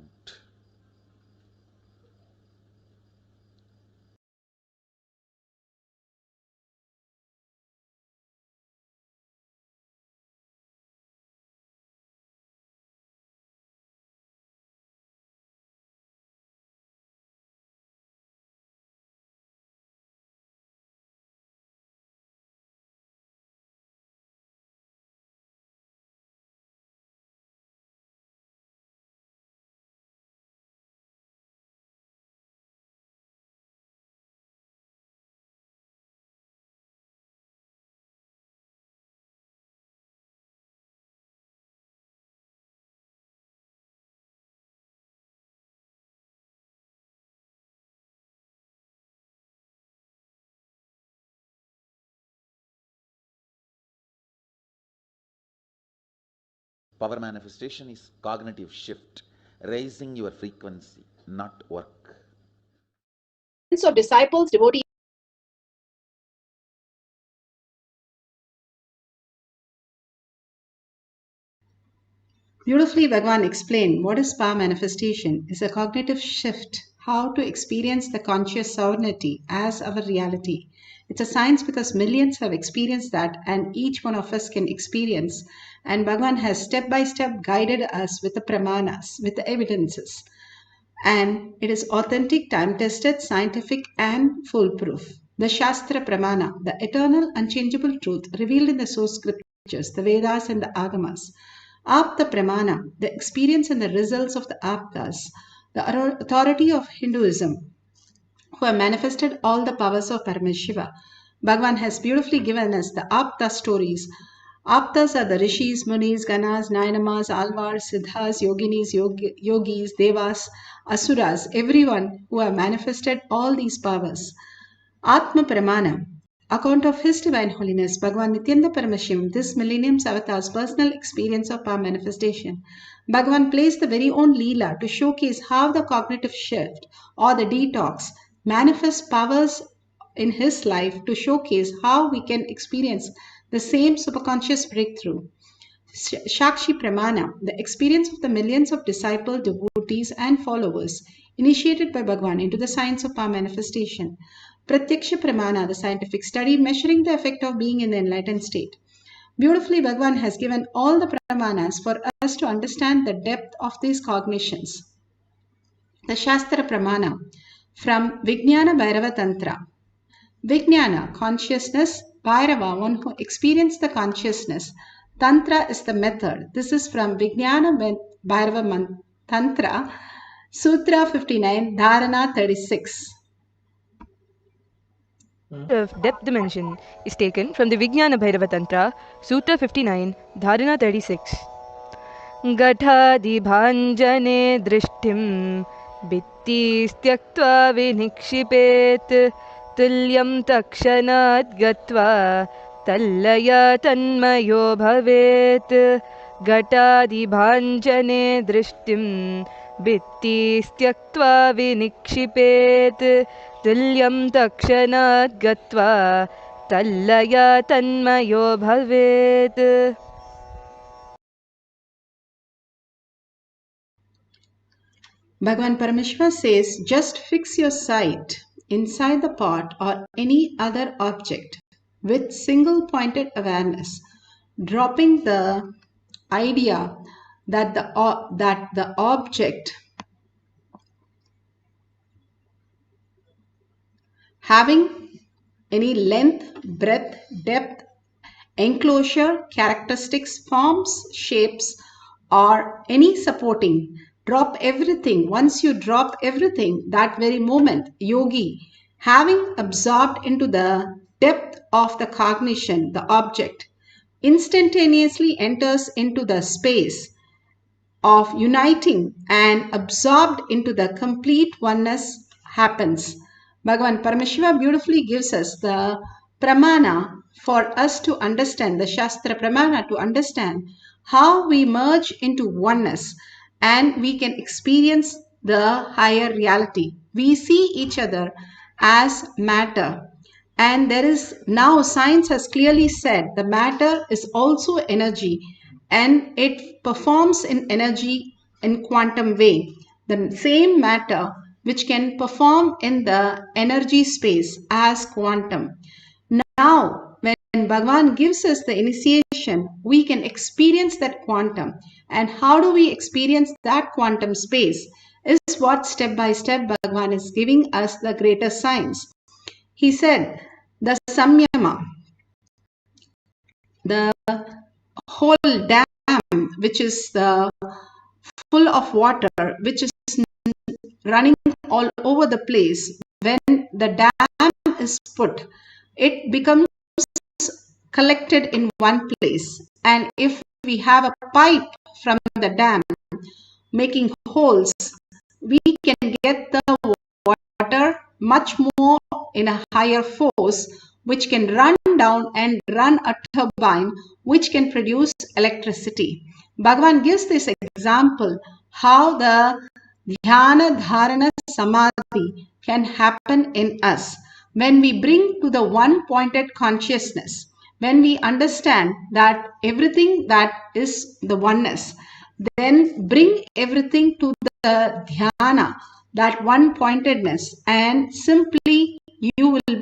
Power manifestation is cognitive shift, raising your frequency, not work. So disciples, devotees. Beautifully, Bhagavan explained what is power manifestation is a cognitive shift, how to experience the conscious sovereignty as our reality. It's a science because millions have experienced that and each one of us can experience. And Bhagavan has step by step guided us with the pramanas, with the evidences. And it is authentic, time-tested, scientific and foolproof. The Shastra Pramana, the eternal, unchangeable truth revealed in the source scriptures, the Vedas and the Agamas. Apta Pramana, the experience and the results of the Aptas, the authority of Hinduism, who have manifested all the powers of Paramashiva. Bhagavan has beautifully given us the Apta stories. Aptas are the rishis, munis, ganas, nainamas, alvars, siddhas, yoginis, yogis, devas, asuras, everyone who have manifested all these powers. Atma Pramana, account of His Divine Holiness Bhagavan Nithyananda Paramashivam, this millennium's avatar's personal experience of power manifestation. Bhagavan placed the very own Leela to showcase how the cognitive shift or the detox manifest powers in his life to showcase how we can experience the same superconscious breakthrough. Shakshi Pramana, the experience of the millions of disciple, devotees, and followers initiated by Bhagwan into the science of power manifestation. Pratyaksha Pramana, the scientific study measuring the effect of being in the enlightened state. Beautifully, Bhagwan has given all the pramanas for us to understand the depth of these cognitions. The Shastra Pramana from Vijnana Bhairava Tantra. Vijnana, consciousness, Bhairava, one who experienced the consciousness. Tantra is the method. This is from Vijnana Bhairava Tantra, Sutra 59, Dharana 36. Of depth dimension is taken from the Vijnana Bhairava Tantra, Sutra 59, Dharana 36. Gatadibhanjane drishtim bittistyakta vinikshipet tulyam takshanat gatva tallaya tanmayo bhavet. Gatadibhanjane drishtim bittistyakta vinikshipet tulyam takshanat gatva tallaya tanmayo bhavet. Bhagavan Paramashiva says, just fix your sight inside the pot or any other object with single pointed awareness, dropping the idea that the object having any length, breadth, depth, enclosure, characteristics, forms, shapes, or any supporting. Drop everything. Once you drop everything, that very moment, yogi, having absorbed into the depth of the cognition, the object, instantaneously enters into the space of uniting and absorbed into the complete oneness happens. Bhagavan Paramashiva beautifully gives us the pramana for us to understand, the Shastra pramana to understand how we merge into oneness and we can experience the higher reality. We see each other as matter. And there is now science has clearly said the matter is also energy and it performs in energy in quantum way. The same matter which can perform in the energy space as quantum. Now, when Bhagavan gives us the initiation, we can experience that quantum. And how do we experience that quantum space is what step by step Bhagavan is giving us the greater science. He said, the samyama, the whole dam which is full of water, which is running all over the place, when the dam is put, it becomes collected in one place. And if we have a pipe from the dam making holes, we can get the water much more in a higher force, which can run down and run a turbine, which can produce electricity. Bhagavan gives this example how the dhyana, dharana, samadhi can happen in us. When we bring to the one-pointed consciousness, when we understand that everything that is the oneness, then bring everything to the dhyana, that one-pointedness, and simply you will